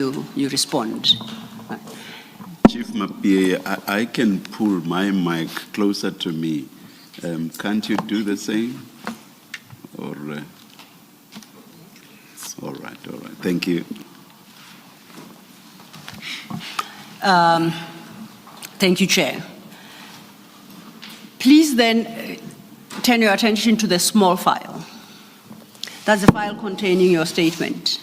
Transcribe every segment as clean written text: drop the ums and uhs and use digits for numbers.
you respond. Chief Mapie, I can pull my mic closer to me. Can't you do the same? Or all right. Thank you. Thank you, Chair. Please then turn your attention to the small file. That's the file containing your statement.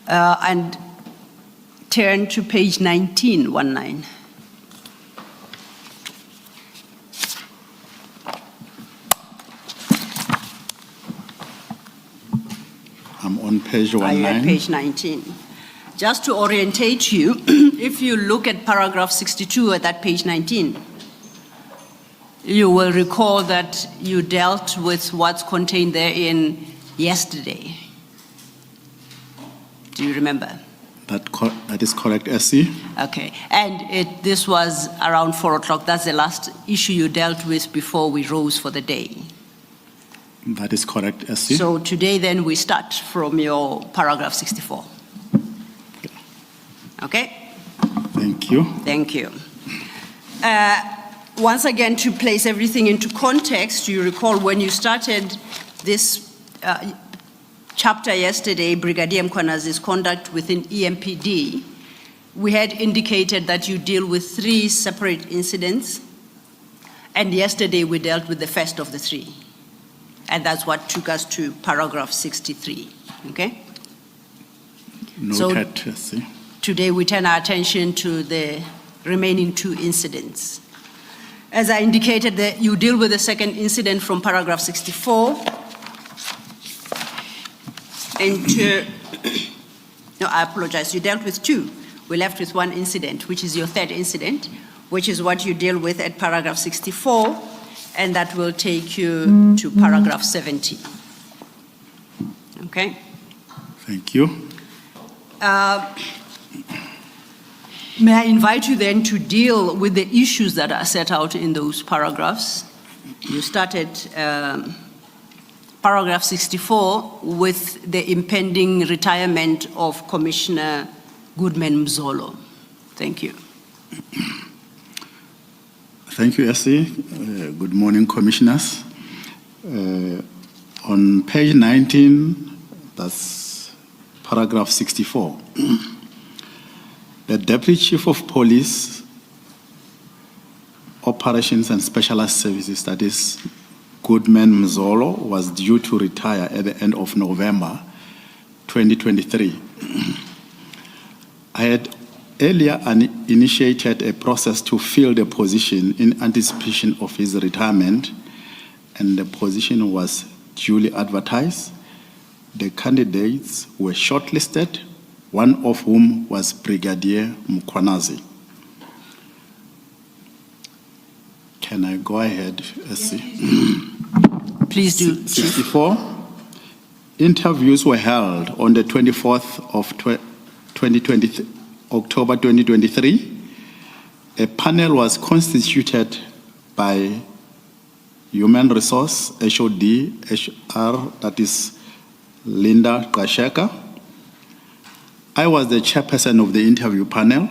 And turn to page 19. I'm on page 19. Are you at page 19? Just to orientate you, if you look at paragraph 62 at that page 19, you will recall that you dealt with what's contained therein yesterday. Do you remember? That is correct, SC. Okay, and this was around 4 o'clock. That's the last issue you dealt with before we rose for the day. That is correct, SC. So today then we start from your paragraph 64. Okay? Thank you. Thank you. Once again, to place everything into context, you recall when you started this chapter yesterday, Brigadier Mkhwanazi's conduct within EMPD, we had indicated that you deal with 3 separate incidents, and yesterday we dealt with the first of the 3. And that's what took us to paragraph 63, okay? Noted, SC. Today we turn our attention to the remaining 2 incidents. As I indicated, that you deal with the second incident from paragraph 64. And no, I apologize, you dealt with 2. We left with 1 incident, which is your third incident, which is what you deal with at paragraph 64, and that will take you to paragraph 70. Okay? Thank you. May I invite you then to deal with the issues that are set out in those paragraphs? You started paragraph 64 with the impending retirement of Commissioner Goodman Mzolo. Thank you. Thank you, SC. Good morning, commissioners. On page 19, that's paragraph 64. The Deputy Chief of Police, Operations and Specialized Services, that is Goodman Mzolo, was due to retire at the end of November 2023. I had earlier initiated a process to fill the position in anticipation of his retirement, and the position was duly advertised. The candidates were shortlisted, one of whom was Brigadier Mkhwanazi. Can I go ahead, SC? Please do. 64. Interviews were held on the 24th of October 2023. A panel was constituted by Human Resource, HOD, HR, that is Linda Qasheka. I was the chairperson of the interview panel,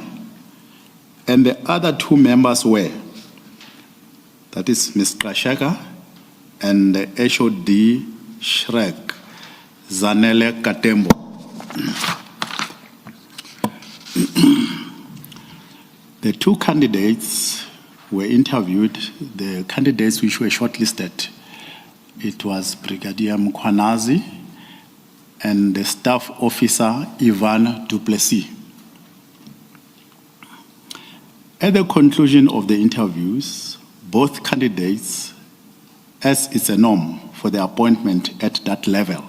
and the other 2 members were, that is Ms. Qasheka and the HOD Shrek, Zanele Katembo. The 2 candidates were interviewed, the candidates which were shortlisted. It was Brigadier Mkhwanazi and the Staff Officer Ivan Duplessis. At the conclusion of the interviews, both candidates, as is a norm for the appointment at that level,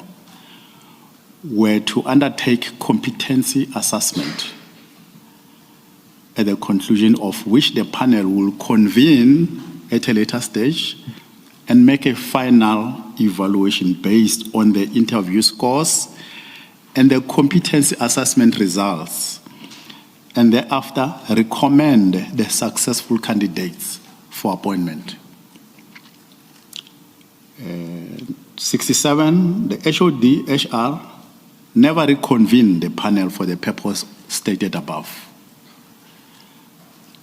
were to undertake competency assessment, at the conclusion of which the panel will convene at a later stage and make a final evaluation based on the interview scores and the competency assessment results, and thereafter recommend the successful candidates for appointment. 67, the HOD, HR never reconvened the panel for the purpose stated above.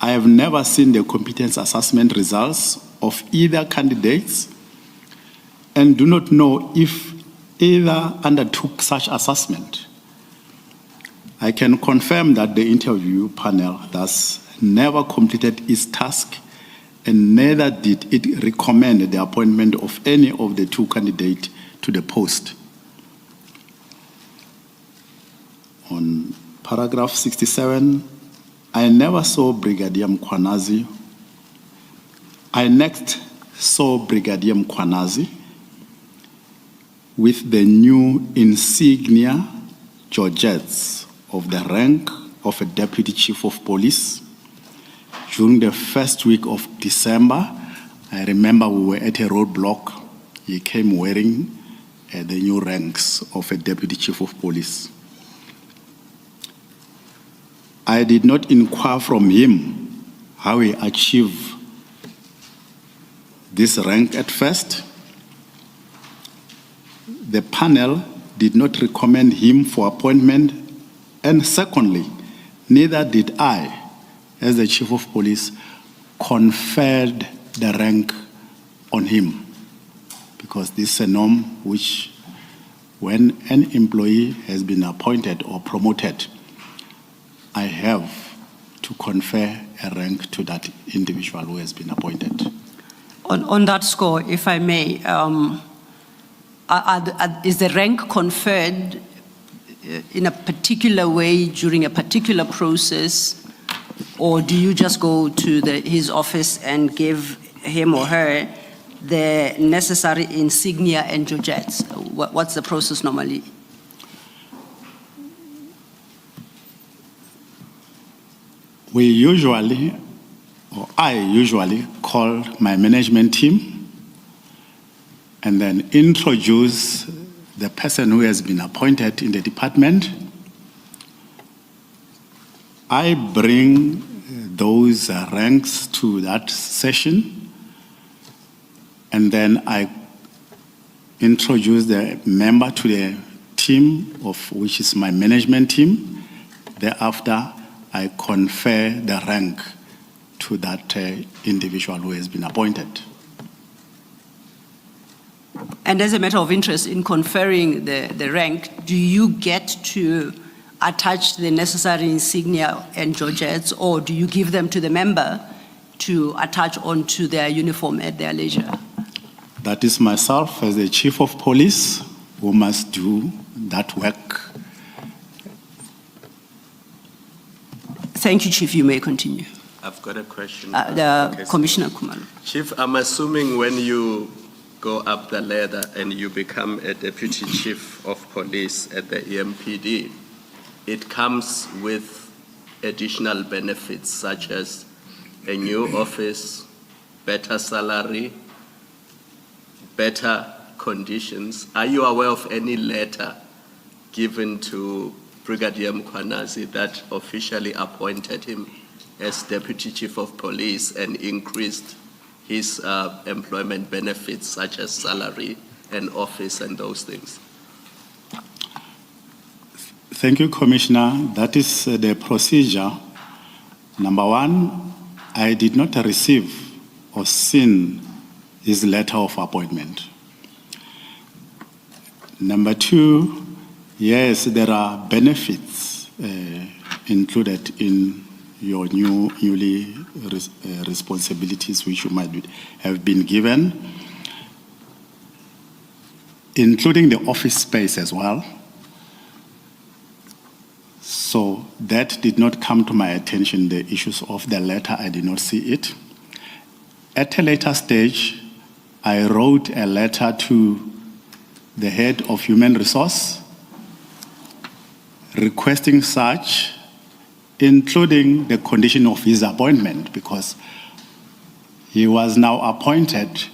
I have never seen the competence assessment results of either candidates and do not know if either undertook such assessment. I can confirm that the interview panel thus never completed its task and neither did it recommend the appointment of any of the two candidates to the post. On paragraph 67, I never saw Brigadier Mkhwanazi. I next saw Brigadier Mkhwanazi with the new insignia Georgettes of the rank of a Deputy Chief of Police. During the first week of December, I remember we were at a roadblock. He came wearing the new ranks of a Deputy Chief of Police. I did not inquire from him how he achieved this rank at first. The panel did not recommend him for appointment, and secondly, neither did I, as the Chief of Police, conferred the rank on him, because this is a norm which, when an employee has been appointed or promoted, I have to confer a rank to that individual who has been appointed. On that score, if I may, is the rank conferred in a particular way during a particular process, or do you just go to his office and give him or her the necessary insignia and georgettes? What's the process normally? We usually, or I usually, call my management team and then introduce the person who has been appointed in the department. I bring those ranks to that session, and then I introduce the member to the team, of which is my management team. Thereafter, I confer the rank to that individual who has been appointed. And as a matter of interest, in conferring the rank, do you get to attach the necessary insignia and georgettes, or do you give them to the member to attach onto their uniform at their leisure? That is myself as the Chief of Police who must do that work. Thank you, Chief. You may continue. I've got a question. Commissioner Khumalo. Chief, I'm assuming when you go up the ladder and you become a Deputy Chief of Police at the EMPD, it comes with additional benefits such as a new office, better salary, better conditions. Are you aware of any letter given to Brigadier Mkhwanazi that officially appointed him as Deputy Chief of Police and increased his employment benefits such as salary and office and those things? Thank you, Commissioner. That is the procedure. Number one, I did not receive or seen his letter of appointment. Number two, yes, there are benefits included in your newly responsibilities which you might have been given, including the office space as well. So that did not come to my attention, the issues of the letter. I did not see it. At a later stage, I wrote a letter to the head of human resource requesting such, including the condition of his appointment, because he was now appointed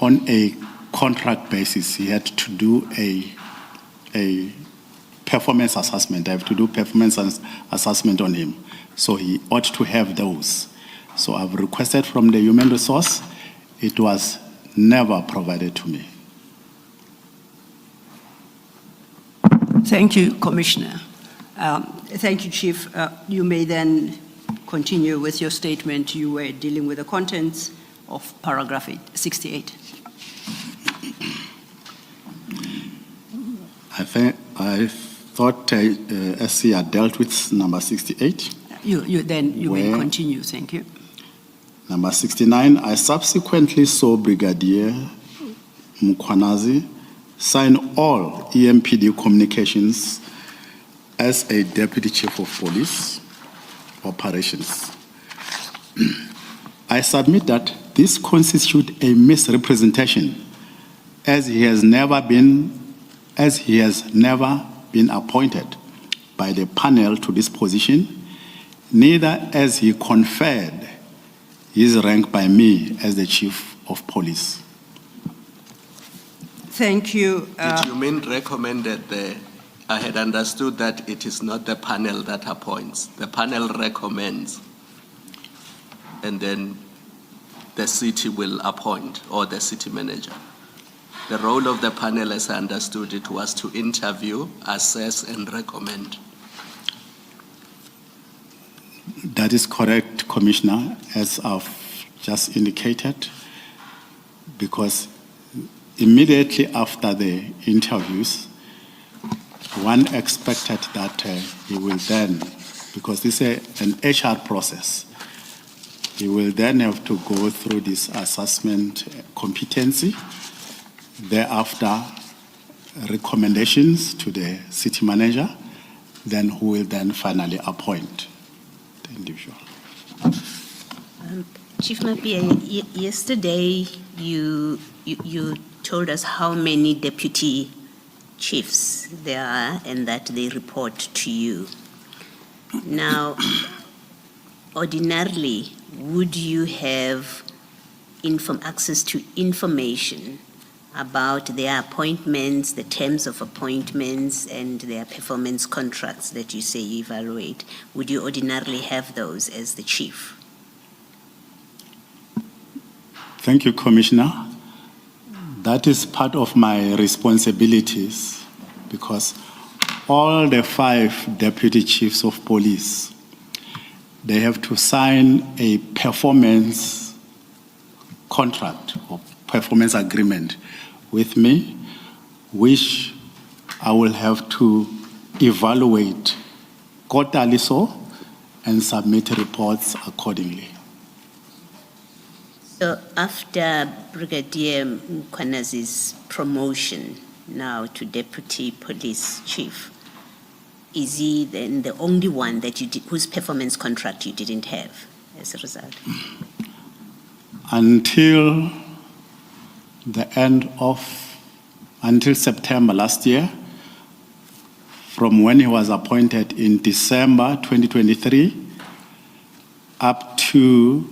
on a contract basis. He had to do a performance assessment. I have to do performance assessment on him. So he ought to have those. So I've requested from the human resource. It was never provided to me. Thank you, Commissioner. Thank you, Chief. You may then continue with your statement. You were dealing with the contents of paragraph 68. I thought SC had dealt with number 68. You may Where- continue. Thank you. Number 69, I subsequently saw Brigadier Mkhwanazi sign all EMPD communications as a Deputy Chief of Police Operations. I submit that this constitutes a misrepresentation as he has never been appointed by the panel to this position, neither as he conferred his rank by me as the Chief of Police. Thank you. Did you mean recommended there? I had understood that it is not the panel that appoints. The panel recommends, and then the city will appoint, or the city manager. The role of the panel, as I understood it, was to interview, assess, and recommend. That is correct, Commissioner, as I've just indicated, because immediately after the interviews, one expected that he will then, because this is an HR process, he will then have to go through this assessment competency, thereafter recommendations to the city manager, then who will then finally appoint the individual. Chief Mapia, yesterday you told us how many deputy chiefs there are and that they report to you. Now, ordinarily, would you have access to information about their appointments, the terms of appointments, and their performance contracts that you say you evaluate? Would you ordinarily have those as the chief? Thank you, Commissioner. That is part of my responsibilities because all the 5 deputy chiefs of police, they have to sign a performance contract or performance agreement with me, which I will have to evaluate quarterly and submit reports accordingly. So after Brigadier Mkhwanazi's promotion now to Deputy Police Chief, is he then the only one that whose performance contract you didn't have as a result? Until September last year, from when he was appointed in December 2023 up to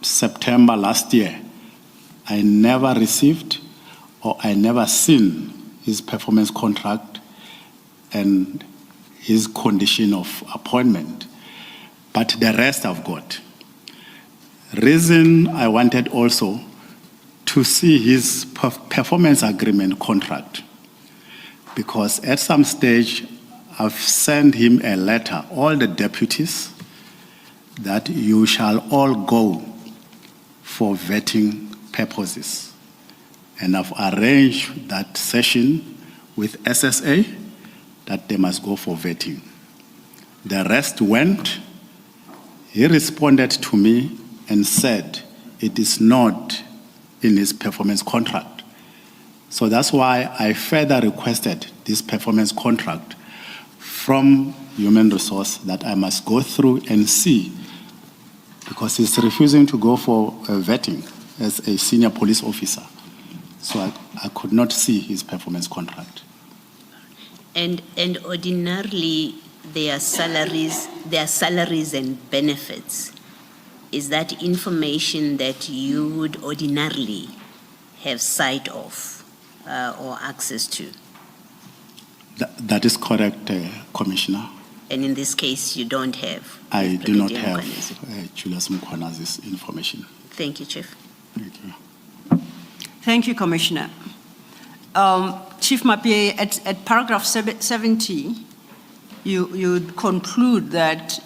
September last year, I never received or I never seen his performance contract and his condition of appointment. But the rest I've got. Reason I wanted also to see his performance agreement contract, because at some stage I've sent him a letter, all the deputies, that you shall all go for vetting purposes. And I've arranged that session with SSA that they must go for vetting. The rest went. He responded to me and said it is not in his performance contract. So that's why I further requested this performance contract from Human Resource that I must go through and see, because he's refusing to go for vetting as a senior police officer. So I could not see his performance contract. And ordinarily, their salaries and benefits, is that information that you would ordinarily have sight of or access to? That is correct, Commissioner. And in this case, you don't have? I do not Brigadier have Mkhwanazi. Julius Mkhwanazi's information. Thank you, Chief. Thank you. Thank you, Commissioner. Chief Chief Mapie, at paragraph 70, you conclude that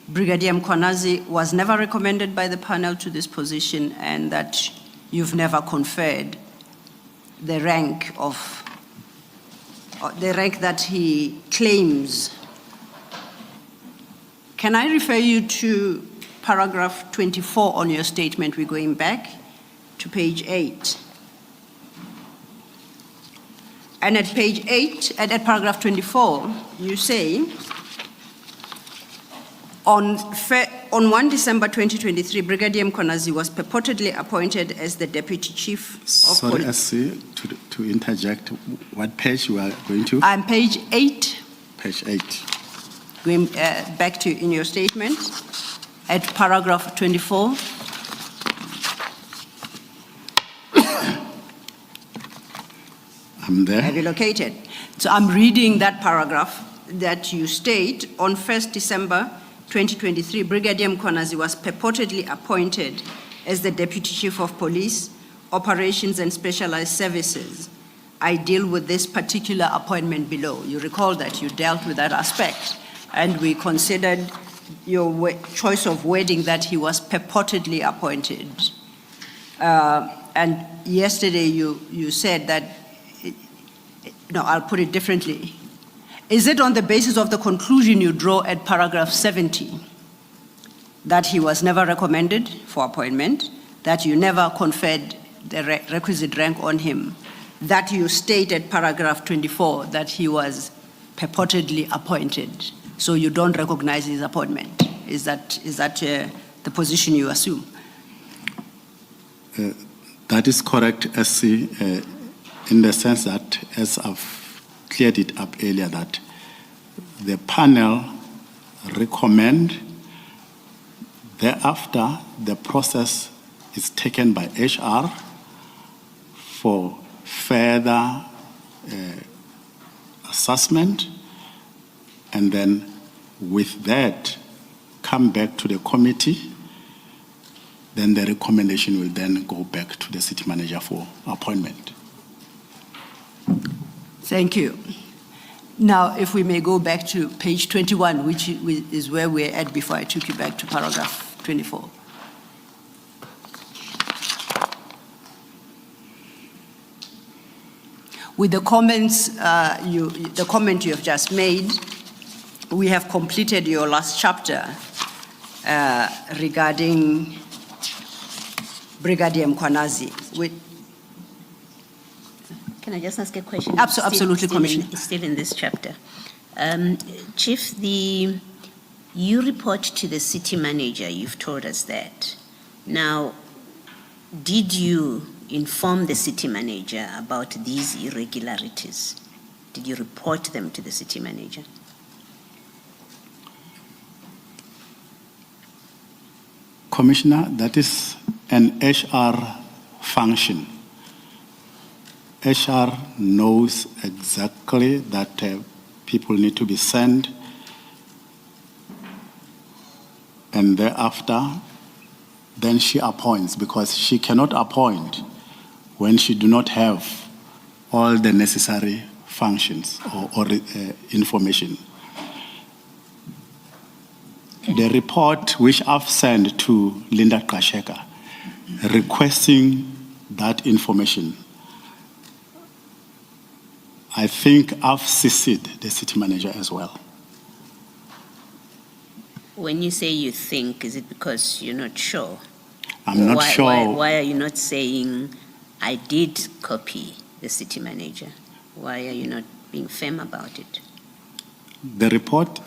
Brigadier Mkhwanazi was never recommended by the panel to this position and that you've never conferred the rank that he claims. Can I refer you to paragraph 24 on your statement? We're going back to page 8. And at page 8, at paragraph 24, you say, on 1 December 2023, Brigadier Mkhwanazi was purportedly appointed as the Deputy Chief of Sorry, Police. SC, to interject, what page you are going to? I'm page 8, Page 8. going back to in your statement, at paragraph 24. I'm there. Have you located? So I'm reading that paragraph that you state, on 1st December 2023, Brigadier Mkhwanazi was purportedly appointed as the Deputy Chief of Police, Operations and Specialized Services. I deal with this particular appointment below. You recall that you dealt with that aspect, and we considered your choice of wording that he was purportedly appointed. And yesterday you said that, no, I'll put it differently. Is it on the basis of the conclusion you draw at paragraph 70 that he was never recommended for appointment, that you never conferred the requisite rank on him, that you state at paragraph 24 that he was purportedly appointed, so you don't recognize his appointment? Is that the position you assume? That is correct, SC, in the sense that, as I've cleared it up earlier, that the panel recommend, thereafter the process is taken by HR for further assessment, and then with that come back to the committee. Then the recommendation will then go back to the city manager for appointment. Thank you. Now, if we may go back to page 21, which is where we're at before I took you back to paragraph 24. With the comments, the comment you have just made, we have completed your last chapter regarding Brigadier Mkhwanazi. Can I just ask a question? Absolutely, Commissioner. Still in this chapter. Chief, you report to the city manager, you've told us that. Now, did you inform the city manager about these irregularities? Did you report them to the city manager? Commissioner, that is an HR function. HR knows exactly that people need to be sent, and thereafter, then she appoints, because she cannot appoint when she do not have all the necessary functions or information. The report which I've sent to Linda Kasheka requesting that information, I think I've CC'd the city manager as well. When you say you think, is it because you're not sure? I'm not sure. Why are you not saying, I did copy the city manager? Why are you not being firm about it? The report,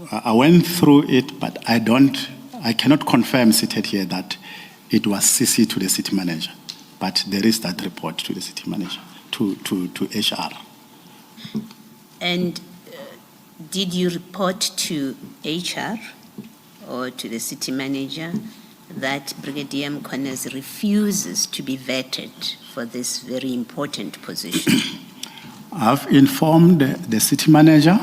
I went through it, but I cannot confirm seated here that it was CC to the city manager. But there is that report to the city manager, to HR. And did you report to HR or to the city manager that Brigadier Mkhwanazi refuses to be vetted for this very important position? I've informed the city manager,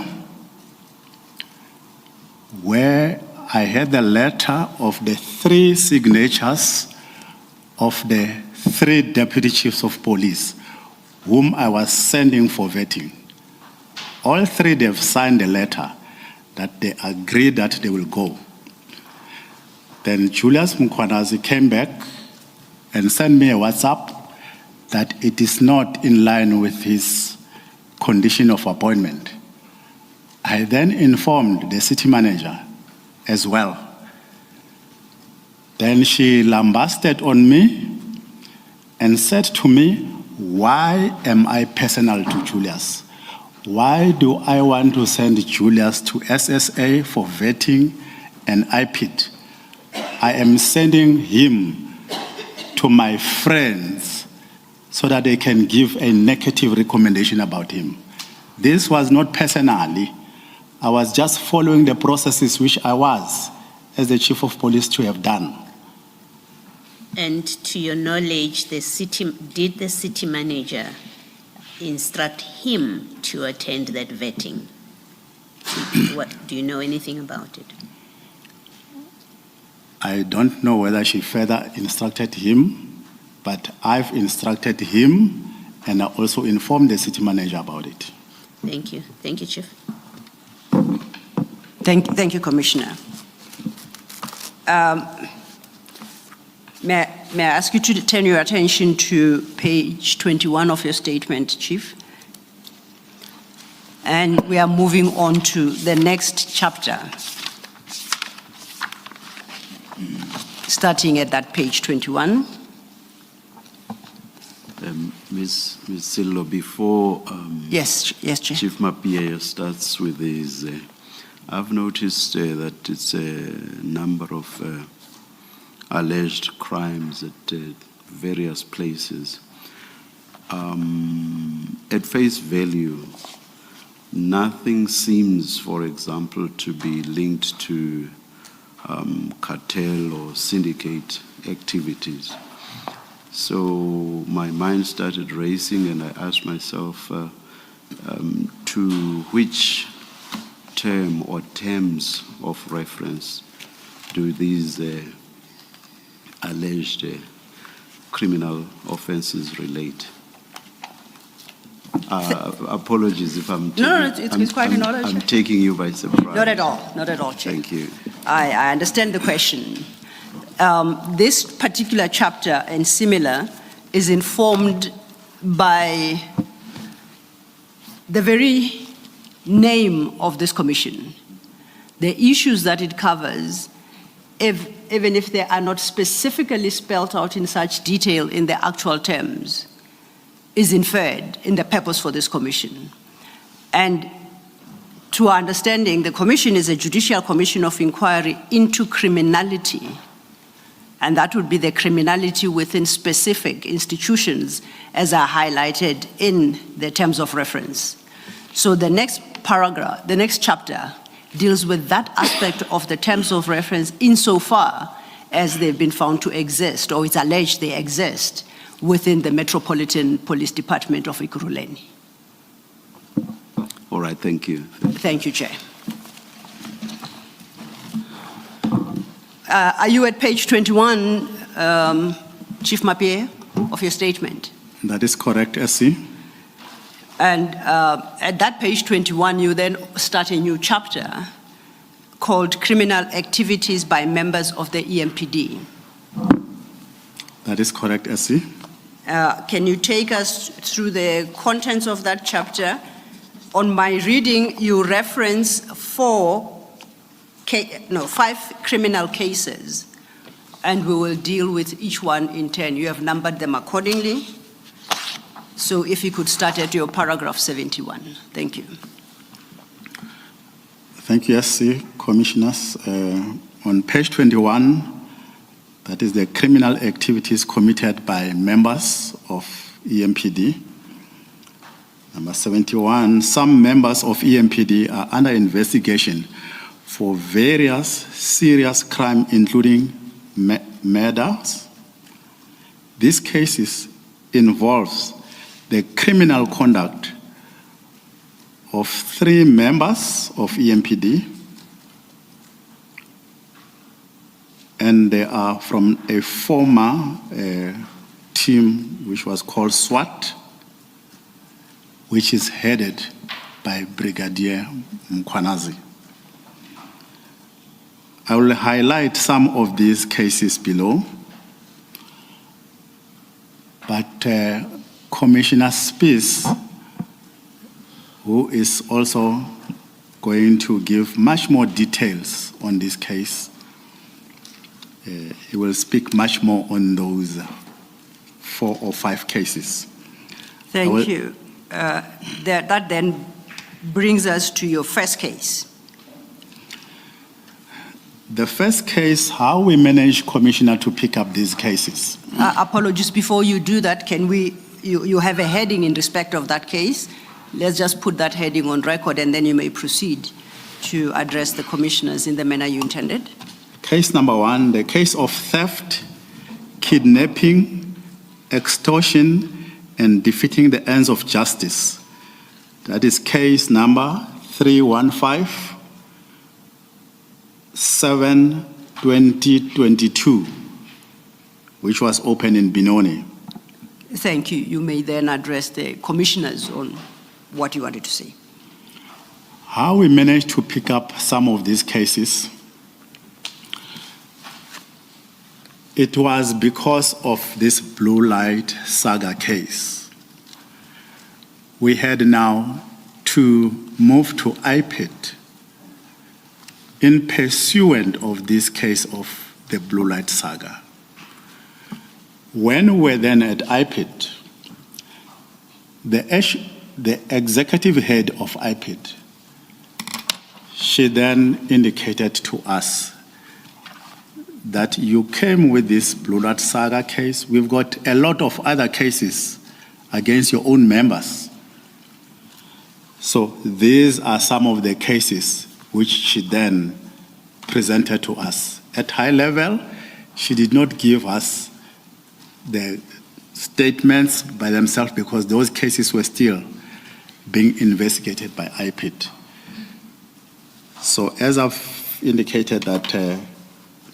where I had the letter of the 3 signatures of the 3 deputy chiefs of police whom I was sending for vetting. All 3, they've signed a letter that they agree that they will go. Then Julius Mkhwanazi came back and sent me a WhatsApp that it is not in line with his condition of appointment. I then informed the city manager as well. Then she lambasted on me and said to me, why am I personal to Julius? Why do I want to send Julius to SSA for vetting and IPID? I am sending him to my friends so that they can give a negative recommendation about him. This was not personally. I was just following the processes which I was, as the chief of police, to have done. And to your knowledge, did the city manager instruct him to attend that vetting? Do you know anything about it? I don't know whether she further instructed him, but I've instructed him and I also informed the city manager about it. Thank you. Thank you, Chief. Thank you, Commissioner. May I ask you to turn your attention to page 21 of your statement, Chief? And we are moving on to the next chapter, starting at that page 21. Ms. Sillo, before Yes, Chair. Chief Mapia starts with his, I've noticed that it's a number of alleged crimes at various places. At face value, nothing seems, for example, to be linked to cartel or syndicate activities. So my mind started racing and I asked myself to which term or terms of reference do these alleged criminal offenses relate? Apologies if I'm taking, No, it's quite in order, I'm Chair. taking you by surprise. Not at all, Chair. Thank you. I understand the question. This particular chapter and similar is informed by the very name of this commission, the issues that it covers, even if they are not specifically spelled out in such detail in the actual terms, is inferred in the purpose for this commission. And to our understanding, the commission is a judicial commission of inquiry into criminality, and that would be the criminality within specific institutions as are highlighted in the terms of reference. So the next paragraph, the next chapter, deals with that aspect of the terms of reference insofar as they've been found to exist, or it's alleged they exist, within the Metropolitan Police Department of Ekurhuleni. All right, thank you. Thank you, Chair. Are you at page 21, Chief Mapie, of your statement? That is correct, SC. And at that page 21, you then start a new chapter called Criminal Activities by Members of the EMPD. That is correct, SC. Can you take us through the contents of that chapter? On my reading, you reference 5 criminal cases, and we will deal with each one in turn. You have numbered them accordingly. So if you could start at your paragraph 71. Thank you. Thank you, SC, Commissioners. On page 21, that is the criminal activities committed by members of EMPD. Number 71, some members of EMPD are under investigation for various serious crimes, including murders. These cases involves the criminal conduct of 3 members of EMPD, and they are from a former team which was called SWAT, which is headed by Brigadier Mkhwanazi. I will highlight some of these cases below, but Commissioner Spies, who is also going to give much more details on this case, he will speak much more on those 4 or 5 cases. Thank you. That then brings us to your first case. The first case, how we manage, Commissioner, to pick up these cases. Apologies, before you do that, you have a heading in respect of that case. Let's just put that heading on record and then you may proceed to address the commissioners in the manner you intended. Case number 1, the case of theft, kidnapping, extortion, and defeating the ends of justice. That is case number 315-7-2022, which was opened in Benoni. Thank you. You may then address the commissioners on what you wanted to say. How we managed to pick up some of these cases, it was because of this blue light saga case. We had now to move to IPID in pursuant of this case of the blue light saga. When we were then at IPID, the executive head of IPID, she then indicated to us that you came with this Blue Light Saga case. We've got a lot of other cases against your own members. So these are some of the cases which she then presented to us. At high level, she did not give us the statements by themselves because those cases were still being investigated by IPID. So as I've indicated that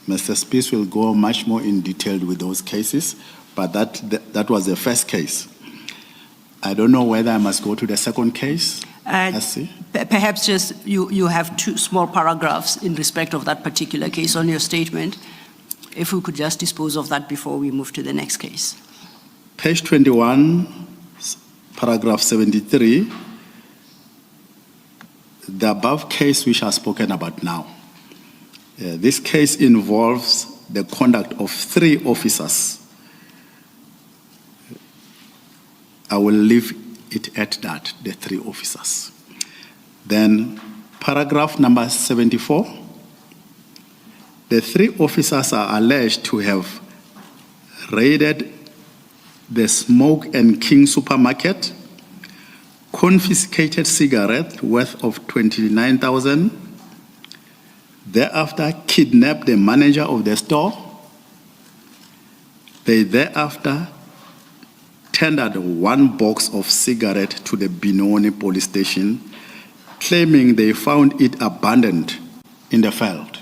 Mr. Spies will go much more in detail with those cases, but that was the first case. I don't know whether I must go to the second case. Perhaps just you have 2 small paragraphs in respect of that particular case on your statement. If we could just dispose of that before we move to the next case. Page 21, paragraph 73, the above case which I've spoken about now. This case involves the conduct of 3 officers. I will leave it at that, the 3 officers. Then paragraph number 74, the 3 officers are alleged to have raided the Smoke and King supermarket, confiscated cigarettes worth of 29,000, thereafter kidnapped the manager of the store. They thereafter tendered 1 box of cigarettes to the Benoni police station, claiming they found it abandoned in the field.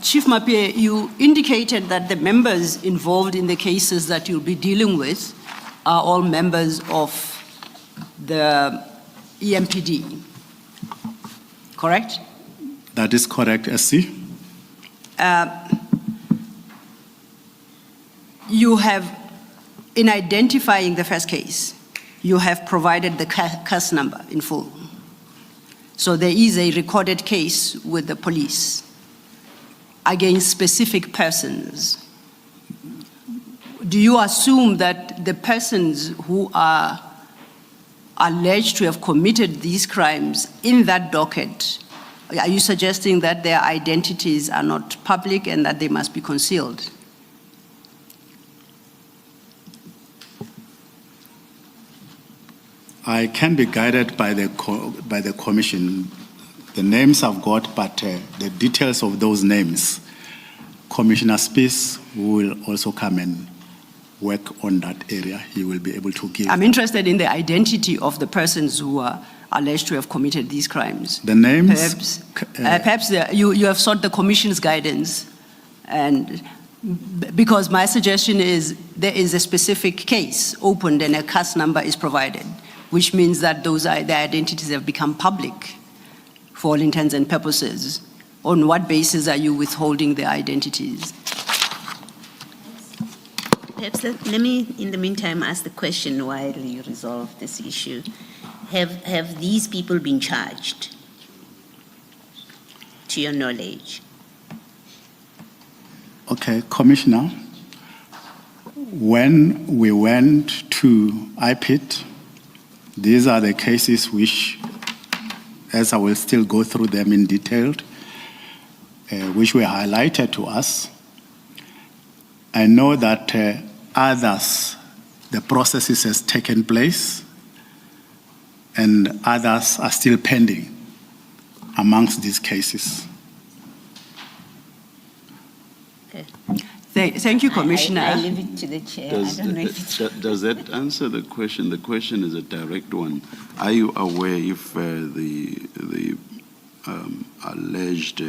Chief Mapie, you indicated that the members involved in the cases that you'll be dealing with are all members of the EMPD, correct? That is correct, SC. You have, in identifying the first case, you have provided the case number in full. So there is a recorded case with the police against specific persons. Do you assume that the persons who are alleged to have committed these crimes in that docket, are you suggesting that their identities are not public and that they must be concealed? I can be guided by the commission. The names I've got, but the details of those names, Commissioner Spies will also come and work on that area. He will be able to give. I'm interested in the identity of the persons who are alleged to have committed these crimes. The names? Perhaps you have sought the commission's guidance, and Because my suggestion is there is a specific case opened and a case number is provided, which means that the identities have become public for all intents and purposes. On what basis are you withholding the identities? Perhaps let me, in the meantime, ask the question while you resolve this issue. Have these people been charged, to your knowledge? Okay, Commissioner, when we went to IPIT, these are the cases which, as I will still go through them in detail, which were highlighted to us. I know that others, the processes has taken place, and others are still pending amongst these cases. Thank you, Commissioner. I leave it to the chair. I don't know if it's... Does that answer the question? The question is a direct one. Are you aware if the alleged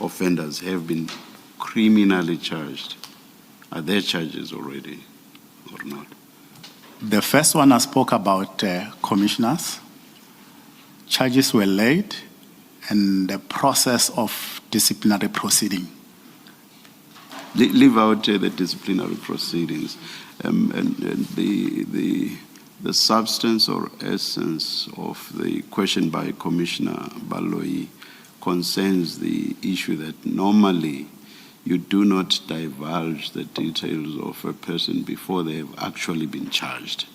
offenders have been criminally charged? Are there charges already or not? The first one I spoke about, commissioners. Charges were laid and the process of disciplinary proceeding. Leave out the disciplinary proceedings, and the substance or essence of the question by Commissioner Baloyi concerns the issue that normally you do not divulge the details of a person before they have actually been charged.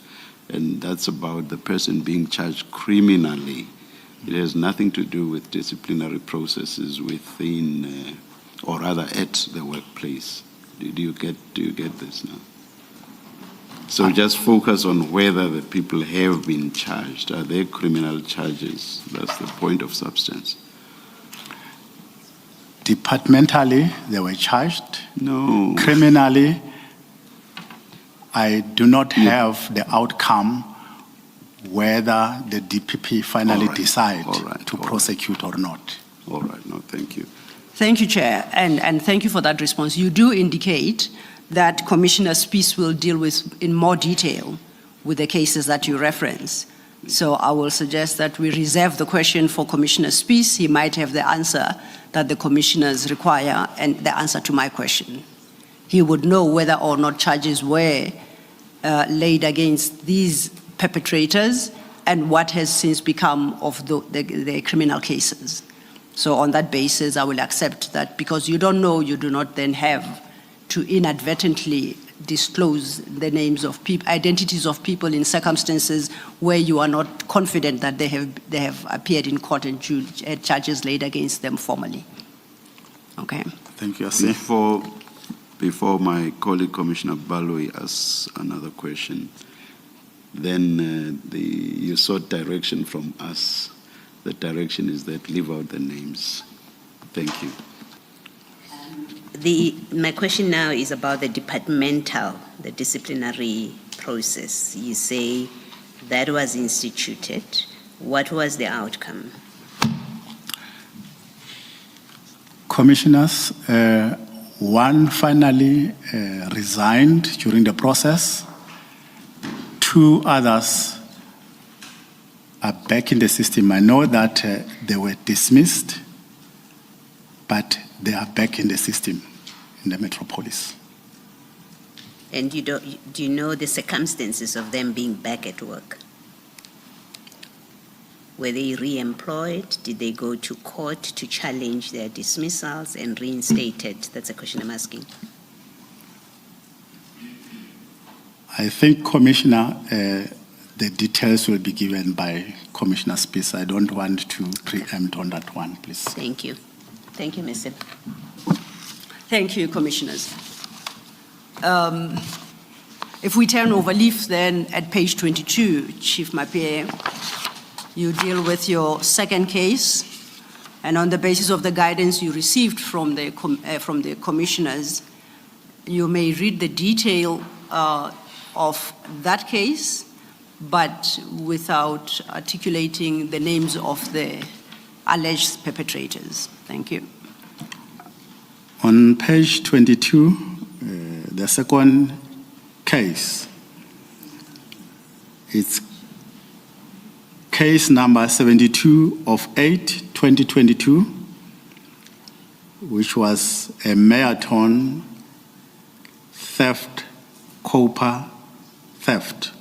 And that's about the person being charged criminally. It has nothing to do with disciplinary processes within, or rather at the workplace. Do you get this now? So just focus on whether the people have been charged. Are there criminal charges? That's the point of substance. Departmentally, they were charged. No. Criminally, I do not have the outcome whether the DPP finally decide to prosecute or not. All right, no, thank you. Thank you, Chair, and thank you for that response. You do indicate that Commissioner Spies will deal with in more detail with the cases that you reference. So I will suggest that we reserve the question for Commissioner Spies. He might have the answer that the commissioners require and the answer to my question. He would know whether or not charges were laid against these perpetrators and what has since become of the criminal cases. So on that basis, I will accept that because you don't know, you do not then have to inadvertently disclose the names of people, identities of people in circumstances where you are not confident that they have appeared in court and charges laid against them formally. Okay. Thank you, Asi. Before my colleague Commissioner Baloyi asks another question, then you sought direction from us. The direction is that leave out the names. Thank you. My question now is about the disciplinary process. You say that was instituted. What was the outcome? Commissioners, one finally resigned during the process. 2 others are back in the system. I know that they were dismissed, but they are back in the system in the metropolis. And do you know the circumstances of them being back at work? Were they re-employed? Did they go to court to challenge their dismissals and reinstated? That's a question I'm asking. I think, Commissioner, the details will be given by Commissioner Spies. I don't want to preempt on that one, please. Thank you. Thank you, Mr. Thank you, Commissioners. If we turn over leaf then at page 22, Chief Mapie, you deal with your second case, and on the basis of the guidance you received from the commissioners, you may read the detail of that case, but without articulating the names of the alleged perpetrators. Thank you. On page 22, the second case, it's case number 72 of 8/2022, which was a marathon theft, copper theft.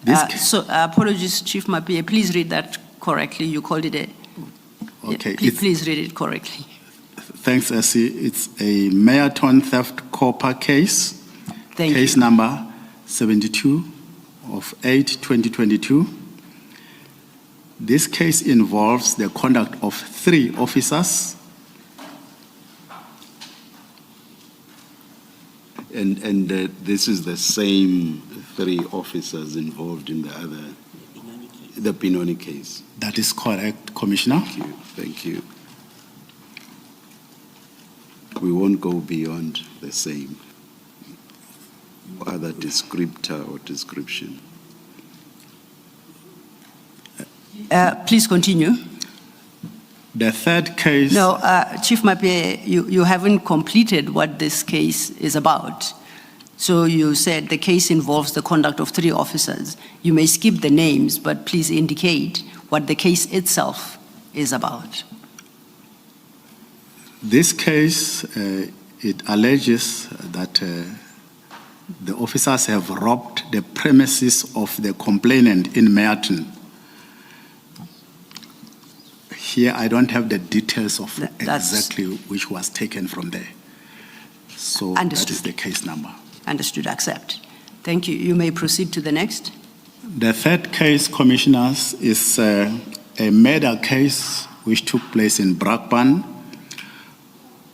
Apologies, Chief Mapie, please read that correctly. You called it a... Okay, Please read it correctly. Thanks, Essie. It's a marathon theft copper case. Thank Case you. number 72 of 8/2022. This case involves the conduct of 3 officers. And this is the same 3 officers involved in the Benoni case. That is correct, Commissioner. Thank you. We won't go beyond the same. Other descriptor or description. Please continue. The third case. No, Chief Mapie, you haven't completed what this case is about. So you said the case involves the conduct of 3 officers. You may skip the names, but please indicate what the case itself is about. This case, it alleges that the officers have robbed the premises of the complainant in Merton. Here, I don't have the details of exactly which was taken from there. So Understood. that is the case number. Understood, accept. Thank you. You may proceed to the next. The third case, Commissioners, is a murder case which took place in Brakpan,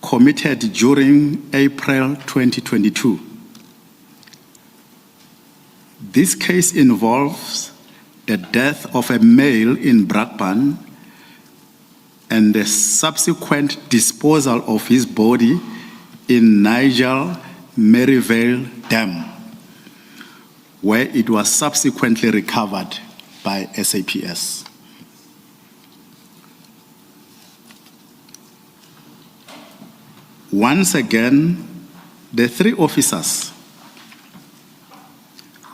committed during April 2022. This case involves the death of a male in Brakpan and the subsequent disposal of his body in Nigel Maryvale Dam, where it was subsequently recovered by SAPS. Once again, the 3 officers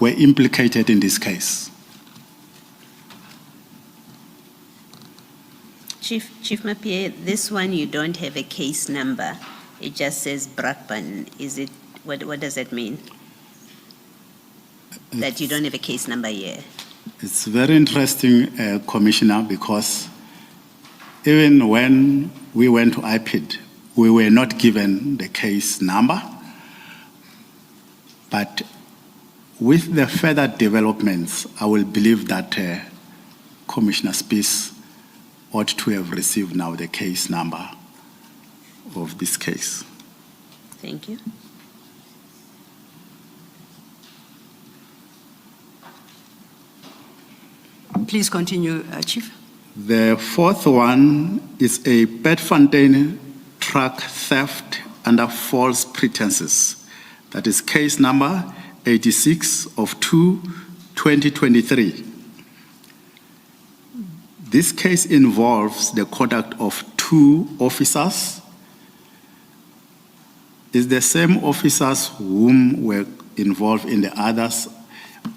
were implicated in this case. Chief Mapie, this one you don't have a case number. It just says Brakpan. Is it, what does that mean? That you don't have a case number here? It's very interesting, Commissioner, because even when we went to IPID, we were not given the case number. But with the further developments, I will believe that Commissioner Spies ought to have received now the case number of this case. Thank you. Please continue, Chief. The fourth one is a Bedfontein truck theft under false pretenses. That is case number 86 of 2/2023. This case involves the conduct of 2 officers. It's the same officers whom were involved in the others,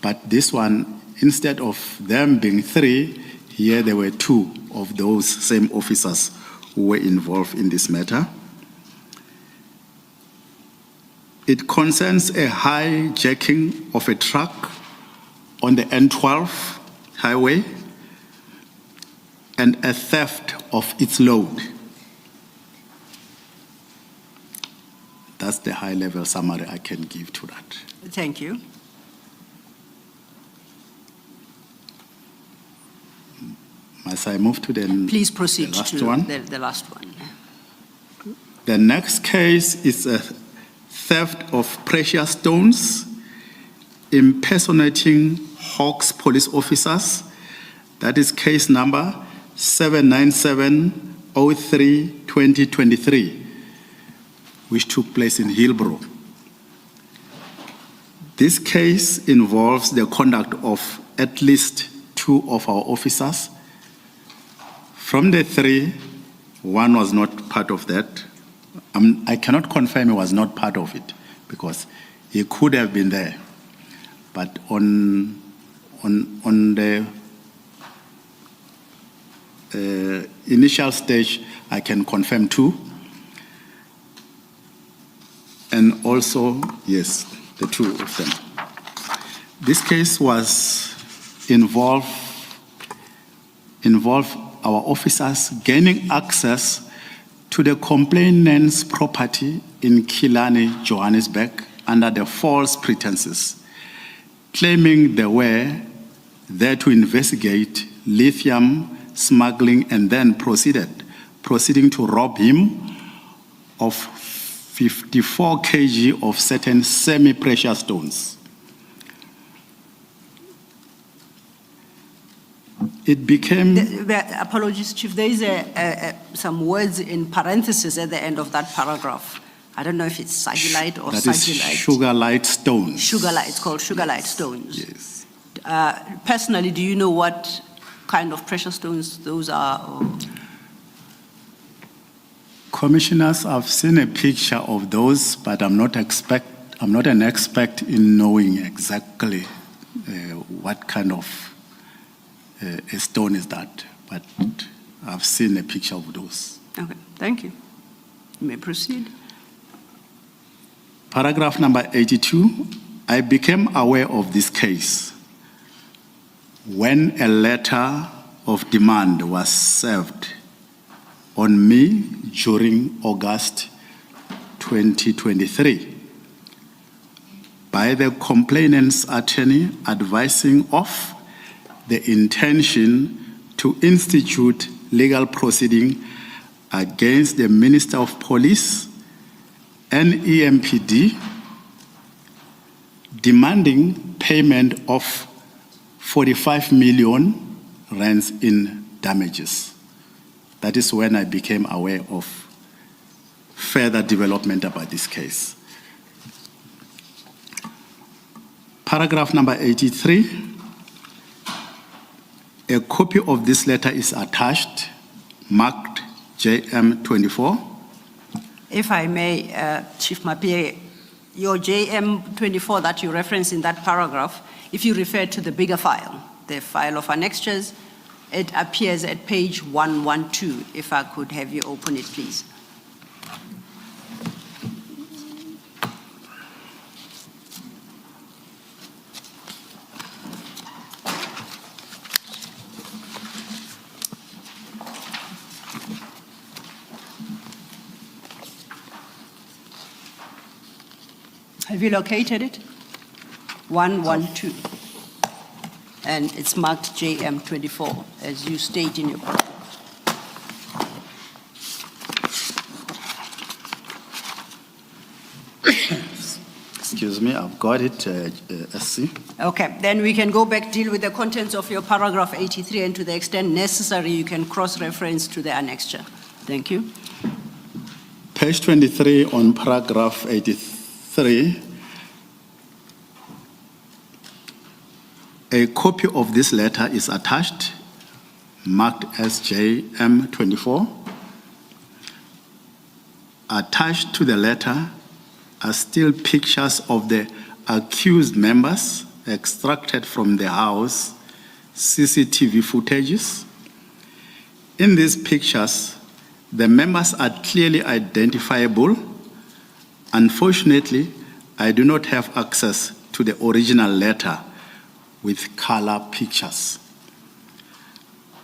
but this one, instead of them being 3, here there were 2 of those same officers who were involved in this matter. It concerns a hijacking of a truck on the N12 highway and a theft of its load. That's the high-level summary I can give to that. Thank you. As I move to the Please proceed last to one. the last one. The next case is a theft of precious stones, impersonating Hawks police officers. That is case number 79703/2023, which took place in Hillbrow. This case involves the conduct of at least 2 of our officers. From the 3, 1 was not part of that, I cannot confirm he was not part of it because he could have been there. But on the initial stage, I can confirm 2. And also, yes, the 2 of them. This case was involve our officers gaining access to the complainant's property in Killarney, Johannesburg, under the false pretenses, claiming they were there to investigate lithium smuggling and then proceeding to rob him of 54 kg of certain semi-precious stones. It became... Apologies, Chief. There is some words in parentheses at the end of that paragraph. I don't know if it's sagilite or that is sugarlite stones. Sugarlite, it's called sugarlite stones. Yes. Personally, do you know what kind of precious stones those are? Or? Commissioners, I've seen a picture of those, but I'm not an expert in knowing exactly what kind of a stone is that, but I've seen a picture of those. Okay, thank you. You may proceed. Paragraph number 82, I became aware of this case when a letter of demand was served on me during August 2023 by the complainant's attorney advising of the intention to institute legal proceeding against the Minister of Police and EMPD, demanding payment of 45 million rands in damages. That is when I became aware of further development about this case. Paragraph number 83. A copy of this letter is attached, marked JM24. If I may, Chief Mapie, your JM24 that you reference in that paragraph, if you refer to the bigger file, the file of annexures, it appears at page 112. If I could have you open it, please. Have you located it? 112. And it's marked JM24, as you state in your paragraph. Excuse me, I've got it, SC. Okay, then we can go back, deal with the contents of your paragraph 83, and to the extent necessary, you can cross-reference to the annexure. Thank you. Page 23 on paragraph 83. A copy of this letter is attached, marked as JM24. Attached to the letter are still pictures of the accused members extracted from the house CCTV footages. In these pictures, the members are clearly identifiable. Unfortunately, I do not have access to the original letter with color pictures.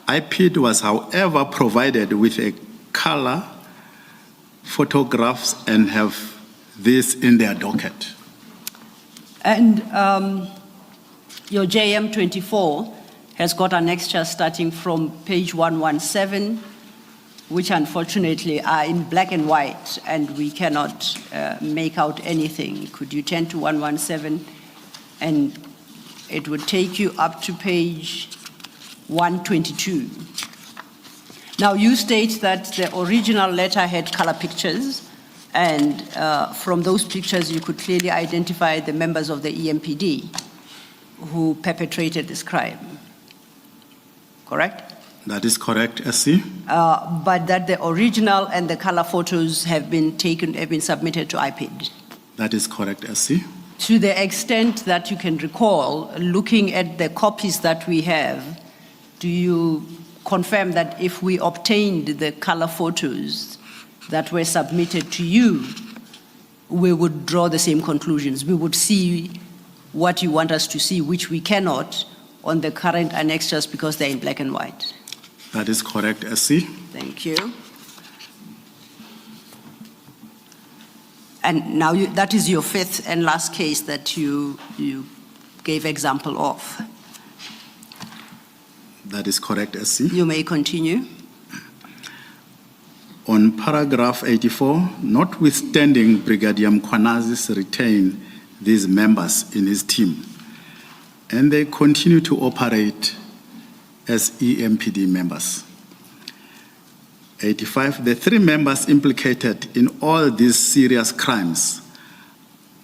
IPID was, however, provided with a color photographs and have this in their docket. And your JM24 has got an extra starting from page 117, which unfortunately are in black and white, and we cannot make out anything. Could you turn to 117? And it would take you up to page 122. Now, you state that the original letter had color pictures, and from those pictures, you could clearly identify the members of the EMPD who perpetrated this crime. Correct? That is correct, SC. but that the original and the color photos have been submitted to IPID. That is correct, SC. To the extent that you can recall, looking at the copies that we have, do you confirm that if we obtained the color photos that were submitted to you, we would draw the same conclusions? We would see what you want us to see, which we cannot on the current annexures because they're in black and white. That is correct, SC. Thank you. And now that is your fifth and last case that you gave example of. That is correct, SC. You may continue. On paragraph 84, notwithstanding Brigadier Mkhwanazi's retain these members in his team, and they continue to operate as EMPD members. 85, the three members implicated in all these serious crimes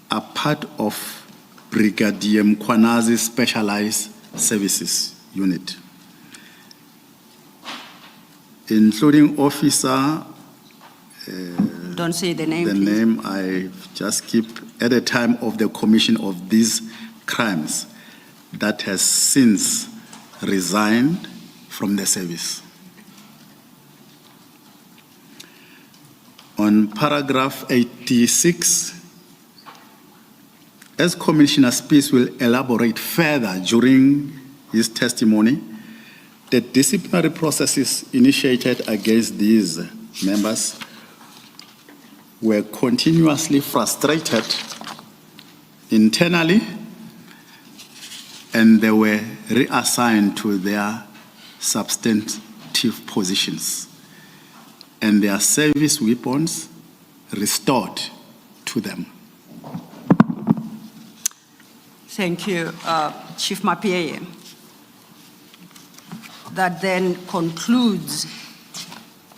are part of Brigadier Mkhwanazi's Specialized Services Unit, including Officer. Don't say the name, The please. name I just keep at the time of the commission of these crimes that has since resigned from the service. On paragraph 86, as Commissioner Spies will elaborate further during his testimony, the disciplinary processes initiated against these members were continuously frustrated internally, and they were reassigned to their substantive positions, and their service weapons restored to them. Thank you, Chief Mapieye. That then concludes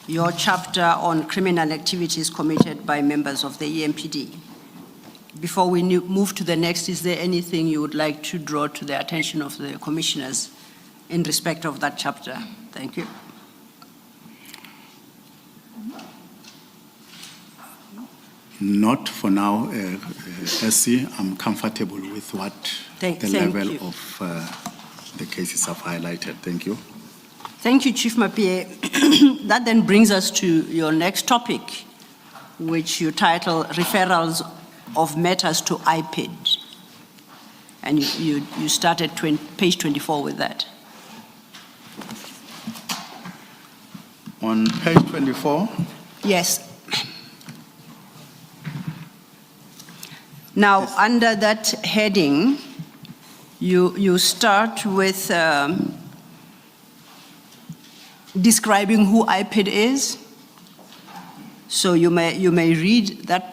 your chapter on criminal activities committed by members of the EMPD. Before we move to the next, is there anything you would like to draw to the attention of the commissioners in respect of that chapter? Thank you. Not for now, SC. I'm comfortable with what the Thank level you. of the cases have highlighted. Thank you. Thank you, Chief Mapieye. That then brings us to your next topic, which you title Referrals of Matters to IPID. And you started page 24 with that. On page 24, Yes. Now, under that heading, you start with describing who IPID is. So you may read the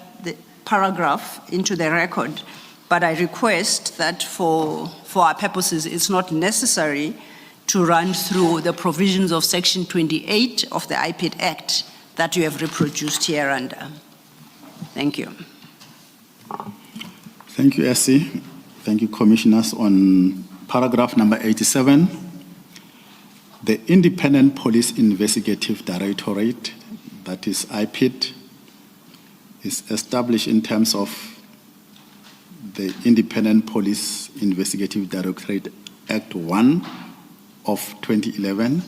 paragraph into the record, but I request that for our purposes, it's not necessary to run through the provisions of Section 28 of the IPID Act that you have reproduced here under. Thank you. thank you, SC. Thank you, Commissioners. On paragraph number 87, the Independent Police Investigative Directorate, that is IPID, is established in terms of the Independent Police Investigative Directorate Act 1 of 2011,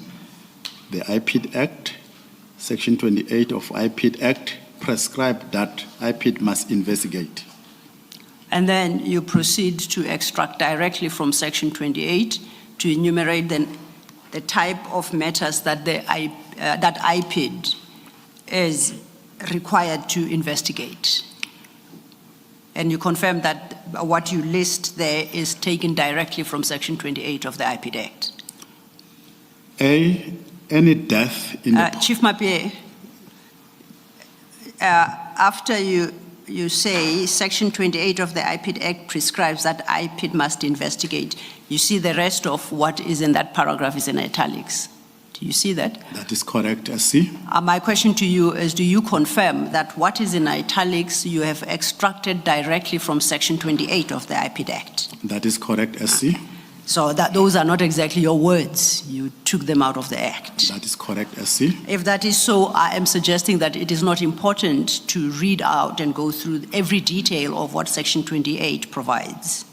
the IPID Act, Section 28 of IPID Act prescribed that IPID must investigate. And then you proceed to extract directly from Section 28 to enumerate the type of matters that that IPID is required to investigate. And you confirm that what you list there is taken directly from Section 28 of the IPID Act. Any death in the... Chief Mapieye, after you say Section 28 of the IPID Act prescribes that IPID must investigate, you see the rest of what is in that paragraph is in italics. Do you see that? That is correct, SC. My question to you is, do you confirm that what is in italics you have extracted directly from Section 28 of the IPID Act? That is correct, SC. So those are not exactly your words. You took them out of the Act. That is correct, SC. If that is so, I am suggesting that it is not important to read out and go through every detail of what Section 28 provides.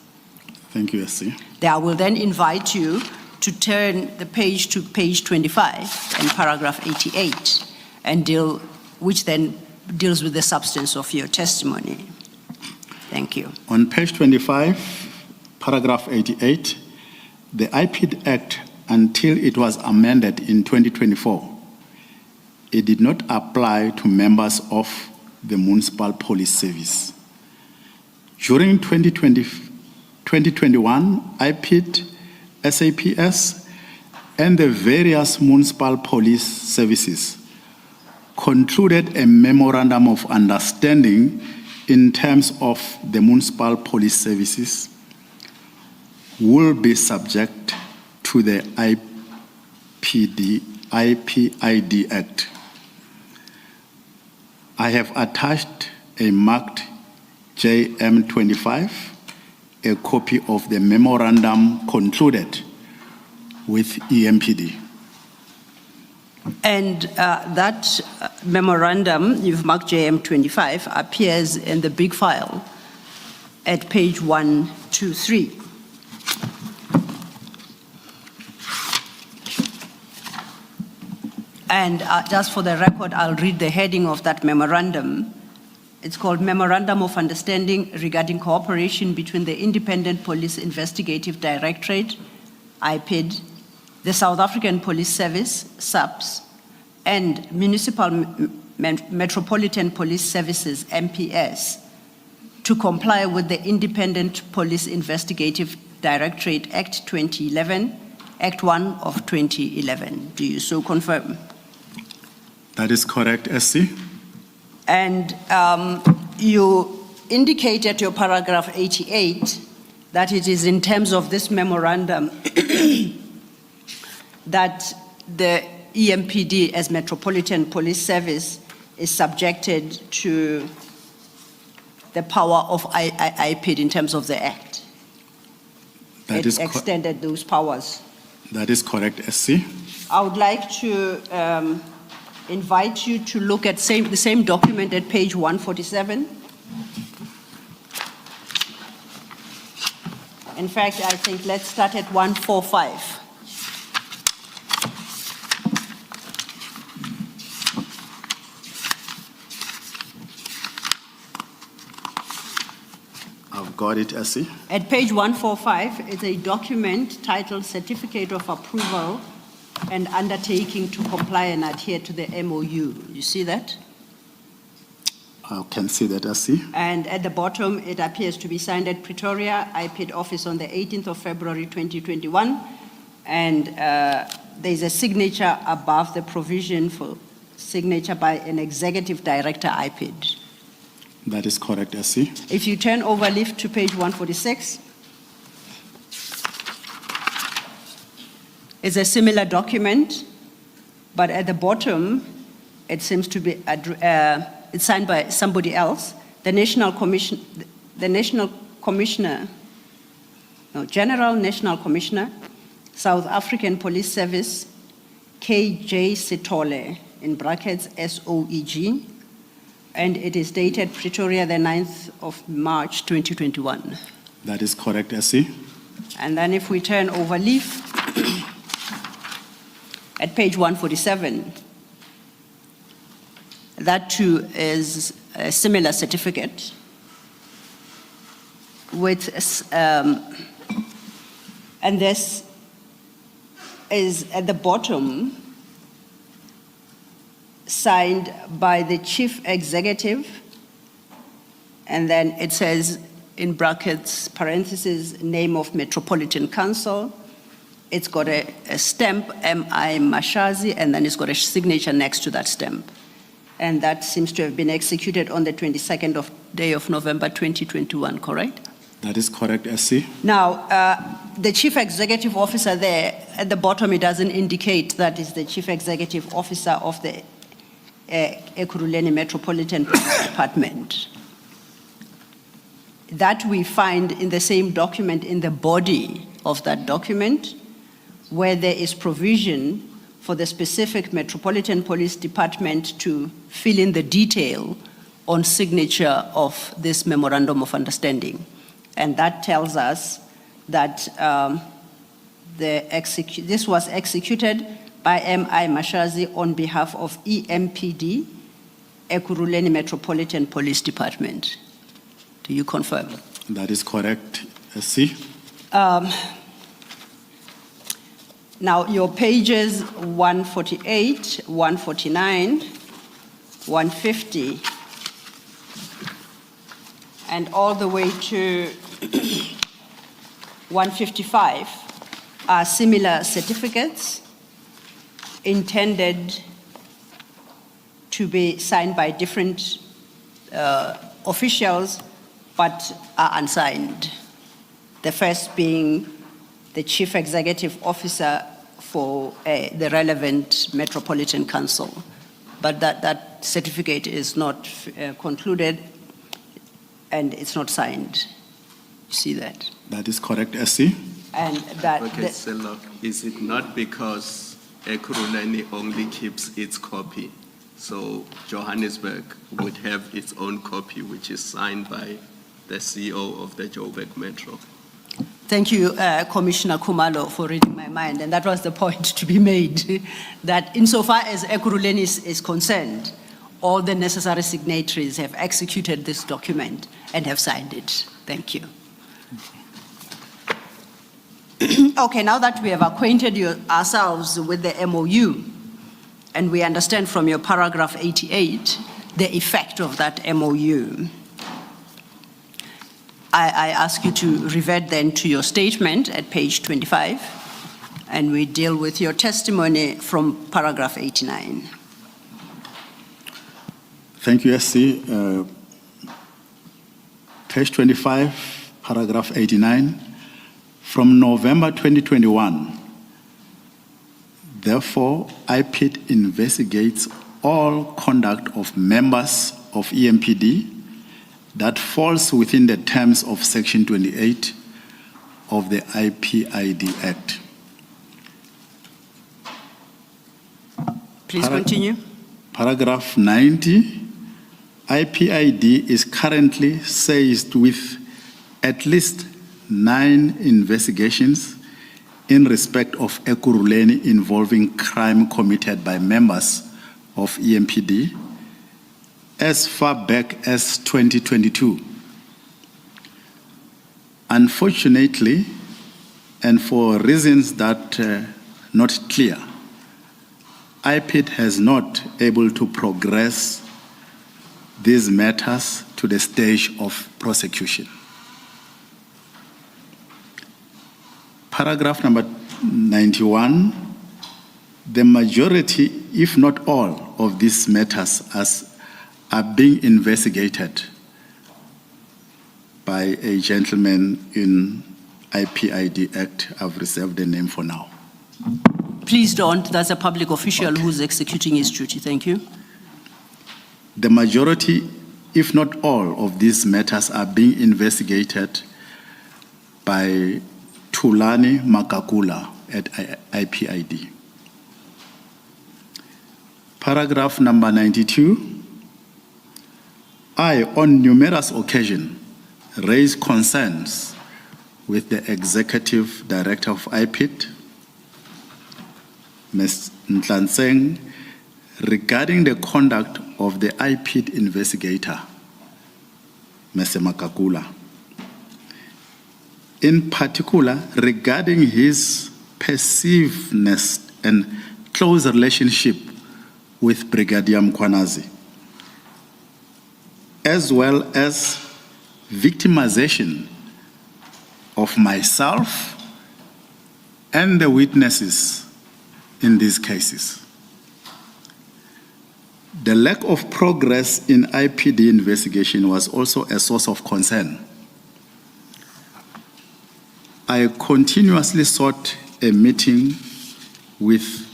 Thank you, SC. I will then invite you to turn the page to page 25 and paragraph 88, which then deals with the substance of your testimony. Thank you. On page 25, paragraph 88, the IPID Act, until it was amended in 2024, it did not apply to members of the Municipal Police Service. During 2021, IPID, SAPS, and the various municipal police services concluded a memorandum of understanding in terms of the municipal police services will be subject to the IPID Act. I have attached a marked JM25, a copy of the memorandum concluded with EMPD. And that memorandum, you've marked JM25, appears in the big file at page 123. And just for the record, I'll read the heading of that memorandum. It's called Memorandum of Understanding Regarding Cooperation Between the Independent Police Investigative Directorate, IPID, the South African Police Service, SAPS, and Municipal Metropolitan Police Services, MPS, to comply with the Independent Police Investigative Directorate Act 2011, Act 1 of 2011. Do you so confirm? That is correct, SC. And you indicate at your paragraph 88 that it is in terms of this memorandum that the EMPD as Metropolitan Police Service is subjected to the power of IPID in terms of the Act. That it extended those powers. That is correct, SC. I would like to invite you to look at the same document at page 147. In fact, I think let's start at 145. I've got it, SC. At page 145, it's a document titled Certificate of Approval and Undertaking to Comply and Adhere to the MOU. You see that? I can see that, SC. And at the bottom, it appears to be signed at Pretoria, IPID office on the 18th of February, 2021. And there's a signature above the provision for signature by an executive director, IPID. That is correct, SC. If you turn over, lift to page 146. It's a similar document, but at the bottom, it seems to be it's signed by somebody else. General National Commissioner, South African Police Service, KJ Sitole, in brackets SOEG, and it is dated Pretoria, the 9th of March, 2021. That is correct, SC. And then if we turn over leaf, at page 147, that too is a similar certificate with, and this is at the bottom, signed by the chief executive, and then it says in brackets, parentheses, name of Metropolitan Council. It's got a stamp, M.I. Mkhwanazi, and then it's got a signature next to that stamp. And that seems to have been executed on the 22nd day of November, 2021, correct? That is correct, SC. Now, the chief executive officer there, at the bottom, it doesn't indicate that is the chief executive officer of the Ekurhuleni Metropolitan Police Department. That we find in the same document in the body of that document, where there is provision for the specific Metropolitan Police Department to fill in the detail on signature of this memorandum of understanding. And that tells us that this was executed by M.I. Mashazi on behalf of EMPD, Ekurhuleni Metropolitan Police Department. Do you confirm? That is correct, SC. Now, your pages 148, 149, 150, and all the way to 155 are similar certificates intended to be signed by different officials, but are unsigned. The first being the Chief Executive Officer for the relevant Metropolitan Council. But that certificate is not concluded and it's not signed. You see that? That is correct, SC. And that... Okay, Sello, is it not because Ekurhuleni only keeps its copy? So Johannesburg would have its own copy, which is signed by the CEO of the Joburg Metro. Thank you, Commissioner Khumalo, for reading my mind. And that was the point to be made, that insofar as Ekurhuleni is concerned, all the necessary signatories have executed this document and have signed it. Thank you. Okay, now that we have acquainted ourselves with the MOU, and we understand from your paragraph 88 the effect of that MOU, I ask you to revert then to your statement at page 25, and we deal with your testimony from paragraph 89. Thank you, SC. Page 25, paragraph 89. From November 2021, therefore, IPID investigates all conduct of members of EMPD that falls within the terms of Section 28 of the IPID Act. Please continue. Paragraph 90, IPID is currently seized with at least 9 investigations in respect of Ekurhuleni involving crime committed by members of EMPD as far back as 2022. Unfortunately, and for reasons that are not clear, IPID has not able to progress these matters to the stage of prosecution. Paragraph number 91, the majority, if not all, of these matters are being investigated by a gentleman in IPID Act. I've reserved the name for now. Please don't. That's a public official who's executing his duty. Thank you. The majority, if not all, of these matters are being investigated by Thulani Makakula at IPID. Paragraph number 92. I, on numerous occasions, raised concerns with the Executive Director of IPID, Ms. Nhlanhla, regarding the conduct of the IPID investigator, Mr. Makakula. In particular, regarding his persiveness and close relationship with Brigadier Mkhwanazi, as well as victimization of myself and the witnesses in these cases. The lack of progress in IPD investigation was also a source of concern. I continuously sought a meeting with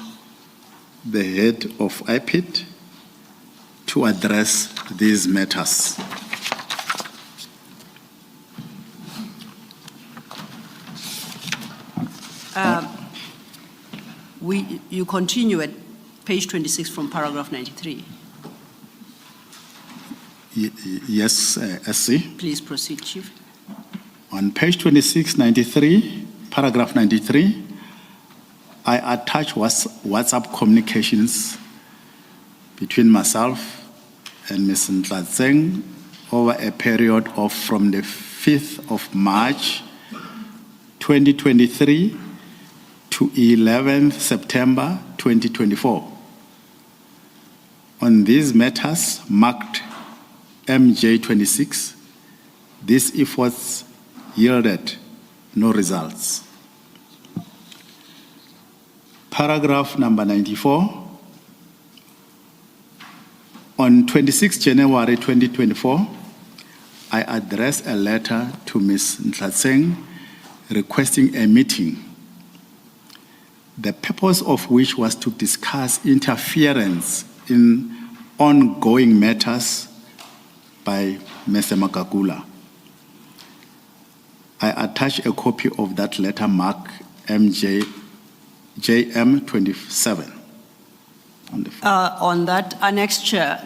the head of IPID to address these matters. You continue at page 26 from paragraph 93. Yes, SC. Please proceed, Chief. On page 26, 93, paragraph 93, I attach WhatsApp communications between myself and Ms. Nhlanhla over a period of from the 5th of March 2023 to 11th September 2024. On these matters marked MJ26, these efforts yielded no results. Paragraph number 94. On 26 January 2024, I addressed a letter to Ms. Nhlanhla requesting a meeting, the purpose of which was to discuss interference in ongoing matters by Mr. Makakula. I attach a copy of that letter marked JM27. On that annexure,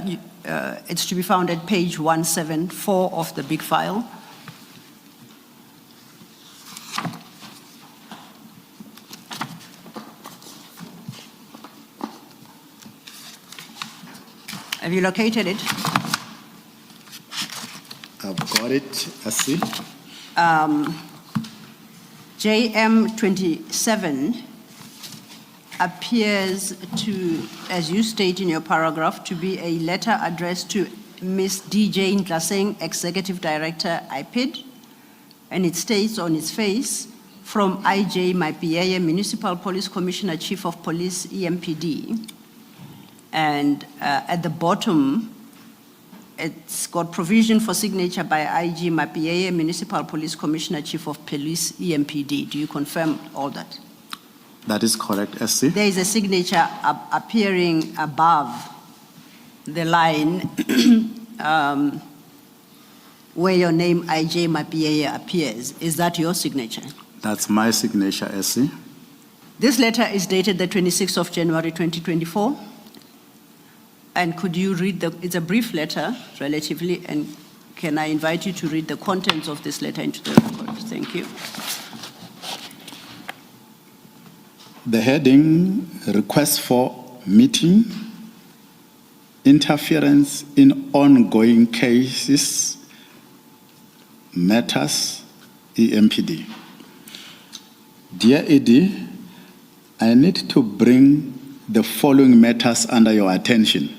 it's to be found at page 174 of the big file. Have you located it? I've got it, I see. JM27 appears to, as you state in your paragraph, to be a letter addressed to Ms. DJ Nhlanhla, Executive Director, IPID, and it states on its face, from IJ Mapieye, Municipal Police Commissioner, Chief of Police, EMPD. And at the bottom, it's got provision for signature by IG Mapieye, Municipal Police Commissioner, Chief of Police, EMPD. Do you confirm all that? That is correct, SC. There is a signature appearing above the line where your name IJ Mapieye appears. Is that your signature? That's my signature, SC. This letter is dated the 26th of January 2024. And could you read it's a brief letter, relatively, and can I invite you to read the contents of this letter into the record? Thank you. The heading, request for meeting, interference in ongoing cases, matters, EMPD. Dear ED, I need to bring the following matters under your attention.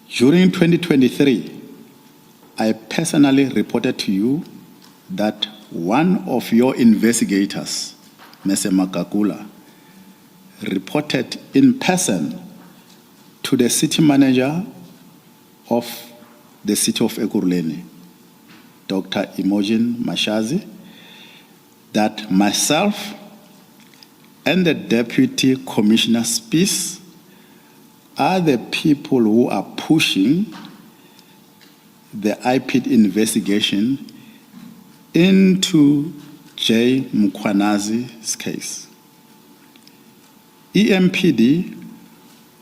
During 2023, I personally reported to you that one of your investigators, Mr. Makakula, reported in person to the city manager of the city of Ekurhuleni, Dr. Imogen Mashazi, that myself and the Deputy Commissioner Spies are the people who are pushing the IPID investigation into J. Mkhwanazi's case. EMPD,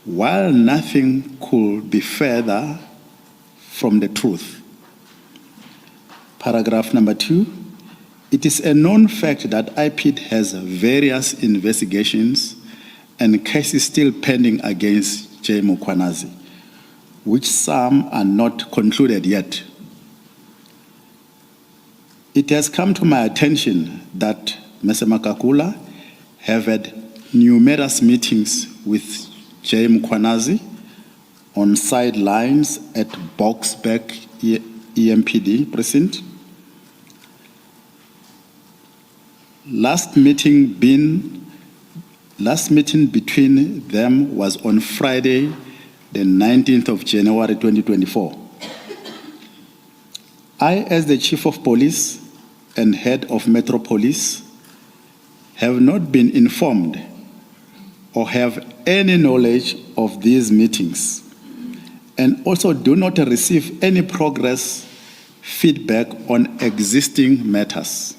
while nothing could be further from the truth. Paragraph number 2, it is a known fact that IPID has various investigations and cases still pending against J. Mkhwanazi, which some are not concluded yet. It has come to my attention that Mr. Makakula have had numerous meetings with J. Mkhwanazi on sidelines at Boksburg EMPD precinct. Last meeting between them was on Friday, the 19th of January 2024. I, as the Chief of Police and Head of Metro Police, have not been informed or have any knowledge of these meetings, and also do not receive any progress feedback on existing matters.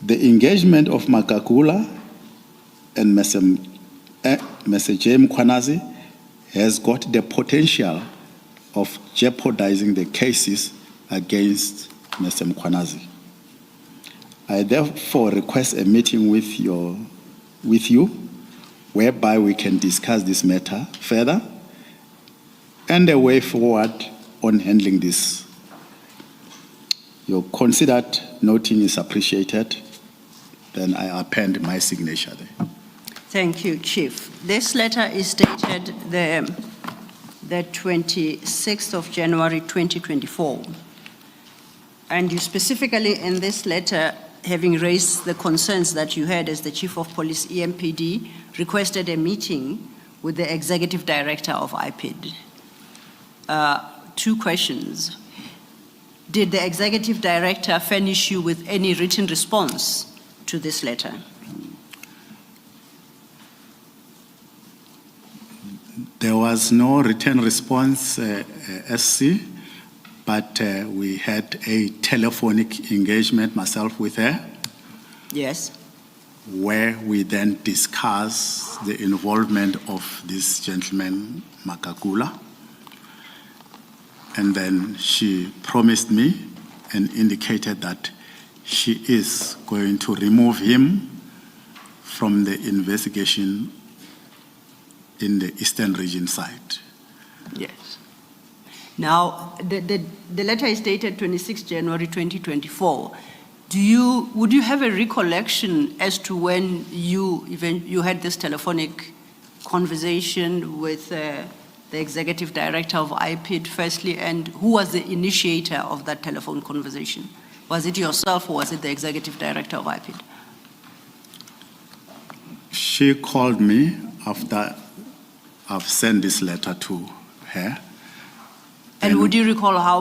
The engagement of Makakula and Mr. J. Mkhwanazi has got the potential of jeopardizing the cases against Mr. Mkhwanazi. I therefore request a meeting with you, whereby we can discuss this matter further and a way forward on handling this. Your considered noting is appreciated. Then I append my signature there. Thank you, Chief. This letter is dated the 26th of January 2024. And you specifically in this letter, having raised the concerns that you had as the Chief of Police EMPD, requested a meeting with the Executive Director of IPID. Two questions. Did the Executive Director furnish you with any written response to this letter? There was no written response, SC, but we had a telephonic engagement, myself with her, Yes. where we then discussed the involvement of this gentleman, Makakula. And then she promised me and indicated that she is going to remove him from the investigation in the Eastern Region side. Yes. Now, the letter is dated 26 January 2024. Would you have a recollection as to when you had this telephonic conversation with the Executive Director of IPID firstly, and who was the initiator of that telephone conversation? Was it yourself or was it the Executive Director of IPID? She called me after I've sent this letter to her. And would you recall how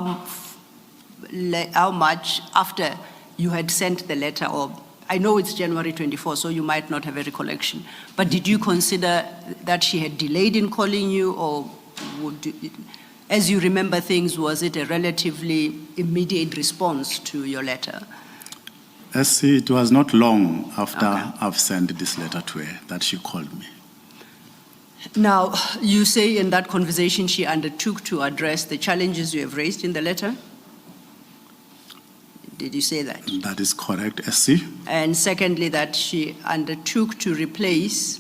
much after you had sent the letter, or I know it's January 24, so you might not have a recollection, but did you consider that she had delayed in calling you, or as you remember things, was it a relatively immediate response to your letter? It was not long after Okay. I've sent this letter to her that she called me. Now, you say in that conversation she undertook to address the challenges you have raised in the letter? Did you say that? That is correct, SC. And secondly, that she undertook to replace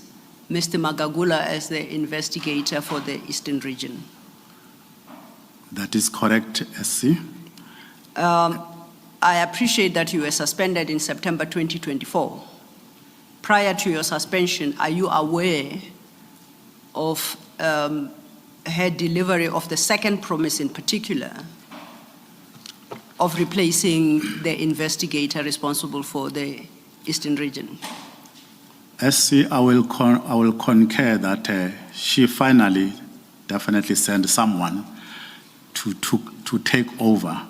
Mr. Magagula as the investigator for the Eastern Region. That is correct, SC. I appreciate that you were suspended in September 2024. Prior to your suspension, are you aware of her delivery of the second promise in particular of replacing the investigator responsible for the Eastern Region? SC, I will concur that she finally definitely sent someone to take over,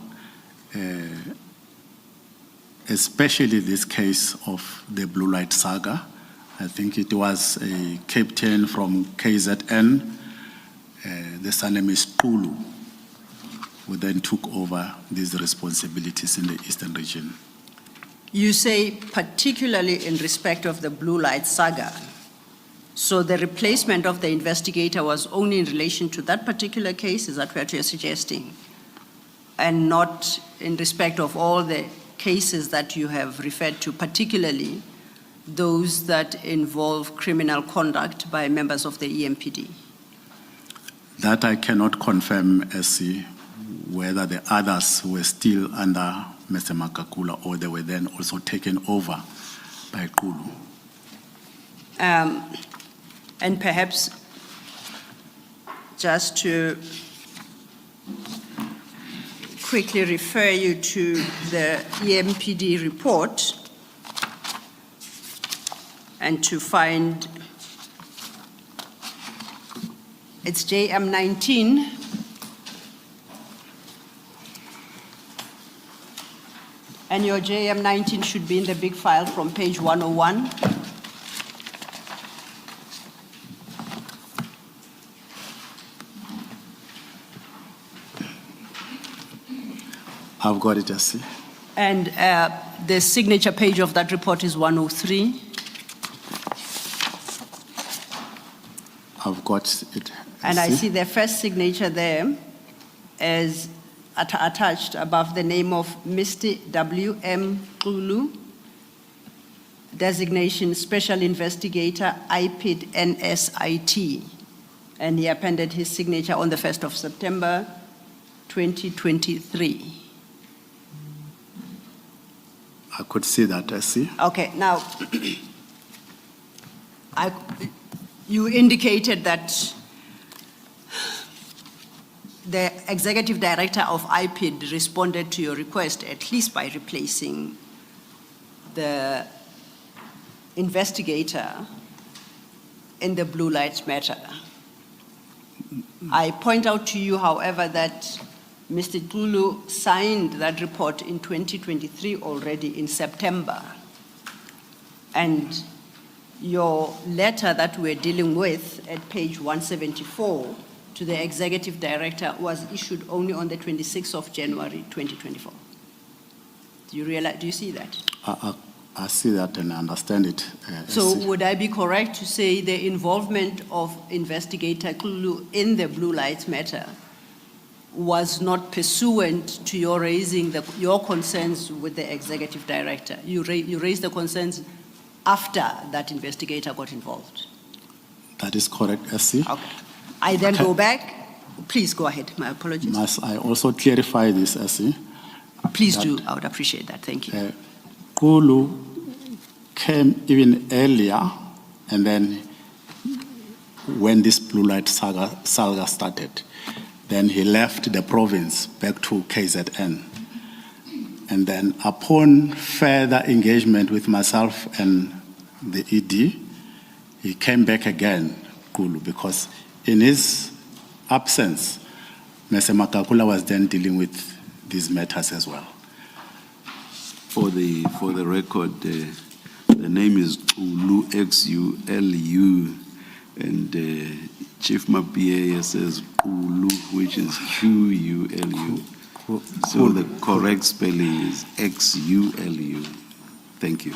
especially this case of the Blue Light Saga. I think it was a captain from KZN, the surname is Pulu, who then took over these responsibilities in the Eastern Region. You say particularly in respect of the Blue Light Saga. So the replacement of the investigator was only in relation to that particular case, is that what you're suggesting? And not in respect of all the cases that you have referred to, particularly those that involve criminal conduct by members of the EMPD? That I cannot confirm, SC, whether the others were still under Mr. Makakula or they were then also taken over by Kulu. And perhaps just to quickly refer you to the EMPD report and to find, it's JM 19. And your JM 19 should be in the big file from page 101. I've got it, SC. And the signature page of that report is 103. I've got it. And I see the first signature there is attached above the name of Mr. W.M. Kulu, designation Special Investigator, IPID NSIT. And he appended his signature on the 1st of September, 2023. I could see that, I see. Okay, now, you indicated that the executive director of IPID responded to your request, at least by replacing the investigator in the blue light matter. I point out to you, however, that Mr. Kulu signed that report in 2023 already in September. And your letter that we're dealing with at page 174 to the executive director was issued only on the 26th of January, 2024. Do you see that? I see that and I understand it. So would I be correct to say the involvement of Investigator Kulu in the blue light matter was not pursuant to your raising your concerns with the executive director? You raised the concerns after that investigator got involved? That is correct, SC. Okay. I then go back. Please go ahead. My apologies. Must I also clarify this, SC? Please do. I would appreciate that. Thank you. Kulu came even earlier, and then when this blue light saga started, then he left the province back to KZN. And then upon further engagement with myself and the ED, he came back again, Kulu, because in his absence, Mr. Makakula was then dealing with these matters as well. For the record, the name is Ulu, X-U-L-U, and Chief Mapia says Ulu, which is Q-U-L-U. So the correct spelling is X-U-L-U. Thank you.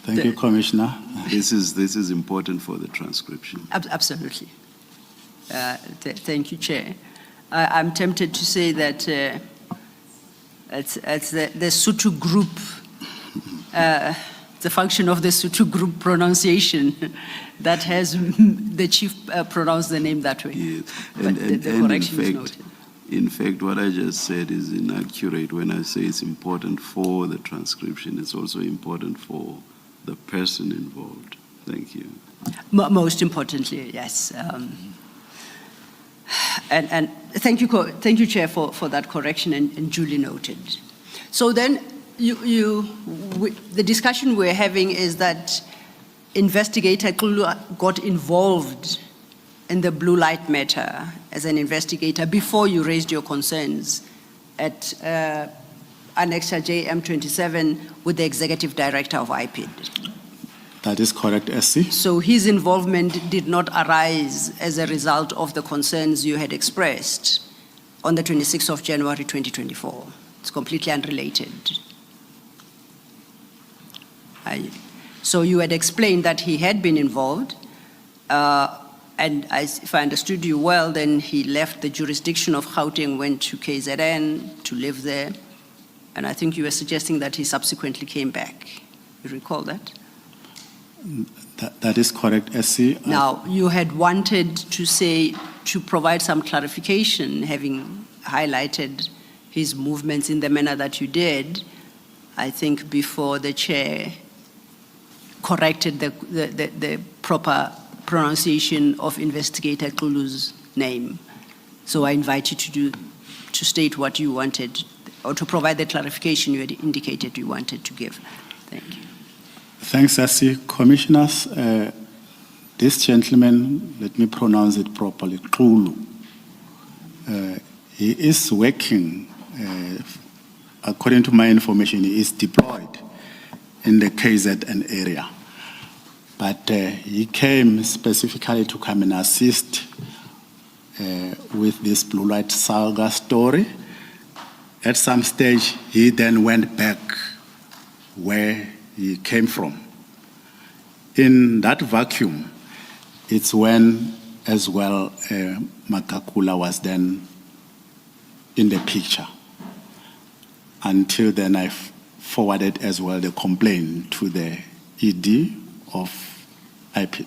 Thank you, Commissioner. This is important for the transcription. Absolutely. Thank you, Chair. I'm tempted to say that it's the Sotho group, the function of the Sotho group pronunciation that has the chief pronounce the name that way. Yes. But the correction is noted. In fact, what I just said is inaccurate. When I say it's important for the transcription, it's also important for the person involved. Thank you. Most importantly, yes. And thank you, Chair, for that correction and duly noted. So then, the discussion we're having is that Investigator Kulu got involved in the blue light matter as an investigator before you raised your concerns at Annexure JM27 with the Executive Director of IPID. That is correct, SC. So his involvement did not arise as a result of the concerns you had expressed on the 26th of January 2024. It's completely unrelated. So you had explained that he had been involved, and if I understood you well, then he left the jurisdiction of Gauteng, went to KZN to live there, and I think you were suggesting that he subsequently came back. You recall that? That is correct, SC. Now, you had wanted to provide some clarification, having highlighted his movements in the manner that you did, I think before the Chair corrected the proper pronunciation of Investigator Kulu's name. So I invite you to state what you wanted, or to provide the clarification you had indicated you wanted to give. Thank you. Thanks, SC. Commissioners, this gentleman, let me pronounce it properly, Kulu, he is working, according to my information, he is deployed in the KZN area. But he came specifically to come and assist with this Blue Light Saga story. At some stage, he then went back where he came from. In that vacuum, it's when, as well, Magagula was then in the picture. Until then, I forwarded as well the complaint to the ED of IPID.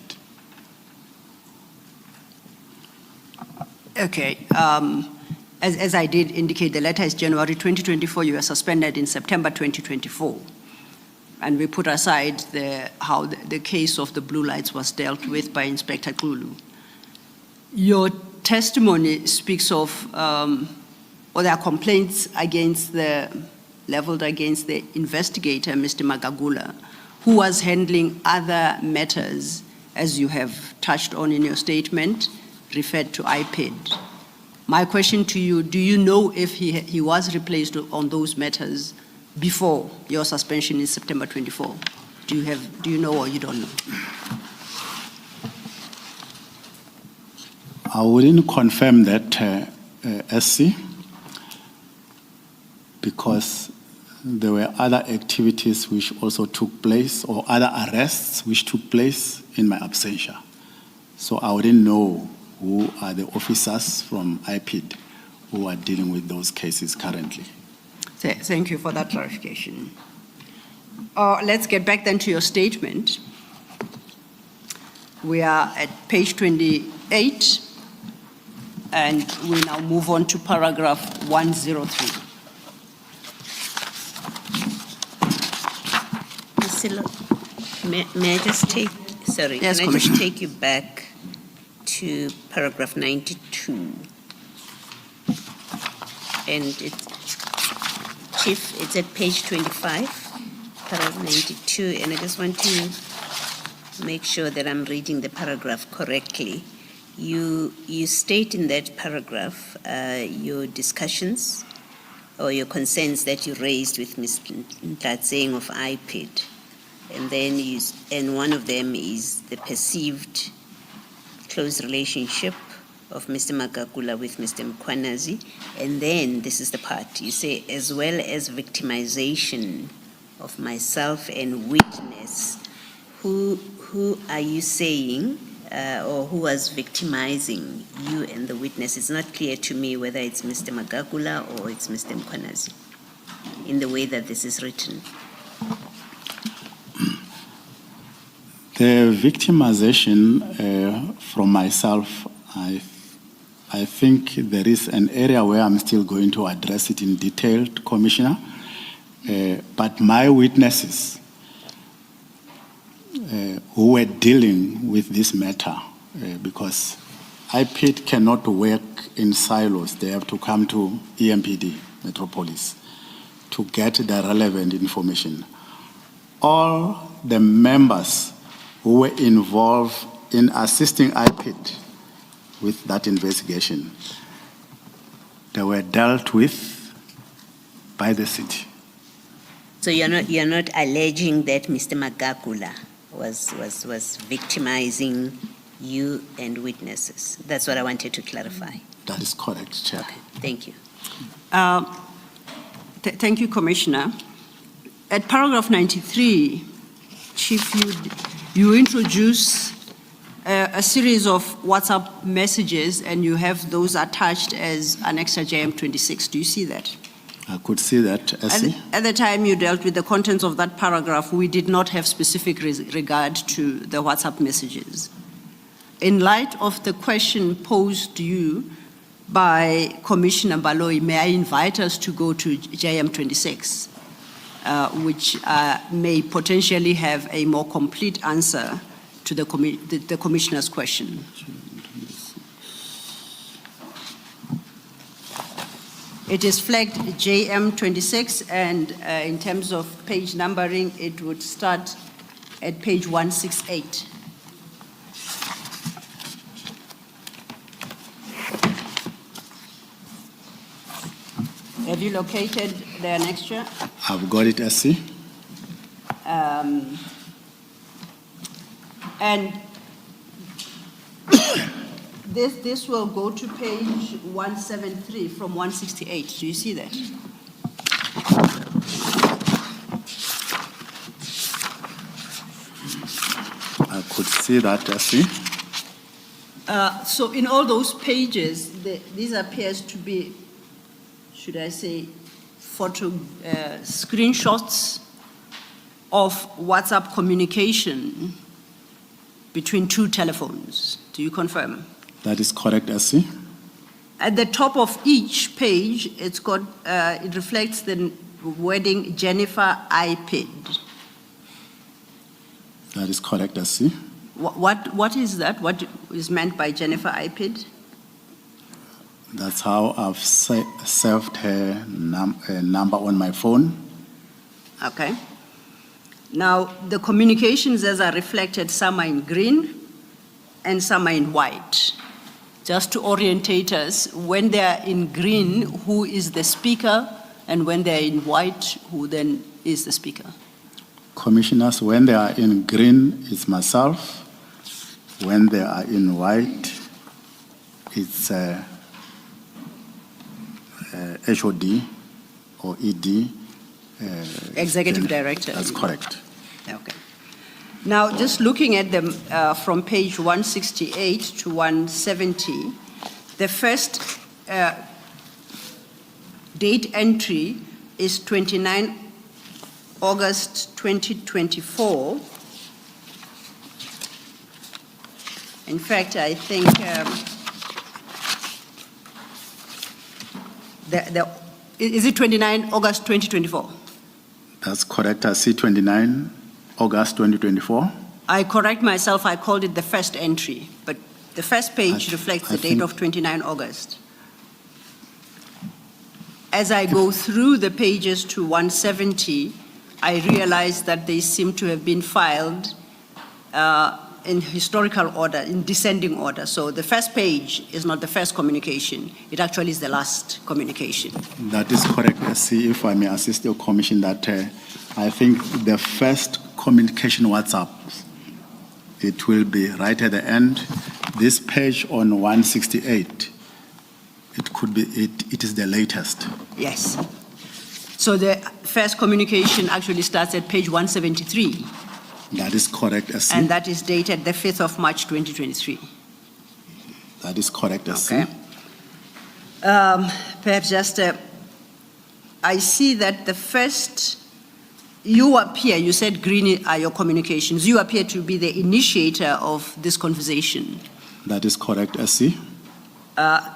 Okay. As I did indicate, the letter is January 2024. You were suspended in September 2024. And we put aside how the case of the blue lights was dealt with by Inspector Kulu. Your testimony speaks of, or there are complaints leveled against the investigator, Mr. Magagula, who was handling other matters, as you have touched on in your statement, referred to IPID. My question to you, do you know if he was replaced on those matters before your suspension in September 24? Do you know or you don't know? I wouldn't confirm that, SC, because there were other activities which also took place, or other arrests which took place in my absentia. So I wouldn't know who are the officers from IPID who are dealing with those cases currently. Thank you for that clarification. Let's get back then to your statement. We are at page 28, and we now move on to paragraph 103. May I just take, sorry, yes, can I just take you back to paragraph 92? And Chief, it's at page 25, paragraph 92, and I just want to make sure that I'm reading the paragraph correctly. You state in that paragraph your discussions or your concerns that you raised with Mr. Nhlanhla of IPID, and then one of them is the perceived close relationship of Mr. Magagula with Mr. Mkhwanazi, and then this is the part you say, as well as victimization of myself and witness. Who are you saying, or who was victimizing you and the witness? It's not clear to me whether it's Mr. Magagula or it's Mr. Mkhwanazi in the way that this is written. The victimization from myself, I think there is an area where I'm still going to address it in detail, Commissioner. But my witnesses who were dealing with this matter, because IPID cannot work in silos, they have to come to EMPD, Metropolis, to get the relevant information. All the members who were involved in assisting IPID with that investigation, they were dealt with by the city. So you're not alleging that Mr. Magagula was victimizing you and witnesses. That's what I wanted to clarify. That is correct, Chair. Okay, thank you. Thank you, Commissioner. At paragraph 93, Chief, you introduce a series of WhatsApp messages, and you have those attached as Annex JM26. Do you see that? I could see that, Essie. At the time you dealt with the contents of that paragraph, we did not have specific regard to the WhatsApp messages. In light of the question posed to you by Commissioner Baloyi, may I invite us to go to JM26, which may potentially have a more complete answer to the Commissioner's question. It is flagged JM26, and in terms of page numbering, it would start at page 168. Have you located the annexure? I've got it, Essie. And this will go to page 173 from 168. Do you see that? I could see that, SC. So in all those pages, these appears to be, should I say, screenshots of WhatsApp communication between two telephones. Do you confirm? That is correct, SC. At the top of each page, it's got, it reflects the wording Jennifer iPid. That is correct, SC. What is that? What is meant by Jennifer iPid? That's how I've saved her number on my phone. Okay. Now, the communications as are reflected, some are in green and some are in white. Just to orientate us, when they are in green, who is the speaker? And when they are in white, who then is the speaker? Commissioners, when they are in green, it's myself. When they are in white, it's HOD or ED. Executive Director. That's correct. Okay. Now, just looking at them from page 168 to 170, the first date entry is 29 August 2024. In fact, I think is it 29 August 2024? That's correct. I see 29 August 2024. I correct myself, I called it the first entry, but the first page reflects the date of 29 August. As I go through the pages to 170, I realize that they seem to have been filed in historical order, in descending order. So the first page is not the first communication, it actually is the last communication. That is correct. See, if I may assist your commission, that I think the first communication WhatsApp, it will be right at the end. This page on 168, it could be, it is the latest. Yes. So the first communication actually starts at page 173. That is correct, SC. And that is dated the 5th of March, 2023. That is correct, SC. Okay. Perhaps just, I see that the first, you appear, you said green are your communications, you appear to be the initiator of this conversation. That is correct, SC.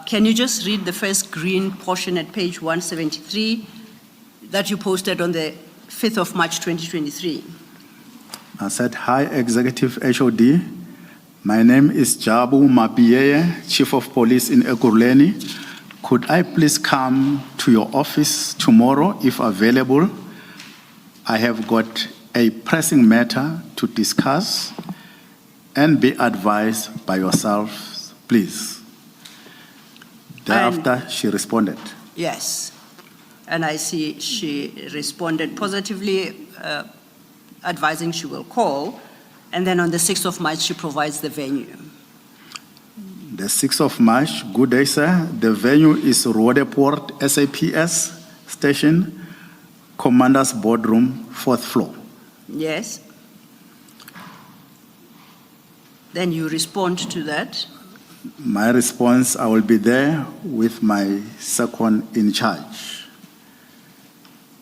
Can you just read the first green portion at page 173 that you posted on the 5th of March, 2023? I said, hi, Executive HOD. My name is Jabu Mapiyeye, Chief of Police in Ekurhuleni. Could I please come to your office tomorrow, if available? I have got a pressing matter to discuss and be advised by yourself, please. Thereafter, she responded. Yes. And I see she responded positively, advising she will call, and then on the 6th of March, she provides the venue. The 6th of March, good day, sir. The venue is Rodeport SAPS Station, Commander's Boardroom, 4th floor. Yes. Then you respond to that. My response, I will be there with my second in charge.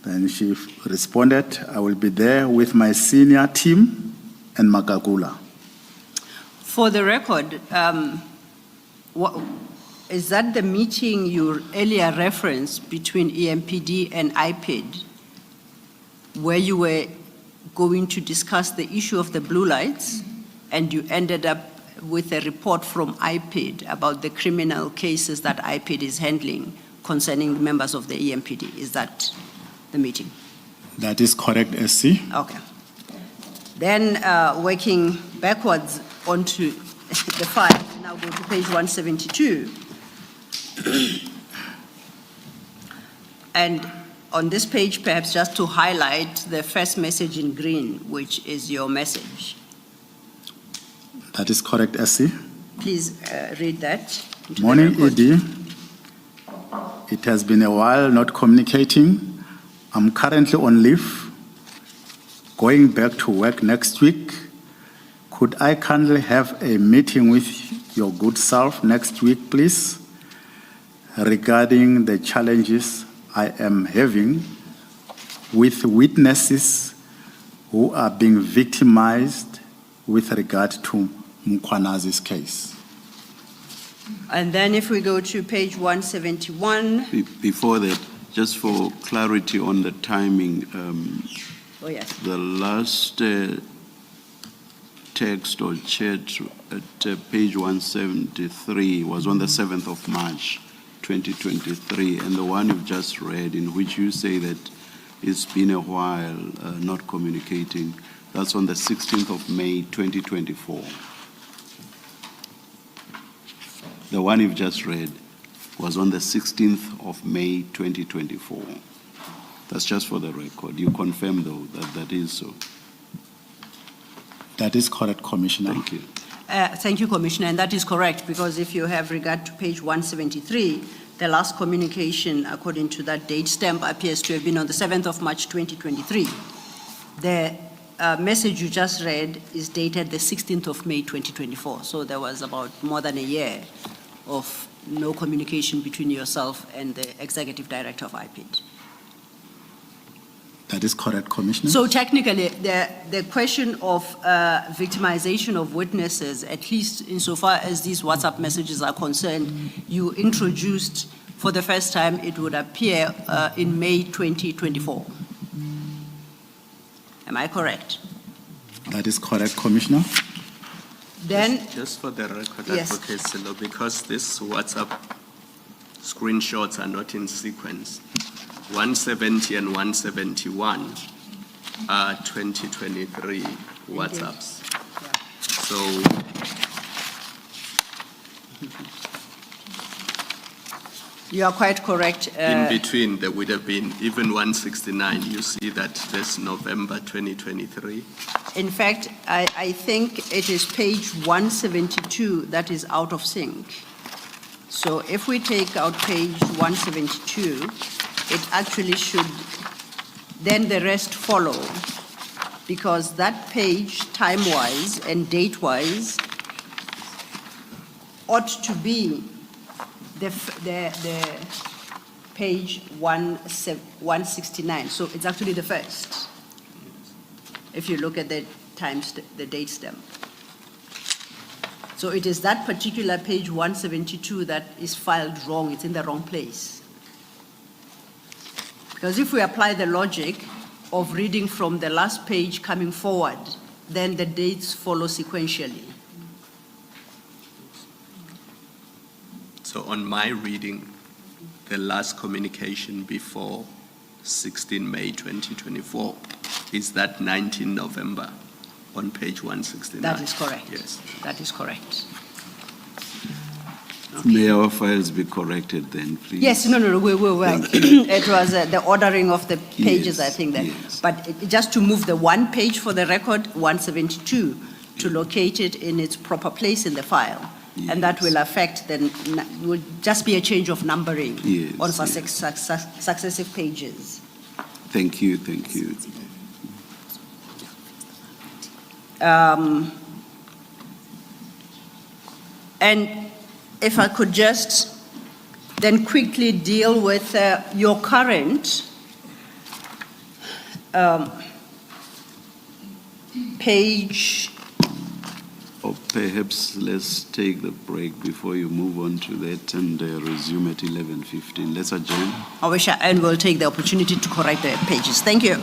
Then she responded, I will be there with my senior team and Magagula. For the record, is that the meeting you earlier referenced between EMPD and IPID, where you were going to discuss the issue of the blue lights, and you ended up with a report from IPID about the criminal cases that IPID is handling concerning members of the EMPD? Is that the meeting? That is correct, SC. Okay. Then working backwards onto the file, now go to page 172. And on this page, perhaps just to highlight the first message in green, which is your message. That is correct, SC. Please read that. Morning, ED. It has been a while not communicating. I'm currently on leave, going back to work next week. Could I kindly have a meeting with your good self next week, please, regarding the challenges I am having with witnesses who are being victimized with regard to Mkhwanazi's case? And then if we go to page 171, Before that, just for clarity on the timing, oh yes, the last text or chat at page 173 was on the 7th of March, 2023, and the one you've just read in which you say that it's been a while not communicating, that's on the 16th of May, 2024. The one you've just read was on the 16th of May, 2024. That's just for the record. You confirm, though, that that is so. That is correct, Commissioner. Thank you. thank you, Commissioner, and that is correct, because if you have regard to page 173, the last communication, according to that date stamp, appears to have been on the 7th of March, 2023. The message you just read is dated the 16th of May, 2024. So there was about more than a year of no communication between yourself and the Executive Director of IPID. That is correct, Commissioner. So technically, the question of victimization of witnesses, at least insofar as these WhatsApp messages are concerned, you introduced for the first time, it would appear in May 2024. Am I correct? That is correct, Commissioner. Then, Just for the record, Yes. Advocate Silo, because these WhatsApp screenshots are not in sequence, 170 and 171 are 2023 WhatsApps. So you are quite correct. in between, there would have been even 169. You see that there's November 2023. In fact, I think it is page 172 that is out of sync. So if we take out page 172, it actually should, then the rest follow, because that page, time-wise and date-wise, ought to be the page 169. So it's actually the first, if you look at the the date stamp. So it is that particular page 172 that is filed wrong. It's in the wrong place. Because if we apply the logic of reading from the last page coming forward, then the dates follow sequentially. So on my reading, the last communication before 16 May 2024 is that 19 November on page 169. That is correct. Yes. That is correct. May our files be corrected then, please? Yes, no, we will. Thank you. It was the ordering of the pages, Yes, I think that. yes. But just to move the one page for the record, 172, to locate it in its proper place in the file. And that Yes. will affect, then, will just be a change of numbering Yes, on yes. successive pages. Thank you, thank you. And if I could just then quickly deal with your current page. Or perhaps let's take the break before you move on to that and resume at 11:15. Let's adjourn. And we'll take the opportunity to correct the pages. Thank you.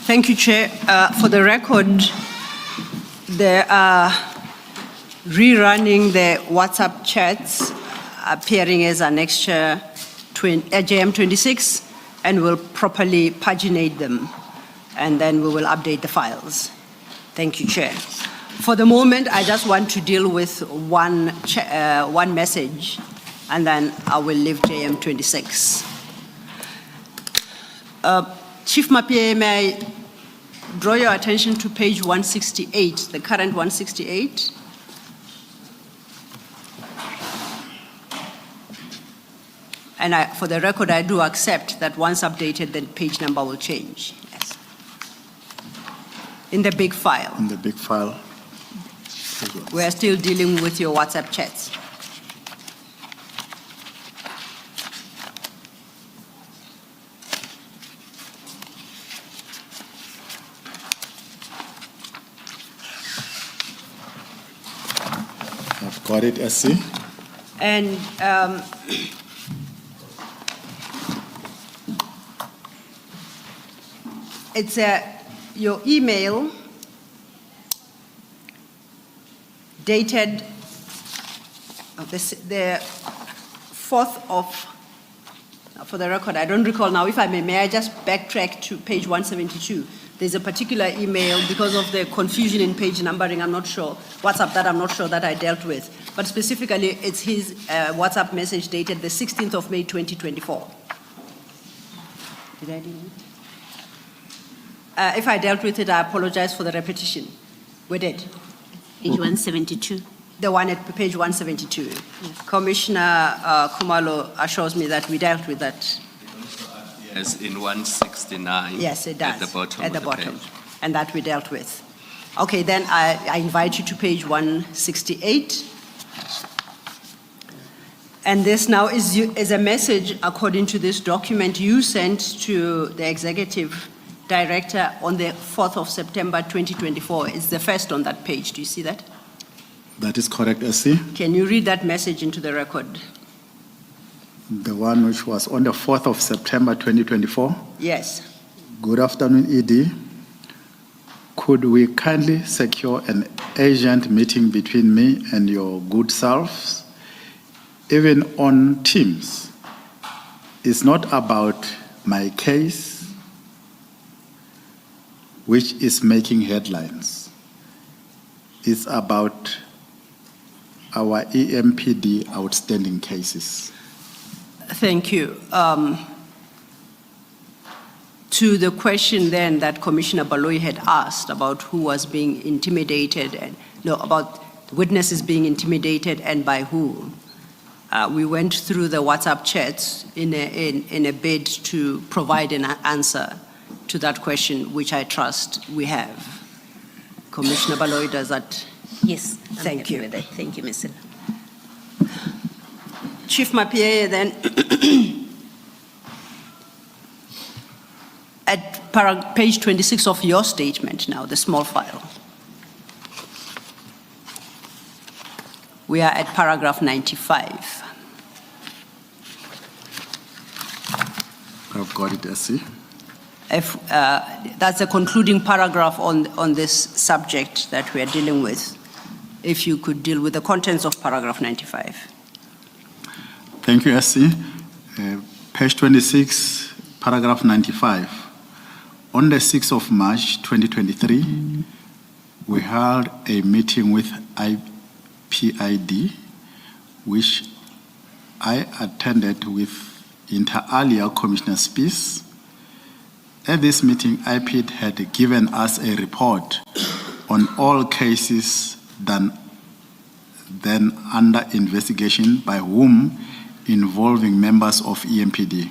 Thank you, Chair. For the record, they are rerunning the WhatsApp chats appearing as annexure JM 26, and we'll properly paginate them, and then we will update the files. Thank you, Chair. For the moment, I just want to deal with one message, and then I will leave JM 26. Chief Mapie, may I draw your attention to page 168, the current 168. And for the record, I do accept that once updated, the page number will change. Yes. In the big file. In the big file. We are still dealing with your WhatsApp chats. I've got it, SC. And it's your email dated the 4th of, for the record, I don't recall now, if I may I just backtrack to page 172? There's a particular email, because of the confusion in page numbering, I'm not sure, WhatsApp that I'm not sure that I dealt with. But specifically, it's his WhatsApp message dated the 16th of May, 2024. Did I do it? If I dealt with it, I apologize for the repetition. We did. Page 172. The one at page 172. Yes. Commissioner Khumalo assures me that we dealt with that. Yes, in 169. Yes, it does. At the bottom. At the bottom. And that we dealt with. Okay, then I invite you to page 168. And this now is a message, according to this document, you sent to the executive director on the 4th of September 2024. It's the first on that page. Do you see that? That is correct, SC. Can you read that message into the record? The one which was on the 4th of September 2024. Yes. Good afternoon, ED. Could we kindly secure an urgent meeting between me and your good selves, even on Teams? It's not about my case, which is making headlines. It's about our EMPD outstanding cases. Thank you. To the question then that Commissioner Baloyi had asked about who was being intimidated, and about witnesses being intimidated and by who, we went through the WhatsApp chats in a bid to provide an answer to that question, which I trust we have. Commissioner Baloyi, does that? Yes. Thank you. With that. Thank you, Ms. Chief Mapie, then, at page 26 of your statement now, the small file. We are at paragraph 95. I've got it, SC. If, that's a concluding paragraph on this subject that we are dealing with. If you could deal with the contents of paragraph 95. Thank you, SC. Page 26, paragraph 95. On the 6th of March, 2023, we held a meeting with IPID, which I attended with inter alia Commissioner Spies. At this meeting, IPID had given us a report on all cases then under investigation by whom involving members of EMPD.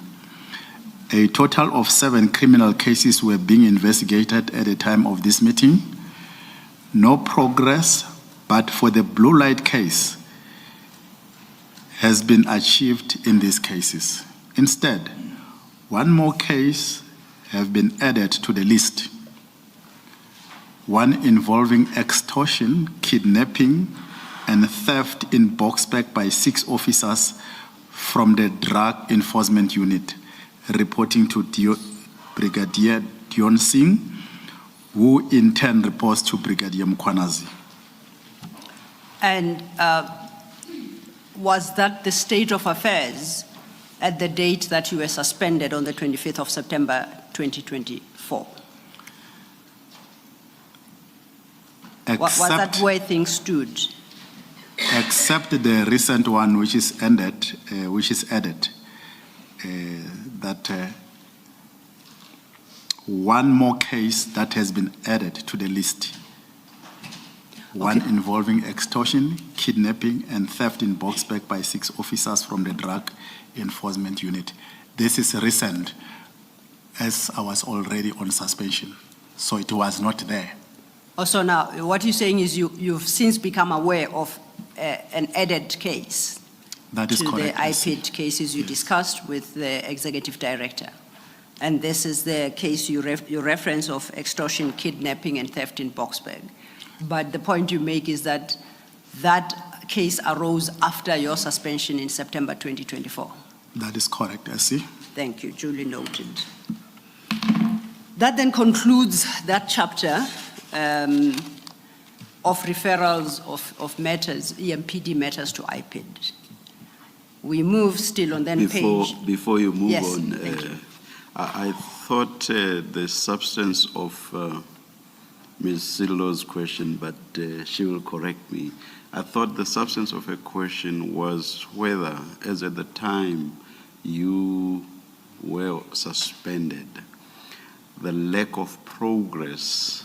A total of 7 criminal cases were being investigated at the time of this meeting. No progress, but for the blue light case, has been achieved in these cases. Instead, one more case have been added to the list. One involving extortion, kidnapping, and theft in Boksburg by 6 officers from the Drug Enforcement Unit, reporting to Brigadier Dion Singh who in turn reports to Brigadier Mkhwanazi. And was that the state of affairs at the date that you were suspended on the 25th of September 2024? Was that where things stood? Except the recent one, which is added, that one more case that has been added to the list. One involving extortion, kidnapping, and theft in Boksburg by 6 officers from the Drug Enforcement Unit. This is recent, as I was already on suspension, so it was not there. Also now, what you're saying is you've since become aware of an added case That is to correct. the IPID cases you discussed with the executive director. And this is the case you reference of extortion, kidnapping, and theft in Boksburg. But the point you make is that that case arose after your suspension in September 2024. That is correct, I see. Thank you, duly noted. That then concludes that chapter of referrals of matters, EMPD matters to IPID. We move still on then page. Before you move Yes, on, thank you. I thought the substance of Ms. Silo's question, but she will correct me. I thought the substance of her question was whether, as at the time you were suspended, the lack of progress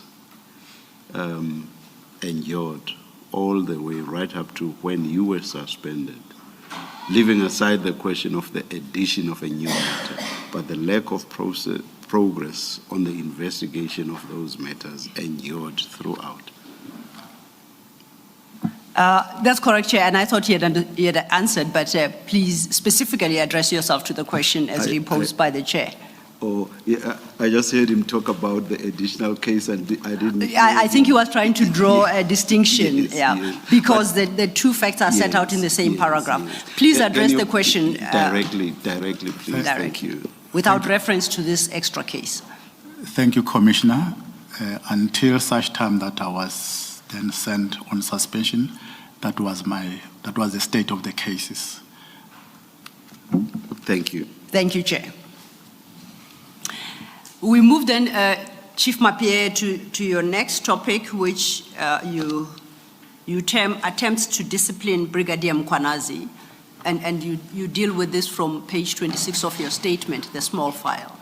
endured all the way right up to when you were suspended, leaving aside the question of the addition of a new matter, but the lack of progress on the investigation of those matters endured throughout. That's correct, Chair, and I thought he had answered, but please specifically address yourself to the question as reposed by the Chair. Oh, yeah, I just heard him talk about the additional case and I didn't... I think he was trying to draw a distinction, Yes. because the two facts are set out in the same paragraph. Please address the question directly, please. Thank you. Without reference to this extra case. Thank you, Commissioner. Until such time that I was then sent on suspension, that was the state of the cases. Thank you. Thank you, Chair. We move then, Chief Mapie, to your next topic, which you term attempts to discipline Brigadier Mkhwanazi, and you deal with this from page 26 of your statement, the small file.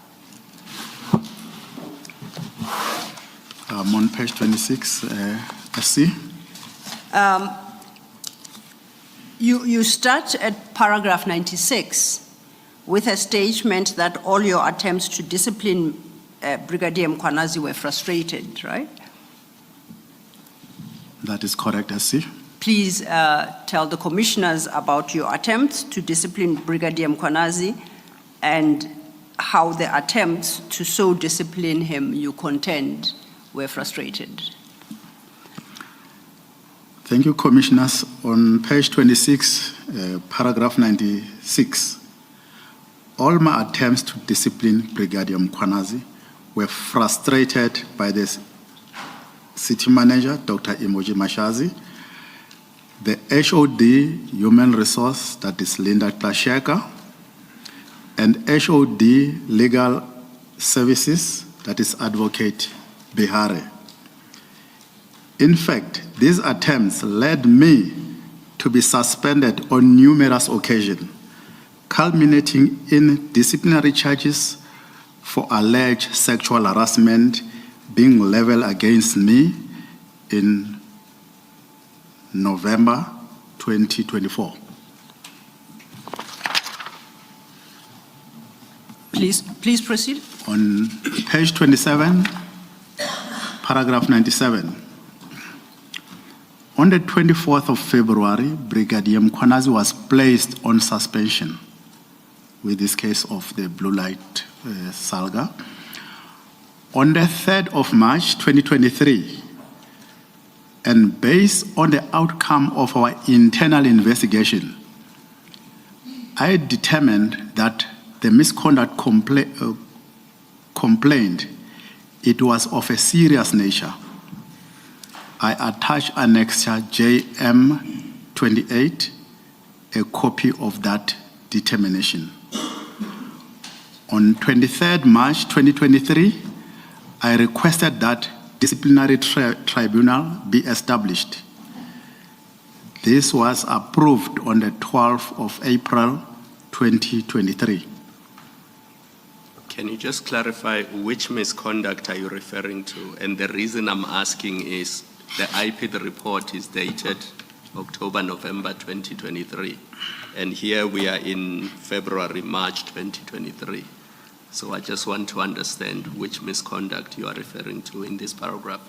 I'm on page 26, I see. You start at paragraph 96 with a statement that all your attempts to discipline Brigadier Mkhwanazi were frustrated, right? That is correct, I see. Please tell the commissioners about your attempts to discipline Brigadier Mkhwanazi and how the attempts to so discipline him, you contend, were frustrated. Thank you, Commissioners. On page 26, paragraph 96, all my attempts to discipline Brigadier Mkhwanazi were frustrated by the city manager, Dr. Emoji Mashazi, the HOD Human Resource, that is Linda Plasheka, and HOD Legal Services, that is Advocate Bihare. In fact, these attempts led me to be suspended on numerous occasions, culminating in disciplinary charges for alleged sexual harassment being leveled against me in November 2024. Please proceed. On page 27, paragraph 97. On the 24th of February, Brigadier Mkhwanazi was placed on suspension with this case of the blue light salga. On the 3rd of March 2023, and based on the outcome of our internal investigation, I determined that the misconduct complaint it was of a serious nature. I attach Annexure JM 28, a copy of that determination. On 23rd March 2023, I requested that disciplinary tribunal be established. This was approved on the 12th of April 2023. Can you just clarify which misconduct are you referring to? And the reason I'm asking is the IPD report is dated October, November 2023. And here we are in February, March 2023. So I just want to understand which misconduct you are referring to in this paragraph.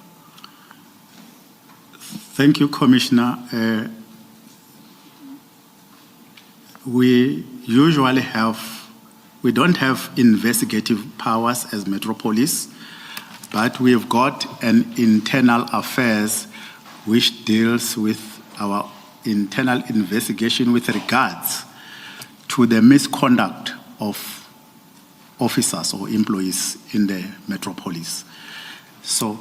Thank you, Commissioner. We don't have investigative powers as Metropolis, but we've got an internal affairs which deals with our internal investigation with regards to the misconduct of officers or employees in the Metropolis. So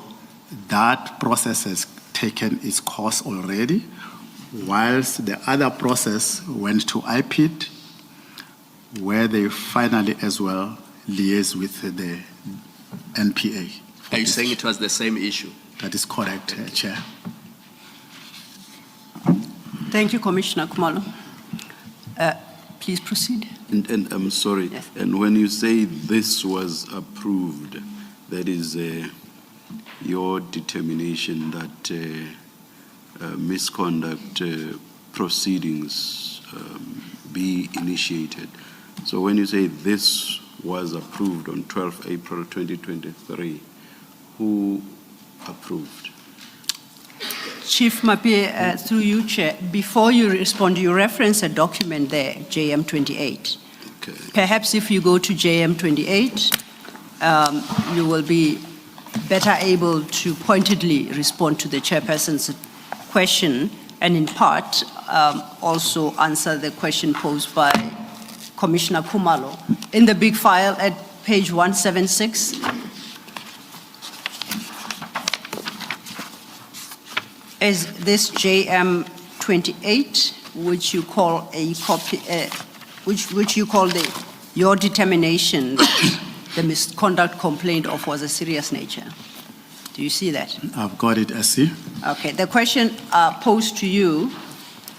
that process has taken its course already, whilst the other process went to IPID, where they finally as well liaise with the NPA. Are you saying it was the same issue? That is correct, Chair. Thank you, Commissioner Khumalo. Please proceed. And I'm sorry, Yes. and when you say this was approved, that is your determination that misconduct proceedings be initiated. So when you say this was approved on 12 April 2023, who approved? Chief Mapie, through you, Chair, before you respond, you reference a document there, JM 28. Okay. Perhaps if you go to JM 28, you will be better able to pointedly respond to the chairperson's question and in part also answer the question posed by Commissioner Khumalo. In the big file at page 176, is this JM 28, which you call a copy, which you call your determination that the misconduct complained of was a serious nature. Do you see that? I've got it, SC. Okay, the question posed to you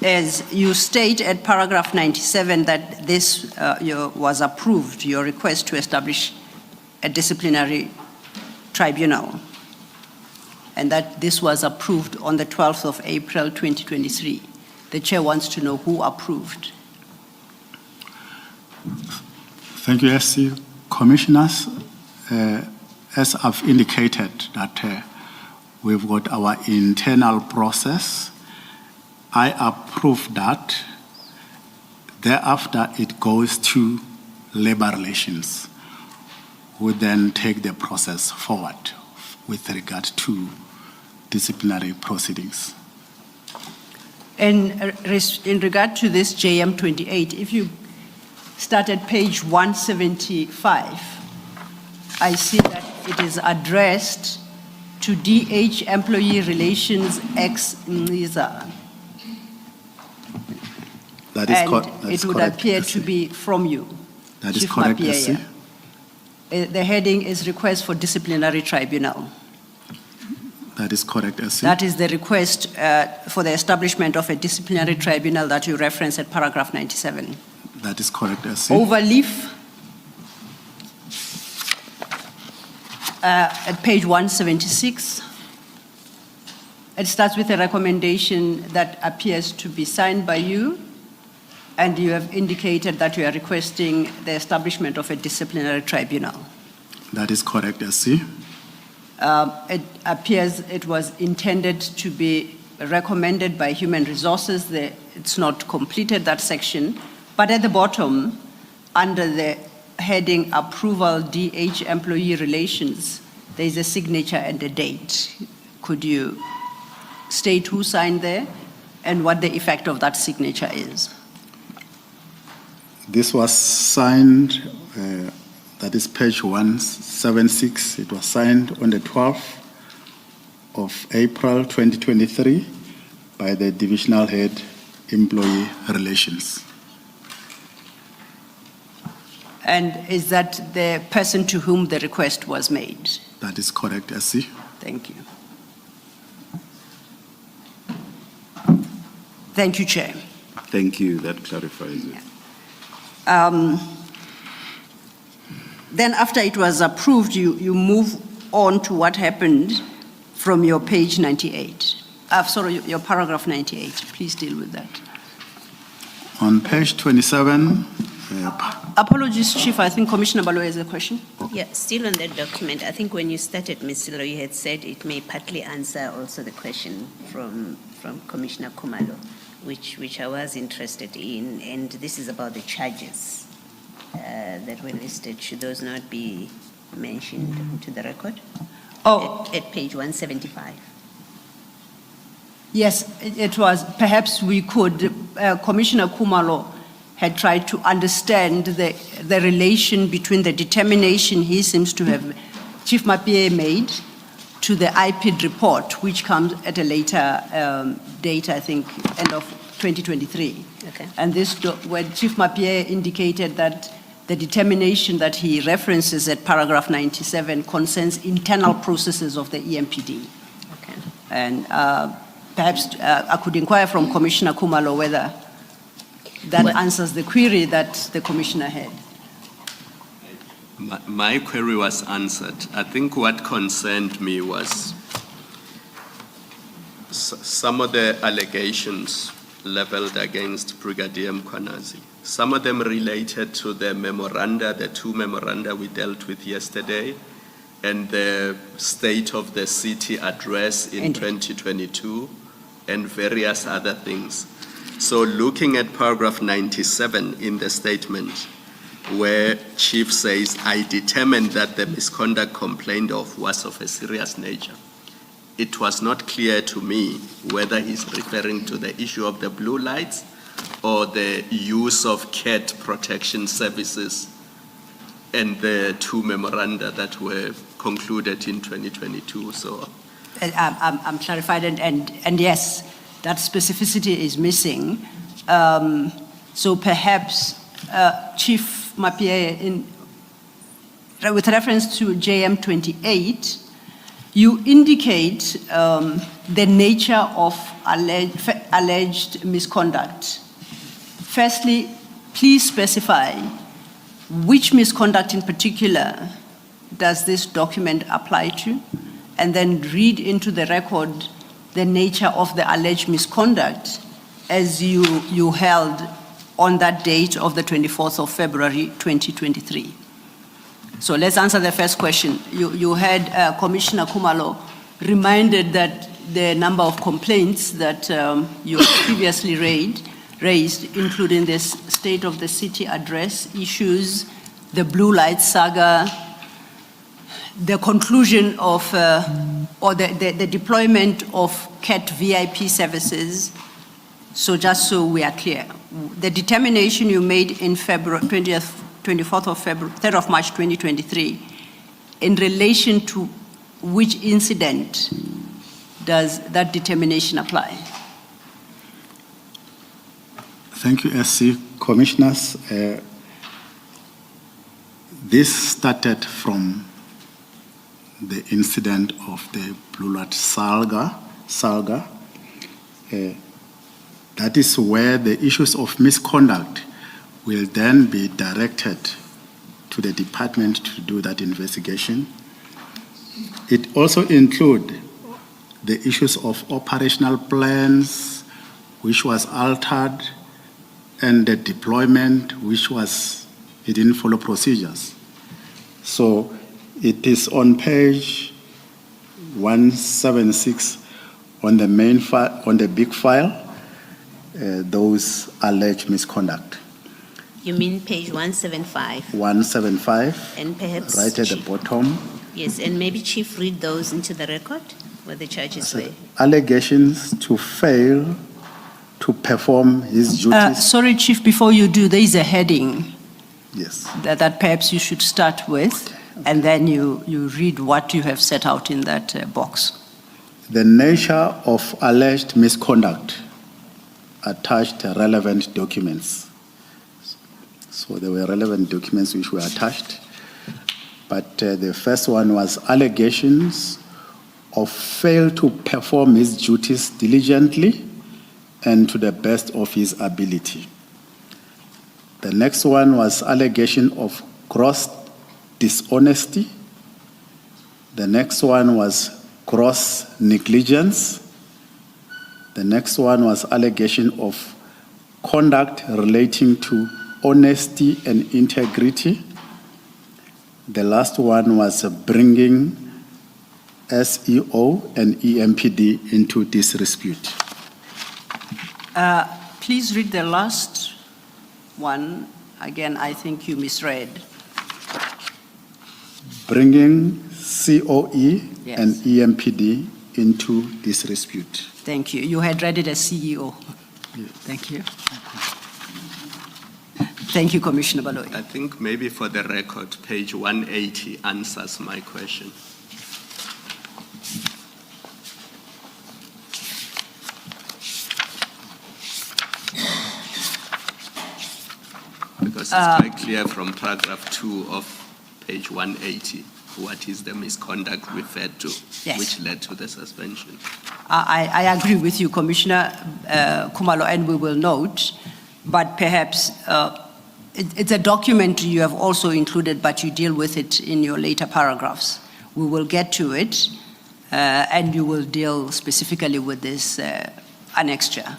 is, you state at paragraph 97 that this was approved, your request to establish a disciplinary tribunal, and that this was approved on the 12th of April 2023. The chair wants to know who approved. Thank you, SC. Commissioners, as I've indicated that we've got our internal process, I approve that. Thereafter, it goes to labor relations, who then take the process forward with regard to disciplinary proceedings. In regard to this JM 28, if you start at page 175, I see that it is addressed to DH Employee Relations ex Nhlanhla. That is And correct. it would appear to be from you. That is Chief correct, Mapie. SC. The heading is request for disciplinary tribunal. That is correct, SC. That is the request for the establishment of a disciplinary tribunal that you reference at paragraph 97. That is correct, SC. Overleaf at page 176. It starts with a recommendation that appears to be signed by you, and you have indicated that you are requesting the establishment of a disciplinary tribunal. That is correct, SC. It appears it was intended to be recommended by Human Resources. It's not completed, that section. But at the bottom, under the heading Approval DH Employee Relations, there is a signature and a date. Could you state who signed there and what the effect of that signature is? This was signed, that that is page 176. It was signed on the 12th of April 2023 by the Divisional Head, Employee Relations. And is that the person to whom the request was made? That is correct, SC. Thank you. Thank you, Chair. Thank you, that clarifies it. Then after it was approved, you move on to what happened from your page 98. Sorry, your paragraph 98. Please deal with that. On page 27, Apologies, Chief. I think Commissioner Balo has a question. Yeah, still on that document, I think when you started, Ms. Silo, you had said it may partly answer also the question from Commissioner Khumalo, which I was interested in, and this is about the charges that were listed. Should those not be mentioned to the record? Oh, At page 175. yes, it was. Perhaps we could, Commissioner Khumalo had tried to understand the relation between the determination he seems to have, Chief Mapie made, to the IPID report, which comes at a later date, I think, end of 2023. Okay. And this, when Chief Mapie indicated that the determination that he references at paragraph 97 concerns internal processes of the EMPD. Okay. And perhaps I could inquire from Commissioner Khumalo whether that Well- answers the query that the Commissioner had. My query was answered. I think what concerned me was some of the allegations leveled against Brigadier Mkhwanazi. Some of them related to the memoranda, the two memoranda we dealt with yesterday, and the State of the City address in Indeed. 2022, and various other things. So looking at paragraph 97 in the statement, where Chief says, I determined that the misconduct complained of was of a serious nature. It was not clear to me whether he's referring to the issue of the blue lights or the use of cat protection services and the two memoranda that were concluded in 2022. So I'm clarified, and yes, that specificity is missing. So perhaps, Chief Mapie, with reference to JM 28, you indicate the nature of alleged misconduct. Firstly, please specify which misconduct in particular does this document apply to, and then read into the record the nature of the alleged misconduct as you held on that date of the 24th of February 2023. So let's answer the first question. You had Commissioner Khumalo reminded that the number of complaints that you previously raised, including this State of the City address issues, the blue light saga, the conclusion of, or the deployment of CAT VIP services. So just so we are clear, the determination you made in February 24th of February, 3rd of March 2023, in relation to which incident does that determination apply? thank you, SC. Commissioners, this started from the incident of the blue light saga. That is where the issues of misconduct will then be directed to the department to do that investigation. It also includes the issues of operational plans, which was altered, and the deployment, it didn't follow procedures. So it is on page 176 on the main file, on the big file, those alleged misconduct. You mean page 175? 175, And perhaps... right at the bottom. Yes, and maybe Chief read those into the record, where the charges were. Allegations to fail to perform his duties. Sorry, Chief, before you do, there is a heading. Yes. that perhaps you should start with, and then you read what you have set out in that box. The nature of alleged misconduct attached relevant documents. So there were relevant documents which were attached, but the first one was allegations of fail to perform his duties diligently and to the best of his ability. The next one was allegation of gross dishonesty. The next one was gross negligence. The next one was allegation of conduct relating to honesty and integrity. The last one was bringing SEO and EMPD into disrepute. Please read the last one. Again, I think you misread. Bringing COE Yes. and EMPD into disrepute. Thank you. You had read it as CEO. Yes. Thank you. Thank you, Commissioner Baloyi. I think maybe for the record, page 180 answers my question. Because it's quite clear from paragraph 2 of page 180 what is the misconduct referred to, Yes. which led to the suspension. I agree with you, Commissioner Khumalo, and we will note, but perhaps it's a document you have also included, but you deal with it in your later paragraphs. We will get to it, and you will deal specifically with this annexure.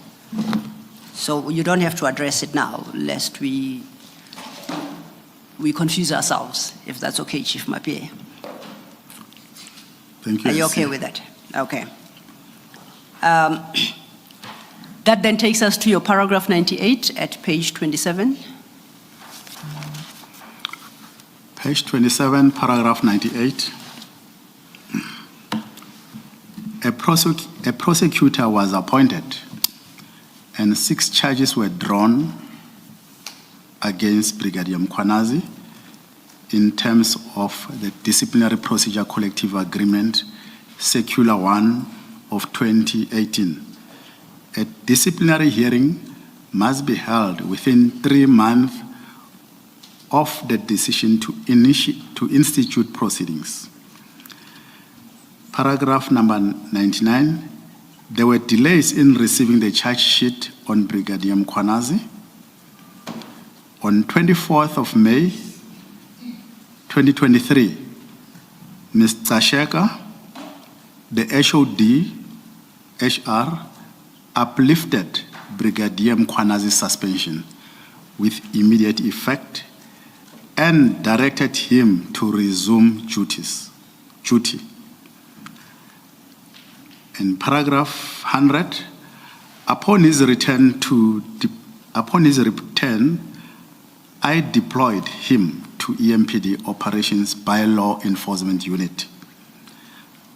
So you don't have to address it now, lest we confuse ourselves, if that's okay, Chief Mapie. Thank you. Are you okay with that? Okay. That then takes us to your paragraph 98 at page 27. Page 27, paragraph 98. A prosecutor was appointed and 6 charges were drawn against Brigadier Mkhwanazi in terms of the Disciplinary Procedure Collective Agreement, Circular 1 of 2018. A disciplinary hearing must be held within 3 months of the decision to institute proceedings. Paragraph number 99, there were delays in receiving the charge sheet on Brigadier Mkhwanazi. On 24th of May, 2023, Mr. Sheka, the HOD, HR, uplifted Brigadier Mkhwanazi's suspension with immediate effect and directed him to resume duty. In paragraph 100, upon his return, I deployed him to EMPD Operations by Law Enforcement Unit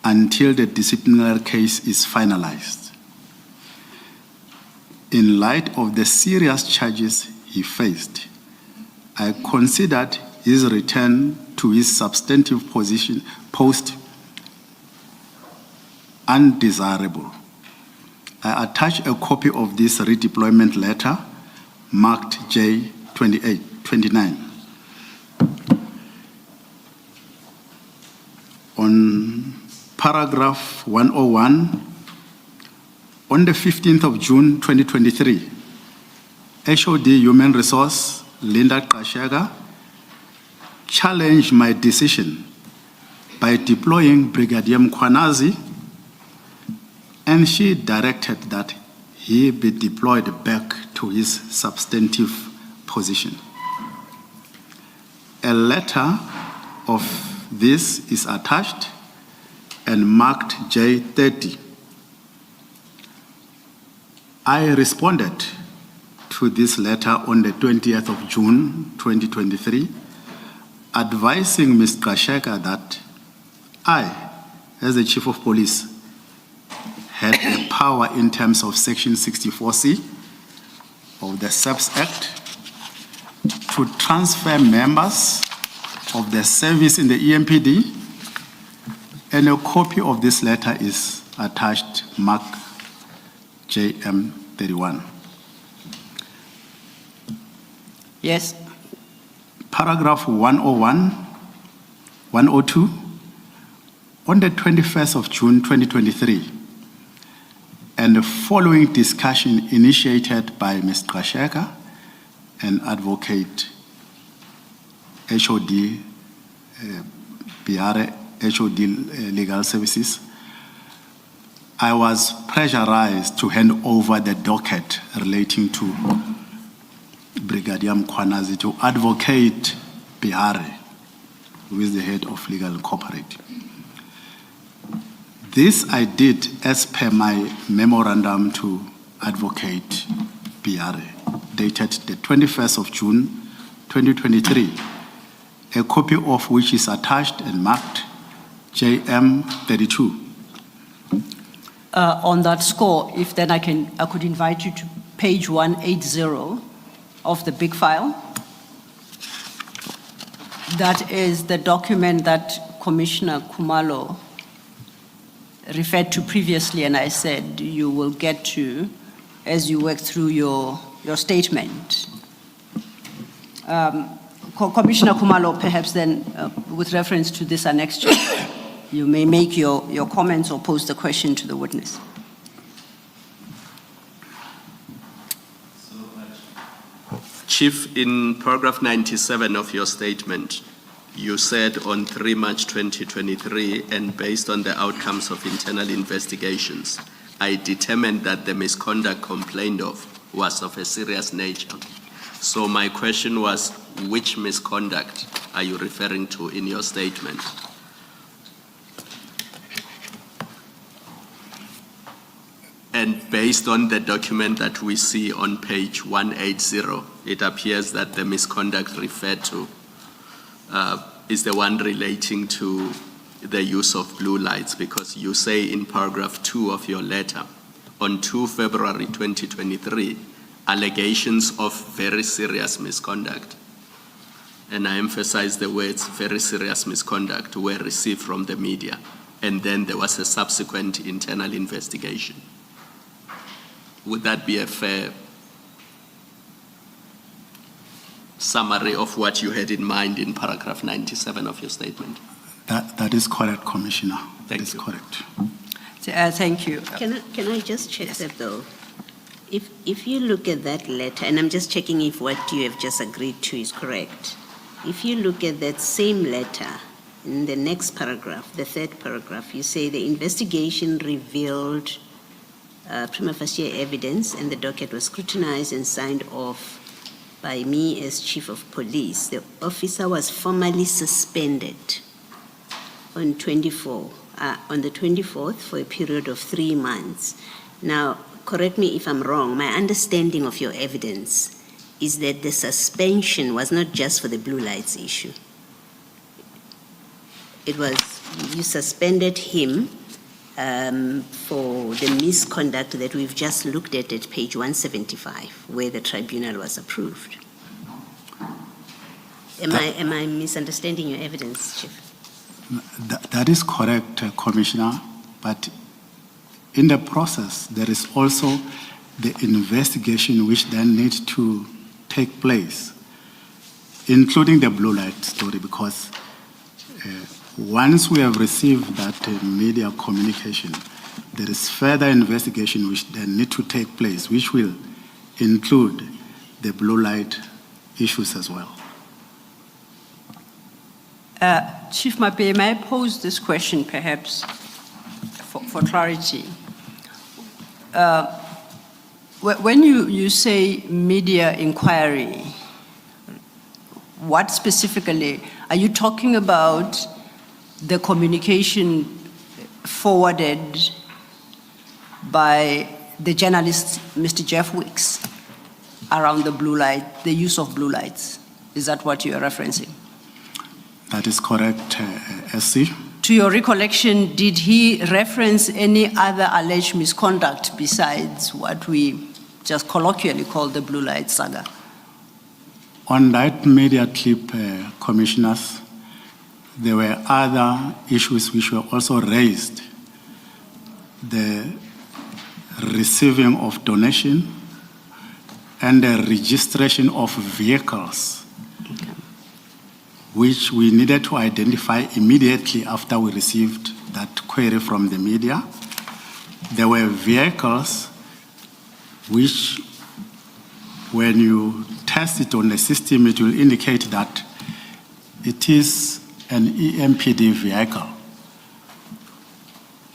until the disciplinary case is finalized. In light of the serious charges he faced, I considered his return to his substantive post undesirable. I attach a copy of this redeployment letter marked J29. On paragraph 101, on the 15th of June 2023, HOD Human Resource Linda Kashega challenged my decision by deploying Brigadier Mkhwanazi, and she directed that he be deployed back to his substantive position. A letter of this is attached and marked J30. I responded to this letter on the 20th of June 2023, advising Mr. Kasheka that I, as the Chief of Police, had the power in terms of Section 64C of the SAPS Act to transfer members of the service in the EMPD, and a copy of this letter is attached, marked JM31. Yes. Paragraph 101, 102, on the 21st of June 2023, and the following discussion initiated by Ms. Kasheka and Advocate HOD, Biare HOD Legal Services, I was pressurized to hand over the docket relating to Brigadier Mkhwanazi to Advocate Biare, who is the head of Legal Corporate. This I did as per my memorandum to Advocate Biare, dated the 21st of June 2023, a copy of which is attached and marked JM32. On that score, if then I could invite you to page 180 of the big file. That is the document that Commissioner Khumalo referred to previously, and I said you will get to as you work through your statement. Commissioner Khumalo, perhaps then, with reference to this annexure, you may make your comments or pose the question to the witness. Chief, in paragraph 97 of your statement, you said on 3 March 2023, and based on the outcomes of internal investigations, I determined that the misconduct complained of was of a serious nature. So my question was, which misconduct are you referring to in your statement? And based on the document that we see on page 180, it appears that the misconduct referred to is the one relating to the use of blue lights, because you say in paragraph 2 of your letter, on 2 February 2023, allegations of very serious misconduct, and I emphasize the words very serious misconduct, were received from the media, and then there was a subsequent internal investigation. Would that be a fair summary of what you had in mind in paragraph 97 of your statement? That is correct, Commissioner. That is correct. Thank you. Can I just check that though? If you look at that letter, and I'm just checking if what you have just agreed to is correct. If you look at that same letter, in the next paragraph, the third paragraph, you say the investigation revealed prima facie evidence, and the docket was scrutinized and signed off by me as Chief of Police. The officer was formally suspended on the 24th for a period of 3 months. Now, correct me if I'm wrong, my understanding of your evidence is that the suspension was not just for the blue lights issue. It was, you suspended him for the misconduct that we've just looked at page 175, where the tribunal was approved. Am I misunderstanding your evidence, Chief? That is correct, Commissioner, but in the process, there is also the investigation which then needs to take place, including the blue light story, because once we have received that media communication, there is further investigation which then need to take place, which will include the blue light issues as well. Chief Mapeye, may I pose this question perhaps for clarity? When you say media inquiry, what specifically, are you talking about the communication forwarded by the journalist, Mr. Jeff Wicks, around the blue light, the use of blue lights? Is that what you are referencing? That is correct, SC. To your recollection, did he reference any other alleged misconduct besides what we just colloquially call the blue light saga? On that media clip, commissioners, there were other issues which were also raised. The receiving of donation and the registration of vehicles, which we needed to identify immediately after we received that query from the media. There were vehicles which, when you test it on the system, it will indicate that it is an EMPD vehicle,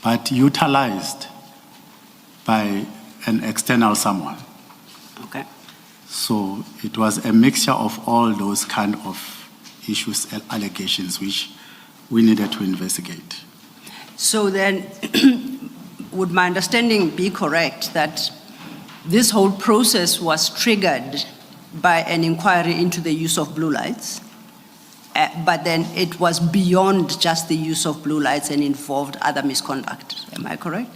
but utilized by an external someone. Okay. So it was a mixture of all those kind of issues and allegations which we needed to investigate. So then, would my understanding be correct that this whole process was triggered by an inquiry into the use of blue lights, but then it was beyond just the use of blue lights and involved other misconduct? Am I correct?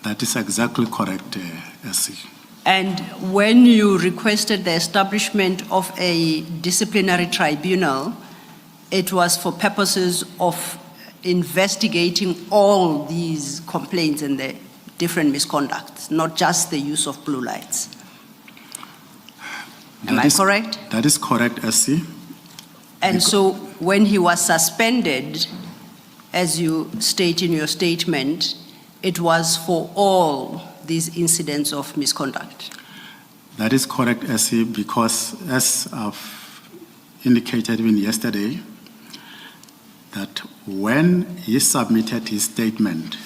That is exactly correct, SC. And when you requested the establishment of a disciplinary tribunal, it was for purposes of investigating all these complaints and the different misconducts, not just the use of blue lights. Am I correct? That is correct, SC. And so when he was suspended, as you state in your statement, it was for all these incidents of misconduct. That is correct, SC, because as I've indicated even yesterday, that when he submitted his statement,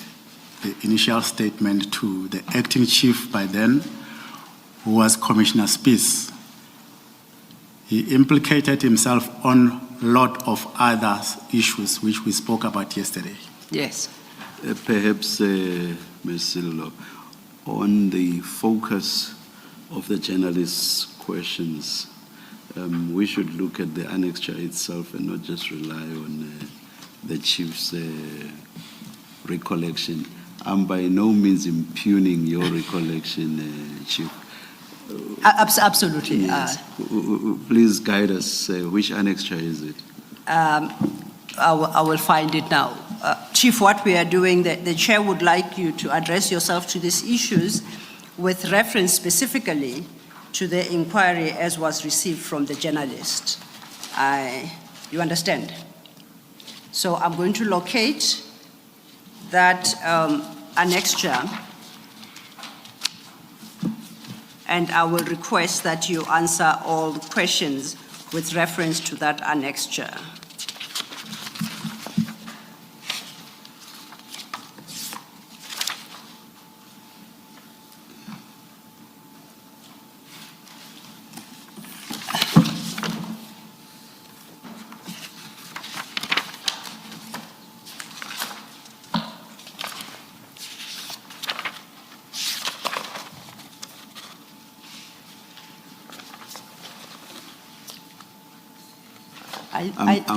the initial statement to the acting chief by then, who was Commissioner Spies, he implicated himself on a lot of other issues which we spoke about yesterday. Yes. Perhaps, Ms. Sillo, on the focus of the journalist's questions, we should look at the annexure itself and not just rely on the chief's recollection. I'm by no means impugning your recollection, Chief. Absolutely. Yes. Please guide us. Which annexure is it? I will find it now. Chief, what we are doing, the chair would like you to address yourself to these issues with reference specifically to the inquiry as was received from the journalist. You understand? So I'm going to locate that annexure, and I will request that you answer all questions with reference to that annexure.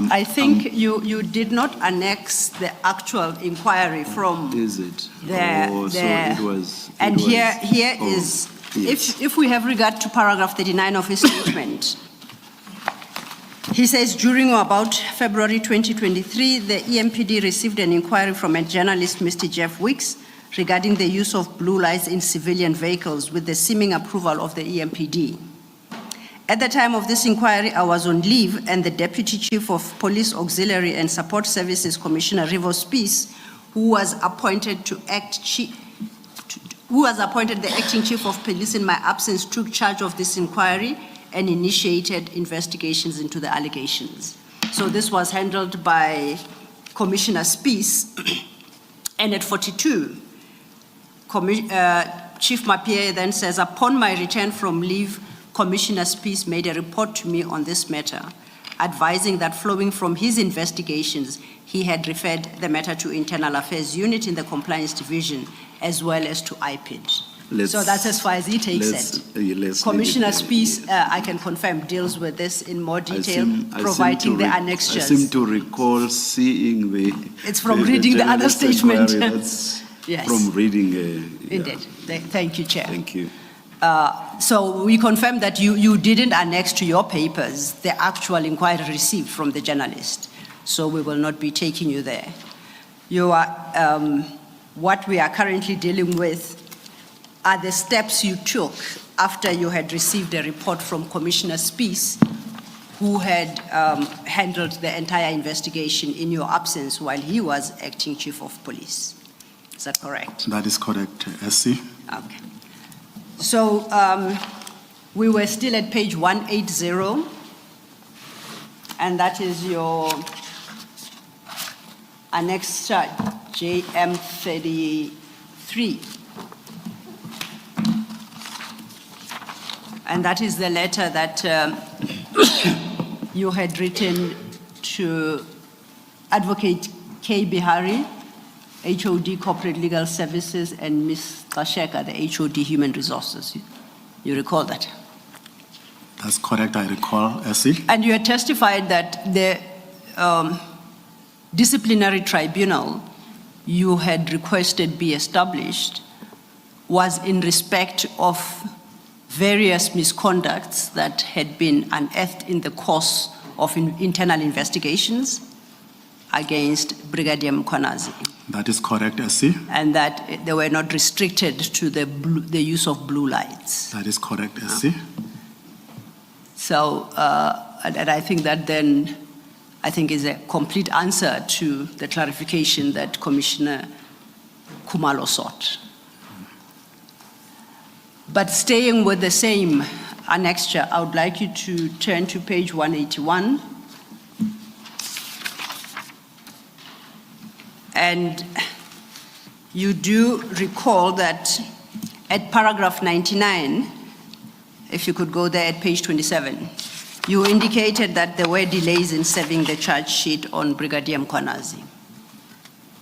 I think you did not annex the actual inquiry from. Is it? There, oh, there. So it was. And it here was, is, yes. if we have regard to paragraph 39 of his statement, he says, during or about February 2023, the EMPD received an inquiry from a journalist, Mr. Jeff Wicks, regarding the use of blue lights in civilian vehicles with the seeming approval of the EMPD. At the time of this inquiry, I was on leave, and the Deputy Chief of Police Auxiliary and Support Services, Commissioner Rivo Spies, who was appointed the acting Chief of Police in my absence, took charge of this inquiry and initiated investigations into the allegations. So this was handled by Commissioner Spies, and at 42, Chief Mapie then says, upon my return from leave, Commissioner Spies made a report to me on this matter, advising that flowing from his investigations, he had referred the matter to Internal Affairs Unit in the Compliance Division, as well as to IPID. So that's as far as he takes it. Commissioner Spies, I can confirm, deals with this in more detail, providing the annexures. I seem to recall seeing the... It's from reading the other statement. That's yes. From reading... Indeed. Thank you, Chair. Thank you. So we confirm that you didn't annex to your papers the actual inquiry received from the journalist. So we will not be taking you there. You are, what we are currently dealing with are the steps you took after you had received a report from Commissioner Spies, who had handled the entire investigation in your absence while he was acting chief of police. Is that correct? That is correct, SC. Okay. So we were still at page 180, and that is your annexure JM33. And that is the letter that you had written to Advocate K. Bihari, HOD Corporate Legal Services, and Ms. Kasheka, the HOD Human Resources. You recall that? That's correct, I recall, SC. And you had testified that the disciplinary tribunal you had requested be established was in respect of various misconducts that had been unearthed in the course of internal investigations against Brigadier Mkhwanazi. That is correct, SC. And that they were not restricted to the use of blue lights. That is correct, SC. So, and I think that then, I think is a complete answer to the clarification that Commissioner Khumalo sought. But staying with the same annexure, I would like you to turn to page 181. And you do recall that at paragraph 99, if you could go there at page 27, you indicated that there were delays in serving the charge sheet on Brigadier Mkhwanazi.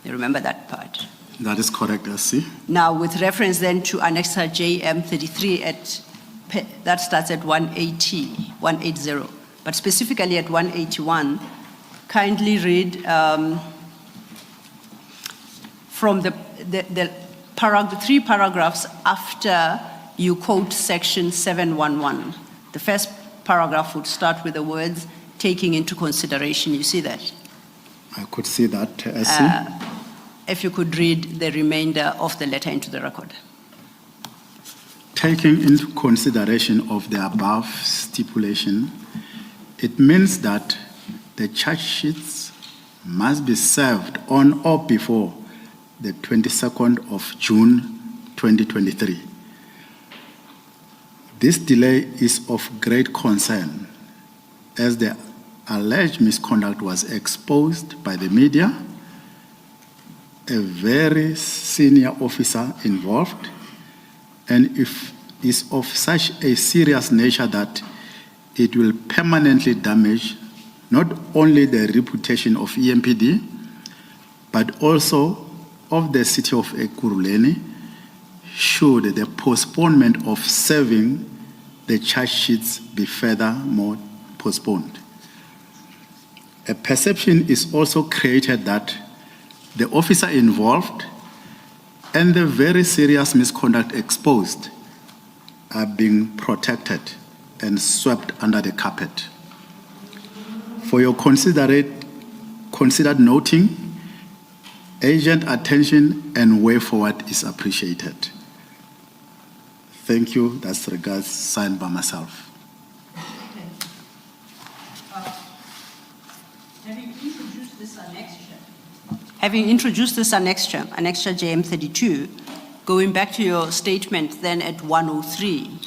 You remember that part? That is correct, SC. Now, with reference then to annexure JM33, that starts at 180, but specifically at 181, kindly read from the three paragraphs after you quote section 711. The first paragraph would start with the words, taking into consideration. You see that? I could see that, SC. If you could read the remainder of the letter into the record. Taking into consideration of the above stipulation, it means that the charge sheets must be served on or before the 22nd of June 2023. This delay is of great concern as the alleged misconduct was exposed by the media, a very senior officer involved, and if is of such a serious nature that it will permanently damage not only the reputation of EMPD, but also of the city of Ekurhuleni, should the postponement of serving the charge sheets be furthermore postponed. A perception is also created that the officer involved and the very serious misconduct exposed are being protected and swept under the carpet. For your considered noting, urgent attention and way forward is appreciated. Thank you. That's regards signed by myself. Having introduced this annexure JM32, going back to your statement then at 103,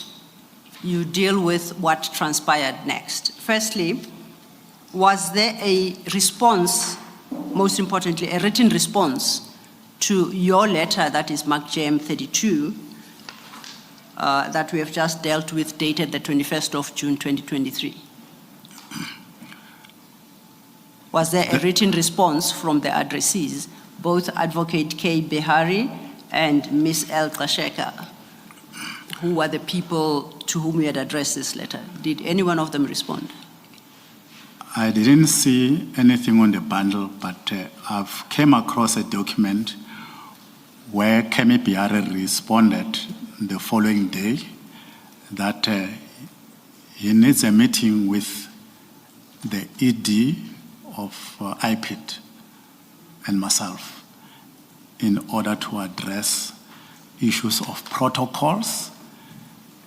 you deal with what transpired next. Firstly, was there a response, most importantly, a written response to your letter that is marked JM32 that we have just dealt with, dated the 21st of June 2023? Was there a written response from the addressees, both Advocate K. Bihari and Ms. L. Kasheka, who were the people to whom we had addressed this letter? Did any one of them respond? I didn't see anything on the bundle, but I've came across a document where Kemi Bihari responded the following day that he needs a meeting with the ED of IPID and myself in order to address issues of protocols,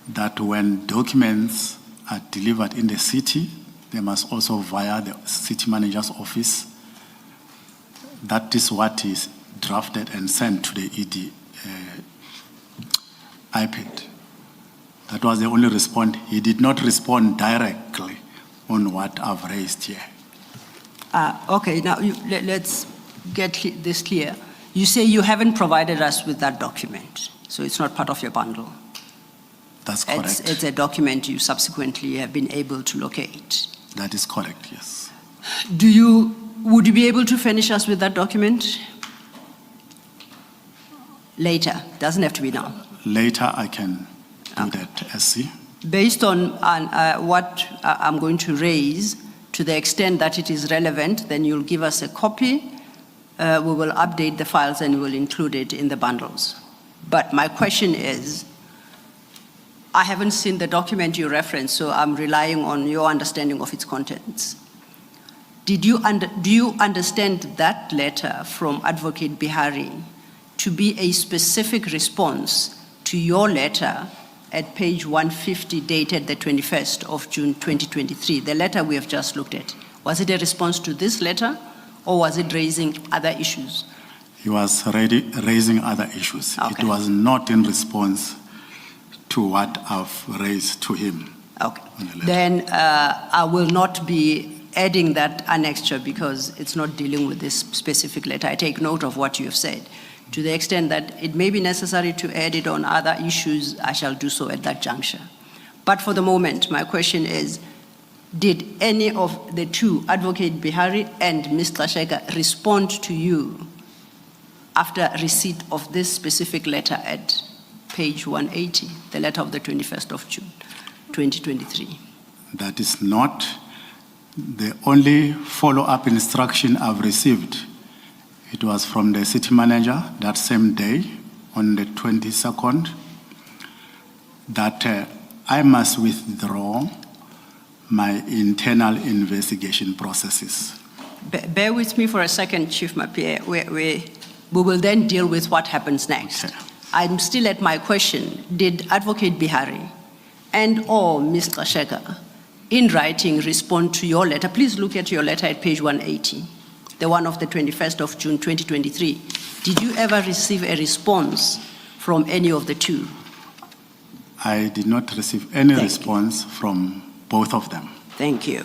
that when documents are delivered in the city, they must also via the city manager's office. That is what is drafted and sent to the ED IPID. That was the only response. He did not respond directly on what I've raised here. Okay, now let's get this clear. You say you haven't provided us with that document, so it's not part of your bundle. That's correct. It's a document you subsequently have been able to locate. That is correct, yes. Would you be able to furnish us with that document? Later, doesn't have to be now. Later I can do that, SC. Based on what I'm going to raise, to the extent that it is relevant, then you'll give us a copy. We will update the files and we'll include it in the bundles. But my question is, I haven't seen the document you referenced, so I'm relying on your understanding of its contents. Do you understand that letter from Advocate Bihari to be a specific response to your letter at page 150, dated the 21st of June 2023, the letter we have just looked at? Was it a response to this letter, or was it raising other issues? He was raising other issues. Okay. It was not in response to what I've raised to him. Okay. On the letter. Then I will not be adding that annexure because it's not dealing with this specific letter. I take note of what you have said. To the extent that it may be necessary to add it on other issues, I shall do so at that juncture. But for the moment, my question is, did any of the two, Advocate Bihari and Mr. Sheka, respond to you after receipt of this specific letter at page 180, the letter of the 21st of June, 2023? That is not the only follow-up instruction I've received. It was from the city manager that same day, on the 22nd, that I must withdraw my internal investigation processes. Bear with me for a second, Chief Mapie. We will then deal with what happens next. Okay. I'm still at my question. Did Advocate Bihari and or Mr. Sheka in writing respond to your letter? Please look at your letter at page 180, the one of the 21st of June 2023. Did you ever receive a response from any of the two? I did not receive any Thank response from both of them. Thank you.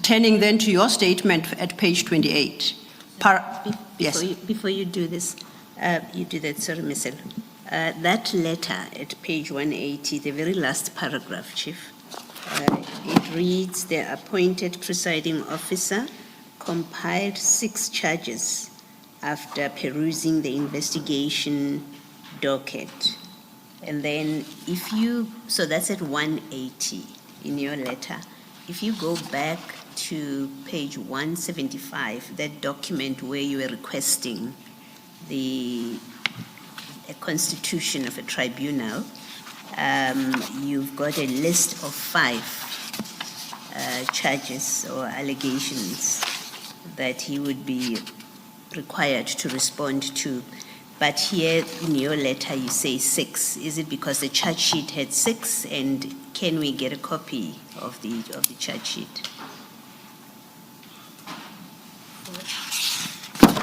Turning then to your statement at page 28. Yes. Before you do this, sorry, Ms. Elo. That letter at page 180, the very last paragraph, Chief, it reads, the appointed presiding officer compiled 6 charges after perusing the investigation docket. And then so that's at 180 in your letter. If you go back to page 175, that document where you were requesting a constitution of a tribunal, you've got a list of 5 charges or allegations that he would be required to respond to. But here in your letter you say 6. Is it because the charge sheet had 6? And can we get a copy of the charge sheet?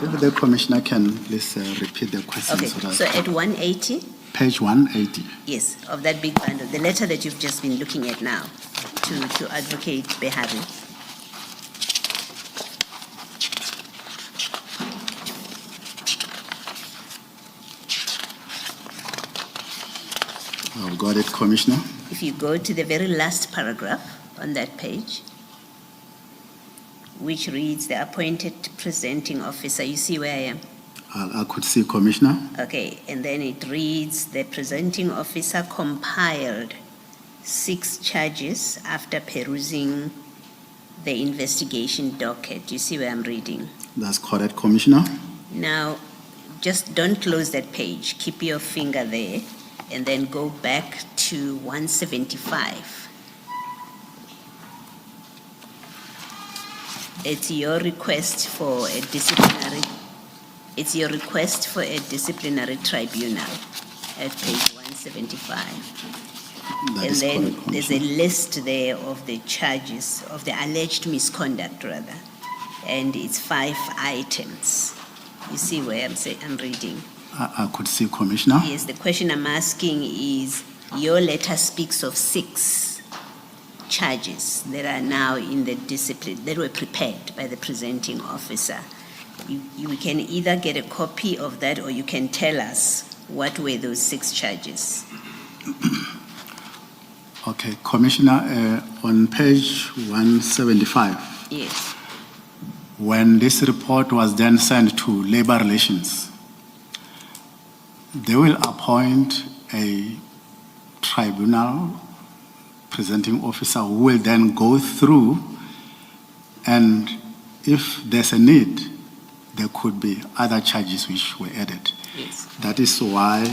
If the Commissioner can please repeat the question. Okay, so at 180? Page 180. Yes, of that big bundle, the letter that you've just been looking at now to Advocate Behari. I've got it, Commissioner. If you go to the very last paragraph on that page, which reads the appointed presenting officer, you see where I am? I could see, Commissioner. Okay, and then it reads the presenting officer compiled 6 charges after perusing the investigation docket. You see where I'm reading? That's correct, Commissioner. Now, just don't close that page. Keep your finger there. and then go back to 175. It's your request for a disciplinary tribunal at page 175. That And is then correct, there's a Commissioner. list there of the charges, of the alleged misconduct rather. And it's 5 items. You see where I'm reading? I could see, Commissioner. Yes, the question I'm asking is, your letter speaks of 6 charges that are now in the discipline, that were prepared by the presenting officer. We can either get a copy of that, or you can tell us what were those 6 charges. Okay, Commissioner, on page 175, Yes, when this report was then sent to Labor Relations, they will appoint a tribunal presenting officer who will then go through, and if there's a need, there could be other charges which were added. yes. That is why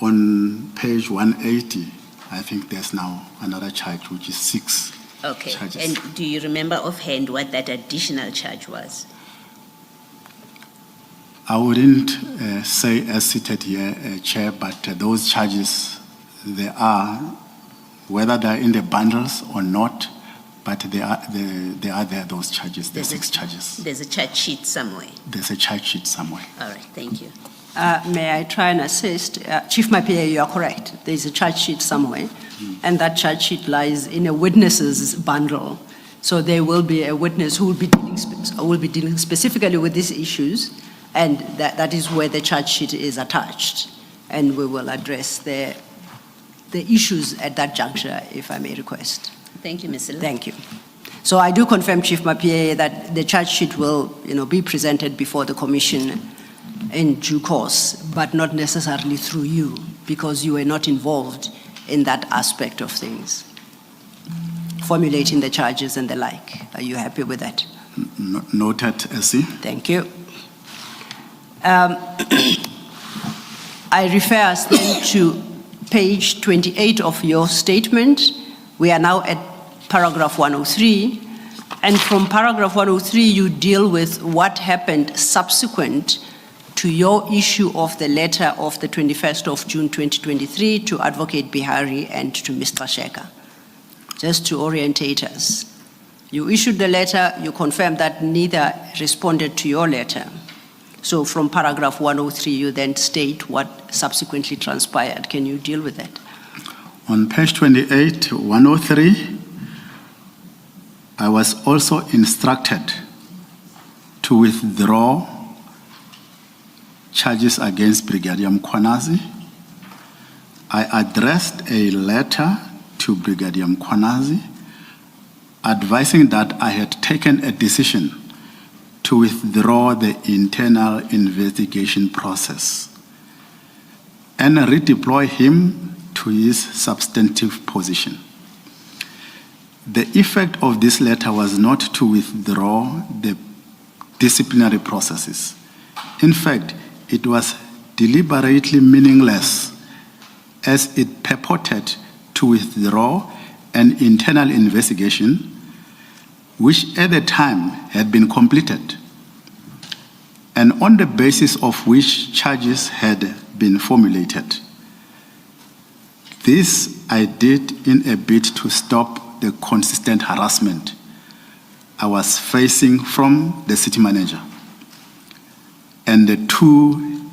on page 180, I think there's now another charge, which is 6 Okay, charges. and do you remember offhand what that additional charge was? I wouldn't say as seated here, Chair, but those charges, they are, whether they're in the bundles or not, but they are there, those charges, the 6 charges. There's a charge sheet somewhere. There's a charge sheet somewhere. All right, thank you. May I try and assist? Chief Mapia, you are correct. There's a charge sheet somewhere, and that charge sheet lies in a witnesses bundle. So there will be a witness who will be dealing specifically with these issues, and that is where the charge sheet is attached. And we will address the issues at that juncture, if I may request. Thank you, Ms. Hill. Thank you. So I do confirm, Chief Mapia, that the charge sheet will, be presented before the Commission in due course, but not necessarily through you, because you were not involved in that aspect of things, formulating the charges and the like. Are you happy with that? Noted, SC. Thank you. I refer us then to page 28 of your statement. We are now at paragraph 103, and from paragraph 103 you deal with what happened subsequent to your issue of the letter of the 21st of June 2023 to Advocate Bihari and to Mr. Sheka. Just to orientate us. You issued the letter, you confirmed that neither responded to your letter. So from paragraph 103, you then state what subsequently transpired. Can you deal with that? On page 28, 103, I was also instructed to withdraw charges against Brigadier Mkhwanazi. I addressed a letter to Brigadier Mkhwanazi advising that I had taken a decision to withdraw the internal investigation process and redeploy him to his substantive position. The effect of this letter was not to withdraw the disciplinary processes. In fact, it was deliberately meaningless, as it purported to withdraw an internal investigation which at the time had been completed, and on the basis of which charges had been formulated. This I did in a bid to stop the consistent harassment I was facing from the city manager and the 2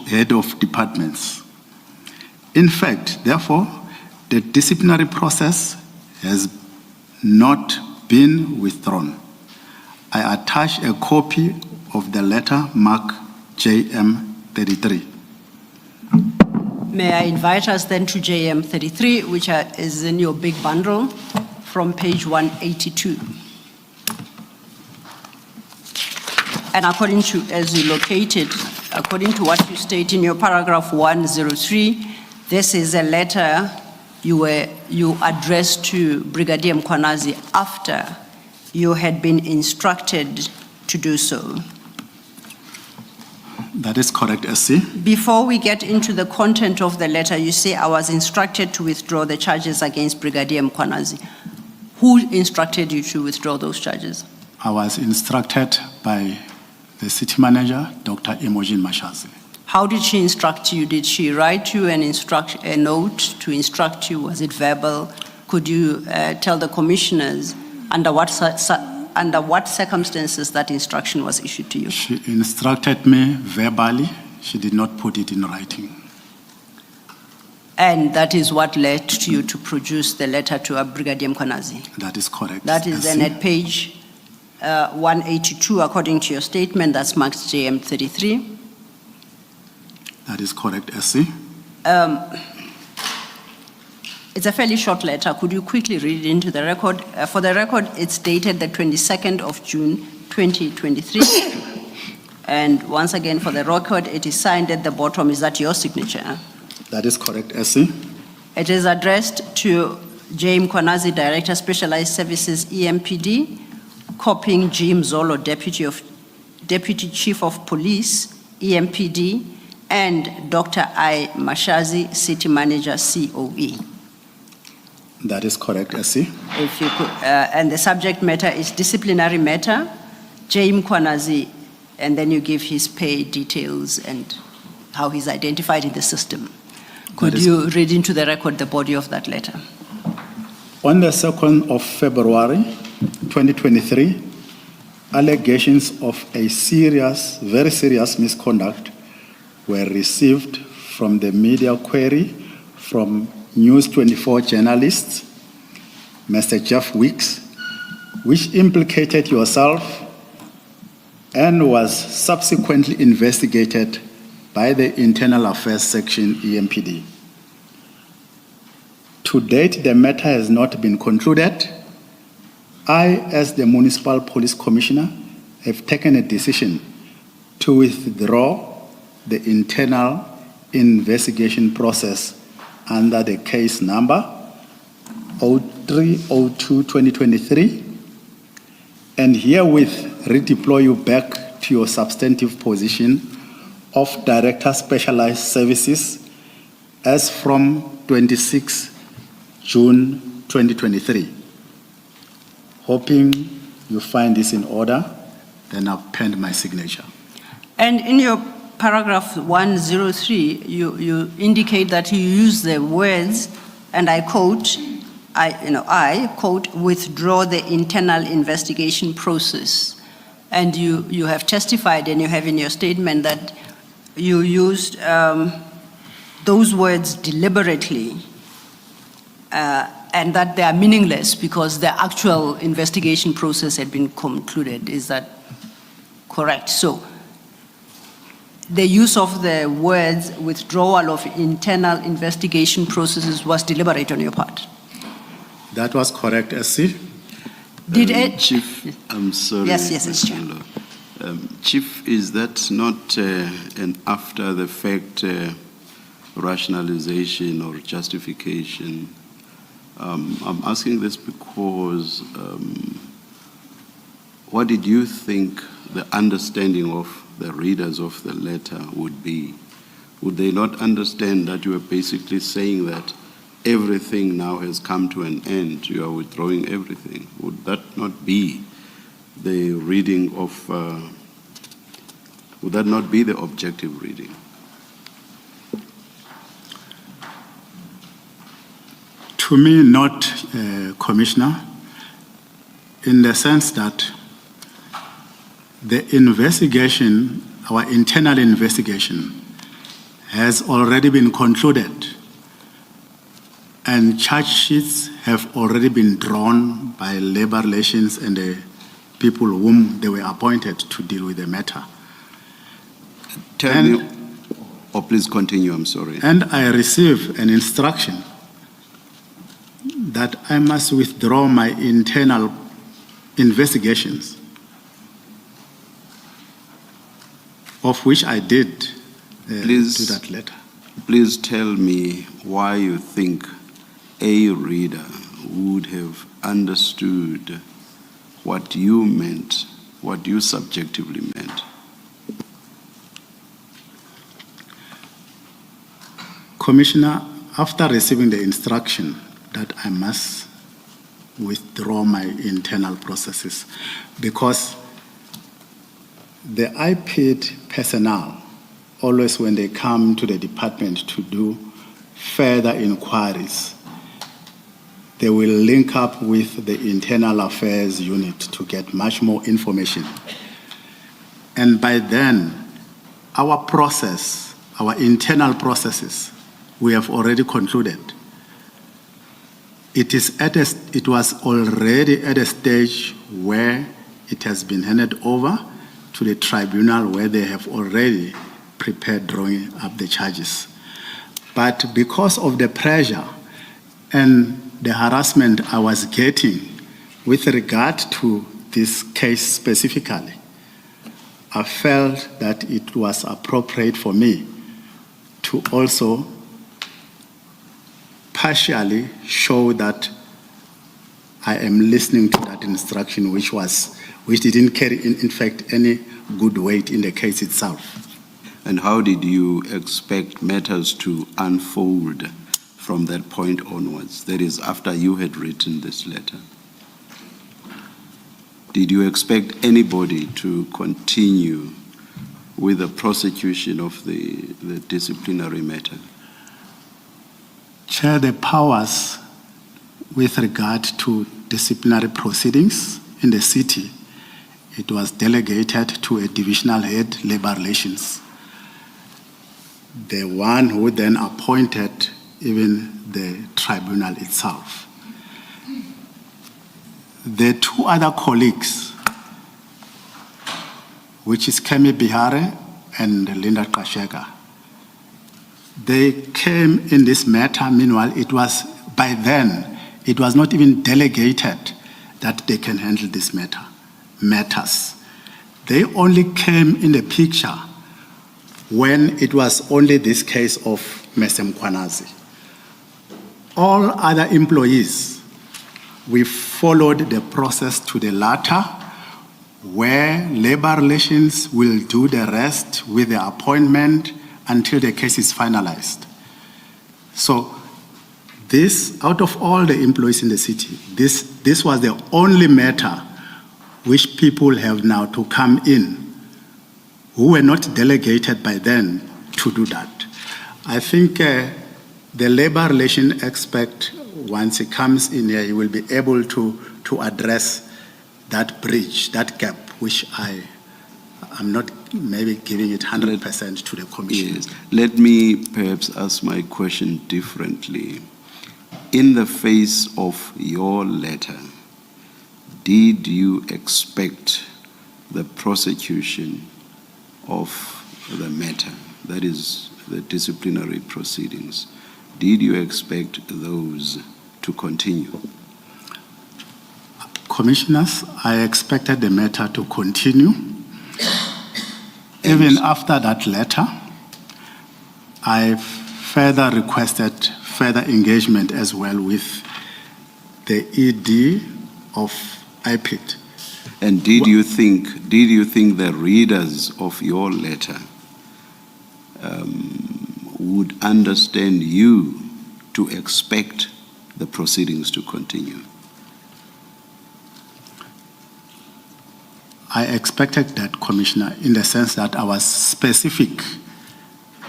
head of departments. In fact, therefore, the disciplinary process has not been withdrawn. I attach a copy of the letter marked JM33. May I invite us then to JM33, which is in your big bundle from page 182. And according to, as you located, according to what you state in your paragraph 103, this is a letter you addressed to Brigadier Mkhwanazi after you had been instructed to do so. That is correct, SC. Before we get into the content of the letter, you say, I was instructed to withdraw the charges against Brigadier Mkhwanazi. Who instructed you to withdraw those charges? I was instructed by the city manager, Dr. Imogen Mashazi. How did she instruct you? Did she write you a note to instruct you? Was it verbal? Could you tell the commissioners under what circumstances that instruction was issued to you? She instructed me verbally. She did not put it in writing. And that is what led to you to produce the letter to Brigadier Mkhwanazi? That is correct. That is then at page 182, according to your statement, that's marked JM 33. That is correct, SC. It's a fairly short letter. Could you quickly read it into the record? For the record, it's dated the 22nd of June, 2023. And once again, for the record, it is signed at the bottom. Is that your signature? That is correct, SC. It is addressed to J. Mkhwanazi, Director, Specialized Services, EMPD, copying G. Mzolo, Deputy Chief of Police, EMPD, and Dr. I. Mashazi, City Manager, COE. That is correct, SC. If you could, and the subject matter is disciplinary matter, J. Mkhwanazi, and then you give his pay details and how he's identified in the system. Could you read into the record the body of that letter? On the 2nd of February, 2023, allegations of a very serious misconduct were received from the media query from News 24 journalist, Mr. Jeff Weeks, which implicated yourself and was subsequently investigated by the Internal Affairs Section, EMPD. To date, the matter has not been concluded. I, as the Municipal Police Commissioner, have taken a decision to withdraw the internal investigation process under the case number 0302-2023 and herewith redeploy you back to your substantive position of Director Specialized Services as from 26 June 2023. Hoping you find this in order, then I'll pen my signature. And in your paragraph 103, you indicate that you use the words, and I quote, I quote, withdraw the internal investigation process. And you have testified and you have in your statement that you used those words deliberately and that they are meaningless because the actual investigation process had been concluded. Is that correct? So the use of the words withdrawal of internal investigation processes was deliberate on your part? That was correct, SC. Chief, I'm sorry. Yes, it's Chair. Chief, is that not an after-the-fact rationalization or justification? I'm asking this because what did you think the understanding of the readers of the letter would be? Would they not understand that you are basically saying that everything now has come to an end, you are withdrawing everything? Would that not be the reading of, would that not be the objective reading? To me, not, Commissioner, in the sense that the investigation, our internal investigation, has already been concluded, and charge sheets have already been drawn by labor relations and the people whom they were appointed to deal with the matter. Tell me, or please continue, I'm sorry. And I received an instruction that I must withdraw my internal investigations, of which I did to that letter. Please tell me why you think a reader would have understood what you meant, what you subjectively meant. Commissioner, after receiving the instruction that I must withdraw my internal processes, because the IPID personnel, always when they come to the department to do further inquiries, they will link up with the internal affairs unit to get much more information. And by then, our process, our internal processes, we have already concluded. It was already at a stage where it has been handed over to the tribunal, where they have already prepared drawing up the charges. But because of the pressure and the harassment I was getting with regard to this case specifically, I felt that it was appropriate for me to also partially show that I am listening to that instruction, which didn't carry, in fact, any good weight in the case itself. And how did you expect matters to unfold from that point onwards? That is, after you had written this letter. Did you expect anybody to continue with the prosecution of the disciplinary matter? Chair, the powers with regard to disciplinary proceedings in the city, it was delegated to a divisional head, labor relations. The one who then appointed even the tribunal itself. The two other colleagues, which is Kemi Bihare and Linda Kashega, they came in this matter. Meanwhile, by then, it was not even delegated that they can handle this matters. They only came in the picture when it was only this case of Mr. Mkhwanazi. All other employees, we followed the process to the latter, where labor relations will do the rest with the appointment until the case is finalized. So this, out of all the employees in the city, this was the only matter which people have now to come in who were not delegated by then to do that. I think the labor relation expert, once he comes in here, he will be able to address that bridge, that gap, which I'm not maybe giving it 100% to the commission. Yes. Let me perhaps ask my question differently. In the face of your letter, did you expect the prosecution of the matter, that is the disciplinary proceedings? Did you expect those to continue? Commissioners, I expected the matter to continue. Even after that letter, I further requested further engagement as well with the ED of IPID. And did you think the readers of your letter would understand you to expect the proceedings to continue? I expected that, Commissioner, in the sense that I was specific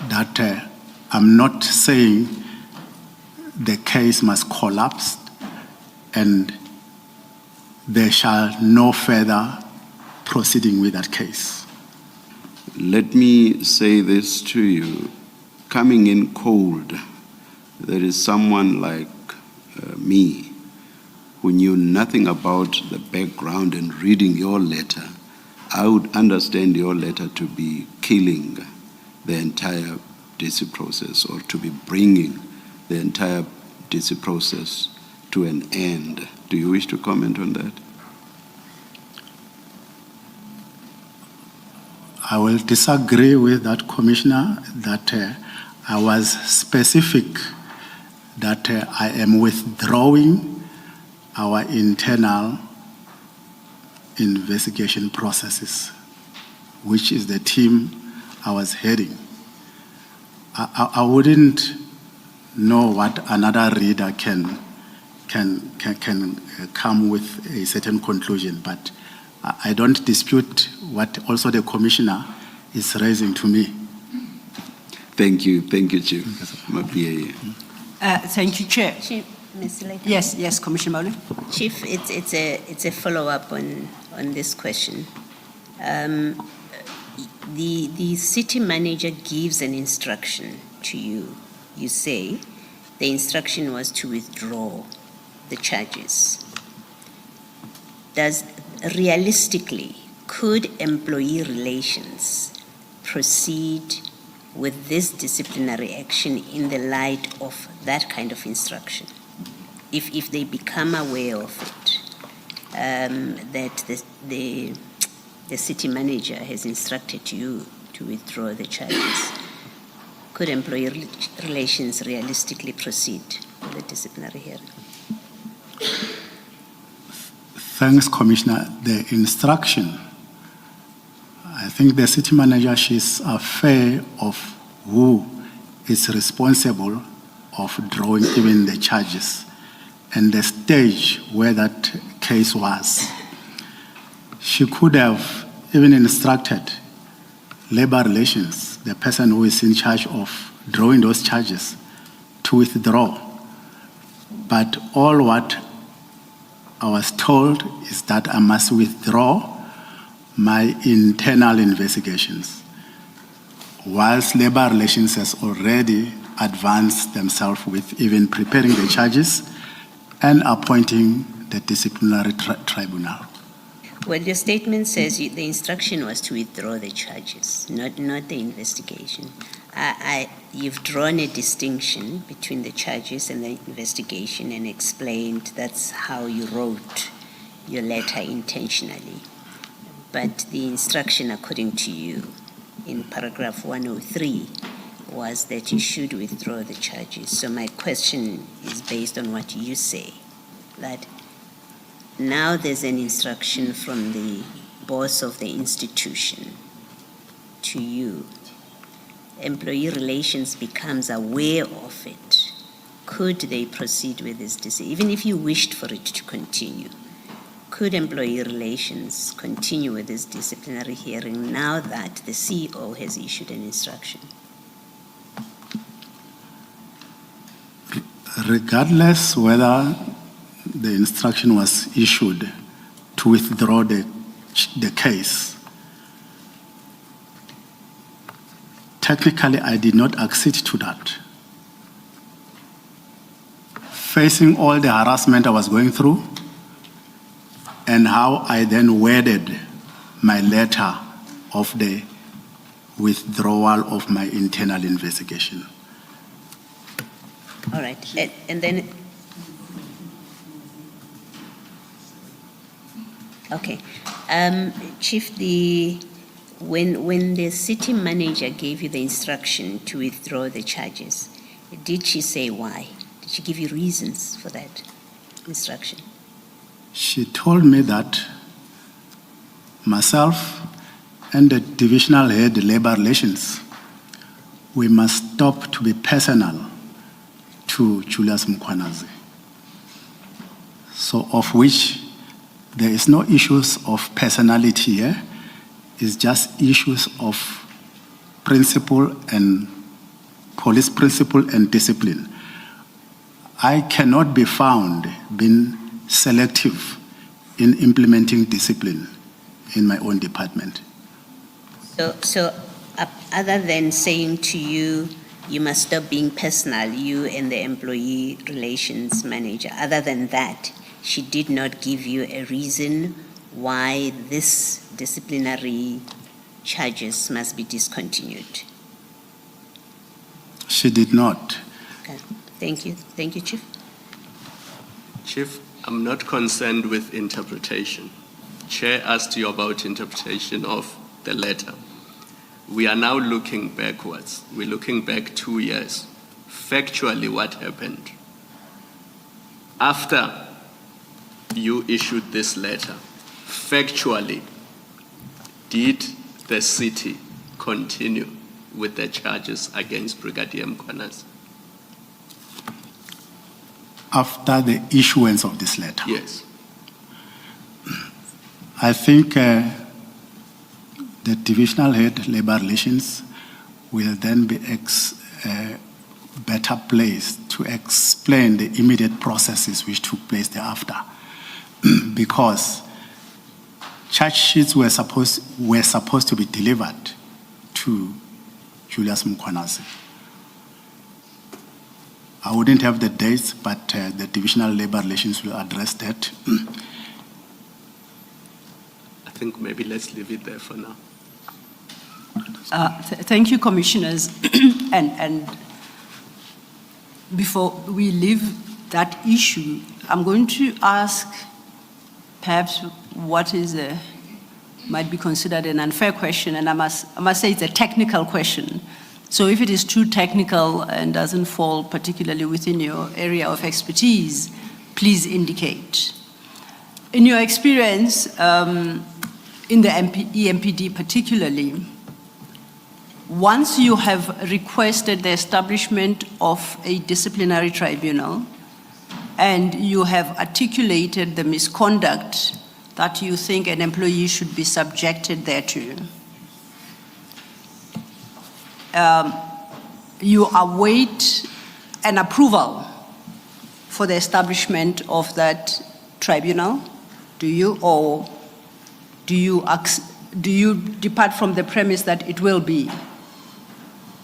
that I'm not saying the case must collapse and there shall no further proceeding with that case. Let me say this to you. Coming in cold, there is someone like me who knew nothing about the background, and reading your letter, I would understand your letter to be killing the entire DC process, or to be bringing the entire DC process to an end. Do you wish to comment on that? I will disagree with that, Commissioner, that I was specific that I am withdrawing our internal investigation processes, which is the team I was heading. I wouldn't know what another reader can come with a certain conclusion. But I don't dispute what also the commissioner is raising to me. Thank you, Chief. Mapia. Thank you, Chair. Chief, Ms. Leiter. Yes, Commissioner Maule. Chief, it's a follow-up on this question. The city manager gives an instruction to you. You say the instruction was to withdraw the charges. Realistically, could employee relations proceed with this disciplinary action in the light of that kind of instruction? If they become aware of it, that the city manager has instructed you to withdraw the charges, could employee relations realistically proceed with the disciplinary hearing? Thanks, Commissioner. The instruction, I think the city manager, she's aware of who is responsible of drawing even the charges and the stage where that case was. She could have even instructed labor relations, the person who is in charge of drawing those charges, to withdraw. But all what I was told is that I must withdraw my internal investigations, whilst labor relations has already advanced themselves with even preparing the charges and appointing the disciplinary tribunal. Well, your statement says the instruction was to withdraw the charges, not the investigation. You've drawn a distinction between the charges and the investigation and explained that's how you wrote your letter intentionally. But the instruction, according to you, in paragraph 103, was that you should withdraw the charges. So my question is based on what you say, that now there's an instruction from the boss of the institution to you. Employee relations becomes aware of it. Could they proceed with this decision? Even if you wished for it to continue, could employee relations continue with this disciplinary hearing now that the CEO has issued an instruction? Regardless whether the instruction was issued to withdraw the case, technically I did not accede to that. Facing all the harassment I was going through and how I then worded my letter of the withdrawal of my internal investigation. All right, and then, okay. Chief, when the city manager gave you the instruction to withdraw the charges, did she say why? Did she give you reasons for that instruction? She told me that myself and the divisional head, labor relations, we must stop to be personal to Julius Mkhwanazi. So of which there is no issues of personality here, it's just issues of principle and police principle and discipline. I cannot be found being selective in implementing discipline in my own department. So other than saying to you, you must stop being personal, you and the employee relations manager, other than that, she did not give you a reason why this disciplinary charges must be discontinued? She did not. Okay. Thank you. Thank you, Chief. Chief, I'm not concerned with interpretation. Chair asked you about interpretation of the letter. We are now looking backwards. We're looking back 2 years. Factually, what happened? After you issued this letter, factually, did the city continue with the charges against Brigadier Mkhwanazi? after the issuance of this letter. Yes. I think the divisional head labor relations will then be better placed to explain the immediate processes which took place thereafter, because charge sheets were supposed to be delivered to Julius Mkhwanazi. I wouldn't have the dates, but the divisional labor relations will address that. I think maybe let's leave it there for now. Thank you, commissioners. and before we leave that issue, I'm going to ask perhaps what might be considered an unfair question, and I must say it's a technical question. So if it is too technical and doesn't fall particularly within your area of expertise, please indicate. In your experience, in the EMPD particularly, once you have requested the establishment of a disciplinary tribunal and you have articulated the misconduct that you think an employee should be subjected thereto, you await an approval for the establishment of that tribunal, do you? Or do you depart from the premise that it will be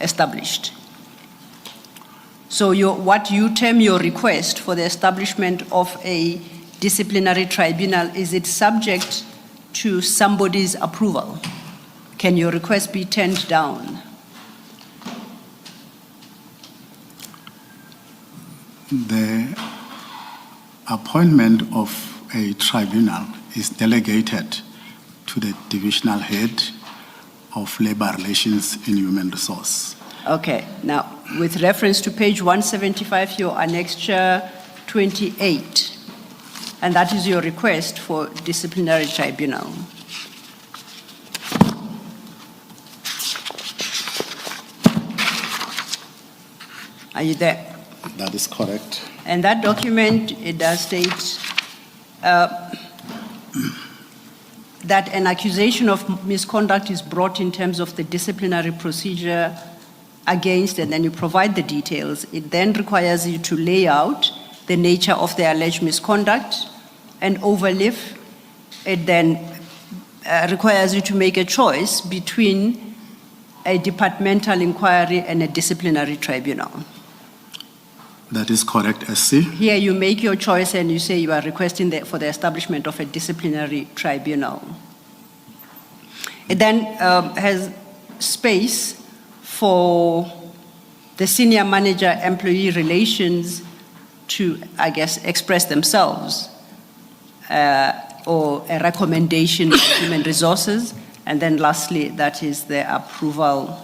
established? So what you term your request for the establishment of a disciplinary tribunal, is it subject to somebody's approval? Can your request be turned down? The appointment of a tribunal is delegated to the divisional head of labor relations in human resource. Okay, now with reference to page 175, your annexure 28, and that is your request for disciplinary tribunal. Are you there? That is correct. And that document, it does state that an accusation of misconduct is brought in terms of the disciplinary procedure against, and then you provide the details. It then requires you to lay out the nature of the alleged misconduct and overlift. It then requires you to make a choice between a departmental inquiry and a disciplinary tribunal. That is correct, SC. Here you make your choice and you say you are requesting for the establishment of a disciplinary tribunal. It then has space for the senior manager employee relations to, I guess, express themselves, or a recommendation to human resources. And then lastly, that is the approval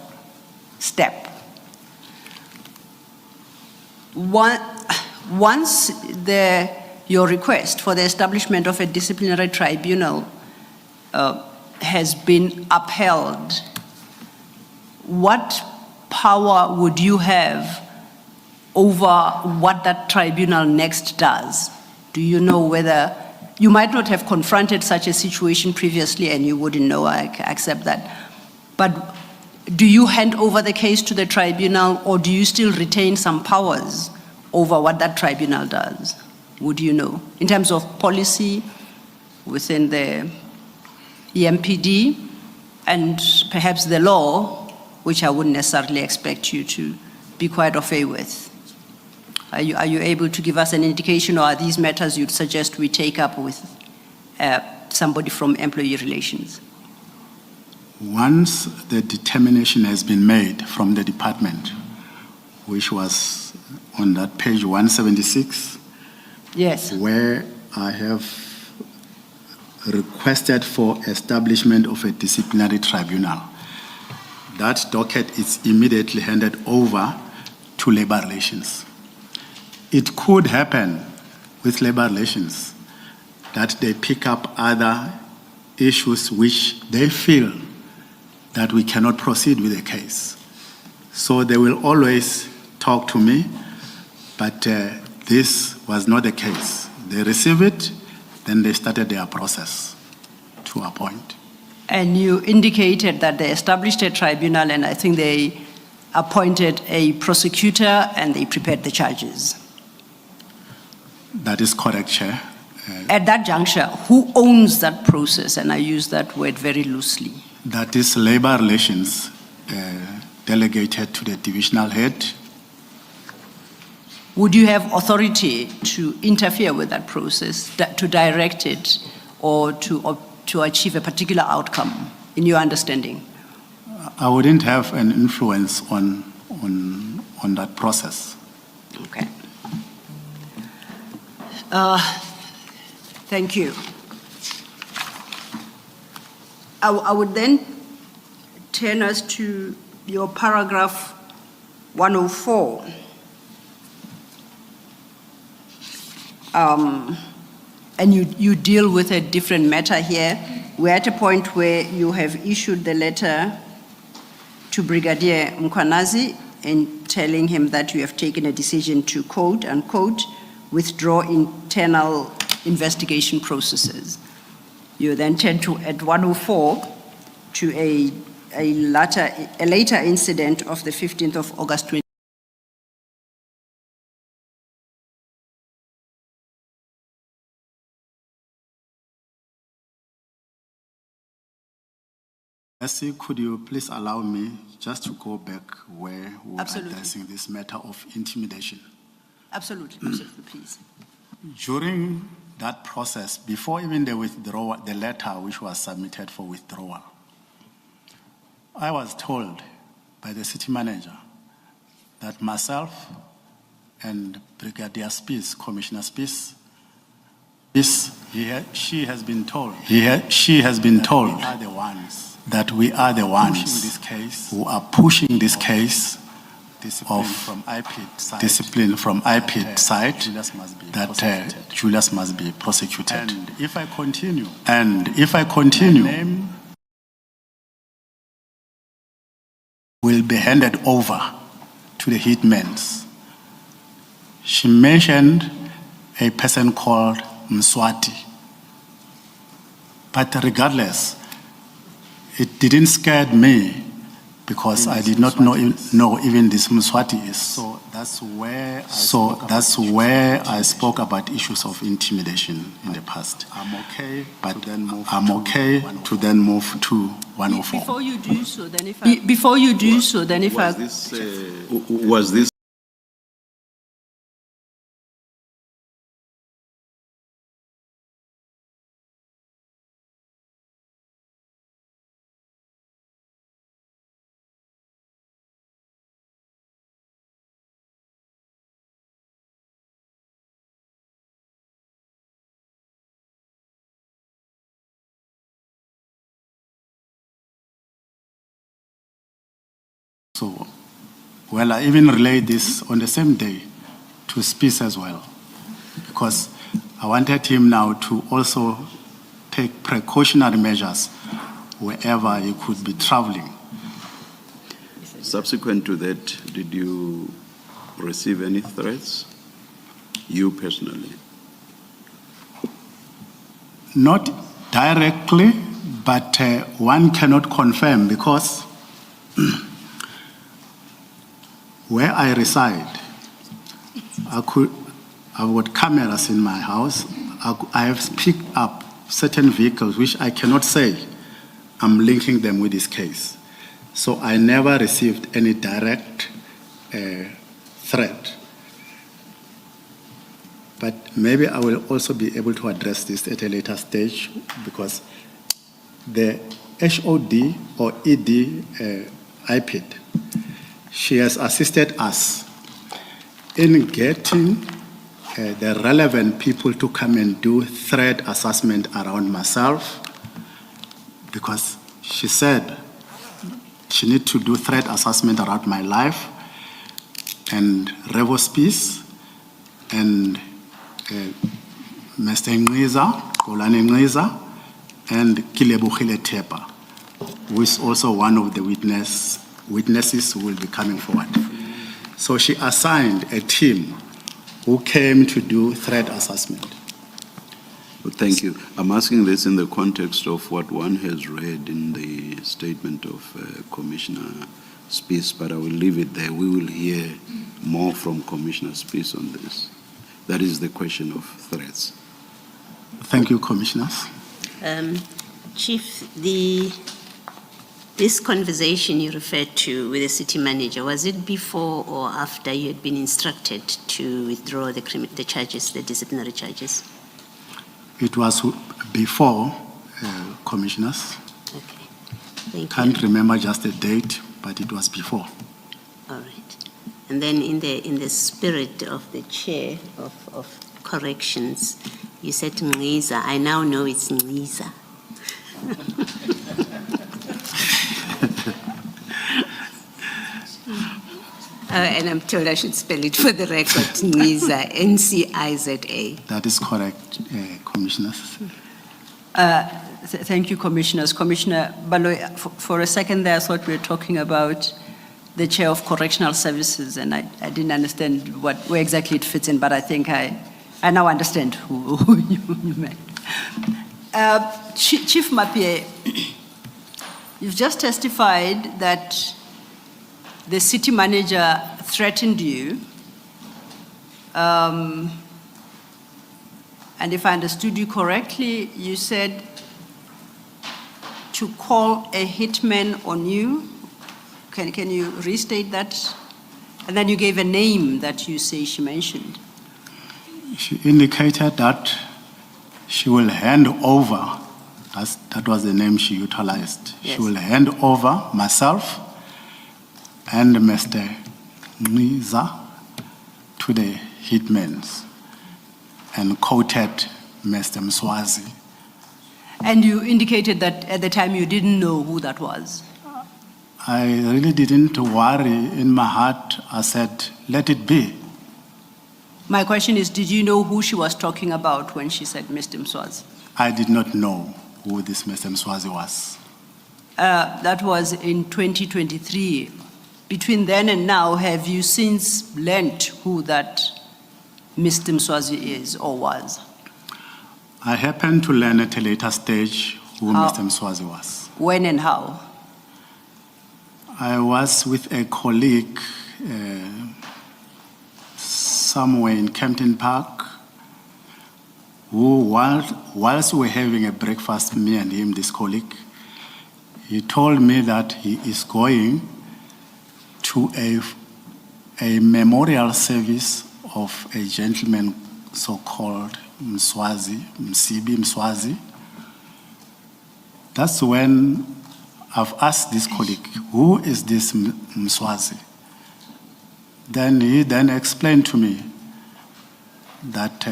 step. Once your request for the establishment of a disciplinary tribunal has been upheld, what power would you have over what that tribunal next does? Do you know whether, you might not have confronted such a situation previously and you wouldn't know, I accept that, but do you hand over the case to the tribunal, or do you still retain some powers over what that tribunal does? Would you know? In terms of policy within the EMPD and perhaps the law, which I wouldn't necessarily expect you to be quite au fait with. Are you able to give us an indication, or are these matters you'd suggest we take up with somebody from employee relations? Once the determination has been made from the department, which was on that page 176, yes, where I have requested for establishment of a disciplinary tribunal, that docket is immediately handed over to labor relations. It could happen with labor relations that they pick up other issues which they feel that we cannot proceed with the case. So they will always talk to me, but this was not the case. They received it, then they started their process to appoint. And you indicated that they established a tribunal, and I think they appointed a prosecutor and they prepared the charges. That is correct, Chair. At that juncture, who owns that process? And I use that word very loosely. That is labor relations delegated to the divisional head. Would you have authority to interfere with that process, to direct it, or to achieve a particular outcome, in your understanding? I wouldn't have an influence on that process. Okay. Thank you. I would then turn us to your paragraph 104. And you deal with a different matter here. We're at a point where you have issued the letter to Brigadier Mkhwanazi and telling him that you have taken a decision to, quote unquote, withdraw internal investigation processes. You then turn to, at 104, to a later incident of the 15th of August 20. Essie, could you please allow me just to go back where we were Absolutely. addressing this matter of intimidation? Absolutely, absolutely, please. During that process, before even the withdrawal, the letter which was submitted for withdrawal, I was told by the city manager that myself and Brigadier Spies, Commissioner Spies, she has been told that we are the ones who are pushing this case of discipline from IPID side, that Julius must be prosecuted. And if I continue, my name will be handed over to the hitmen. She mentioned a person called Mswati. But regardless, it didn't scare me because I did not know even this Mswati is. So that's where I spoke about issues of intimidation in the past. I'm okay, but I'm okay to then move to 104. Before you do so, then if I Was this So, well, I even relayed this on the same day to Spies as well, because I wanted him now to also take precautionary measures wherever he could be traveling. subsequent to that? Did you receive any threats, you personally? Not directly, but one cannot confirm because where I reside, I've got cameras in my house. I have picked up certain vehicles which I cannot say I'm linking them with this case. So I never received any direct threat. But maybe I will also be able to address this at a later stage because the HOD or ED IPID, she has assisted us in getting the relevant people to come and do threat assessment around myself, because she said she needs to do threat assessment around my life and Revo Spies and Mr. Ngqiza, Kolani Ngqiza, and Kilebukhile Tepa, who is also one of the witnesses who will be coming forward. So she assigned a team who came to do threat assessment. Well, thank you. I'm asking this in the context of what one has read in the statement of Commissioner Spies, but I will leave it there. We will hear more from Commissioner Spies on this. That is the question of threats. Thank you, Commissioners. Chief, this conversation you referred to with the city manager, was it before or after you had been instructed to withdraw the charges, the disciplinary charges? It was before, Commissioners. Okay, thank you. Can't remember just the date, but it was before. All right. And then in the spirit of the chair of corrections, you said Ngqiza. I now know it's Ngqiza. And I'm told I should spell it for the record, Ngqiza, N-C-I-Z-A. That is correct, Commissioners. Thank you, Commissioners. Commissioner Baloyi, for a second there, I thought we were talking about the Chair of Correctional Services, and I didn't understand where exactly it fits in, but I think I now understand who you meant. Chief Mapie, you've just testified that the city manager threatened you, and if I understood you correctly, you said to call a hitman on you. Can you restate that? And then you gave a name that you say she mentioned. She indicated that she will hand over, that was the name she utilized. Yes. She will hand over myself and Mr. Ngqiza to the hitmen, and quoted Mr. Mkhwanazi. And you indicated that at the time you didn't know who that was. I really didn't worry. In my heart, I said, let it be. My question is, did you know who she was talking about when she said Mr. Mkhwanazi? I did not know who this Mr. Mkhwanazi was. That was in 2023. Between then and now, have you since learnt who that Mr. Mkhwanazi is or was? I happened to learn at a later stage who How? Mr. Mkhwanazi was. When and how? I was with a colleague somewhere in Kempton Park, who, whilst we were having a breakfast, me and him, this colleague, he told me that he is going to a memorial service of a gentleman so-called Mkhwanazi. That's when I've asked this colleague, who is this Mkhwanazi? Then he explained to me that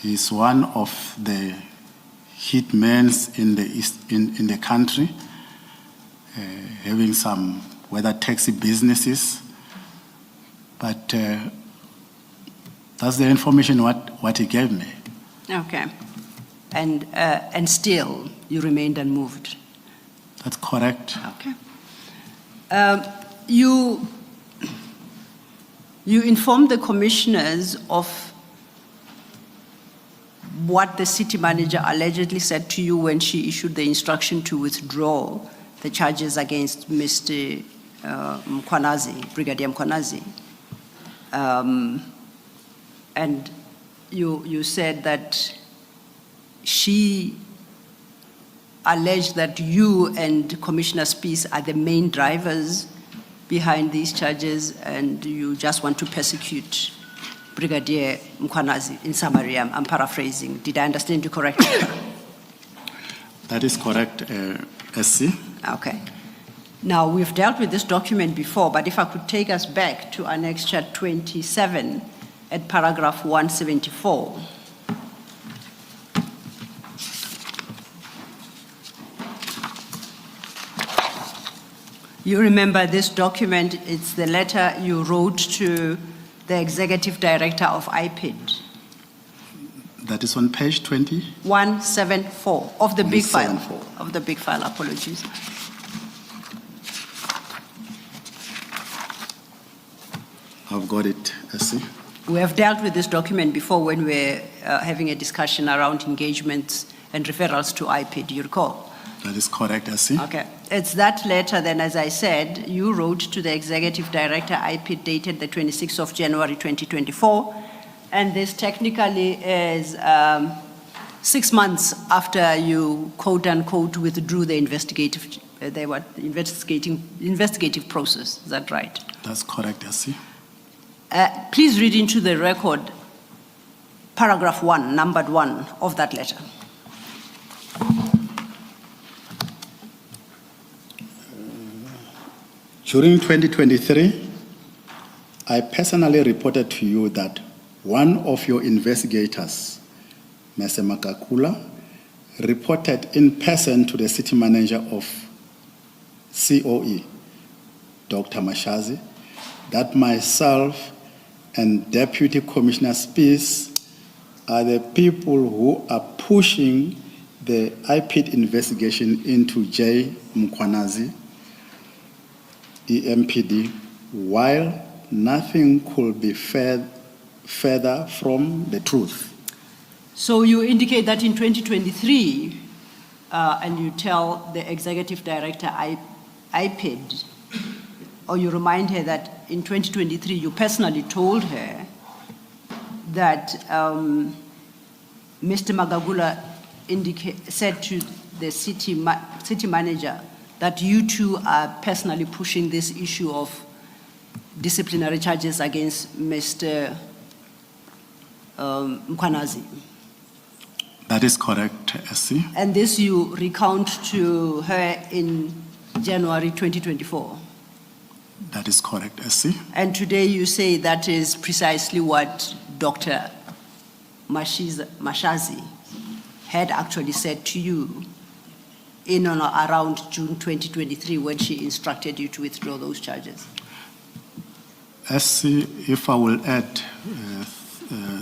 he's one of the hitmen in the country, having some whether taxi businesses, but that's the information what he gave me. Okay. And still, you remained unmoved. That's correct. Okay. You informed the commissioners of what the city manager allegedly said to you when she issued the instruction to withdraw the charges against Mr. Mkhwanazi, Brigadier Mkhwanazi. And you said that she alleged that you and Commissioner Spies are the main drivers behind these charges, and you just want to persecute Brigadier Mkhwanazi. In summary, I'm paraphrasing. Did I understand you correctly? That is correct, SC. Okay. Now, we've dealt with this document before, but if I could take us back to Annexure 27 at paragraph 174. You remember this document, it's the letter you wrote to the executive director of IPID. That is on page 20? 174 of the big file. 174. Of the big file, apologies. I've got it, SC. We have dealt with this document before when we were having a discussion around engagements and referrals to IP, do you recall? That is correct, SC. Okay. It's that letter then, as I said, you wrote to the Executive Director, IP, dated the 26th of January 2024, and this technically is 6 months after you, quote unquote, withdrew the investigative process. Is that right? That's correct, SC. Please read into the record paragraph 1, numbered 1 of that letter. During 2023, I personally reported to you that one of your investigators, Mr. Makakula, reported in person to the city manager of COE, Dr. Mkhwanazi, that myself and Deputy Commissioner Spies are the people who are pushing the IPID investigation into J. Mkhwanazi, EMPD, while nothing could be further from the truth. So you indicate that in 2023, and you tell the Executive Director, IPID, or you remind her that in 2023 you personally told her that Mr. Magagula said to the city manager that you two are personally pushing this issue of disciplinary charges against Mr. Mkhwanazi. That is correct, SC. And this you recount to her in January 2024. That is correct, SC. And today you say that is precisely what Dr. Mkhwanazi had actually said to you in or around June 2023 when she instructed you to withdraw those charges. SC, if I will add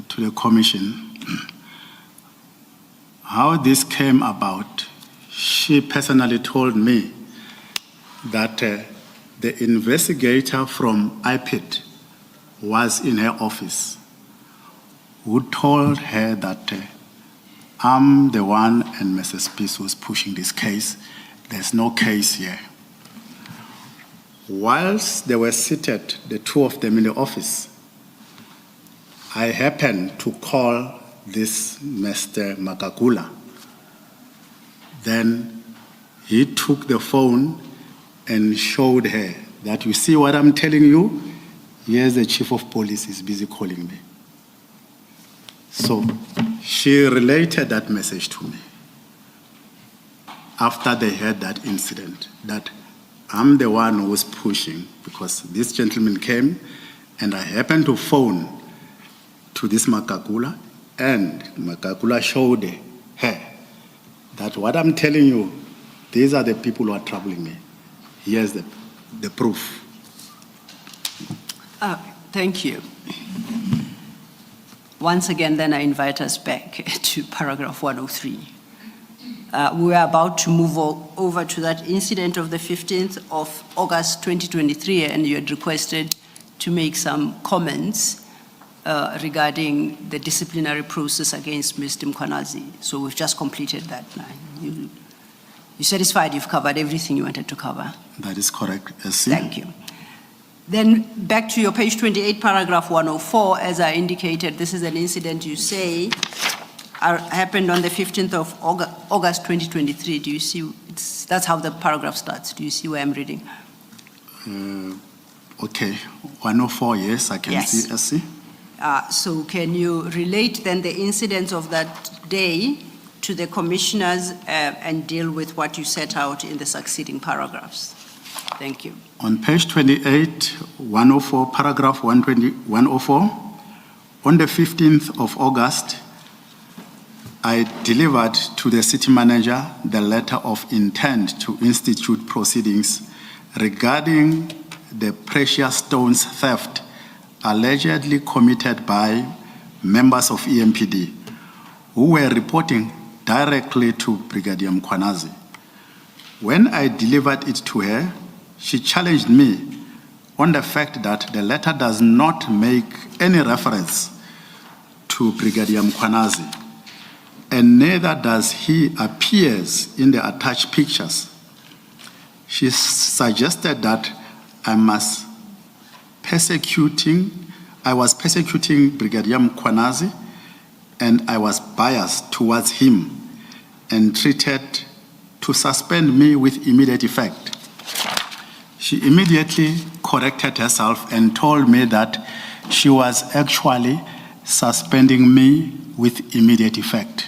to the commission, how this came about, she personally told me that the investigator from IPID was in her office, who told her that I'm the one and Mrs. Peace was pushing this case. There's no case here. Whilst they were seated, the two of them in the office, I happened to call this Mr. Makakula. Then he took the phone and showed her that, you see what I'm telling you? Here's the chief of police is busy calling me. So she related that message to me after they had that incident, that I'm the one who was pushing, because this gentleman came and I happened to phone to this Makakula, and Makakula showed her that what I'm telling you, these are the people who are troubling me. Here's the proof. Thank you. Once again, then I invite us back to paragraph 103. We are about to move over to that incident of the 15th of August 2023, and you had requested to make some comments regarding the disciplinary process against Mr. Mkhwanazi. So we've just completed that now. You satisfied you've covered everything you wanted to cover? That is correct, SC. Thank you. Then back to your page 28, paragraph 104, as I indicated, this is an incident you say happened on the 15th of August 2023. Do you see, that's how the paragraph starts. Do you see where I'm reading? Okay, 104, yes, I can see, SC. So can you relate then the incidents of that day to the commissioners and deal with what you set out in the succeeding paragraphs? Thank you. On page 28, 104, paragraph 104, on the 15th of August, I delivered to the city manager the letter of intent to institute proceedings regarding the precious stones theft allegedly committed by members of EMPD who were reporting directly to Brigadier Mkhwanazi. When I delivered it to her, she challenged me on the fact that the letter does not make any reference to Brigadier Mkhwanazi, and neither does he appears in the attached pictures. She suggested that I was persecuting Brigadier Mkhwanazi, and I was biased towards him and treated to suspend me with immediate effect. She immediately corrected herself and told me that she was actually suspending me with immediate effect.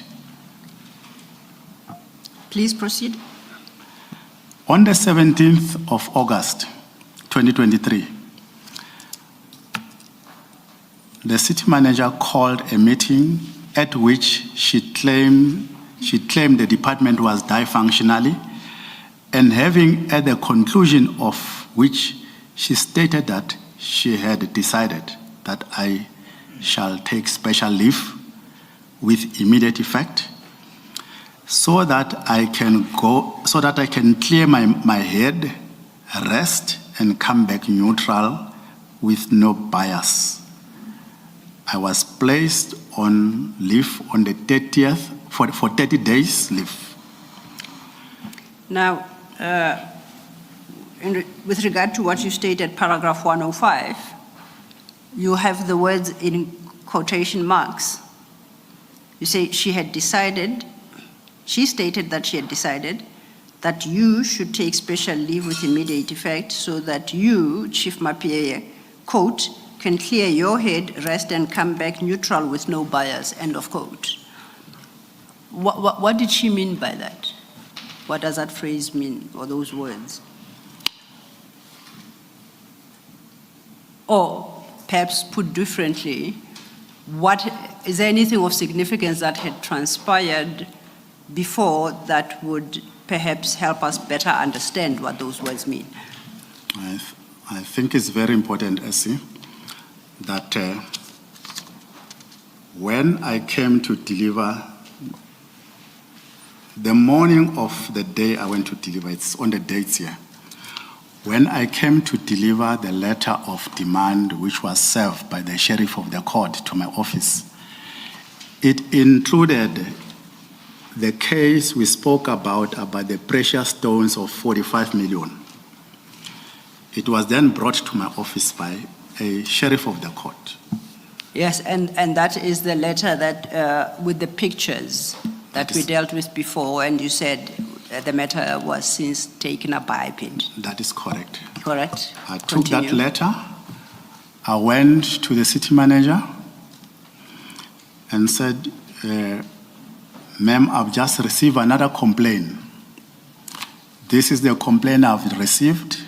Please proceed. On the 17th of August, 2023, the city manager called a meeting at which she claimed the department was dysfunctional, and having at the conclusion of which she stated that she had decided that I shall take special leave with immediate effect so that I can clear my head, rest, and come back neutral with no bias. I was placed on leave on the 30th for 30 days leave. Now, with regard to what you stated, paragraph 105, you have the words in quotation marks. You say she stated that she had decided that you should take special leave with immediate effect so that you, Chief Mapie, quote, can clear your head, rest, and come back neutral with no bias, end of quote. What did she mean by that? What does that phrase mean, or those words? Or perhaps put differently, is there anything of significance that had transpired before that would perhaps help us better understand what those words mean? I think it's very important, Essie, that when I came to deliver, the morning of the day I went to deliver, it's on the dates here, when I came to deliver the letter of demand which was served by the sheriff of the court to my office, it included the case we spoke about the precious stones of 45 million. It was then brought to my office by a sheriff of the court. Yes, and that is the letter that with the pictures that we dealt with before, and you said the matter was since taken up by IPID. That is correct. Correct. I took that letter, I went to the city manager and said, ma'am, I've just received another complaint. This is the complaint I've received.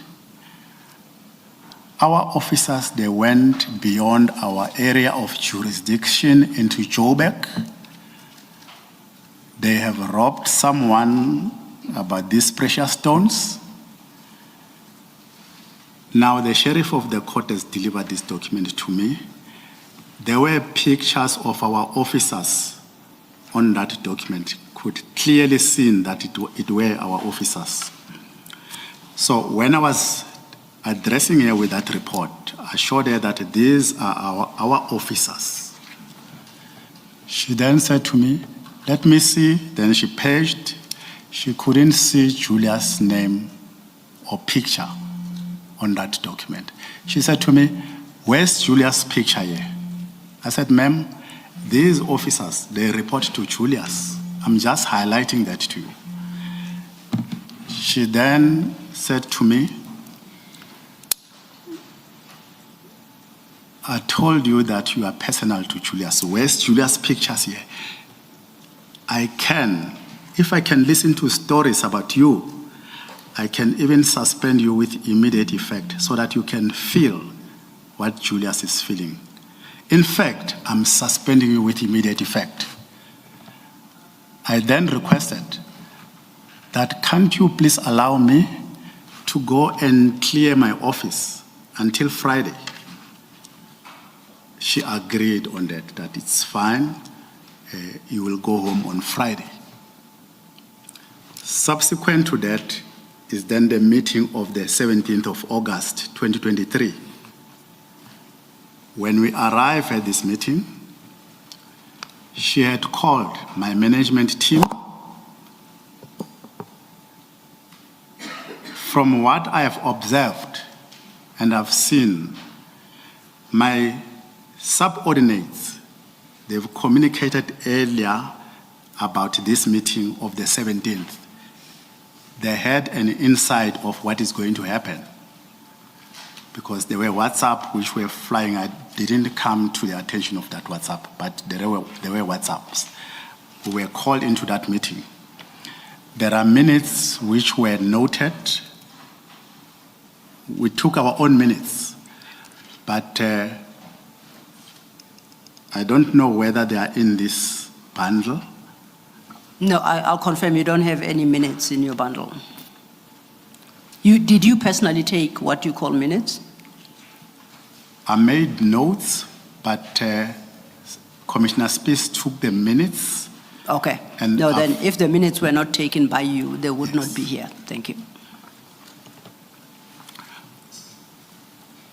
Our officers, they went beyond our area of jurisdiction into Joburg. They have robbed someone about these precious stones. Now the sheriff of the court has delivered this document to me. There were pictures of our officers on that document. Could clearly see that it were our officers. So when I was addressing her with that report, I showed her that these are our officers. She then said to me, let me see. Then she paged. She couldn't see Julia's name or picture on that document. She said to me, where's Julia's picture here? I said, ma'am, these officers, they report to Julius. I'm just highlighting that to you. She then said to me, I told you that you are personal to Julius. Where's Julius' pictures here? If I can listen to stories about you, I can even suspend you with immediate effect so that you can feel what Julius is feeling. In fact, I'm suspending you with immediate effect. I then requested that, can't you please allow me to go and clear my office until Friday? She agreed on that it's fine. You will go home on Friday. Subsequent to that, is then the meeting of the 17th of August, 2023. When we arrived at this meeting, she had called my management team. From what I have observed and I've seen, my subordinates, they've communicated earlier about this meeting of the 17th. They had an insight of what is going to happen because there were WhatsApp which were flying. I didn't come to the attention of that WhatsApp, but there were WhatsApps. We were called into that meeting. There are minutes which were noted. We took our own minutes, but I don't know whether they are in this bundle. No, I'll confirm you don't have any minutes in your bundle. Did you personally take what you call minutes? I made notes, but Commissioner Spies took the minutes. Okay. And no, then if the minutes were not taken by you, they would not be here. Thank you.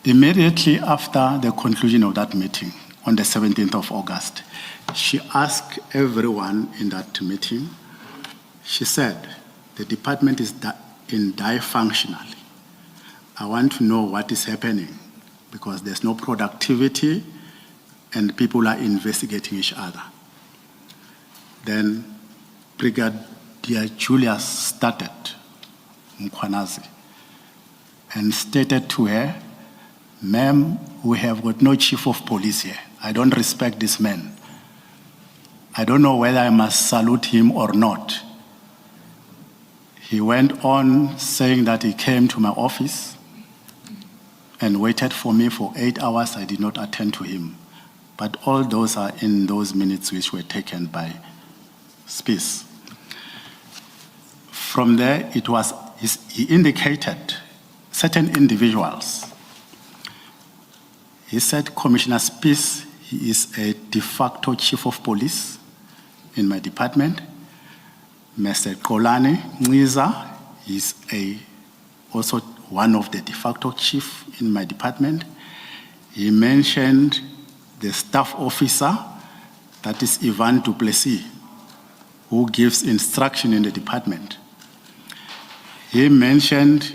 Immediately after the conclusion of that meeting, on the 17th of August, she asked everyone in that meeting, she said, the department is in dysfunctional. I want to know what is happening because there's no productivity and people are investigating each other. Then Brigadier Julius started, Mkhwanazi, and stated to her, ma'am, we have got no chief of police here. I don't respect this man. I don't know whether I must salute him or not. He went on saying that he came to my office and waited for me for 8 hours. I did not attend to him. But all those are in those minutes which were taken by Spies. From there, he indicated certain individuals. He said, Commissioner Spies, he is a de facto chief of police in my department. Mr. Kolane Mwiza is also one of the de facto chief in my department. He mentioned the staff officer, that is Ivan Duplessis, who gives instruction in the department. He mentioned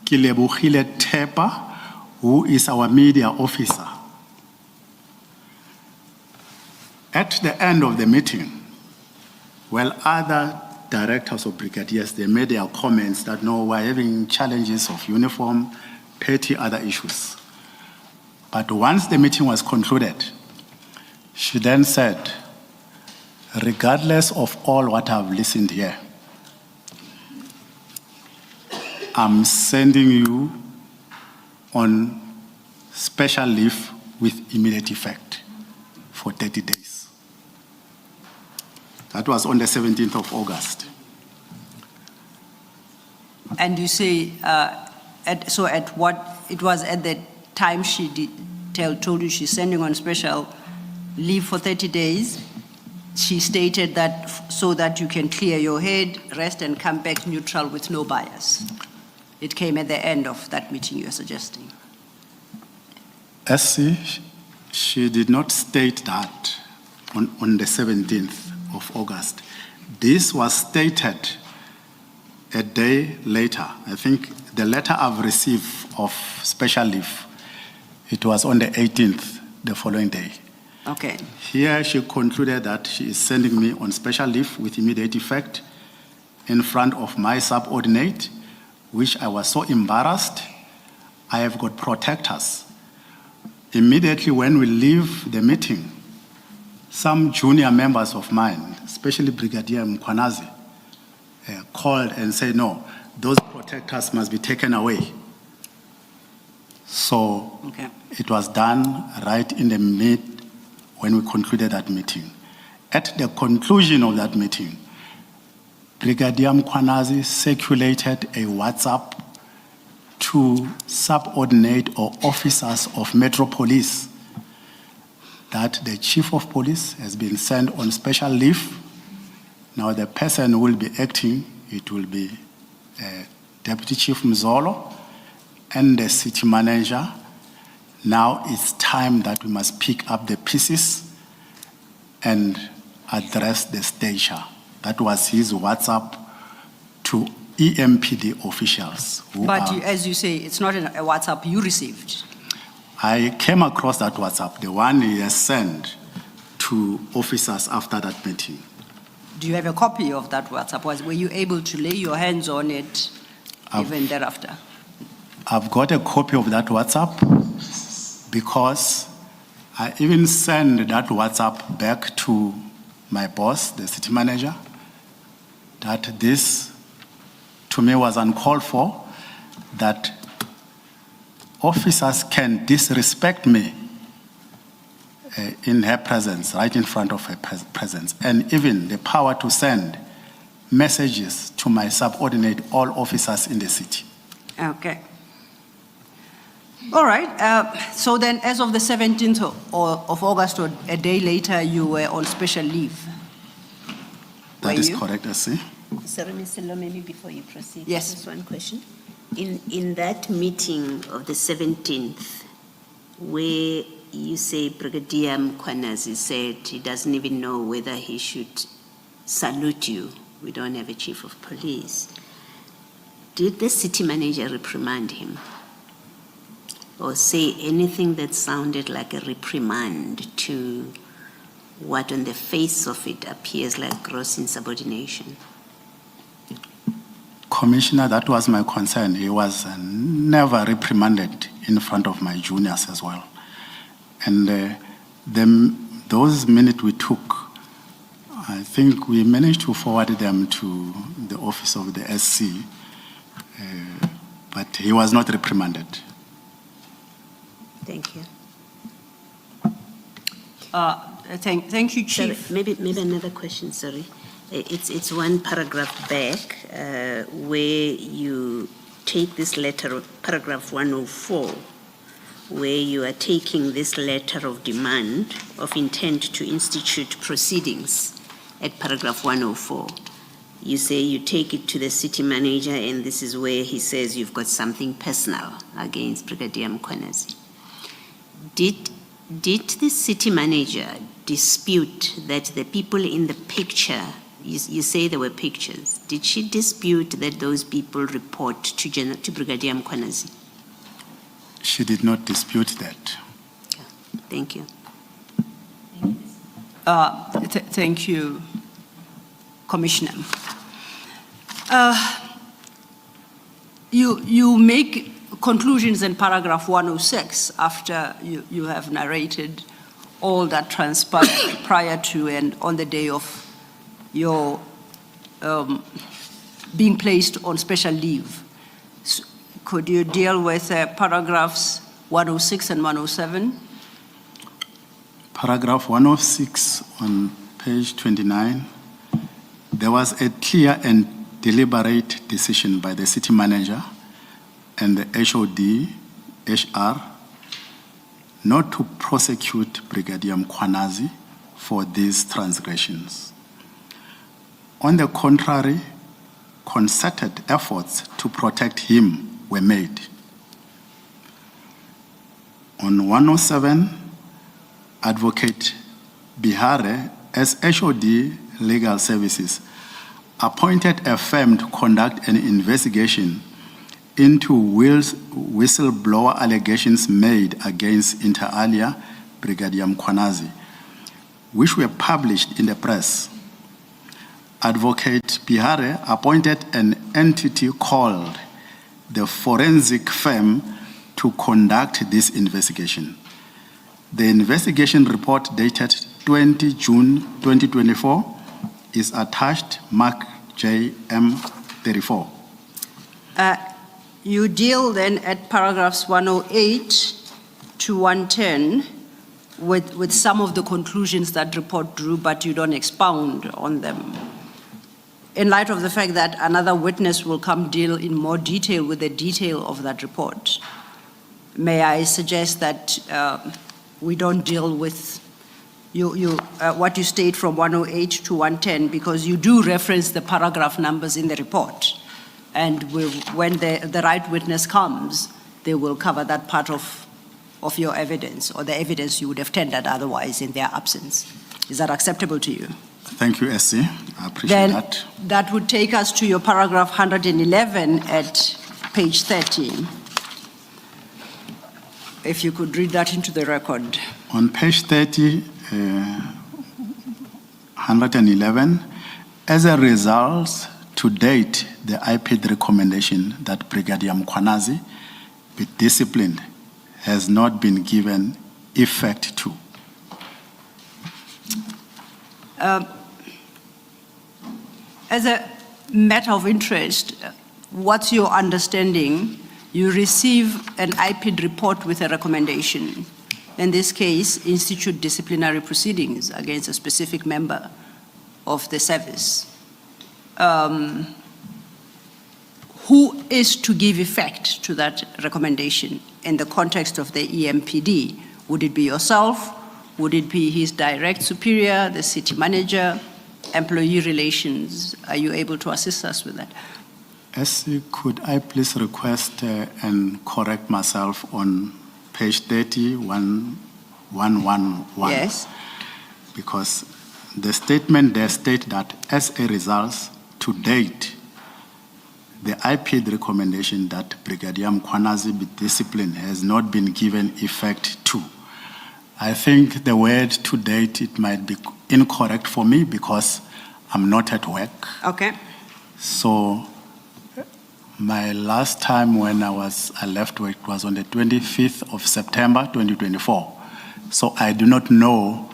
Kilebuhile Tepa, who is our media officer. At the end of the meeting, while other directors or brigadiers, they made their comments that no, we're having challenges of uniform, petty other issues. But once the meeting was concluded, she then said, regardless of all what I've listened here, I'm sending you on special leave with immediate effect for 30 days. That was on the 17th of August. And you say, at what, it was at the time she told you she's sending on special leave for 30 days, she stated that so that you can clear your head, rest and come back neutral with no bias. It came at the end of that meeting you're suggesting. She did not state that on the 17th of August. This was stated a day later. I think the letter I've received of special leave, it was on the 18th, the following day. Okay. Here she concluded that she is sending me on special leave with immediate effect in front of my subordinate, which I was so embarrassed. I have got protectors. Immediately when we leave the meeting, some junior members of mine, especially Brigadier Mkhwanazi, called and said, no, those protectors must be taken away. So It was done right in the mid when we concluded that meeting. At the conclusion of that meeting, Brigadier Mkhwanazi circulated a WhatsApp to subordinate or officers of Metro Police that the chief of police has been sent on special leave. Now the person who will be acting, it will be Deputy Chief Mzolo, and the city manager. Now it's time that we must pick up the pieces and address the stature. That was his WhatsApp to EMPD officials. As you say, it's not a WhatsApp you received. I came across that WhatsApp, the one he has sent to officers after that meeting. Do you have a copy of that WhatsApp? Were you able to lay your hands on it even thereafter? I've got a copy of that WhatsApp because I even sent that WhatsApp back to my boss, the city manager, that this to me was uncalled for, that officers can disrespect me in her presence, right in front of her presence, and even the power to send messages to my subordinate, all officers in the city. Okay. All right. So then, as of the 17th of August, or a day later, you were on special leave. That is correct, I see. Sorry, Mr. Law, maybe before you proceed, Yes. just one question. In that meeting of the 17th, where you say Brigadier Mkhwanazi said he doesn't even know whether he should salute you, we don't have a chief of police, did the city manager reprimand him? Or say anything that sounded like a reprimand to what on the face of it appears like gross insubordination? Commissioner, that was my concern. He was never reprimanded in front of my juniors as well. And those minutes we took, I think we managed to forward them to the office of the SC, but he was not reprimanded. Thank you. Thank you, Chief. Sorry, maybe another question, sorry. It's one paragraph back where you take this letter, paragraph 104, where you are taking this letter of demand of intent to institute proceedings at paragraph 104. You say you take it to the city manager, and this is where he says you've got something personal against Brigadier Mkhwanazi. Did the city manager dispute that the people in the picture, you say there were pictures, did she dispute that those people report to Brigadier Mkhwanazi? She did not dispute that. Thank you. Thank you, Commissioner. You make conclusions in paragraph 106 after you have narrated all that transpired prior to and on the day of your being placed on special leave. So could you deal with paragraphs 106 and 107? Paragraph 106 on page 29, there was a clear and deliberate decision by the city manager and the HOD, HR, not to prosecute Brigadier Mkhwanazi for these transgressions. On the contrary, concerted efforts to protect him were made. On 107, Advocate Bihare, as HOD Legal Services, appointed a firm to conduct an investigation into whistleblower allegations made against inter alia Brigadier Mkhwanazi, which were published in the press. Advocate Bihare appointed an entity called the forensic firm to conduct this investigation. The investigation report dated 20 June 2024 is attached, mark JM 34. You deal then at paragraphs 108 to 110 with some of the conclusions that report drew, but you don't expound on them. In light of the fact that another witness will come deal in more detail with the detail of that report, may I suggest that we don't deal with what you state from 108 to 110, because you do reference the paragraph numbers in the report. And when the right witness comes, they will cover that part of your evidence, or the evidence you would have tendered otherwise in their absence. Is that acceptable to you? Thank you, SC. I appreciate Then that. that would take us to your paragraph 111 at page 30. If you could read that into the record. On page 30, 111, as a result, to date, the IPID recommendation that Brigadier Mkhwanazi be disciplined has not been given effect to. As a matter of interest, what's your understanding? You receive an IPID report with a recommendation. In this case, institute disciplinary proceedings against a specific member of the service. Who is to give effect to that recommendation in the context of the EMPD? Would it be yourself? Would it be his direct superior, the city manager, employee relations? Are you able to assist us with that? SC, could I please request and correct myself on page 30, 111? Yes. Because the statement there states that as a result, to date, the IPID recommendation that Brigadier Mkhwanazi be disciplined has not been given effect to. I think the word to date, it might be incorrect for me because I'm not at work. Okay. So my last time when I left work was on the 25th of September, 2024. So I do not know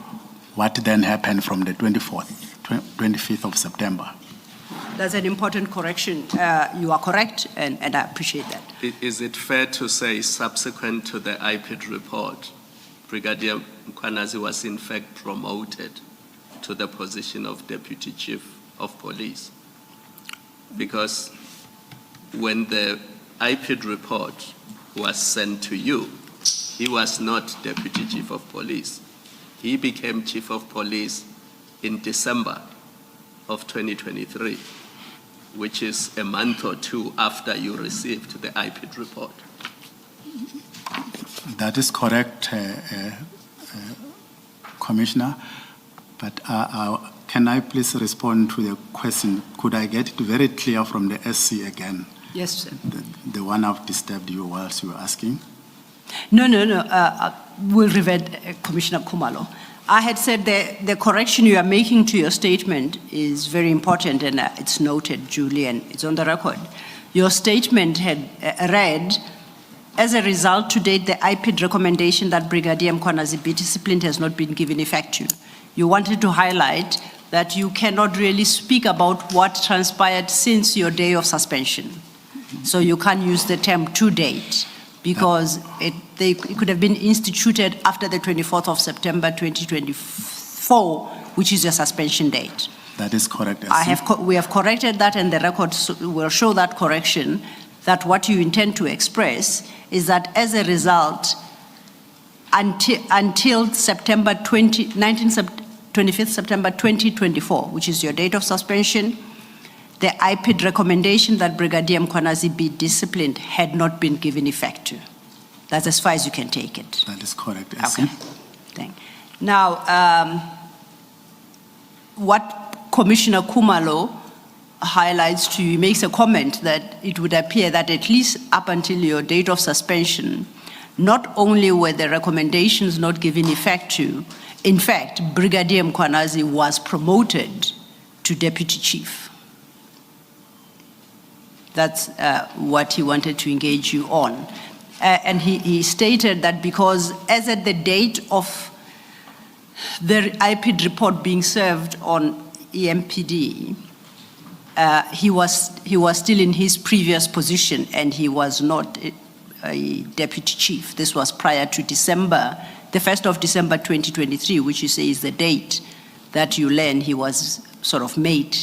what then happened from the 25th of September. That's an important correction. You are correct, and I appreciate that. Is it fair to say subsequent to the IPID report, Brigadier Mkhwanazi was in fact promoted to the position of Deputy Chief of Police? Because when the IPID report was sent to you, he was not Deputy Chief of Police. He became Chief of Police in December of 2023, which is a month or two after you received the IPID report. That is correct, Commissioner. But can I please respond to the question? Could I get it very clear from the SC again? Yes, sir. The one I've disturbed you whilst you were asking? No. We'll revert Commissioner Khumalo. I had said the correction you are making to your statement is very important, and it's noted, Julie, and it's on the record. Your statement had read, as a result, to date, the IPID recommendation that Brigadier Mkhwanazi be disciplined has not been given effect to. You wanted to highlight that you cannot really speak about what transpired since your day of suspension. So you can't use the term to date, because it could have been instituted after the 24th of September 2024, which is your suspension date. That is correct. We have corrected that, and the record will show that correction, that what you intend to express is that as a result, until September 25th September 2024, which is your date of suspension, the IPID recommendation that Brigadier Mkhwanazi be disciplined had not been given effect to. That's as far as you can take it. That is correct. Okay. Thank you. Now, what Commissioner Khumalo highlights to you, makes a comment that it would appear that at least up until your date of suspension, not only were the recommendations not given effect to, in fact, Brigadier Mkhwanazi was promoted to Deputy Chief. That's what he wanted to engage you on. And he stated that because as at the date of the IPID report being served on EMPD, he was still in his previous position, and he was not a deputy chief. This was prior to December, the 1st of December 2023, which you say is the date that you learn he was sort of made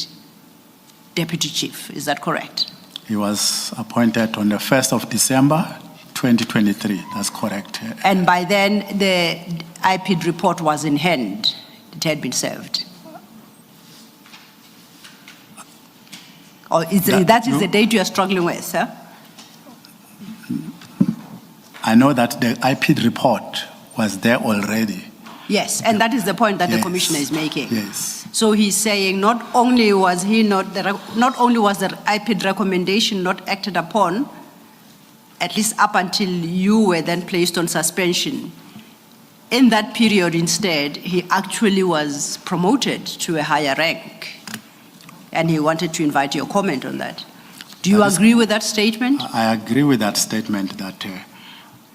deputy chief. Is that correct? He was appointed on the 1st of December 2023. That's correct. And by then, the IPID report was in hand. It had been served. Or that is the date you are struggling with, sir? I know that the IP report was there already. Yes, and that is the point that the Yes. commissioner is making. Yes. So he's saying not only was the IPID recommendation not acted upon, at least up until you were then placed on suspension. In that period, instead, he actually was promoted to a higher rank. And he wanted to invite your comment on that. Do you agree with that statement? I agree with that statement that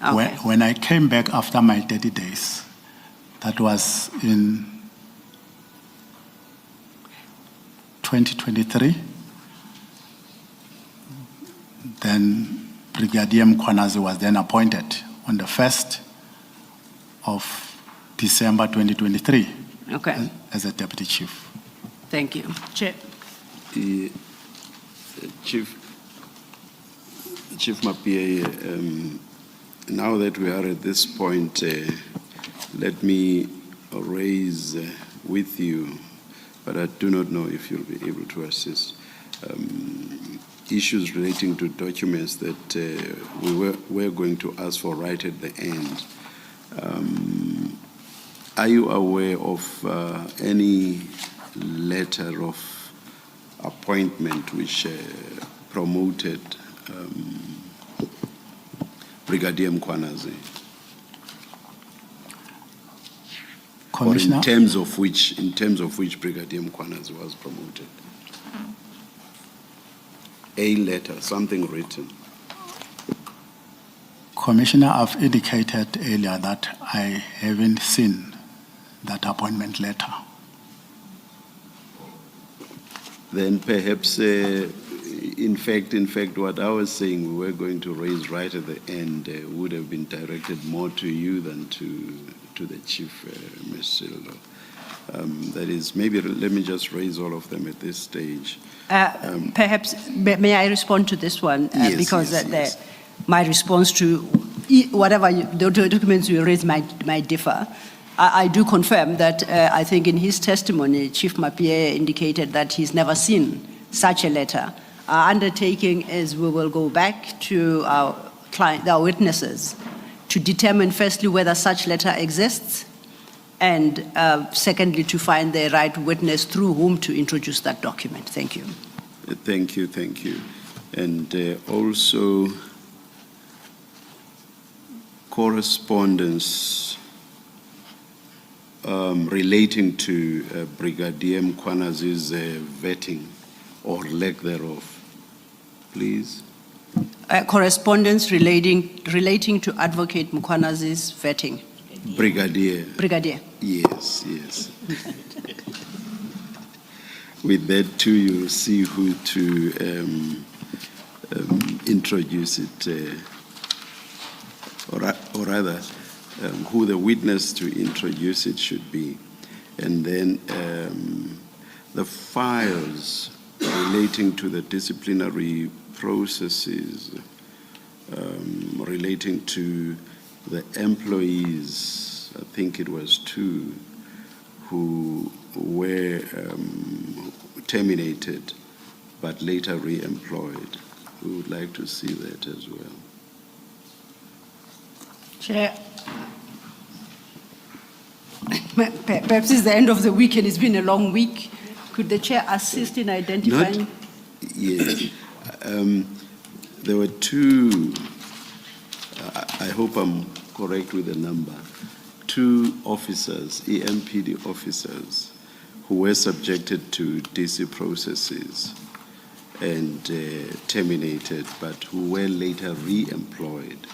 Okay. when I came back after my 30 days, that was in 2023, then Brigadier Mkhwanazi was then appointed on the 1st of December 2023 Okay, as a deputy chief. thank you. Chair. Chief Mapie, now that we are at this point, let me raise with you, but I do not know if you'll be able to assist, issues relating to documents that we were going to ask for right at the end. Are you aware of any letter of appointment which promoted Brigadier Mkhwanazi? Or Commissioner, in terms of which Brigadier Mkhwanazi was promoted? A letter, something written. Commissioner, I've indicated earlier that I haven't seen that appointment letter. Then perhaps, in fact, what I was saying we were going to raise right at the end would have been directed more to you than to the chief, Ms. Silva. That is, maybe let me just raise all of them at this stage. Perhaps, may I respond to this one? Yes, Because yes. my response to whatever the documents you raise might differ. I do confirm that I think in his testimony, Chief Mapie indicated that he's never seen such a letter. Our undertaking is we will go back to our witnesses to determine firstly whether such letter exists, and secondly to find the right witness through whom to introduce that document. Thank you. Thank you. And also correspondence relating to Brigadier Mkhwanazi's vetting or lack thereof, please. Correspondence relating to Advocate Mkhwanazi's vetting. Brigadier. Yes. With that too, you'll see who to introduce it, or rather, who the witness to introduce it should be. And then the files relating to the disciplinary processes relating to the employees, I think it was 2, who were terminated but later re-employed. We would like to see that as well. Chair, perhaps it's the end of the week and it's been a long week. Could the chair assist in identifying? Yes. There were 2, I hope I'm correct with the number, 2 officers, EMPD officers, who were subjected to DC processes and terminated, but who were later re-employed.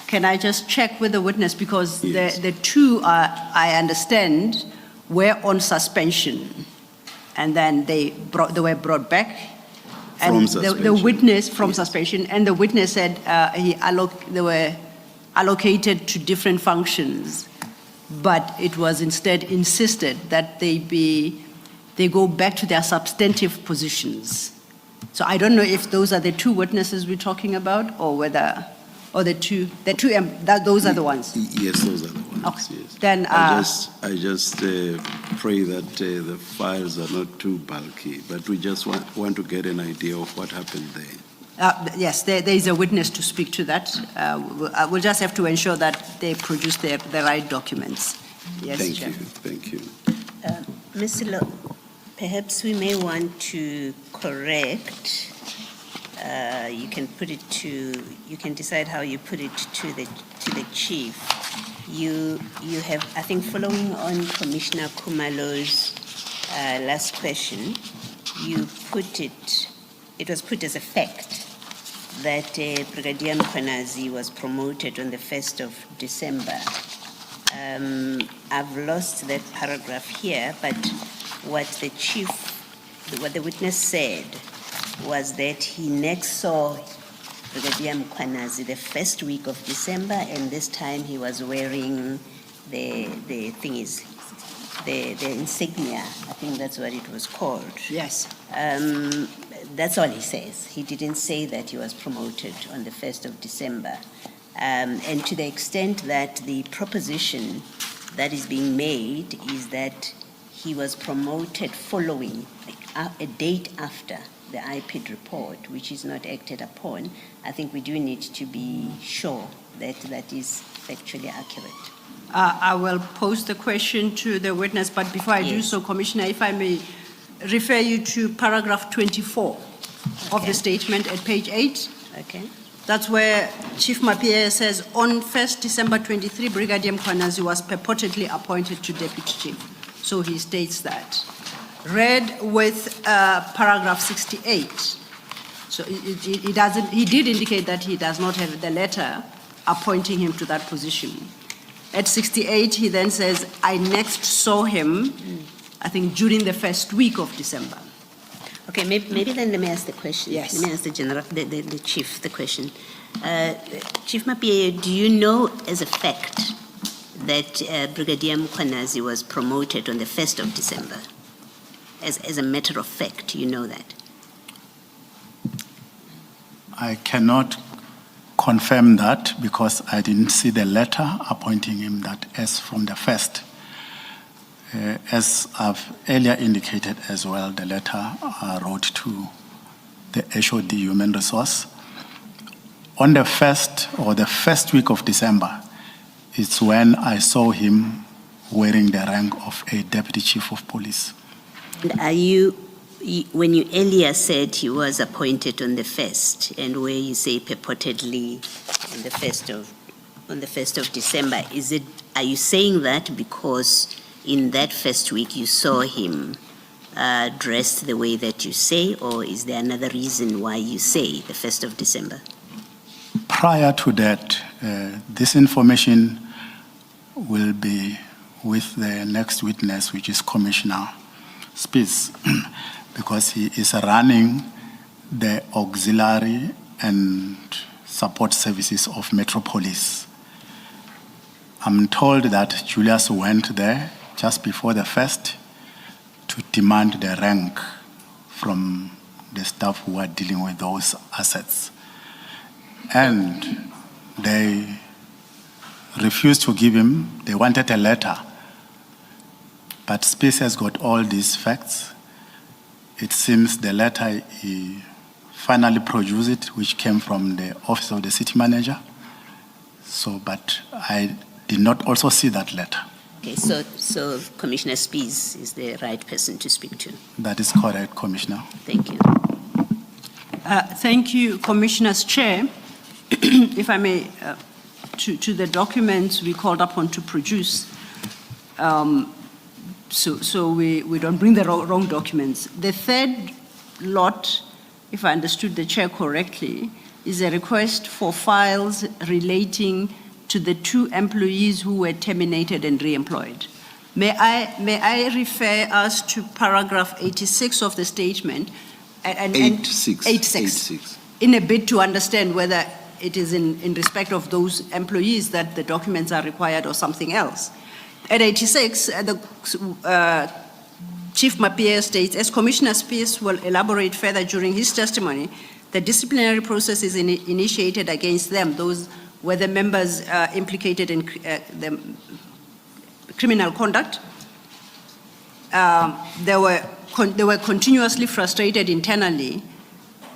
Can I just check with the witness, because Yes. the 2 I understand were on suspension, and then they were brought back. And From the suspension. witness from Yes. suspension, and the witness said they were allocated to different functions, but it was instead insisted that they go back to their substantive positions. So I don't know if those are the 2 witnesses we're talking about, or whether Or those are the ones? Yes, those are the ones, Okay. yes. Then, I just pray that the files are not too bulky, but we just want to get an idea of what happened there. Yes, there is a witness to speak to that. We'll just have to ensure that they produce the right documents. Yes, Thank Chair. you, thank you. Mr. Lo, perhaps we may want to correct, you can decide how you put it to the chief. You have, I think, following on Commissioner Khumalo's last question, it was put as a fact that Brigadier Mkhwanazi was promoted on the 1st of December. I've lost that paragraph here, but what the witness said was that he next saw Brigadier Mkhwanazi the first week of December, and this time he was wearing the insignia. I think that's what it was called. Yes. That's all he says. He didn't say that he was promoted on the 1st of December. And to the extent that the proposition that is being made is that he was promoted following a date after the IPID report, which is not acted upon, I think we do need to be sure that that is factually accurate. I will pose the question to the witness, but before I do Yes. so, Commissioner, if I may refer you to paragraph 24 of Okay. the statement at page 8. Okay? That's where Chief Mapia says, on 1st December 23, Brigadier Mkhwanazi was purportedly appointed to Deputy Chief. So he states that. Read with paragraph 68. So he did indicate that he does not have the letter appointing him to that position. At 68, he then says, I next saw him, I think, during the first week of December. Okay, maybe then let me ask the question. Yes. Let me ask the chief the question. Chief Mapia, do you know as a fact that Brigadier Mkhwanazi was promoted on the 1st of December? As a matter of fact, you know that? I cannot confirm that because I didn't see the letter appointing him that as from the first. As I've earlier indicated as well, the letter I wrote to the HOD Human Resource. On the first week of December, it's when I saw him wearing the rank of a Deputy Chief of Police. And when you earlier said he was appointed on the 1st, and where you say purportedly on the 1st of December, are you saying that because in that first week you saw him dressed the way that you say, or is there another reason why you say the 1st of December? Prior to that, this information will be with the next witness, which is Commissioner Spies, because he is running the auxiliary and support services of Metropolis. I'm told that Julius went there just before the 1st to demand the rank from the staff who are dealing with those assets. And they refused to give him, they wanted a letter. But Space has got all these facts. It seems the letter he finally produced it, which came from the office of the city manager. So, but I did not also see that letter. Okay, so Commissioner Spies is the right person to speak to. That is correct, Commissioner. Thank you. Thank you, Commissioners. Chair, if I may, to the documents we called upon to produce, so we don't bring the wrong documents. The third lot, if I understood the chair correctly, is a request for files relating to the 2 employees who were terminated and re-employed. May I refer us to paragraph 86 of the statement? And 86. In a bid to understand whether it is in respect of those employees that the documents are required or something else. At 86, Chief Mapia states, as Commissioner Spears will elaborate further during his testimony, The disciplinary process is initiated against them. Those were the members implicated in the criminal conduct. They were continuously frustrated internally.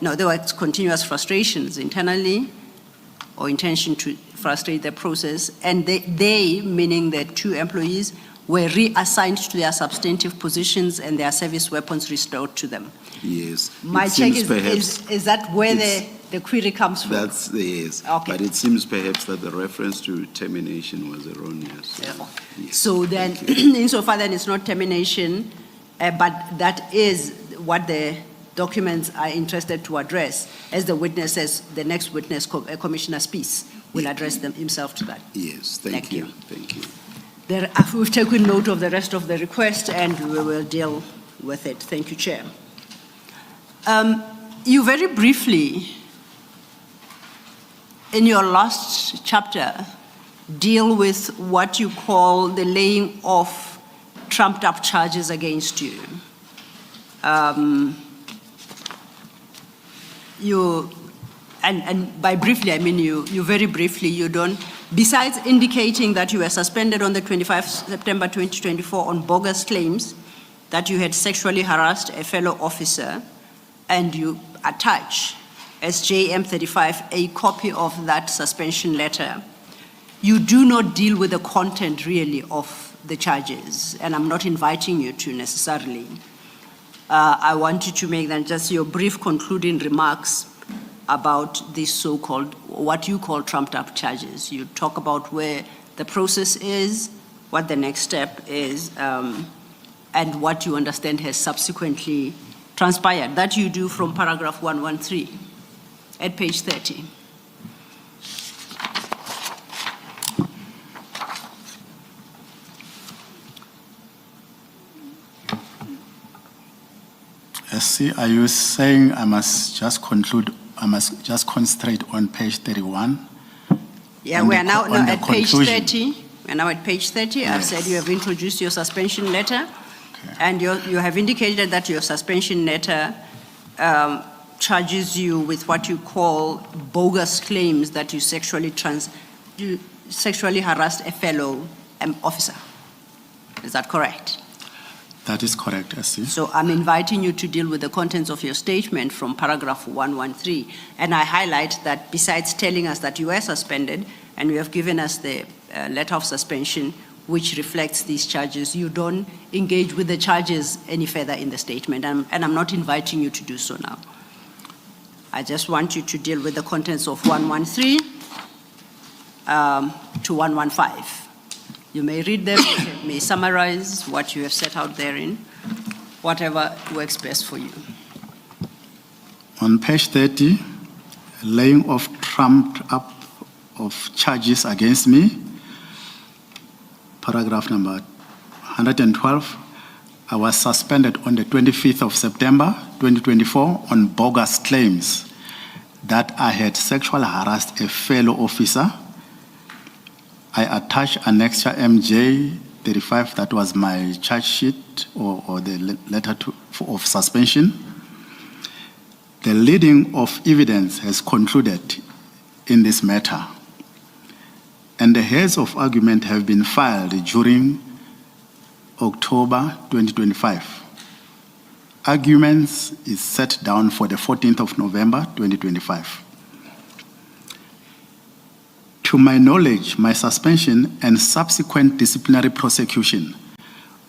No, there were continuous frustrations internally or intention to frustrate the process. And they, meaning the two employees, were reassigned to their substantive positions and their service weapons restored to them. Yes. My It check seems perhaps is that where it's- the query comes from? That's the yes. Okay. But it seems perhaps that the reference to termination was erroneous. Yes. So then, insofar then it's not termination, but that is what the documents are interested to address. As the witness says, the next witness, Commissioner Spies, will address them himself to that. Yes, Thank you. Thank you. We've taken note of the rest of the request and we will deal with it. Thank you, Chair. You very briefly, in your last chapter, deal with what you call the laying of trumped up charges against you. And by briefly, I mean you very briefly, you don't, besides indicating that you were suspended on the 25th September 2024 on bogus claims that you had sexually harassed a fellow officer, and you attach as JM 35 a copy of that suspension letter, you do not deal with the content really of the charges, and I'm not inviting you to necessarily. I want you to make then just your brief concluding remarks about these so-called, what you call trumped up charges. You talk about where the process is, what the next step is, and what you understand has subsequently transpired. That you do from paragraph 113 at page 30. See, are you saying I must just conclude, I must just concentrate on page 31? Yeah, On we the are now co- on the at page conclusion. 30. We're now at page 30. I've said you have introduced your suspension letter, and you have indicated that your suspension letter charges you with what you call bogus claims that you sexually harassed a fellow officer. Is that correct? That is correct, SC. So I'm inviting you to deal with the contents of your statement from paragraph 113. And I highlight that besides telling us that you were suspended and you have given us the letter of suspension which reflects these charges, you don't engage with the charges any further in the statement. And I'm not inviting you to do so now. I just want you to deal with the contents of 113 to 115. You may read them, you may summarize what you have set out therein, whatever works best for you. On page 30, laying of trumped up of charges against me, paragraph number 112, I was suspended on the 25th of September 2024 on bogus claims that I had sexually harassed a fellow officer. I attached Annexure MJ 35, that was my charge sheet or the letter of suspension. The leading of evidence has concluded in this matter, and the heads of argument have been filed during October 2025. Arguments is set down for the 14th of November 2025. To my knowledge, my suspension and subsequent disciplinary prosecution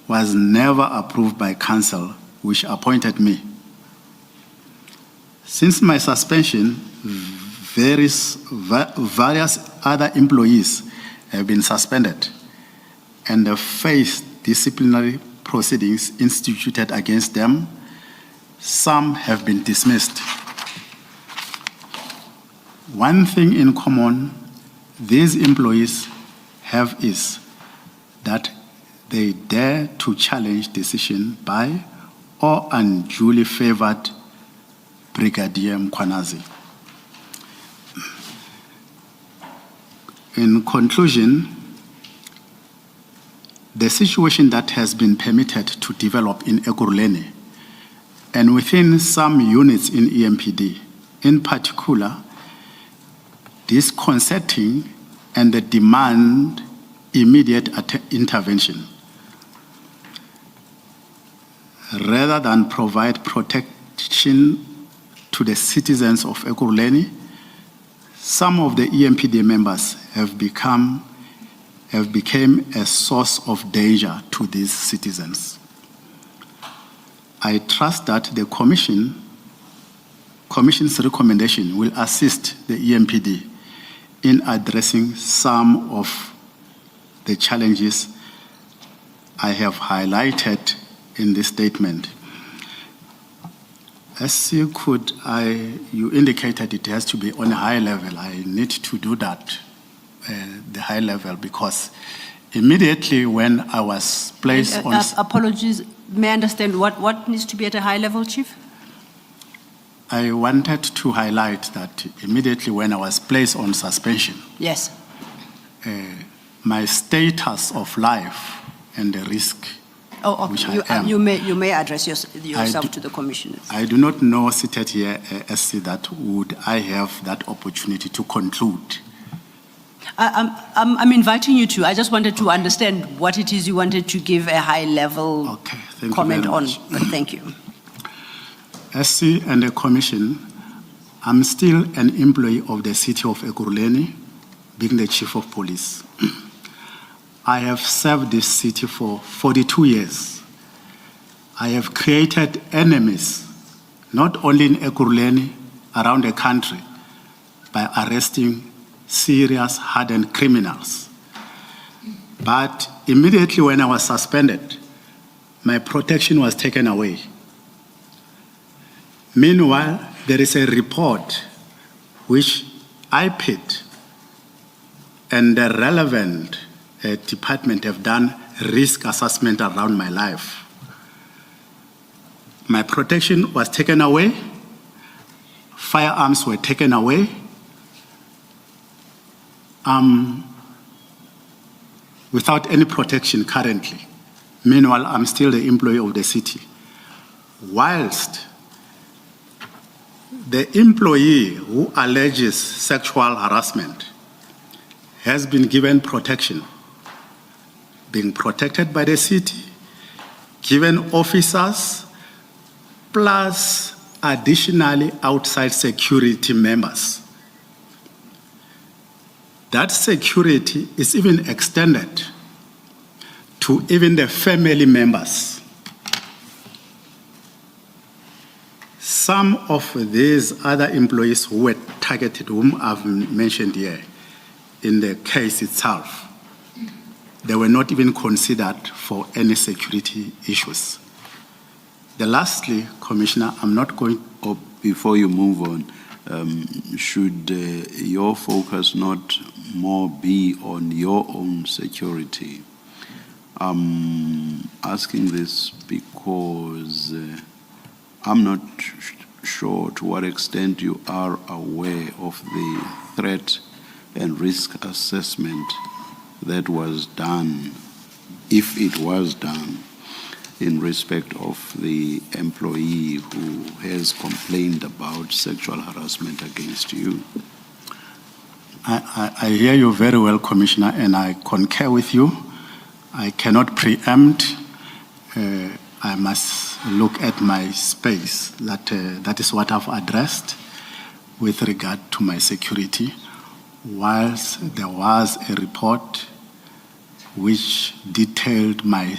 was never approved by council, which appointed me. Since my suspension, various other employees have been suspended and have faced disciplinary proceedings instituted against them. Some have been dismissed. One thing in common these employees have is that they dare to challenge decision by or unduly favored Brigadier Mkhwanazi. In conclusion, the situation that has been permitted to develop in Ekurhuleni and within some units in EMPD in particular, disconcerting and the demand immediate intervention. Rather than provide protection to the citizens of Ekurhuleni, some of the EMPD members have become a source of danger to these citizens. I trust that the Commission's recommendation will assist the EMPD in addressing some of the challenges I have highlighted in this statement. As you indicated it has to be on a high level. I need to do that, the high level, because immediately when I was placed on... Apologies, may I understand what needs to be at a high level, Chief? I wanted to highlight that immediately when I was placed on suspension, yes, my status of life and the risk which I am. You may address yourself to the commissioners. I do not know, seated here, SC, that would I have that opportunity to conclude. I'm inviting you to. I just wanted to understand what it is you wanted to give a high-level comment on. But thank you. SC and the Commission, I'm still an employee of the city of Ekurhuleni, being the Chief of Police. I have served this city for 42 years. I have created enemies, not only in Ekurhuleni, around the country, by arresting serious, hardened criminals. But immediately when I was suspended, my protection was taken away. Meanwhile, there is a report which I paid, and the relevant department have done risk assessment around my life. My protection was taken away, firearms were taken away. Without any protection currently. Meanwhile, I'm still the employee of the city. Whilst the employee who alleges sexual harassment has been given protection, being protected by the city, given officers, plus additionally outside security members. That security is even extended to even the family members. Some of these other employees who were targeted, whom I've mentioned here, in the case itself, they were not even considered for any security issues. Lastly, Commissioner, I'm not going... Before you move on, should your focus not more be on your own security? I'm asking this because I'm not sure to what extent you are aware of the threat and risk assessment that was done, if it was done, in respect of the employee who has complained about sexual harassment against you. I hear you very well, Commissioner, and I concur with you. I cannot preempt. I must look at my space. That is what I've addressed with regard to my security. Whilst there was a report which detailed my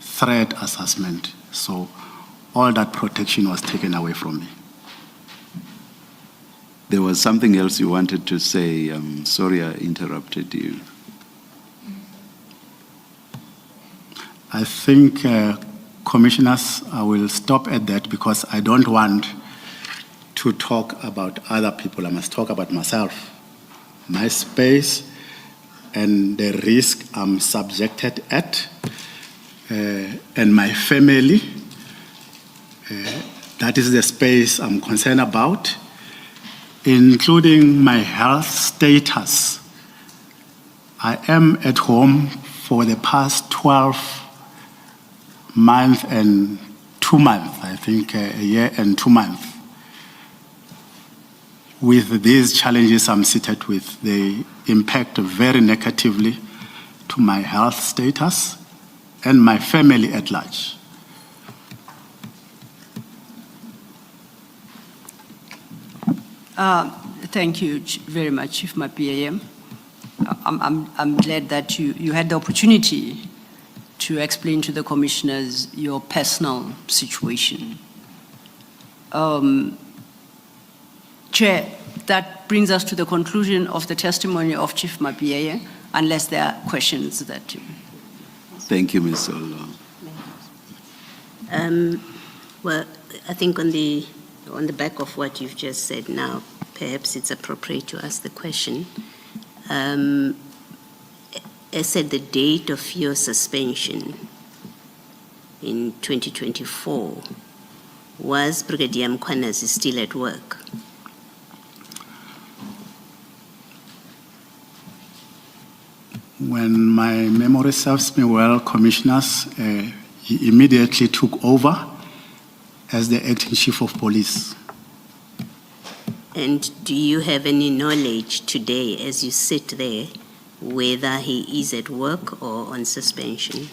threat assessment, so all that protection was taken away from me. There was something else you wanted to say. I'm sorry I interrupted you. I think, Commissioners, I will stop at that because I don't want to talk about other people. I must talk about myself, my space, and the risk I'm subjected at, and my family. That is the space I'm concerned about, including my health status. I am at home for the past 12 months and 2 months, I think a year and 2 months. with these challenges I'm seated with, they impact very negatively to my health status and my family at large. Thank you very much, Chief Mapiem. I'm glad that you had the opportunity to explain to the commissioners your personal situation. Chair, that brings us to the conclusion of the testimony of Chief Mapiem, unless there are questions that you... Thank you, Ms. Olo. Well, I think on the back of what you've just said now, perhaps it's appropriate to ask the question. As at the date of your suspension in 2024, was Brigadier Mkhwanazi still at work? When my memory serves me well, commissioners, he immediately took over as the acting chief of police. And do you have any knowledge today, as you sit there, whether he is at work or on suspension?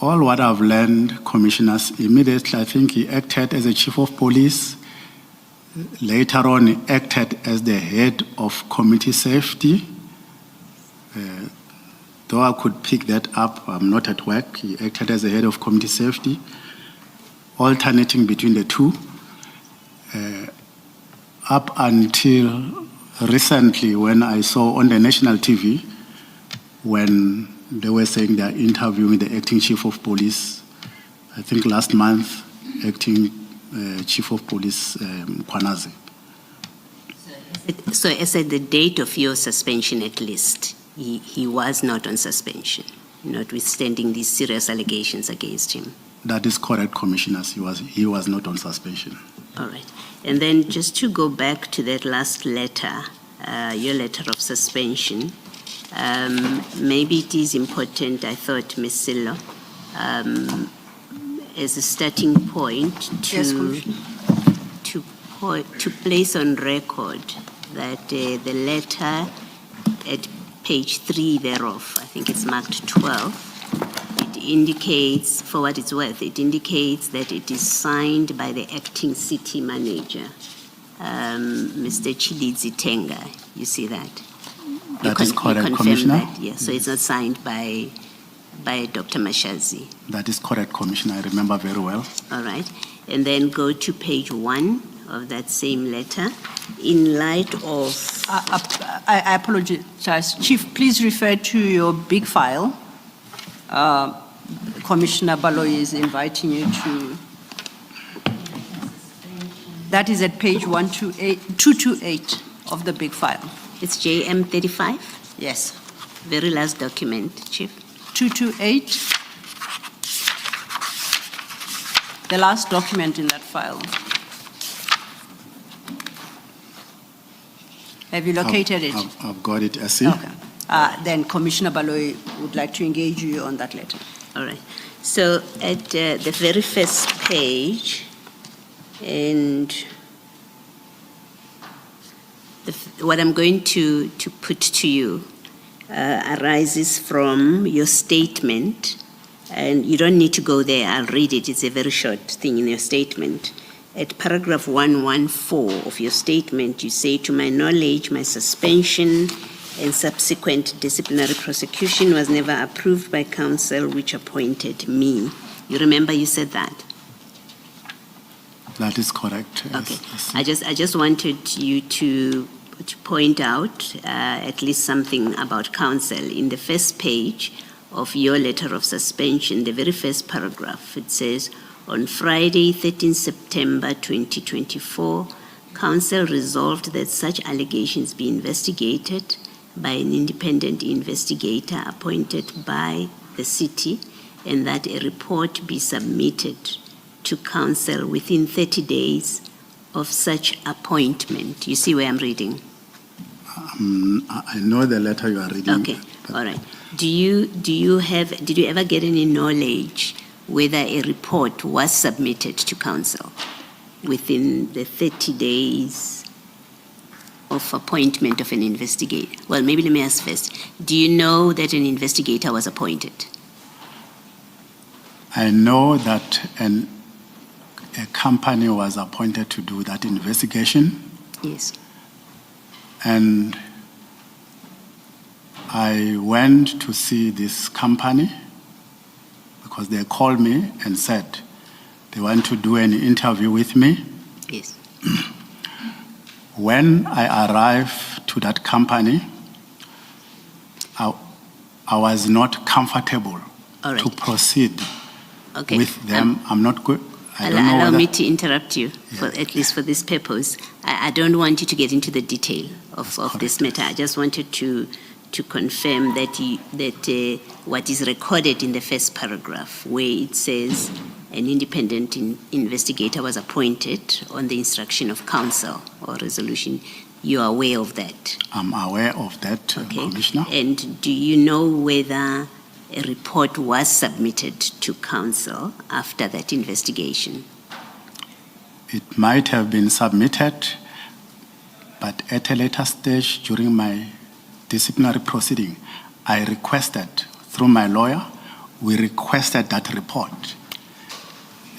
All what I've learned, commissioners, immediately I think he acted as a chief of police. Later on, he acted as the head of community safety. Though I could pick that up, I'm not at work. He acted as the head of community safety, alternating between the two. Up until recently, when I saw on the national TV, when they were saying they're interviewing the acting chief of police, I think last month, acting chief of police, Mkhwanazi. So as at the date of your suspension at least, he was not on suspension, notwithstanding these serious allegations against him? That is correct, commissioners. He was not on suspension. All right. And then just to go back to that last letter, your letter of suspension, maybe it is important, I thought, Ms. Silo, as a starting point to place on record that the letter at page 3 thereof, I think it's marked 12, it indicates, for what it's worth, it indicates that it is signed by the acting city manager, Mr. Chididzi Tenga. You see that? That is correct, you Commissioner. that, yes. So it's not signed by Dr. Mashazi. That is correct, Commissioner. I remember very well. All right. And then go to page 1 of that same letter. In light of... I apologize. Chief, please refer to your big file. Commissioner Baloyi is inviting you to... That is at page 228 of the big file. It's JM 35? Yes. Very last document, Chief. 228. The last document in that file. Have you located it? I've got it, I see. Okay. Then Commissioner Baloyi would like to engage you on that letter. All right. So at the very first page, and what I'm going to put to you arises from your statement, and you don't need to go there. I'll read it. It's a very short thing in your statement. At paragraph 114 of your statement, you say, to my knowledge, my suspension and subsequent disciplinary prosecution was never approved by council which appointed me. You remember you said that? That is correct. Okay. Yes. I just wanted you to point out at least something about council. In the first page of your letter of suspension, the very first paragraph, it says, on Friday, 13 September 2024, council resolved that such allegations be investigated by an independent investigator appointed by the city, and that a report be submitted to council within 30 days of such appointment. You see where I'm reading? I know the letter you are reading. Okay, all right. Did you ever get any knowledge whether a report was submitted to council? within the 30 days of appointment of an investigator? Well, maybe let me ask first. Do you know that an investigator was appointed? I know that a company was appointed to do that investigation, Yes. and I went to see this company because they called me and said they want to do an interview with me. Yes. When I arrived to that company, I was not comfortable All right. to proceed Okay. with them. I'm not good. I don't know Allow whether me to interrupt you, for, at least for this purpose. I don't want you to get into the detail of this matter. I just wanted to confirm that what is recorded in the first paragraph, where it says an independent investigator was appointed on the instruction of council or resolution, you are aware of that? I'm aware of that, Okay. Commissioner. And do you know whether a report was submitted to council after that investigation? It might have been submitted, but at a later stage during my disciplinary proceeding, I requested, through my lawyer, we requested that report.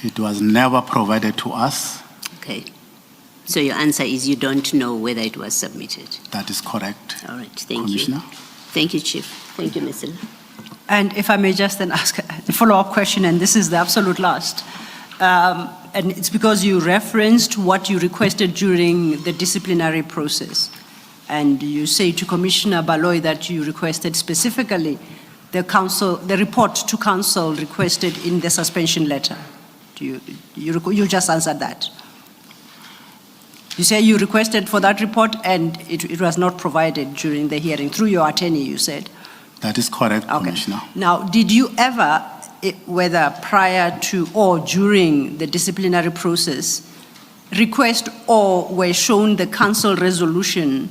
It was never provided to us. Okay. So your answer is you don't know whether it was submitted. That is correct, All right, thank Commissioner. you. Thank you, Chief. Thank you, Ms. Nhlanhla. And if I may just then ask a follow-up question, and this is the absolute last. And it's because you referenced what you requested during the disciplinary process. And you say to Commissioner Baloy that you requested specifically the report to council requested in the suspension letter. You just answered that. You say you requested for that report and it was not provided during the hearing through your attorney, you said. That is correct, Okay. Commissioner. Now, did you ever, whether prior to or during the disciplinary process, request or were shown the council resolution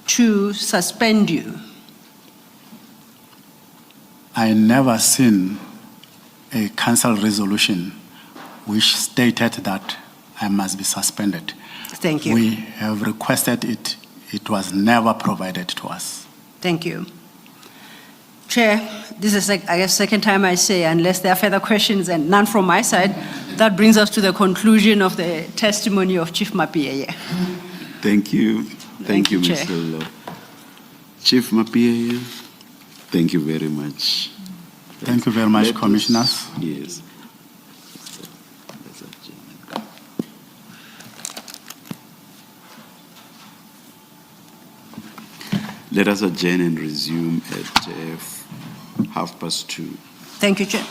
to suspend you? I never seen a council resolution which stated that I must be suspended. Thank you. We have requested it. It was never provided to us. Thank you. Chair, this is, I guess, second time I say, unless there are further questions and none from my side, that brings us to the conclusion of the testimony of Chief Mapiyeye. Thank you. Thank you, Chair. Mr. Law. Chief Mapiyeye, thank you very much. Thank you very much, Let us- Commissioners. Yes. Let us adjourn and resume at 2:30. Thank you, Chair.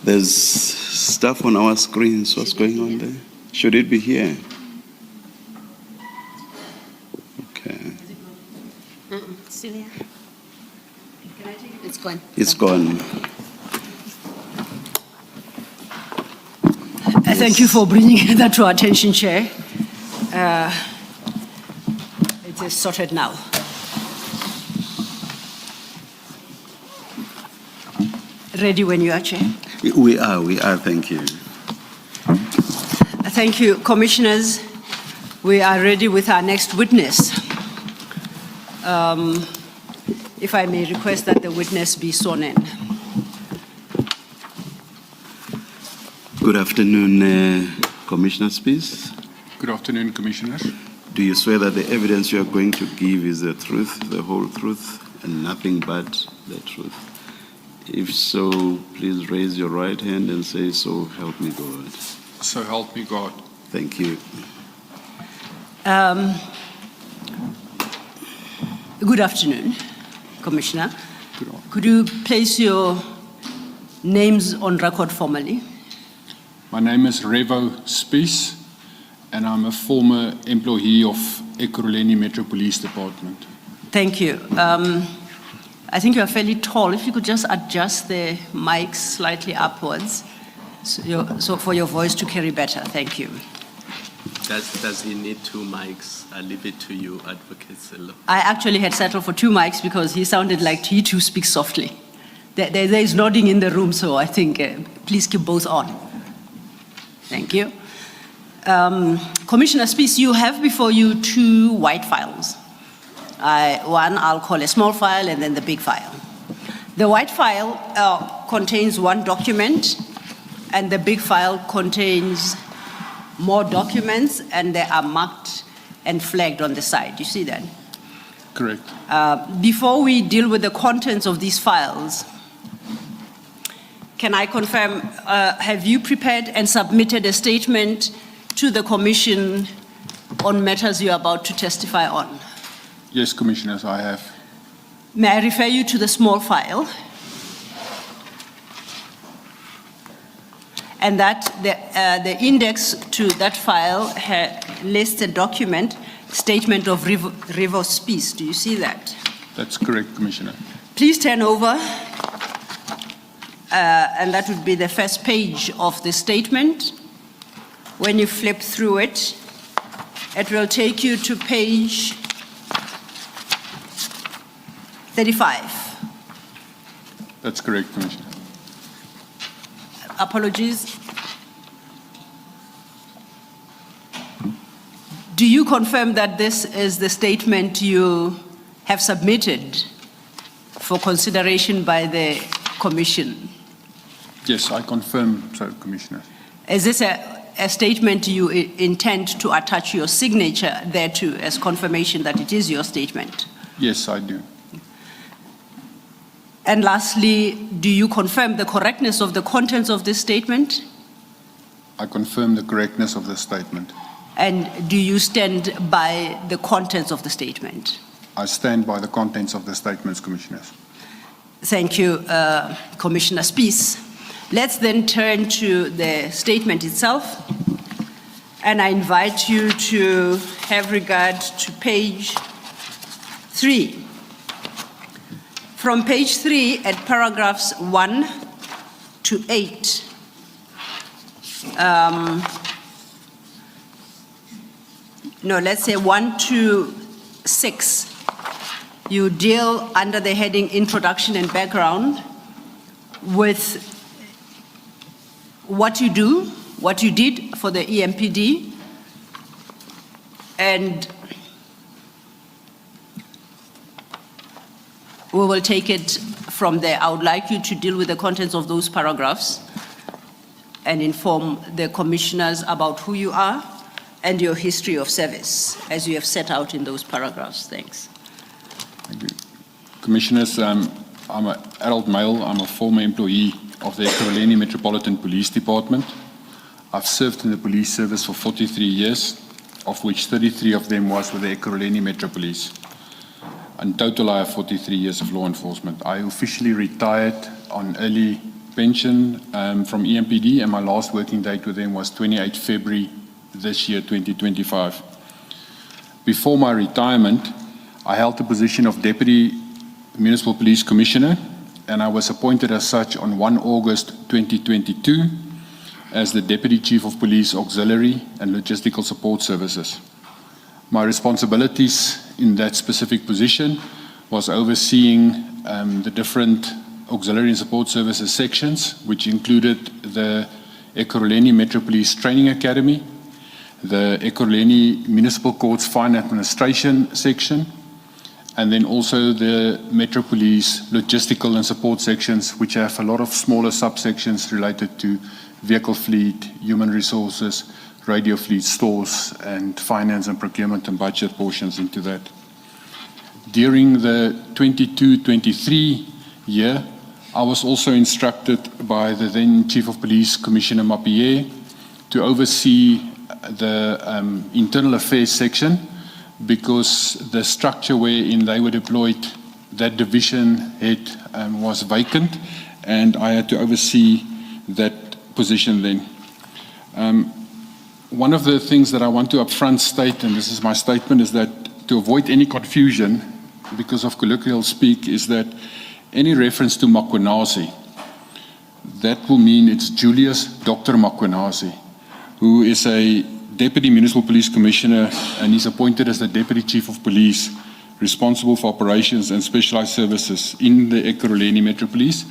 There's stuff on our screens. What's going on there? Should it be here? Okay. Still here? It's gone. It's gone. Thank you for bringing that to our attention, Chair. It is sorted now. Ready when you are, Chair. We are, thank you. Thank you, Commissioners. We are ready with our next witness. If I may request that the witness be sworn in. Good afternoon, Commissioner Spies. Good afternoon, Commissioners. Do you swear that the evidence you are going to give is the truth, the whole truth, and nothing but the truth? If so, please raise your right hand and say, "So help me God." So help me God. Thank you. Good afternoon, Commissioner. Good afternoon. Could you place your names on record formally? My name is Revo Spies, and I'm a former employee of Ekurhuleni Metro Police Department. Thank you. I think you are fairly tall. If you could just adjust the mic slightly upwards so for your voice to carry better. Thank you. Does he need two mics? I leave it to you, Advocate Silo. I actually had settled for 2 mics because he sounded like he too speaks softly. There is nodding in the room, so I think please keep both on. Thank you. Commissioner Spies, you have before you 2 white files. One I'll call a small file and then the big file. The white file contains 1 document and the big file contains more documents and they are marked and flagged on the side. You see that? Correct. Before we deal with the contents of these files, can I confirm, have you prepared and submitted a statement to the Commission on matters you are about to testify on? Yes, Commissioners, I have. May I refer you to the small file? And that the index to that file lists a document, statement of Revo Spies. Do you see that? That's correct, Commissioner. Please turn over, and that would be the first page of the statement. When you flip through it, it will take you to page 35. That's correct, Commissioner. Apologies. Do you confirm that this is the statement you have submitted for consideration by the Commission? Yes, I confirm so, Commissioner. Is this a statement you intend to attach your signature thereto as confirmation that it is your statement? Yes, I do. And lastly, do you confirm the correctness of the contents of this statement? I confirm the correctness of the statement. And do you stand by the contents of the statement? I stand by the contents of the statements, Commissioners. Thank you, Commissioner Spies. Let's then turn to the statement itself. And I invite you to have regard to page 3. From page 3 at paragraphs 1 to 8, no, let's say 1 to 6, you deal under the heading Introduction and Background with what you do, what you did for the EMPD, and we will take it from there. I would like you to deal with the contents of those paragraphs and inform the commissioners about who you are and your history of service, as you have set out in those paragraphs. Thanks. Thank you. Commissioners, I'm an adult male. I'm a former employee of the Ekurhuleni Metropolitan Police Department. I've served in the police service for 43 years, of which 33 of them was with the Ekurhuleni Metro Police. In total, I have 43 years of law enforcement. I officially retired on early suspension from EMPD, and my last working date with them was 28 February this year, 2025. Before my retirement, I held the position of Deputy Municipal Police Commissioner, and I was appointed as such on 1 August 2022 as the Deputy Chief of Police Auxiliary and Logistical Support Services. My responsibilities in that specific position was overseeing the different auxiliary and support services sections, which included the Ekurhuleni Metro Police Training Academy, the Ekurhuleni Municipal Courts Fine Administration section, and then also the Metro Police logistical and support sections, which have a lot of smaller subsections related to vehicle fleet, human resources, radio fleet, stores, and finance and procurement and budget portions into that. During the 22-23 year, I was also instructed by the then Chief of Police, Commissioner Mapie, to oversee the internal affairs section, because the structure wherein they were deployed, that division head was vacant, and I had to oversee that position then. One of the things that I want to upfront state, and this is my statement, is that to avoid any confusion, because of colloquial speak, is that any reference to Mkhwanazi, that will mean it's Julius Dr. Mkhwanazi, who is a Deputy Municipal Police Commissioner, and he's appointed as the Deputy Chief of Police, responsible for operations and specialized services in the Ekurhuleni Metro Police,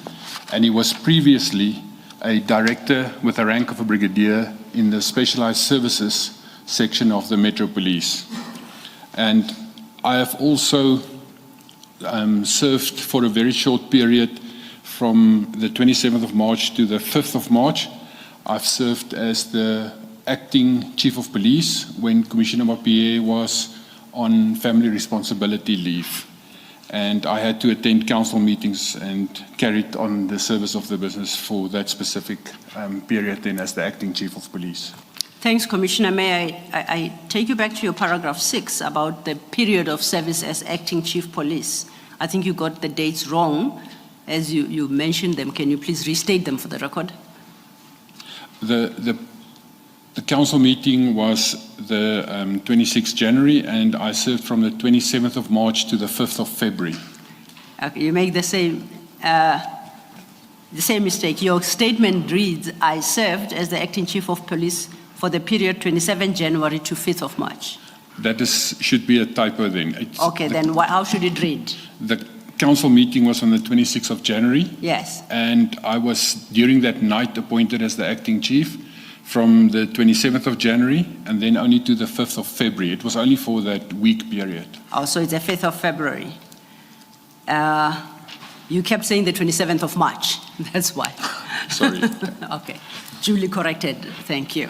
and he was previously a director with the rank of a brigadier in the specialized services section of the Metro Police. And I have also served for a very short period from the 27th of March to the 5th of March. I've served as the acting Chief of Police when Commissioner Mapie was on family responsibility leave. And I had to attend council meetings and carried on the service of the business for that specific period then as the acting Chief of Police. Thanks, Commissioner. May I take you back to your paragraph 6 about the period of service as acting Chief Police. I think you got the dates wrong as you mentioned them. Can you please restate them for the record? The council meeting was the 26th January, and I served from the 27th of March to the 5th of February. Okay, you make the same mistake. Your statement reads, I served as the acting Chief of Police for the period 27 January to 5th of March. That should be a typo then. Okay, then how should it read? The council meeting was on the 26th of January. Yes. And I was, during that night, appointed as the acting chief from the 27th of January and then only to the 5th of February. It was only for that week period. Oh, so it's the 5th of February. You kept saying the 27th of March. That's why. Sorry. Okay. Duly corrected. Thank you.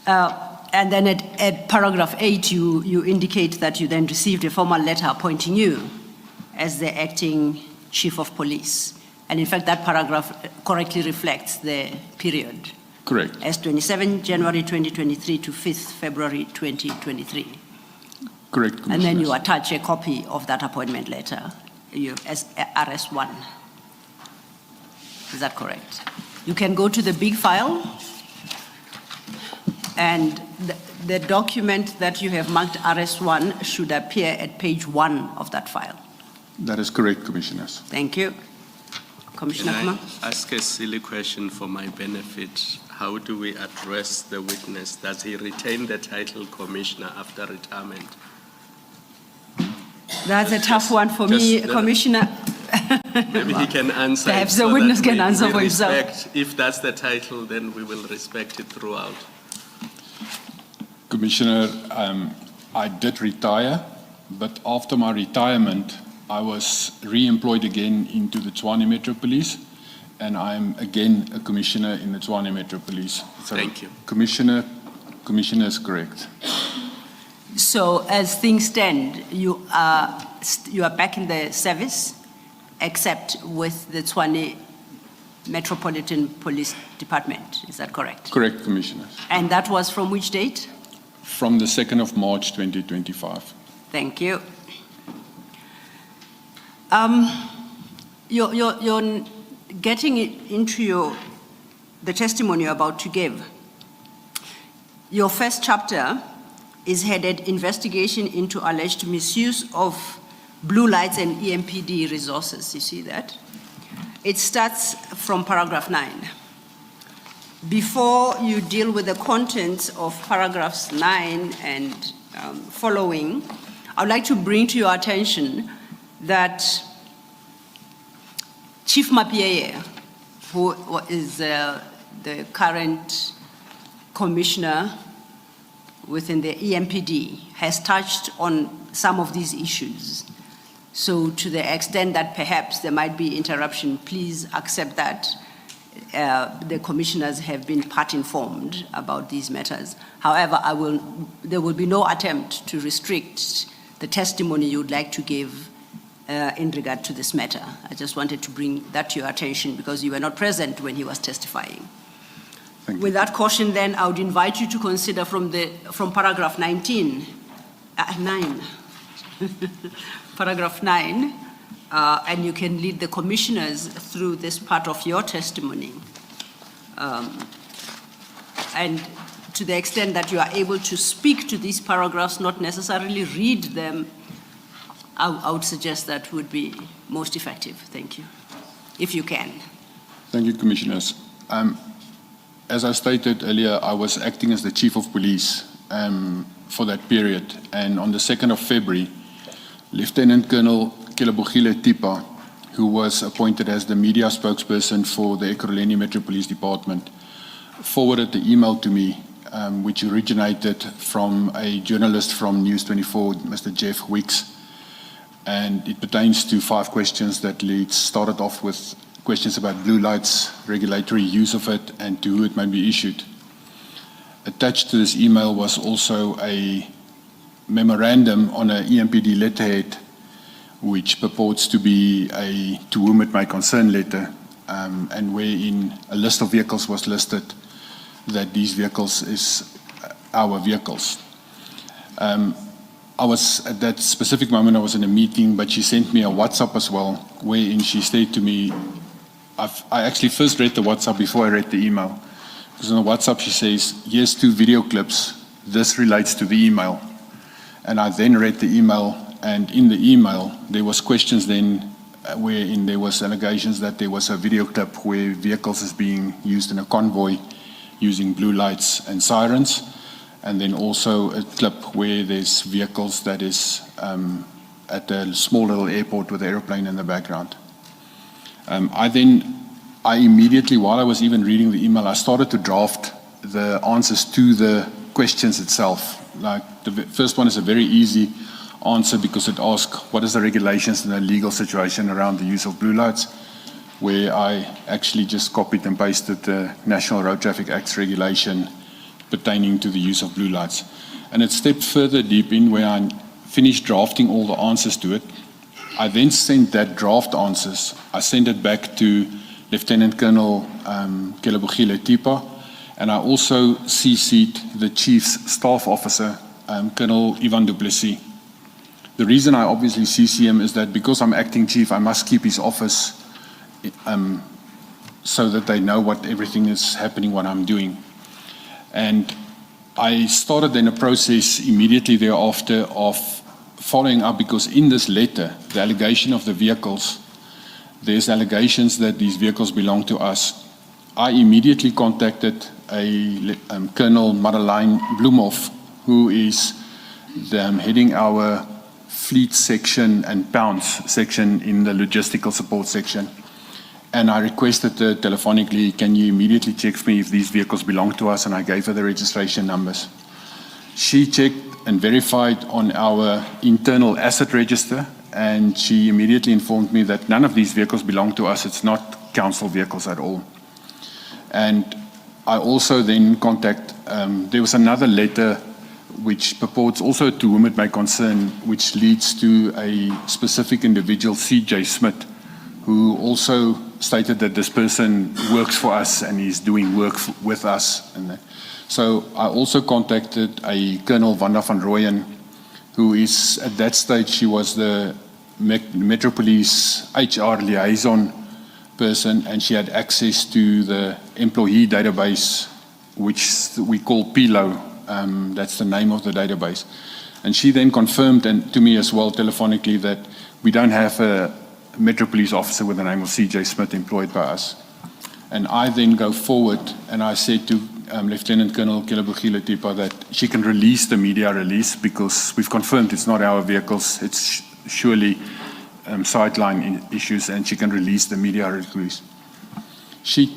And then at paragraph 8, you indicate that you then received a formal letter appointing you as the acting Chief of Police. And in fact, that paragraph correctly reflects the period. Correct. As 27 January 2023 to 5th February 2023. Correct, and then you attach a copy of that appointment letter as RS1. Is that correct? You can go to the big file, and the document that you have marked RS1 should appear at page 1 of that file. That is correct, Commissioners. Thank you. Commissioner Kumar? Can I ask a silly question for my benefit? How do we address the witness? Does he retain the title Commissioner after retirement? That's a tough one for me, Commissioner. Maybe he can answer. Perhaps the witness can answer for himself. If that's the title, then we will respect it throughout. Commissioner, I did retire, but after my retirement, I was re-employed again into the Tshwane Metro Police, and I'm again a commissioner in the Tshwane Metro Police. So thank you. Commissioner is correct. So as things stand, you are back in the service, except with the Tshwane Metropolitan Police Department. Is that correct? Correct, Commissioner. And that was from which date? From the 2nd of March 2025. Thank you. Your getting into the testimony you're about to give, your first chapter is headed Investigation into Alleged Misuse of Blue Lights and EMPD Resources. You see that? It starts from paragraph 9. Before you deal with the contents of paragraphs 9 and following, I would like to bring to your attention that Chief Mapieye, who is the current commissioner within the EMPD, has touched on some of these issues. So to the extent that perhaps there might be interruption, please accept that. The commissioners have been part informed about these matters. However, there will be no attempt to restrict the testimony you would like to give in regard to this matter. I just wanted to bring that to your attention because you were not present when he was testifying. Thank you. With that caution, then, I would invite you to consider from paragraph 9, paragraph 9, and you can lead the commissioners through this part of your testimony. And to the extent that you are able to speak to these paragraphs, not necessarily read them, I would suggest that would be most effective. Thank you. If you can. Thank you, Commissioners. As I stated earlier, I was acting as the Chief of Police for that period. And on the 2nd of February, Lieutenant Colonel Kelebogile Tipa, who was appointed as the media spokesperson for the Ekurhuleni Metro Police Department, forwarded the email to me, which originated from a journalist from News 24, Mr. Jeff Wicks. And it pertains to 5 questions that started off with questions about blue lights, regulatory use of it, and to who it may be issued. Attached to this email was also a memorandum on an EMPD letterhead, which purports to be a to whom it may concern letter, and wherein a list of vehicles was listed that these vehicles is our vehicles. I was, at that specific moment, I was in a meeting, but she sent me a WhatsApp as well, wherein she said to me, I actually first read the WhatsApp before I read the email. Because on the WhatsApp she says, here's 2 video clips, this relates to the email. And I then read the email, and in the email there was questions then wherein there was allegations that there was a video clip where vehicles is being used in a convoy using blue lights and sirens, and then also a clip where there's vehicles that is at a small little airport with an airplane in the background. I immediately, while I was even reading the email, I started to draft the answers to the questions itself. Like the first one is a very easy answer because it asks what is the regulations and the legal situation around the use of blue lights, where I actually just copied and pasted the National Road Traffic Act's regulation pertaining to the use of blue lights. And it stepped further deep in where I finished drafting all the answers to it. I then sent that draft answers, I sent it back to Lieutenant Colonel Kelebogile Tipa, and I also CC'd the Chief's Staff Officer, Colonel Ivan du Plessis. The reason I obviously CC him is that because I'm acting chief, I must keep his office so that they know what everything is happening, what I'm doing. And I started then a process immediately thereafter of following up, because in this letter, the allegation of the vehicles, there's allegations that these vehicles belong to us. I immediately contacted a Colonel Madlanga Bloemhoff, who is heading our fleet section and pounds section in the logistical support section. And I requested her telephonically, can you immediately check for me if these vehicles belong to us? And I gave her the registration numbers. She checked and verified on our internal asset register, and she immediately informed me that none of these vehicles belong to us. It's not council vehicles at all. And I also then there was another letter which purports also to whom it may concern, which leads to a specific individual, C.J. Smith, who also stated that this person works for us and is doing work with us. And so I also contacted a Colonel Wanda van Rooyen, who is, at that stage, she was the Metro Police HR liaison person, and she had access to the employee database, which we call PILO. That's the name of the database. And she then confirmed, and to me as well telephonically, that we don't have a Metro Police officer with the name of CJ Smith employed by us. And I then go forward, and I said to Lieutenant Colonel Kelebogile Tipa that she can release the media release, because we've confirmed it's not our vehicles, it's surely sideline issues, and she can release the media release. She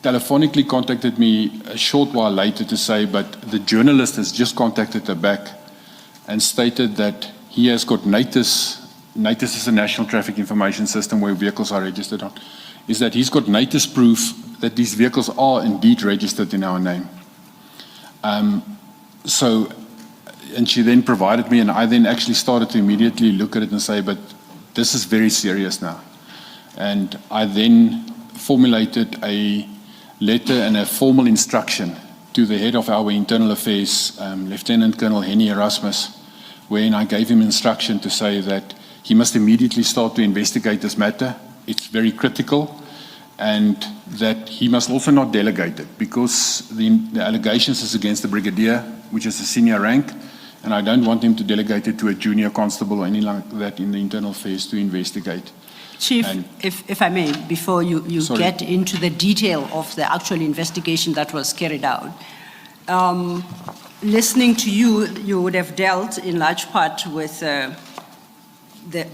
telephonically contacted me a short while later to say, but the journalist has just contacted her back and stated that he has got NATIS. NATIS is a National Traffic Information System where vehicles are registered on. Is that he's got NATIS proof that these vehicles are indeed registered in our name. And she then provided me, and I then actually started to immediately look at it and say, but this is very serious now. And I then formulated a letter and a formal instruction to the head of our internal affairs, Lieutenant Colonel Henny Erasmus, wherein I gave him instruction to say that he must immediately start to investigate this matter. It's very critical, and that he must also not delegate it, because the allegations is against the brigadier, which is a senior rank, and I don't want him to delegate it to a junior constable or anything like that in the internal affairs to investigate. Chief, if I may, before you Sorry. get into the detail of the actual investigation that was carried out, listening to you, you would have dealt in large part with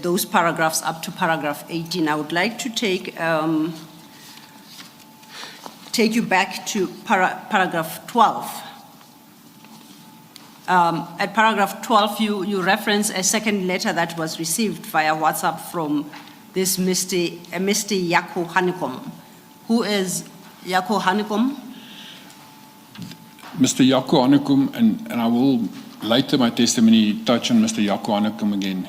those paragraphs up to paragraph 18. I would like to take you back to paragraph 12. At paragraph 12, you reference a second letter that was received via WhatsApp from this Mr. Yako Hanekom. Who is Yako Hanekom? Mr. Yako Hanekom, and I will later my testimony touch on Mr. Yako Hanekom again.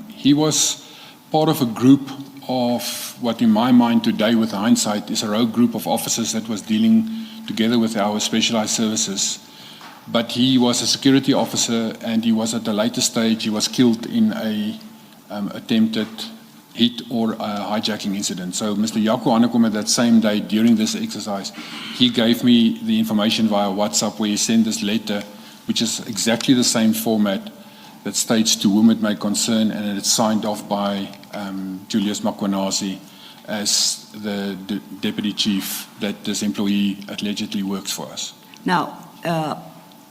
He was part of a group of what in my mind today with hindsight is a rogue group of officers that was dealing together with our specialized services. But he was a security officer, and he was at a later stage, he was killed in a attempted hit or a hijacking incident. So Mr. Yako Hanekom, at that same day during this exercise, he gave me the information via WhatsApp where he sent this letter, which is exactly the same format that states to whom it may concern, and it's signed off by Julius Mkhwanazi as the deputy chief that this employee allegedly works for us. Now,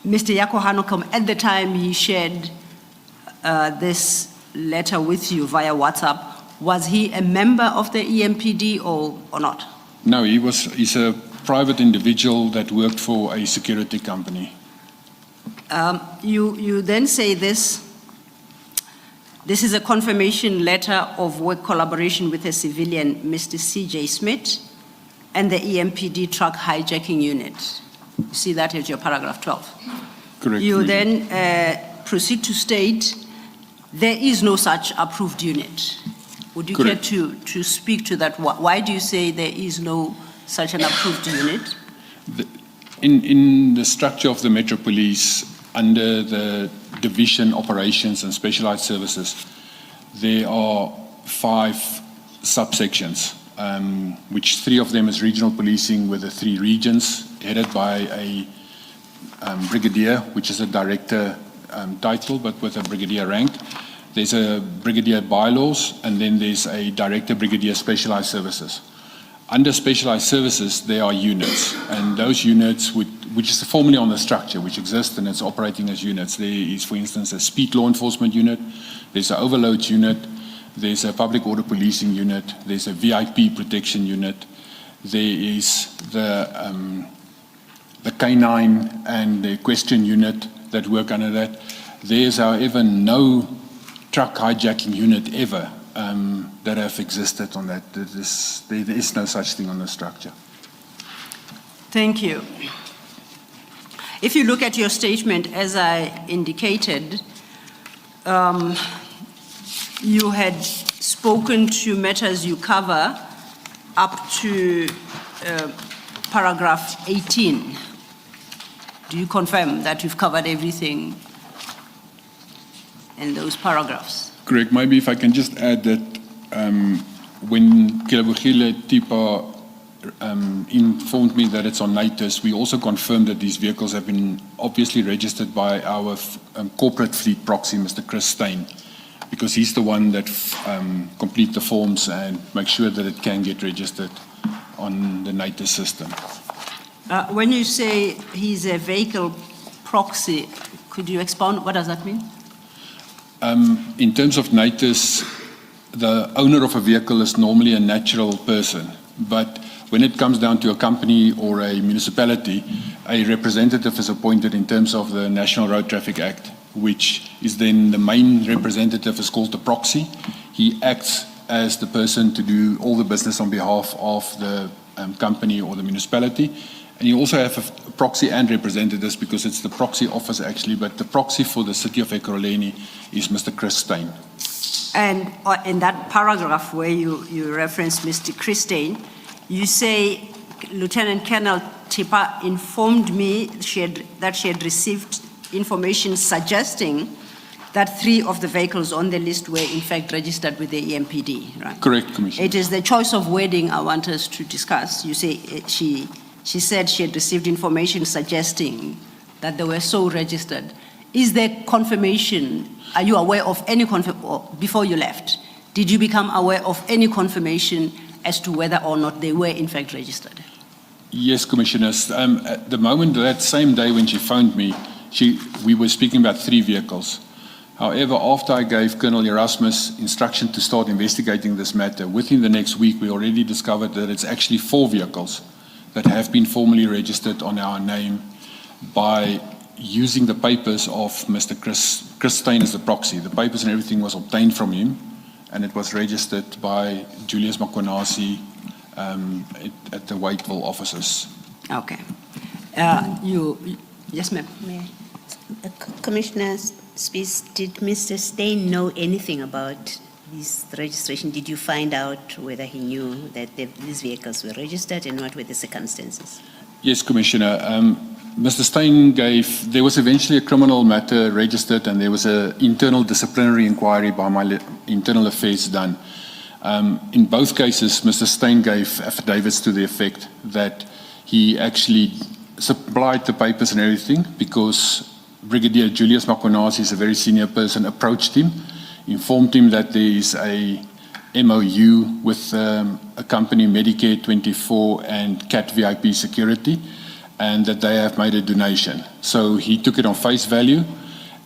Mr. Yako Hanekom, at the time he shared this letter with you via WhatsApp, was he a member of the EMPD or not? No, he's a private individual that worked for a security company. You then say this is a confirmation letter of work collaboration with a civilian, Mr. CJ Smith, and the EMPD truck hijacking unit. You see that at your paragraph 12. Correct. You then proceed to state there is no such approved unit. Would you Correct. care to speak to that? Why do you say there is no such an approved unit? In the structure of the Metro Police, under the division operations and specialized services, there are 5 subsections, which 3 of them is regional policing with the 3 regions, headed by a brigadier, which is a director title, but with a brigadier rank. There's a brigadier bylaws, and then there's a director brigadier specialized services. Under specialized services, there are units, and those units, which is formally on the structure, which exists and it's operating as units. There is, for instance, a speed law enforcement unit, there's an overload unit, there's a public order policing unit, there's a VIP protection unit, there is the canine and the equestrian unit that work under that. There's, however, no truck hijacking unit ever that have existed on that. There is no such thing on the structure. Thank you. If you look at your statement, as I indicated, you had spoken to matters you cover up to paragraph 18. Do you confirm that you've covered everything in those paragraphs? Correct. Maybe if I can just add that when Kilabugile Tipa informed me that it's on NATIS, we also confirmed that these vehicles have been obviously registered by our corporate fleet proxy, Mr. Chris Steyn, because he's the one that complete the forms and make sure that it can get registered on the NATIS system. When you say he's a vehicle proxy, could you expound? What does that mean? In terms of NATIS, the owner of a vehicle is normally a natural person, but when it comes down to a company or a municipality, a representative is appointed in terms of the National Road Traffic Act, which is then the main representative is called the proxy. He acts as the person to do all the business on behalf of the company or the municipality. And you also have a proxy and representatives because it's the proxy office actually, but the proxy for the city of Ekurhuleni is Mr. Chris Steyn. And in that paragraph where you reference Mr. Chris Steyn, you say Lieutenant Colonel Tipa informed me that she had received information suggesting that 3 of the vehicles on the list were in fact registered with the EMPD, right? Correct, Commissioner. It is the choice of wording I want us to discuss. You say she said she had received information suggesting that they were so registered. Is there confirmation? Are you aware of any before you left? Did you become aware of any confirmation as to whether or not they were in fact registered? Yes, Commissioners. At the moment, that same day when she phoned me, we were speaking about 3 vehicles. However, after I gave Colonel Erasmus instruction to start investigating this matter, within the next week we already discovered that it's actually 4 vehicles that have been formally registered on our name by using the papers of Mr. Chris Steyn as the proxy. The papers and everything was obtained from him, and it was registered by Julius Mkhwanazi at the Whiteville offices. Okay. Yes, ma'am. Commissioner Spies, did Mr. Steyn know anything about this registration? Did you find out whether he knew that these vehicles were registered and what were the circumstances? Yes, Commissioner. Mr. Steyn there was eventually a criminal matter registered and there was an internal disciplinary inquiry by my internal affairs done. In both cases, Mr. Steyn gave affidavits to the effect that he actually supplied the papers and everything because Brigadier Julius Mkhwanazi is a very senior person, approached him, informed him that there is a MOU with a company, Medicare 24 and CAT VIP Security, and that they have made a donation. So he took it on face value,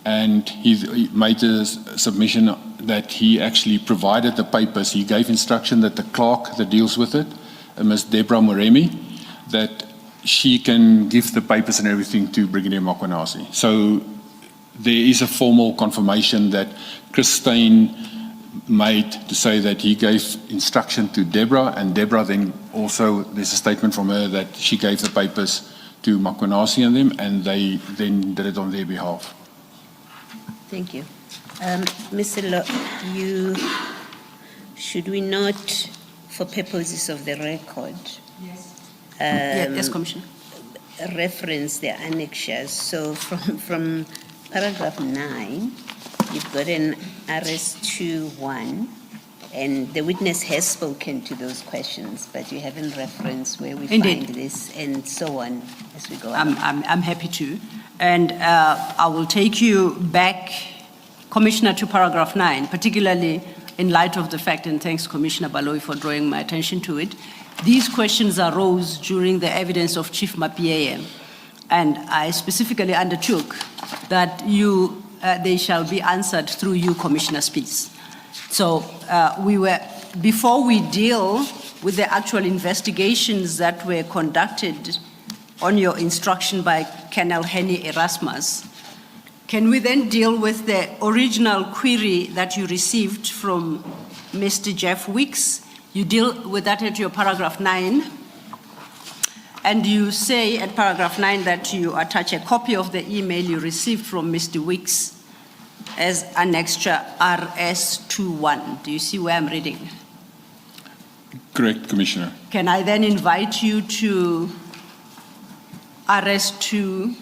and he made a submission that he actually provided the papers. He gave instruction that the clerk that deals with it, Ms. Deborah Moremi, that she can give the papers and everything to Brigadier Mkhwanazi. So there is a formal confirmation that Chris Steyn made to say that he gave instruction to Deborah, and Deborah then also, there's a statement from her that she gave the papers to Mkhwanazi and them, and they then did it on their behalf. Thank you. Mr. Lo, should we not, for purposes of the record, Yes, Commissioner. reference the annexures? So from paragraph 9, you've got an RS21, and the witness has spoken to those questions, but you haven't referenced where we Indeed. find this and so on as we go I'm on. happy to. And I will take you back, Commissioner, to paragraph 9, particularly in light of the fact, and thanks Commissioner Baloyi for drawing my attention to it. These questions arose during the evidence of Chief Mapieye, and I specifically undertook that they shall be answered through you, Commissioner Spies. So before we deal with the actual investigations that were conducted on your instruction by Colonel Henny Erasmus, can we then deal with the original query that you received from Mr. Jeff Weeks? You deal with that at your paragraph 9, and you say at paragraph 9 that you attach a copy of the email you received from Mr. Weeks as annexure RS21. Do you see where I'm reading? Correct, Commissioner. Can I then invite you to RS21,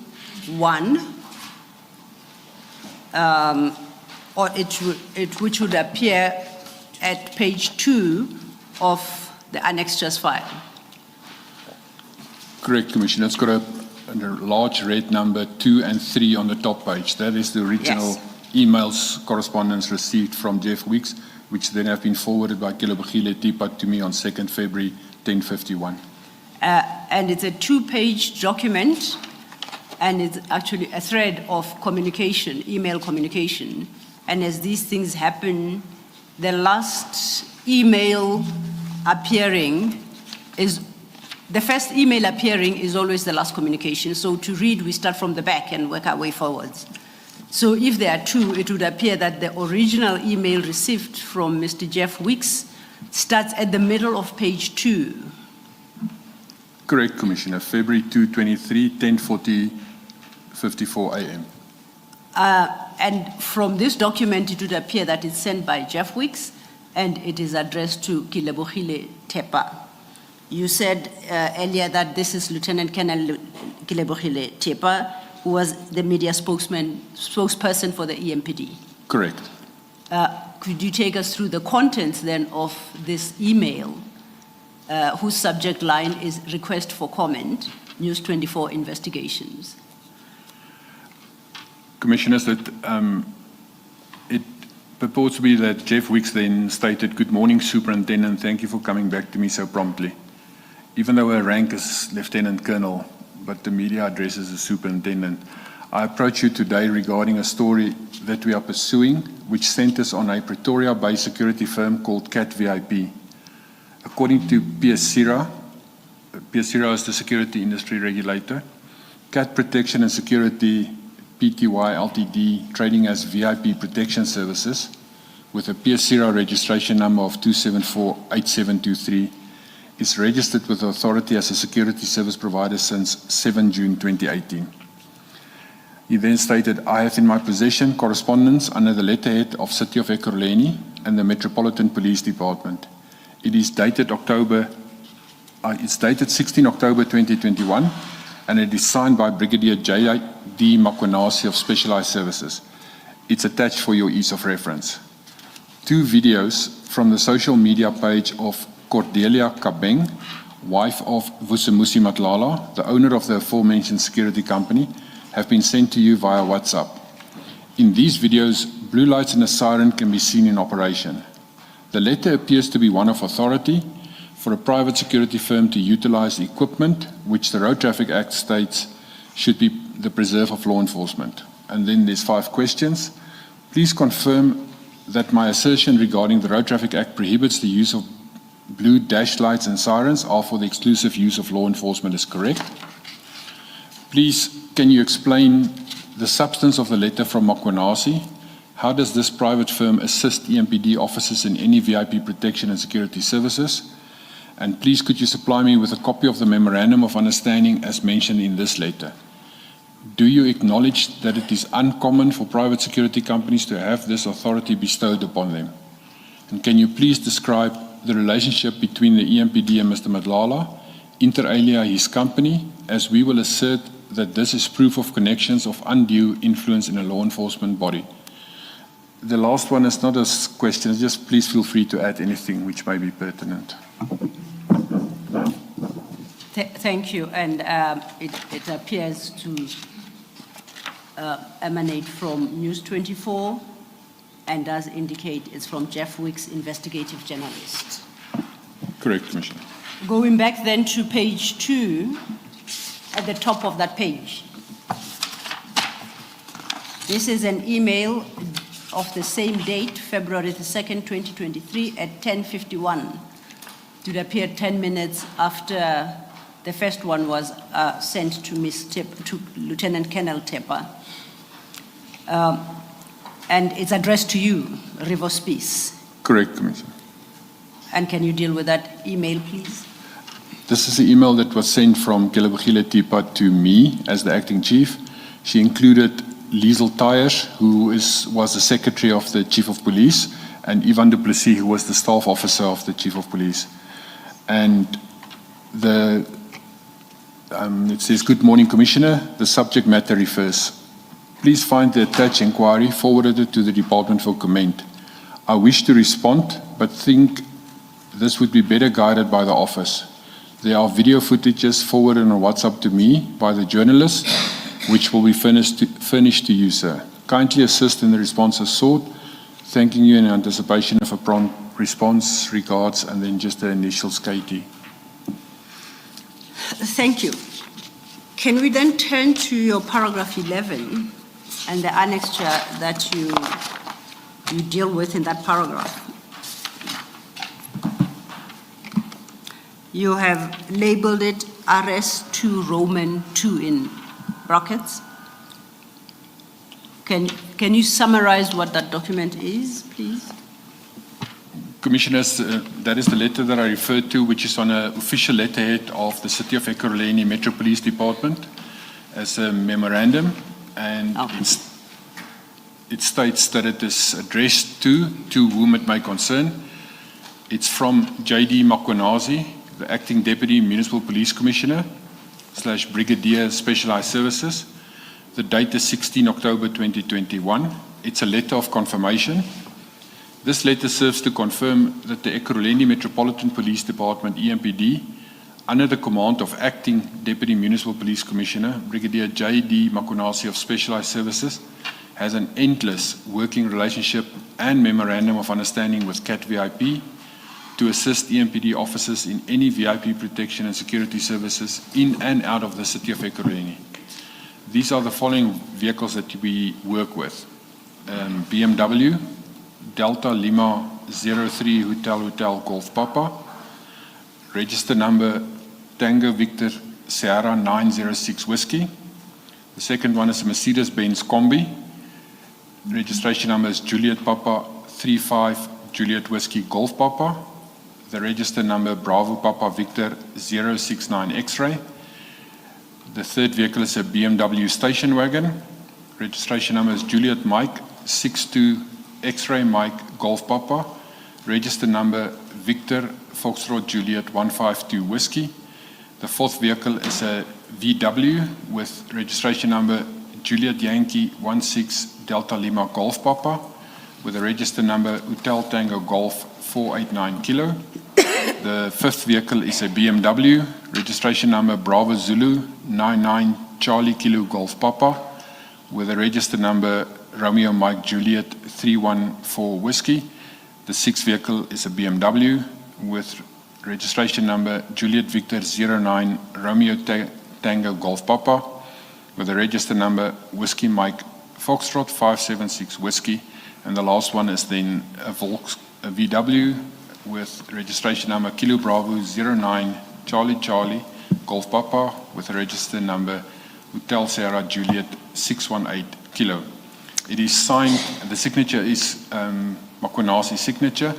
which would appear at page 2 of the annexures file. Correct, Commissioner. It's got a large red number 2 and 3 on the top page. That is the original Yes. emails correspondence received from Jeff Weeks, which then have been forwarded by Kilabogile Tipat to me on 2nd February 10:51. And it's a 2-page document, and it's actually a thread of communication, email communication. And as these things happen, the last email appearing is, the first email appearing is always the last communication. So to read, we start from the back and work our way forwards. So if there are two, it would appear that the original email received from Mr. Jeff Weeks starts at the middle of page 2. Correct, Commissioner. February 2/23, 10:40, 54 a.m. And from this document, it would appear that it's sent by Jeff Weeks, and it is addressed to Kilabogile Tepa. You said earlier that this is Lieutenant Colonel Kilabogile Tepa, who was the media spokesperson for the EMPD. Correct. Could you take us through the contents then of this email, whose subject line is request for comment, News 24 investigations? Commissioners, that it purports to be that Jeff Weeks then stated, "Good morning, Superintendent. Thank you for coming back to me so promptly." Even though her rank is Lieutenant Colonel, but the media addresses the Superintendent, I approach you today regarding a story that we are pursuing, which centers on a Pretoria-based security firm called CAT VIP. According to PSIRA is the security industry regulator, CAT Protection and Security Pty Ltd, trading as VIP Protection Services, with a PSIRA registration number of 2748723, is registered with the authority as a security service provider since 7 June 2018. He then stated, "I have in my possession correspondence under the letterhead of City of Ekurhuleni and the Metropolitan Police Department. It is dated 16 October 2021, and it is signed by Brigadier J.D. Mkhwanazi of Specialized Services. It's attached for your ease of reference. 2 videos from the social media page of Cordelia Kabeng, wife of Vusimusi Madlanga, the owner of the aforementioned security company, have been sent to you via WhatsApp. In these videos, blue lights and a siren can be seen in operation. The letter appears to be one of authority for a private security firm to utilize equipment which the Road Traffic Act states should be the preserve of law enforcement." And then there's 5 questions. "Please confirm that my assertion regarding the Road Traffic Act prohibits the use of blue dash lights and sirens are for the exclusive use of law enforcement is correct. Please, can you explain the substance of the letter from Mkhwanazi? How does this private firm assist EMPD officers in any VIP protection and security services? And please, could you supply me with a copy of the Memorandum of Understanding as mentioned in this letter? Do you acknowledge that it is uncommon for private security companies to have this authority bestowed upon them? And can you please describe the relationship between the EMPD and Mr. Madlanga, inter alia his company, as we will assert that this is proof of connections of undue influence in a law enforcement body." The last one is not a question, just please feel free to add anything which may be pertinent. Thank you, and it appears to emanate from News 24, and does indicate it's from Jeff Weeks, investigative journalist. Correct, Commissioner. Going back then to page 2, at the top of that page. This is an email of the same date, February the 2nd, 2023, at 10:51. It would appear 10 minutes after the first one was sent to to Lieutenant Colonel Tepa. And it's addressed to you, Rivo Spies. Correct, Commissioner. And can you deal with that email, please? This is the email that was sent from Kilabogile Tipa to me as the acting chief. She included Liesel Tyers, who was the secretary of the chief of police, and Ivan du Plessis, who was the staff officer of the chief of police. And it says, "Good morning, Commissioner. The subject matter refers. Please find the attached inquiry forwarded to the department for comment. I wish to respond, but think This would be better guided by the office. There are video footages forwarded on WhatsApp to me by the journalist, which will be furnished to you, sir. Kindly assist in the responses sought. Thanking you in anticipation of a prompt response. Regards, and then just the initials, KT. Thank you. Can we then turn to your paragraph 11 and the annexure that you deal with in that paragraph? You have labeled it RS2 Roman 2 in brackets. Can you summarize what that document is, please? Commissioners, that is the letter that I referred to, which is on an official letterhead of the City of Ekurhuleni Metro Police Department as a memorandum, and it states that it is addressed to whom it may concern. It's from J.D. Mkhwanazi, the Acting Deputy Municipal Police Commissioner / Brigadier Specialized Services. The date is 16 October 2021. It's a letter of confirmation. This letter serves to confirm that the Ekurhuleni Metropolitan Police Department, EMPD, under the command of Acting Deputy Municipal Police Commissioner, Brigadier J.D. Mkhwanazi of Specialized Services, has an endless working relationship and memorandum of understanding with CAT VIP to assist EMPD officers in any VIP protection and security services in and out of the City of Ekurhuleni. These are the following vehicles that we work with. BMW, Delta Lima 03 Hotel Golf Papa, register number Tango Victor Sierra 906 Whiskey. The second one is a Mercedes-Benz Combi. Registration number is Juliet Papa 35 Juliet Whiskey Golf Papa. The register number Bravo Papa Victor 069 X-Ray. The third vehicle is a BMW station wagon. Registration number is Juliet Mike 62 X-Ray Mike Golf Papa. Register number Victor Foxtrot Juliet 152 Whiskey. The fourth vehicle is a VW with registration number Juliet Yankee 16 Delta Lima Golf Papa with a register number Hotel Tango Golf 489 Kilo. The fifth vehicle is a BMW, registration number Bravo Zulu 99 Charlie Kilo Golf Papa with a register number Romeo Mike Juliet 314 Whiskey. The sixth vehicle is a BMW with registration number Juliet Victor 09 Romeo Tango Golf Papa with a register number Whiskey Mike Foxtrot 576 Whiskey. And the last one is then a VW with registration number Kilo Bravo 09 Charlie Golf Papa with a register number Hotel Sierra Juliet 618 Kilo. It is signed, the signature is Mkhwanazi's signature,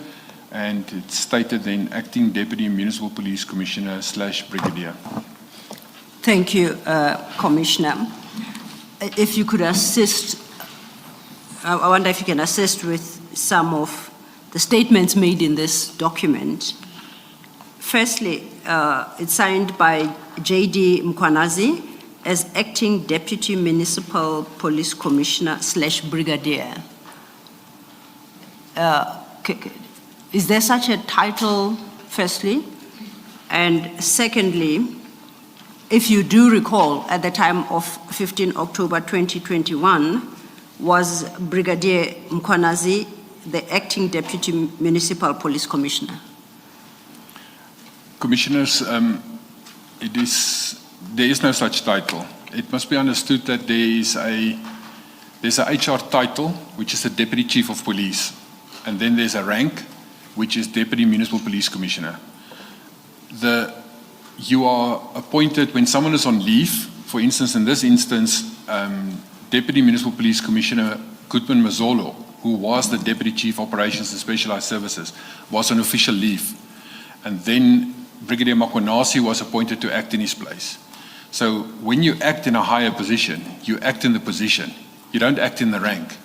and it's stated then Acting Deputy Municipal Police Commissioner / Brigadier. Thank you, Commissioner. If you could assist, I wonder if you can assist with some of the statements made in this document. Firstly, it's signed by J.D. Mkhwanazi as Acting Deputy Municipal Police Commissioner / Brigadier. Is there such a title, firstly? And secondly, if you do recall, at the time of 15 October 2021, was Brigadier Mkhwanazi the Acting Deputy Municipal Police Commissioner? Commissioners, there is no such title. It must be understood that there's a HR title, which is the Deputy Chief of Police, and then there's a rank, which is Deputy Municipal Police Commissioner. You are appointed when someone is on leave. For instance, in this instance, Deputy Municipal Police Commissioner Goodman Mazolo, who was the Deputy Chief Operations and Specialized Services, was on official leave. And then Brigadier Mkhwanazi was appointed to act in his place. So when you act in a higher position, you act in the position. You don't act in the rank.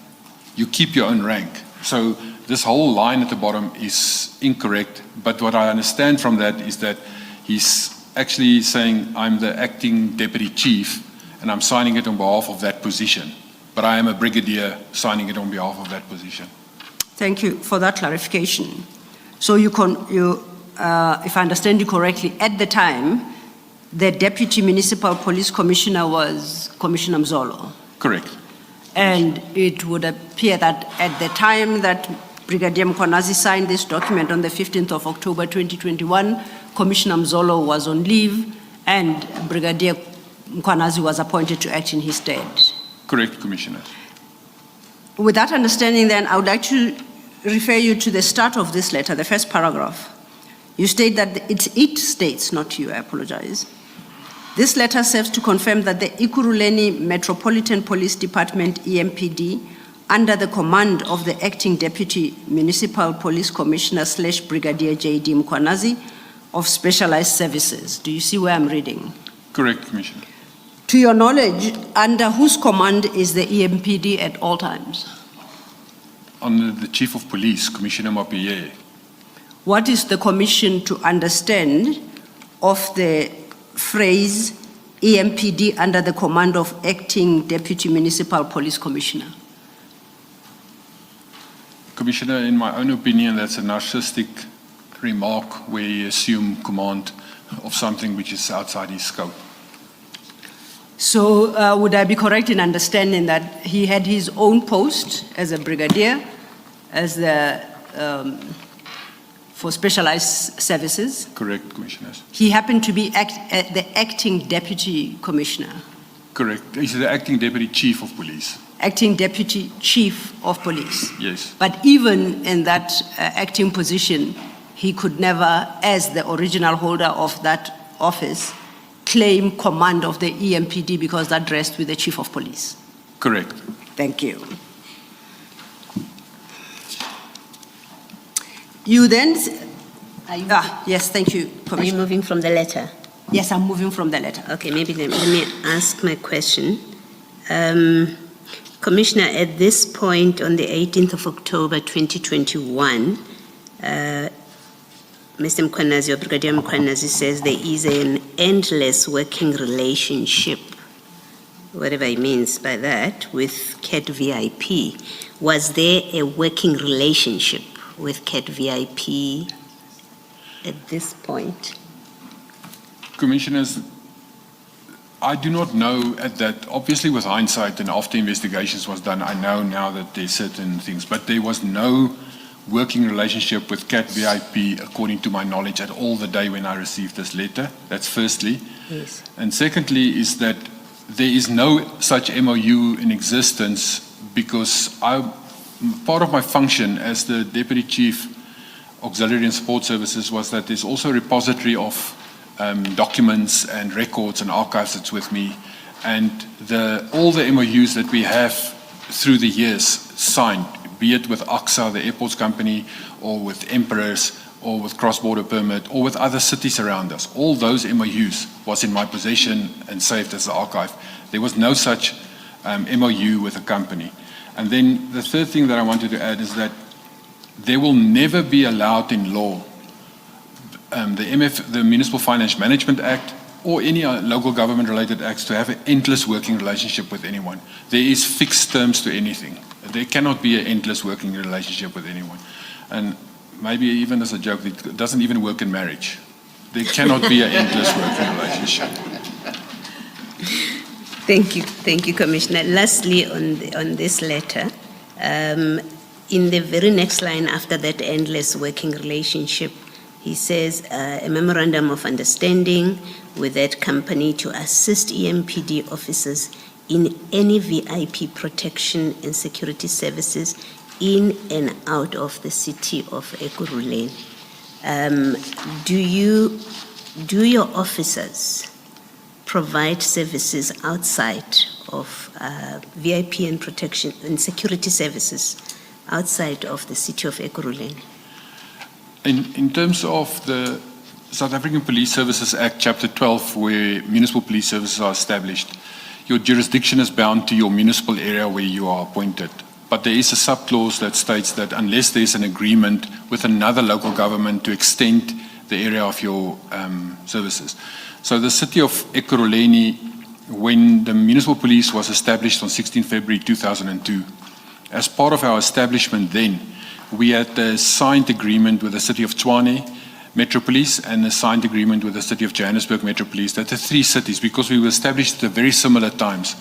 You keep your own rank. So this whole line at the bottom is incorrect. But what I understand from that is that he's actually saying, I'm the acting deputy chief, and I'm signing it on behalf of that position. But I am a brigadier signing it on behalf of that position. Thank you for that clarification. So you if I understand you correctly, at the time, the Deputy Municipal Police Commissioner was Commissioner Mzolo. Correct. And it would appear that at the time that Brigadier Mkhwanazi signed this document on the 15th of October 2021, Commissioner Mzolo was on leave and Brigadier Mkhwanazi was appointed to act in his stead. Correct, Commissioner. With that understanding then, I would like to refer you to the start of this letter, the first paragraph. You state that it states, not you, I apologize. This letter serves to confirm that the Ekurhuleni Metropolitan Police Department, EMPD, under the command of the Acting Deputy Municipal Police Commissioner / Brigadier J.D. Mkhwanazi of Specialized Services. Do you see where I'm reading? Correct, Commissioner. To your knowledge, under whose command is the EMPD at all times? Under the Chief of Police, Commissioner Mapiye. What is the commission to understand of the phrase EMPD under the command of Acting Deputy Municipal Police Commissioner? Commissioner, in my own opinion, that's a narcissistic remark where you assume command of something which is outside his scope. So would I be correct in understanding that he had his own post as a brigadier, as the for specialized services? Correct, Commissioners. He happened to be the acting deputy commissioner. Correct. He's the acting deputy chief of police. Acting deputy chief of police. Yes. But even in that acting position, he could never, as the original holder of that office, claim command of the EMPD because that rests with the chief of police. Correct. Thank you. You then, yes, thank you, Are you Commissioner. moving from the letter? Yes, I'm moving from the letter. Okay, maybe let me ask my question. Commissioner, at this point on the 18th of October 2021, Mr. Mkhwanazi, or Brigadier Mkhwanazi, says there is an endless working relationship, whatever he means by that, with CAT VIP. Was there a working relationship with CAT VIP at this point? Commissioners, I do not know at that, obviously with hindsight and after investigations was done, I know now that there's certain things, but there was no working relationship with CAT VIP, according to my knowledge, at all the day when I received this letter. That's firstly. Yes. And secondly is that there is no such MOU in existence because part of my function as the Deputy Chief Auxiliary and Support Services was that there's also a repository of documents and records and archives that's with me. And all the MOUs that we have through the years signed, be it with AXA, the airports company, or with Emperors, or with Cross-Border Permit, or with other cities around us. All those MOUs was in my possession and saved as the archive. There was no such MOU with a company. And then the third thing that I wanted to add is that there will never be allowed in law the Municipal Finance Management Act or any local government related acts to have an endless working relationship with anyone. There is fixed terms to anything. There cannot be an endless working relationship with anyone. And maybe even as a joke, it doesn't even work in marriage. There cannot be an endless working relationship. Thank you, Commissioner. Lastly, on this letter, in the very next line after that endless working relationship, he says a memorandum of understanding with that company to assist EMPD officers in any VIP protection and security services in and out of the city of Ekurhuleni. Do your officers provide services outside of VIP and protection and security services outside of the city of Ekurhuleni? In terms of the South African Police Services Act, Chapter 12, where municipal police services are established, your jurisdiction is bound to your municipal area where you are appointed. But there is a subclause that states that unless there's an agreement with another local government to extend the area of your services. So the city of Ekurhuleni, when the municipal police was established on 16 February 2002, as part of our establishment then, we had a signed agreement with the city of Tshwane Metro Police and a signed agreement with the City of Johannesburg Metro Police that the three cities, because we were established at very similar times,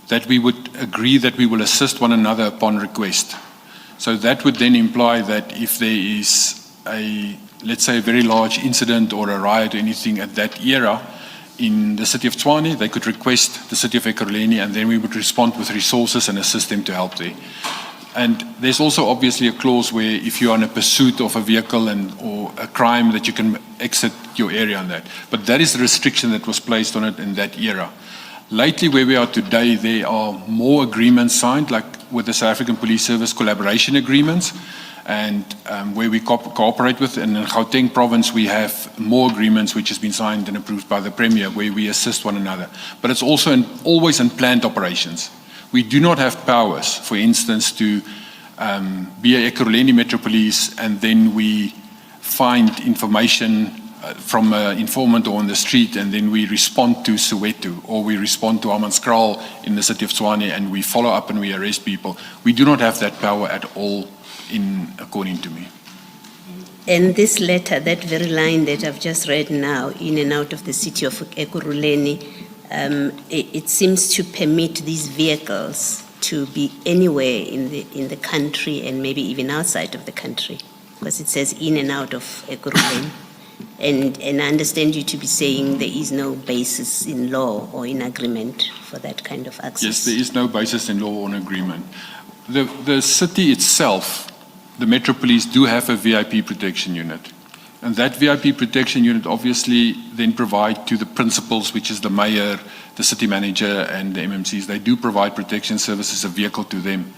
that we would agree that we will assist one another upon request. So that would then imply that if there is let's say, a very large incident or a riot or anything at that era in the city of Tshwane, they could request the city of Ekurhuleni, and then we would respond with resources and assist them to help there. And there's also obviously a clause where if you are in a pursuit of a vehicle or a crime, that you can exit your area on that. But that is the restriction that was placed on it in that era. Lately, where we are today, there are more agreements signed, like with the South African Police Service collaboration agreements, and where we cooperate with. And in Gauteng province, we have more agreements which has been signed and approved by the Premier, where we assist one another. But it's also always in planned operations. We do not have powers, for instance, to be a Ekurhuleni Metro Police and then we find information from an informant or on the street, and then we respond to Soweto, or we respond to Hammanskraal in the city of Tshwane, and we follow up and we arrest people. We do not have that power at all, according to me. And this letter, that very line that I've just read now, in and out of the city of Ekurhuleni, it seems to permit these vehicles to be anywhere in the country and maybe even outside of the country, because it says in and out of Ekurhuleni. And I understand you to be saying there is no basis in law or in agreement for that kind of access. Yes, there is no basis in law or in agreement. The city itself, the Metro Police, do have a VIP protection unit. And that VIP protection unit obviously then provide to the principals, which is the mayor, the city manager, and the MMCs. They do provide protection services, a vehicle to them.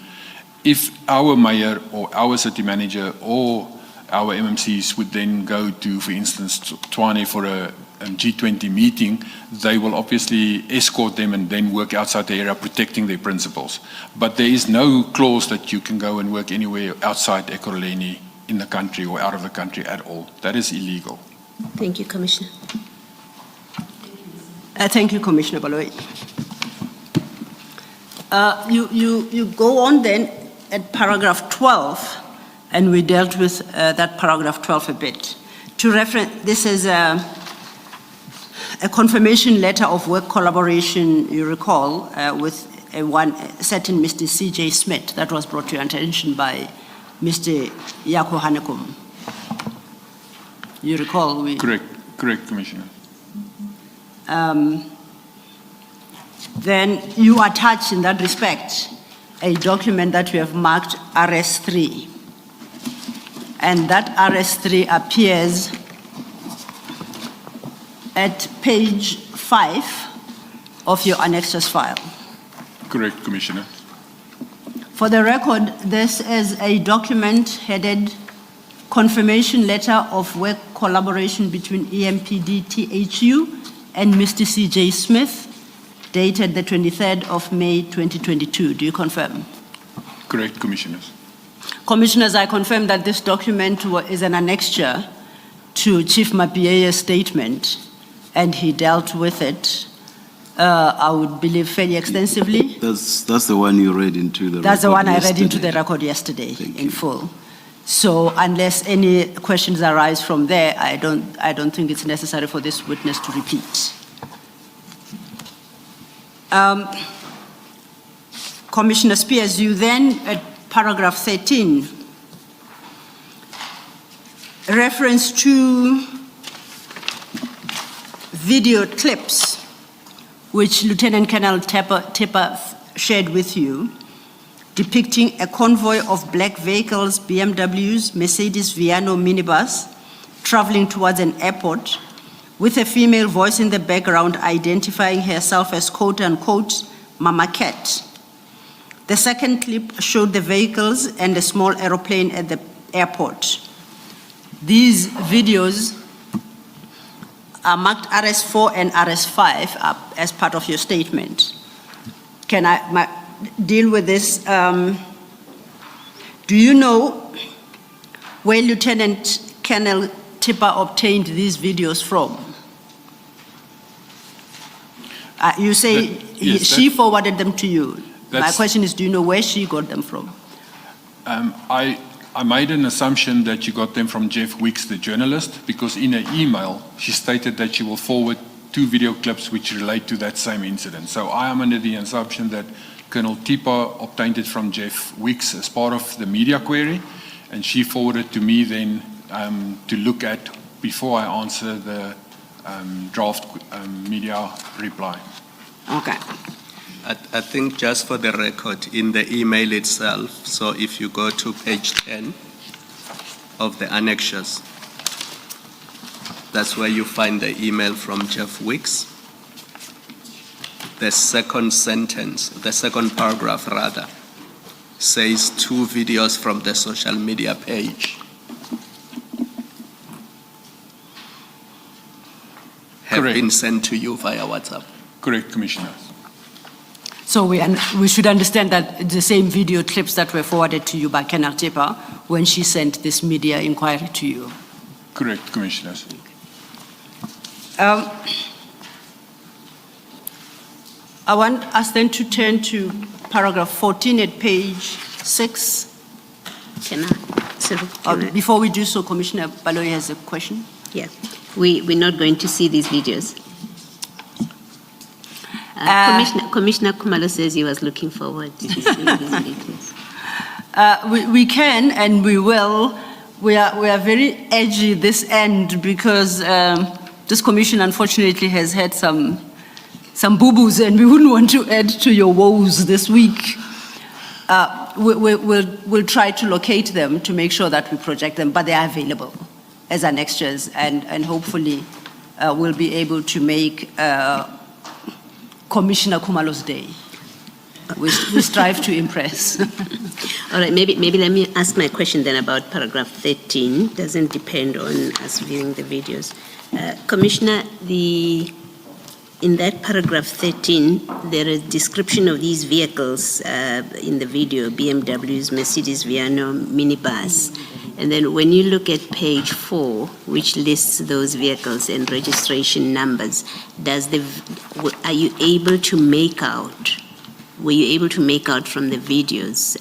If our mayor or our city manager or our MMCs would then go to, for instance, Tshwane for a G20 meeting, they will obviously escort them and then work outside the area protecting their principals. But there is no clause that you can go and work anywhere outside Ekurhuleni in the country or out of the country at all. That is illegal. Thank you, Commissioner. Thank you, Commissioner Baloyi. You go on then at paragraph 12, and we dealt with that paragraph 12 a bit. To reference, this is a confirmation letter of work collaboration, you recall, with one certain Mr. C.J. Smith that was brought to your attention by Mr. Yako Hanekom. You recall? Correct, Commissioner. Then you attach in that respect a document that you have marked RS3. And that RS3 appears at page 5 of your annexes file. Correct, Commissioner. For the record, this is a document headed Confirmation Letter of Work Collaboration between EMPD THU and Mr. C.J. Smith, dated the 23rd of May 2022. Do you confirm? Correct, Commissioners. Commissioners, I confirm that this document is an annexure to Chief Mapieye's statement, and he dealt with it, I would believe, fairly extensively. That's the one you read into the record. That's the one I read yesterday. into the record yesterday in you. full. So unless any questions arise from there, I don't think it's necessary for this witness to repeat. Commissioner Spears, you then, at paragraph 13, reference to video clips which Lieutenant Colonel Tipper shared with you, depicting a convoy of black vehicles, BMWs, Mercedes Viano minibus, traveling towards an airport, with a female voice in the background identifying herself as quote-unquote Mama Cat. The second clip showed the vehicles and a small aeroplane at the airport. These videos are marked RS4 and RS5 as part of your statement. Can I deal with this? Do you know where Lieutenant Colonel Tipper obtained these videos from? You say she forwarded them to you. My question is, do you know where she got them from? I made an assumption that you got them from Jeff Weeks, the journalist, because in an email, she stated that she will forward 2 video clips which relate to that same incident. So I am under the assumption that Colonel Tipa obtained it from Jeff Weeks as part of the media query, and she forwarded to me then to look at before I answer the draft media reply. Okay. I think just for the record, in the email itself, so if you go to page 10 of the annexures, that's where you find the email from Jeff Weeks. The second sentence, the second paragraph rather, says 2 videos from the social media page have Correct. been sent to you via WhatsApp. Correct, Commissioner. So we should understand that the same video clips that were forwarded to you by Colonel Tipa when she sent this media inquiry to you. Correct, Commissioners. I want us then to turn to paragraph 14 at page 6. Before we do so, Commissioner Baloyi has a question. Yeah, we're not going to see these videos. Commissioner Khumalo says he was looking forward to seeing these videos. We can and we will. We are very edgy this end because this commission unfortunately has had some boo-boos and we wouldn't want to add to your woes this week. We'll try to locate them to make sure that we project them, but they are available as annexures and hopefully we'll be able to make Commissioner Khumalo's day. We strive to impress. All right, maybe let me ask my question then about paragraph 13. Doesn't depend on us viewing the videos. Commissioner, in that paragraph 13, there is description of these vehicles in the video, BMWs, Mercedes Viano, minibus. And then when you look at page 4, which lists those vehicles and registration numbers, are you able to make out, were you able to make out from the videos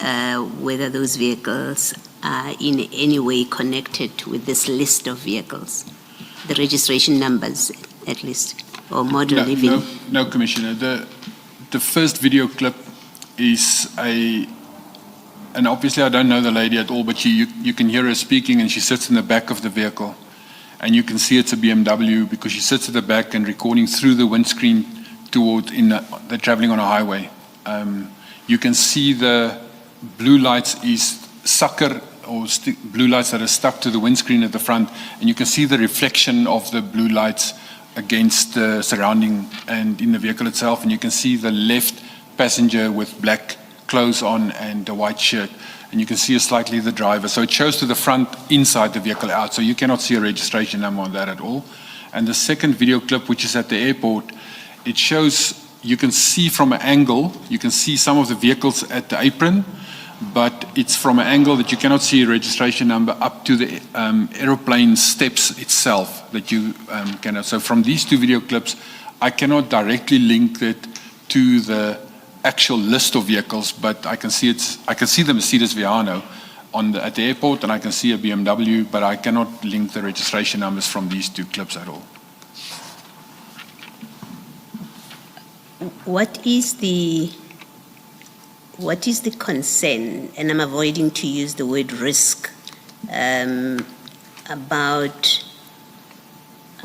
whether those vehicles are in any way connected with this list of vehicles? The registration numbers, at least, or model even? No, Commissioner. The first video clip is and obviously I don't know the lady at all, but you can hear her speaking and she sits in the back of the vehicle. And you can see it's a BMW because she sits at the back and recording through the windscreen they're traveling on a highway. You can see the blue lights is sucker or blue lights that are stuck to the windscreen at the front, and you can see the reflection of the blue lights against the surrounding and in the vehicle itself, and you can see the left passenger with black clothes on and a white shirt, and you can see slightly the driver. So it shows to the front inside the vehicle out, so you cannot see a registration number on that at all. And the second video clip, which is at the airport, it shows, you can see from an angle, you can see some of the vehicles at the apron, but it's from an angle that you cannot see a registration number up to the aeroplane steps itself that you cannot. So from these 2 video clips, I cannot directly link it to the actual list of vehicles, but I can see the Mercedes Viano at the airport, and I can see a BMW, but I cannot link the registration numbers from these 2 clips at all. What is the concern, and I'm avoiding to use the word risk,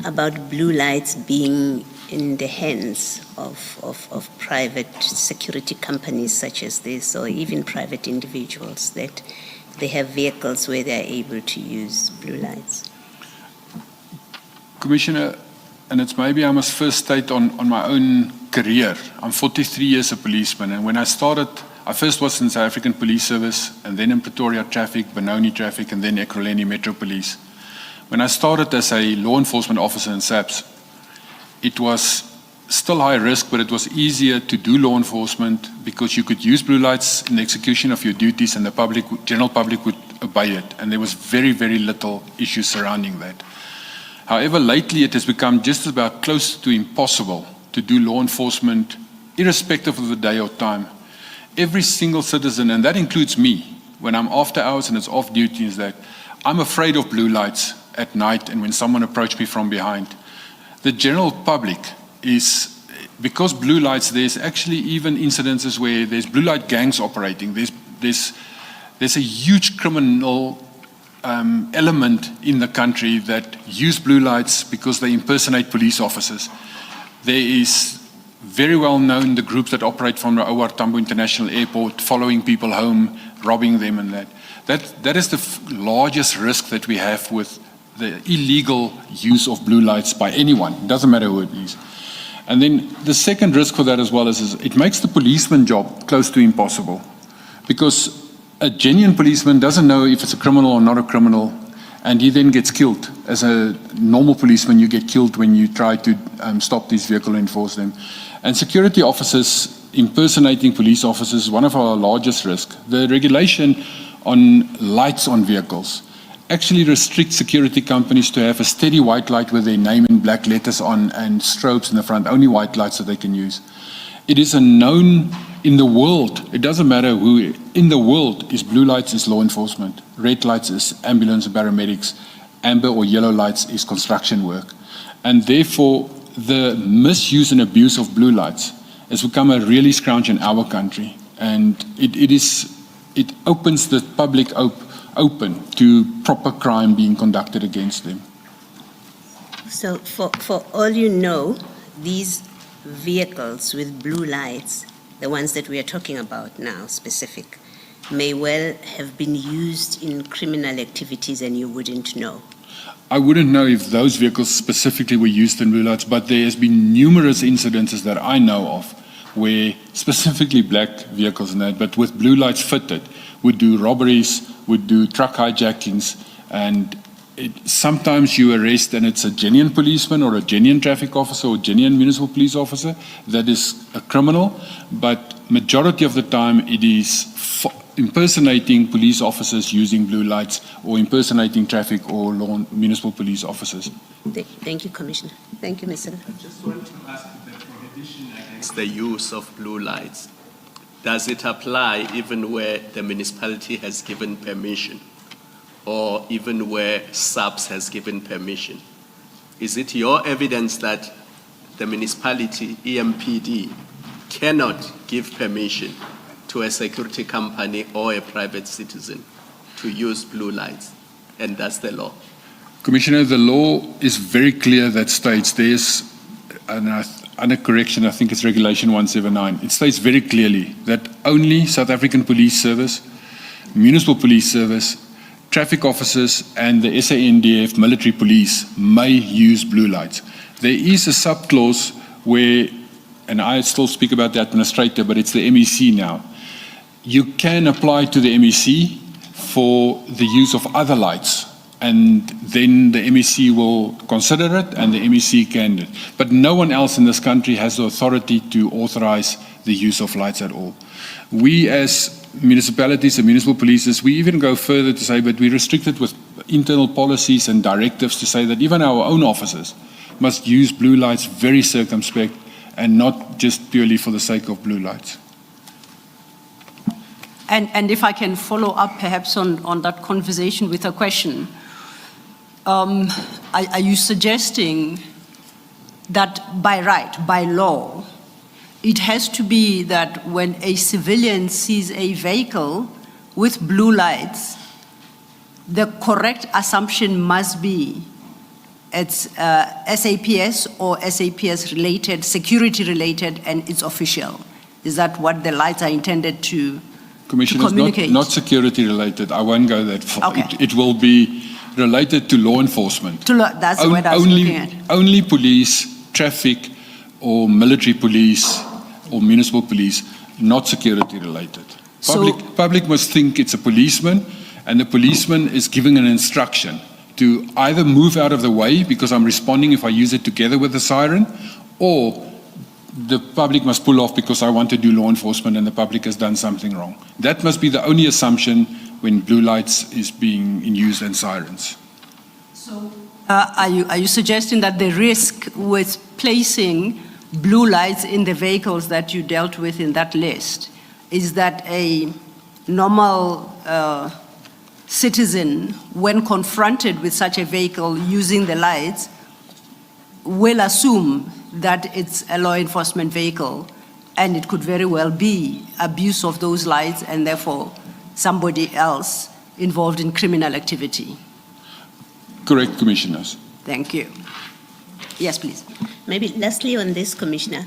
about blue lights being in the hands of private security companies such as this, or even private individuals, that they have vehicles where they're able to use blue lights? Commissioner, and it's maybe I must first state on my own career. I'm 43 years a policeman, and when I started, I first was in South African Police Service, and then in Pretoria Traffic, Benoni Traffic, and then Ekurhuleni Metro Police. When I started as a law enforcement officer in SAPS, it was still high risk, but it was easier to do law enforcement because you could use blue lights in the execution of your duties, and the general public would obey it, and there was very, very little issues surrounding that. However, lately it has become just about close to impossible to do law enforcement, irrespective of the day or time. Every single citizen, and that includes me, when I'm after hours and it's off duty is that I'm afraid of blue lights at night and when someone approaches me from behind. The general public is, because blue lights, there's actually even incidences where there's blue light gangs operating. There's a huge criminal element in the country that use blue lights because they impersonate police officers. There is very well known the groups that operate from the OR Tambo International Airport, following people home, robbing them and that. That is the largest risk that we have with the illegal use of blue lights by anyone. It doesn't matter who it is. And then the second risk for that as well is it makes the policeman job close to impossible. Because a genuine policeman doesn't know if it's a criminal or not a criminal, and he then gets killed. As a normal policeman, you get killed when you try to stop these vehicles and enforce them. And security officers impersonating police officers is one of our largest risks. The regulation on lights on vehicles actually restricts security companies to have a steady white light with their name in black letters on and strobes in the front, only white lights that they can use. It is a known in the world, it doesn't matter who, in the world is blue lights is law enforcement, red lights is ambulance and paramedics, amber or yellow lights is construction work. And therefore, the misuse and abuse of blue lights has become a really scrounge in our country. And it opens the public open to proper crime being conducted against them. So for all you know, these vehicles with blue lights, the ones that we are talking about now, specific, may well have been used in criminal activities and you wouldn't know. I wouldn't know if those vehicles specifically were used in blue lights, but there has been numerous incidences that I know of where specifically black vehicles and that, but with blue lights fitted, would do robberies, would do truck hijackings, and sometimes you arrest and it's a genuine policeman or a genuine traffic officer or genuine municipal police officer that is a criminal, but majority of the time it is impersonating police officers using blue lights or impersonating traffic or municipal police officers. Thank you, Commissioner. Thank you, Mr. I just want to ask the prohibition against the use of blue lights. Does it apply even where the municipality has given permission or even where SAPS has given permission? Is it your evidence that the municipality, EMPD, cannot give permission to a security company or a private citizen to use blue lights, and that's the law? Commissioner, the law is very clear that states there's, under correction, I think it's Regulation 179, it states very clearly that only South African Police Service, Municipal Police Service, traffic officers and the SANDF military police may use blue lights. There is a sub-clause where, and I still speak about the administrator, but it's the MEC now. You can apply to the MEC for the use of other lights, and then the MEC will consider it and the MEC can do it. But no one else in this country has the authority to authorize the use of lights at all. We as municipalities and municipal polices, we even go further to say, but we restrict it with internal policies and directives to say that even our own officers must use blue lights very circumspect and not just purely for the sake of blue lights. And if I can follow up perhaps on that conversation with a question, are you suggesting that by right, by law, it has to be that when a civilian sees a vehicle with blue lights, the correct assumption must be it's SAPS or SAPS related, security related, and it's official? Is that what the lights are intended to Commissioner, not security related. I won't go that far. Okay. It will be related to law enforcement. That's what I was looking at. Only police, traffic, or military police, or municipal police, not security related. Public must think it's a policeman, and the policeman is giving an instruction to either move out of the way because I'm responding if I use it together with the siren, or the public must pull off because I want to do law enforcement and the public has done something wrong. That must be the only assumption when blue lights is being in use and sirens. So are you suggesting that the risk with placing blue lights in the vehicles that you dealt with in that list is that a normal citizen, when confronted with such a vehicle using the lights, will assume that it's a law enforcement vehicle, and it could very well be abuse of those lights and therefore somebody else involved in criminal activity. Correct, Commissioners. Thank you. Yes, please. Maybe lastly on this, Commissioner,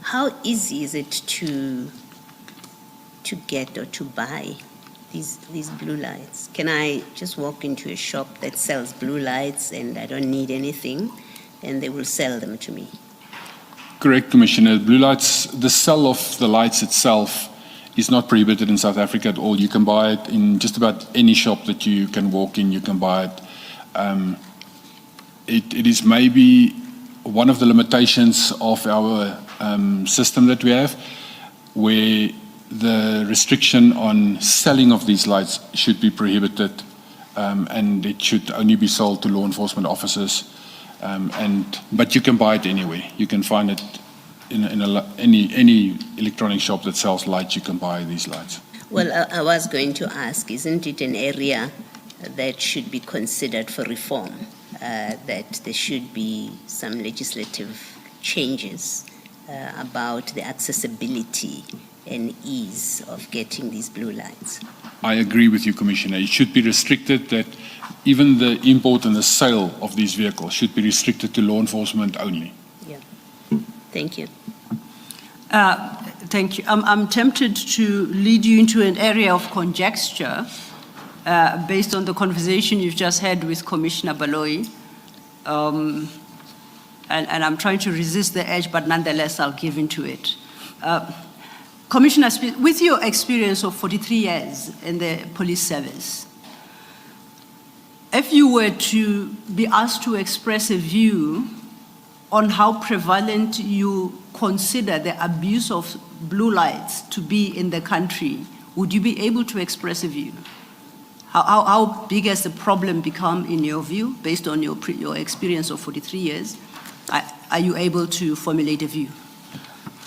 how easy is it to get or to buy these blue lights? Can I just walk into a shop that sells blue lights and I don't need anything, and they will sell them to me? Correct, Commissioner. Blue lights, the sale of the lights itself is not prohibited in South Africa at all. You can buy it in just about any shop that you can walk in, you can buy it. It is maybe one of the limitations of our system that we have, where the restriction on selling of these lights should be prohibited, and it should only be sold to law enforcement officers. But you can buy it anyway. You can find it in any electronic shop that sells lights. You can buy these lights. Well, I was going to ask, isn't it an area that should be considered for reform? That there should be some legislative changes about the accessibility and ease of getting these blue lights. I agree with you, Commissioner. It should be restricted that even the import and the sale of these vehicles should be restricted to law enforcement only. Yeah. Thank you. Thank you. I'm tempted to lead you into an area of conjecture based on the conversation you've just had with Commissioner Baloyi. And I'm trying to resist the edge, but nonetheless, I'll give into it. Commissioner, with your experience of 43 years in the police service, if you were to be asked to express a view on how prevalent you consider the abuse of blue lights to be in the country, would you be able to express a view? How big has the problem become in your view, based on your experience of 43 years? Are you able to formulate a view?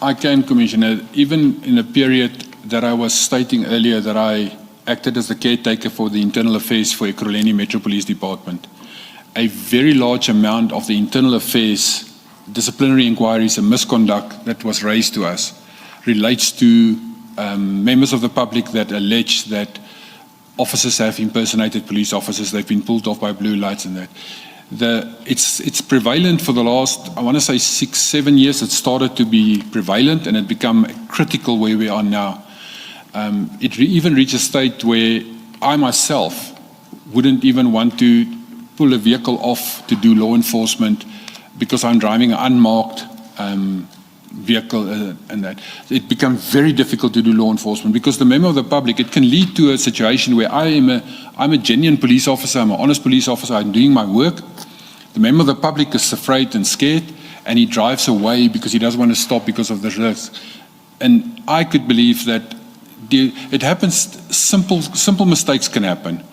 I can, Commissioner. Even in a period that I was stating earlier, that I acted as the caretaker for the internal affairs for Ekurhuleni Metro Police Department, a very large amount of the internal affairs, disciplinary inquiries and misconduct that was raised to us relates to members of the public that allege that officers have impersonated police officers. They've been pulled off by blue lights and that. It's prevalent for the last, I want to say 6-7 years. It started to be prevalent and it become critical where we are now. It even reached a state where I myself wouldn't even want to pull a vehicle off to do law enforcement because I'm driving an unmarked vehicle and that. It becomes very difficult to do law enforcement because the member of the public, it can lead to a situation where I'm a genuine police officer, I'm an honest police officer, I'm doing my work. The member of the public is afraid and scared and he drives away because he doesn't want to stop because of the risk. And I could believe that it happens, simple mistakes can happen.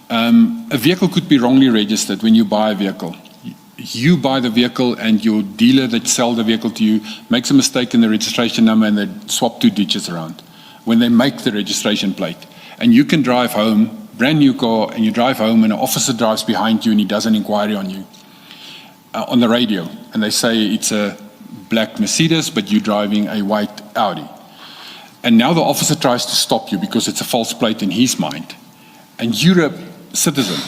A vehicle could be wrongly registered when you buy a vehicle. You buy the vehicle and your dealer that sells the vehicle to you makes a mistake in the registration number and they swap 2 digits around when they make the registration plate. And you can drive home, brand new car, and you drive home and an officer drives behind you and he does an inquiry on you on the radio. And they say it's a black Mercedes, but you're driving a white Audi. And now the officer tries to stop you because it's a false plate in his mind. And you're a citizen.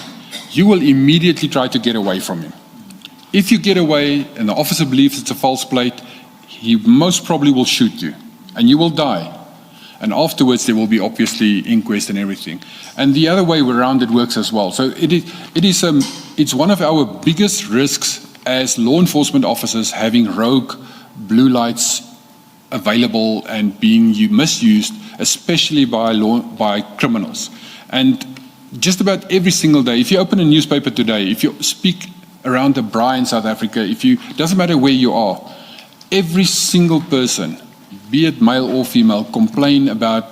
You will immediately try to get away from him. If you get away and the officer believes it's a false plate, he most probably will shoot you and you will die. And afterwards there will be obviously inquest and everything. And the other way around it works as well. So it's one of our biggest risks as law enforcement officers, having rogue blue lights available and being misused, especially by criminals. And just about every single day, if you open a newspaper today, if you speak around the Braai in South Africa, doesn't matter where you are, every single person, be it male or female, complain about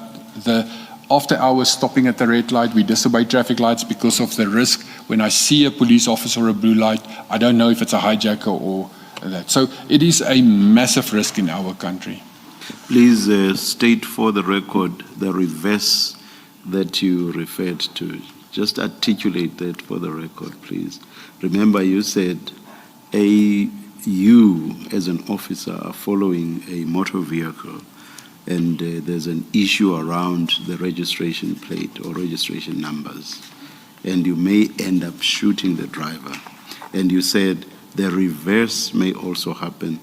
the after hours stopping at the red light. We disobey traffic lights because of the risk. When I see a police officer or a blue light, I don't know if it's a hijacker or that. So it is a massive risk in our country. Please state for the record the reverse that you referred to. Just articulate that for the record, please. Remember, you said you as an officer are following a motor vehicle and there's an issue around the registration plate or registration numbers, and you may end up shooting the driver. And you said the reverse may also happen,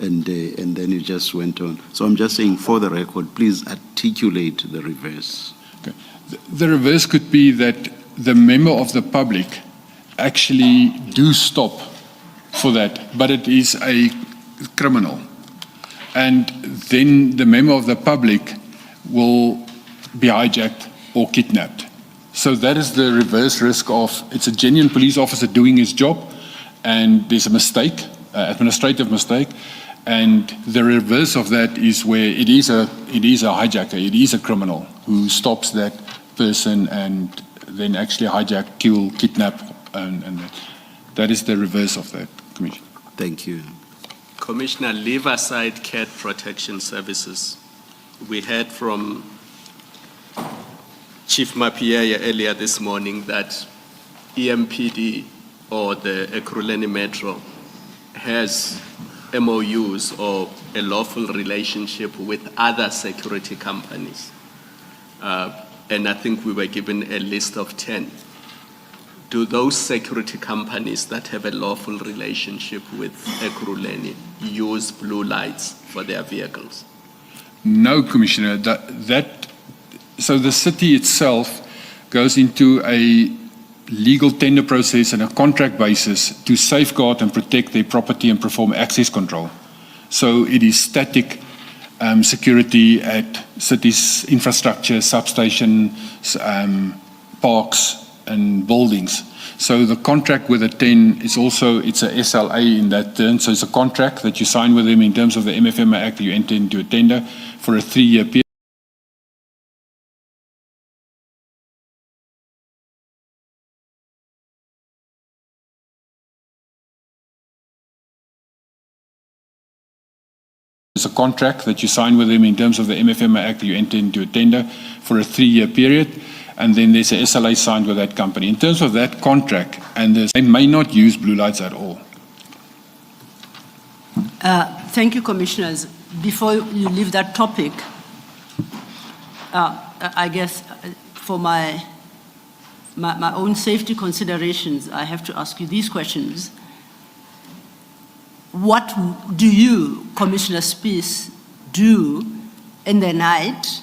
and then you just went on. So I'm just saying, for the record, please articulate the reverse. Okay. The reverse could be that the member of the public actually do stop for that, but it is a criminal. And then the member of the public will be hijacked or kidnapped. So that is the reverse risk of, it's a genuine police officer doing his job, and there's a mistake, administrative mistake, and the reverse of that is where it is a hijacker, it is a criminal who stops that person and then actually hijack, kill, kidnap, and that is the reverse of that, Commissioner. Thank you. Commissioner, leave aside cat protection services. We heard from Chief Mapieya earlier this morning that EMPD or the Ekurhuleni Metro has MOUs or a lawful relationship with other security companies. And I think we were given a list of 10. Do those security companies that have a lawful relationship with Ekurhuleni use blue lights for their vehicles? No, Commissioner. So the city itself goes into a legal tender process and a contract basis to safeguard and protect their property and perform access control. So it is static security at cities' infrastructure, substation, parks, and buildings. So the contract with the 10 is also, it's a SLA in that term. So it's a contract that you sign with them in terms of the MFMA Act. You enter into a tender for a 3-year period. It's a contract that you sign with them in terms of the MFMA Act. You enter into a tender for a 3-year period. And then there's a SLA signed with that company. In terms of that contract, and they may not use blue lights at all. Thank you, Commissioners. Before you leave that topic, I guess for my own safety considerations, I have to ask you these questions. What do you, Commissioner Spies, do in the night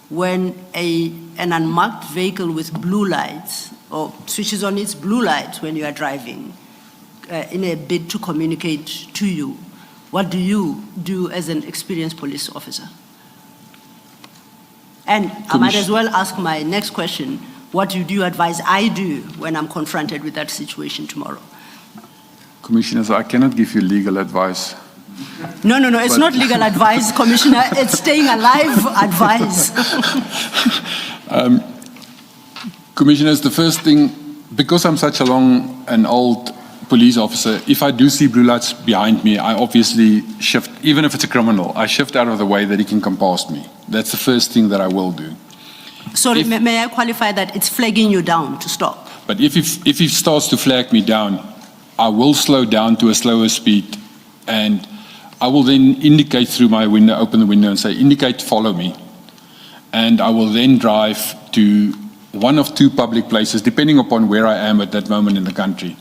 when an unmarked vehicle with blue lights or switches on its blue lights when you are driving in a bid to communicate to you? What do you do as an experienced police officer? And I might as well ask my next question, what do you advise I do when I'm confronted with that situation tomorrow? Commissioners, I cannot give you legal advice. No, it's not legal advice, Commissioner. It's staying alive advice. Commissioners, the first thing, because I'm such an old police officer, if I do see blue lights behind me, I obviously shift, even if it's a criminal, I shift out of the way that he can come past me. That's the first thing that I will do. Sorry, may I qualify that it's flagging you down to stop? But if he starts to flag me down, I will slow down to a slower speed, and I will then indicate through my window, open the window and say, indicate, follow me. And I will then drive to one of 2 public places, depending upon where I am at that moment in the country.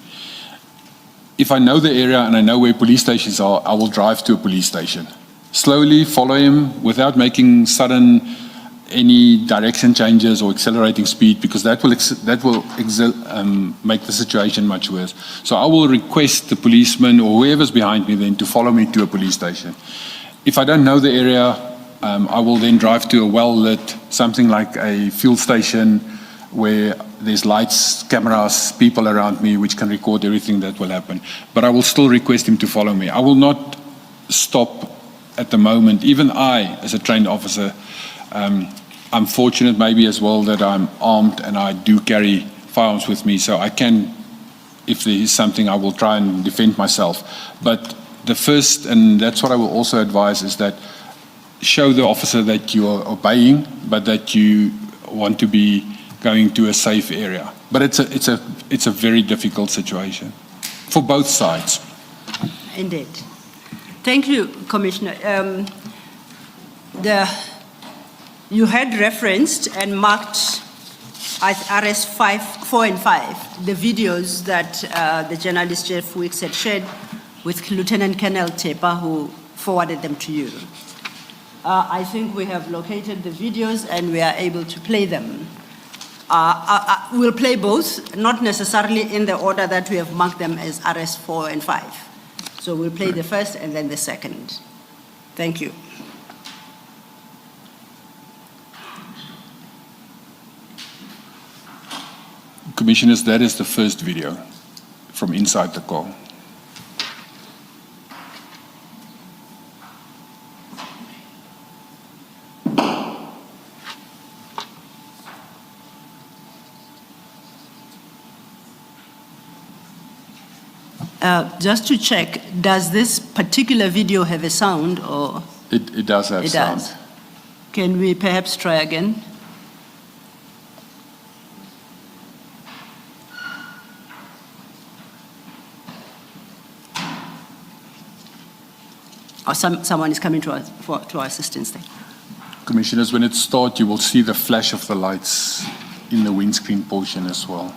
If I know the area and I know where police stations are, I will drive to a police station. Slowly follow him without making sudden any direction changes or accelerating speed, because that will make the situation much worse. So I will request the policeman or whoever's behind me then to follow me to a police station. If I don't know the area, I will then drive to a well-lit, something like a fuel station where there's lights, cameras, people around me which can record everything that will happen. But I will still request him to follow me. I will not stop at the moment. Even I, as a trained officer, I'm fortunate maybe as well that I'm armed and I do carry firearms with me, so I can, if there is something, I will try and defend myself. But the first, and that's what I will also advise, is that show the officer that you are obeying, but that you want to be going to a safe area. But it's a very difficult situation for both sides. Indeed. Thank you, Commissioner. You had referenced and marked as RS 4 and 5 the videos that the journalist Jeff Wicks had shared with Lieutenant Colonel Tepa, who forwarded them to you. I think we have located the videos and we are able to play them. We'll play both, not necessarily in the order that we have marked them as RS 4 and 5. So we'll play the first and then the second. Thank you. Commissioners, that is the first video from inside the car. Just to check, does this particular video have a sound or? It does have sound. Does. Can we perhaps try again? Or someone is coming to our assistance there. Commissioners, when it starts, you will see the flash of the lights in the windscreen portion as well.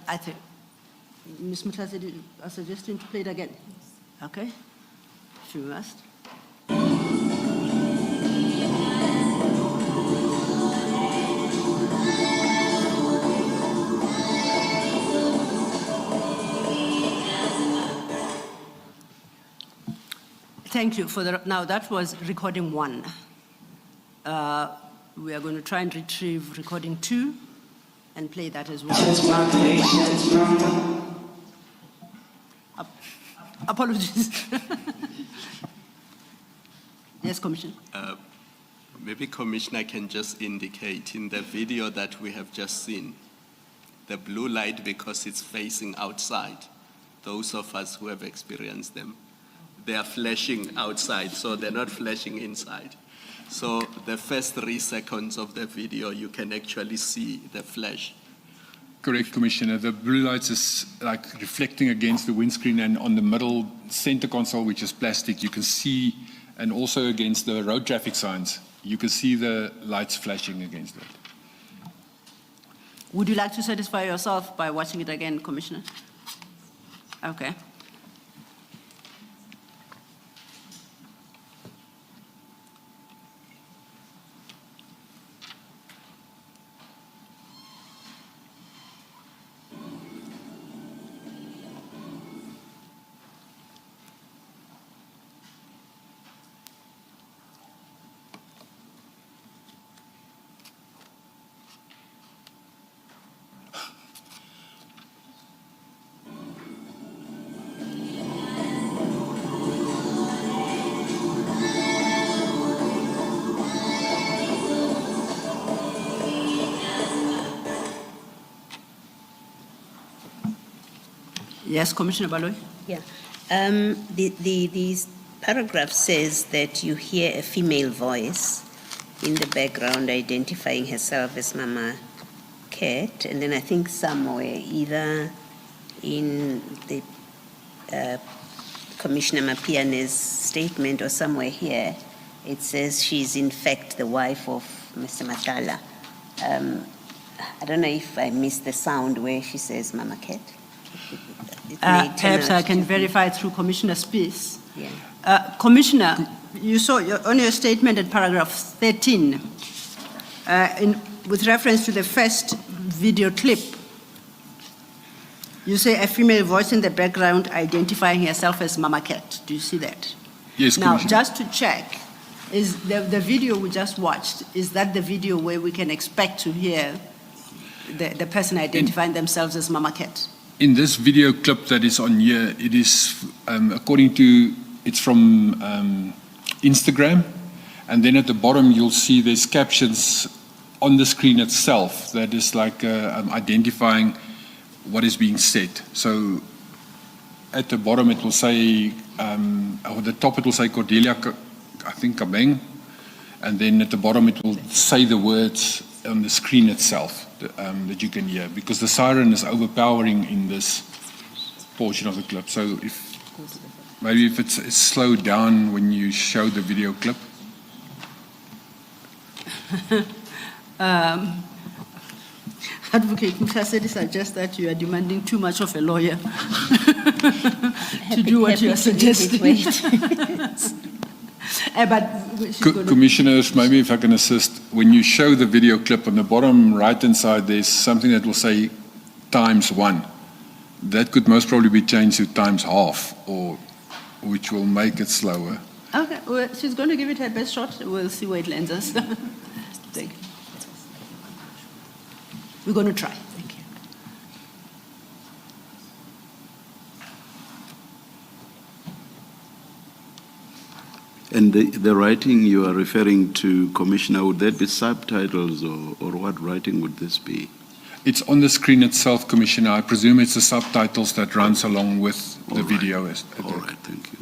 I think, Ms. Mkhwanazi, I suggest him to play it again. Okay? If you must. Thank you for the, now that was recording 1. We are going to try and retrieve recording 2 and play that as well. Apologies. Yes, Commissioner. Maybe Commissioner can just indicate in the video that we have just seen, the blue light, because it's facing outside, those of us who have experienced them, they are flashing outside, so they're not flashing inside. So the first 3 seconds of the video, you can actually see the flash. Correct, Commissioner. The blue lights is like reflecting against the windscreen, and on the middle center console, which is plastic, you can see, and also against the road traffic signs, you can see the lights flashing against it. Would you like to satisfy yourself by watching it again, Commissioner? Okay. Yes, Commissioner Baloyi? Yeah. These paragraph says that you hear a female voice in the background identifying herself as Mama Cat, and then I think somewhere, either in the Commissioner Mapiane's statement, or somewhere here, it says she's in fact the wife of Mr. Nhlanhla. I don't know if I missed the sound where she says Mama Cat. It may turn Perhaps out I can to be- verify through Commissioner Spies. Yeah. Commissioner, you saw on your statement at paragraph 13, with reference to the first video clip, you say a female voice in the background identifying herself as Mama Cat. Do you see that? Yes, Now, Commissioner. just to check, is the video we just watched, is that the video where we can expect to hear the person identifying themselves as Mama Cat? In this video clip that is on here, it is according to, it's from Instagram, and then at the bottom you'll see there's captions on the screen itself that is like identifying what is being said. So at the bottom it will say, or the top it will say Cordelia, I think Kabeng, and then at the bottom it will say the words on the screen itself that you can hear, because the siren is overpowering in this portion of the clip. So maybe if it's slowed down when you show the video clip. Advocate Mkhwanazi suggests that you are demanding too much of a lawyer to do what you are suggesting. But she's gonna- Commissioners, maybe if I can assist, when you show the video clip on the bottom right-hand side, there's something that will say ×1. That could most probably be changed to ×half, or which will make it slower. Okay, well, she's going to give it her best shot. We'll see where it lands us. Thank you. We're going to try. Thank you. And the writing you are referring to, Commissioner, would that be subtitles or what writing would this be? It's on the screen itself, Commissioner. I presume it's the subtitles that runs along with the All right. video. All right, thank you.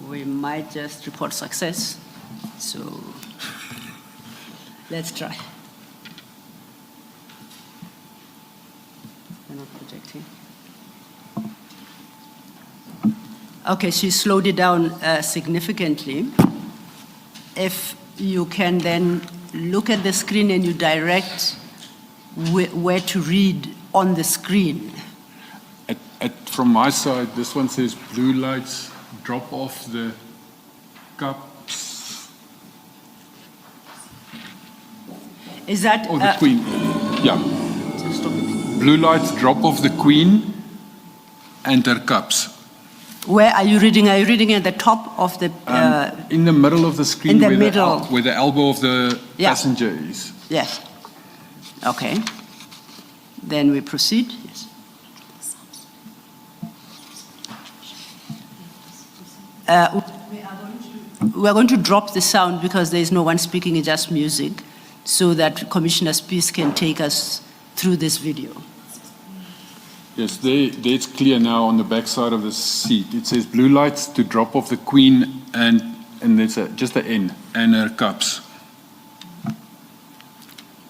We might just report success. So let's try. We're not projecting. Okay, she slowed it down significantly. If you can then look at the screen and you direct where to read on the screen. From my side, this one says blue lights, drop off the cups. Is that? Oh, the Queen. Yeah. Just stop it. Blue lights, drop off the Queen and her cups. Where are you reading? Are you reading at the top of the? In the middle of the screen, in the where, middle. where the elbow of the Yeah. passenger is. Yes. Okay. Then we proceed. Yes. We are going to drop the sound because there is no one speaking, it's just music, so that Commissioner Spies can take us through this video. Yes, there it's clear now on the back side of the seat. It says blue lights to drop off the Queen and there's just the N and her cups.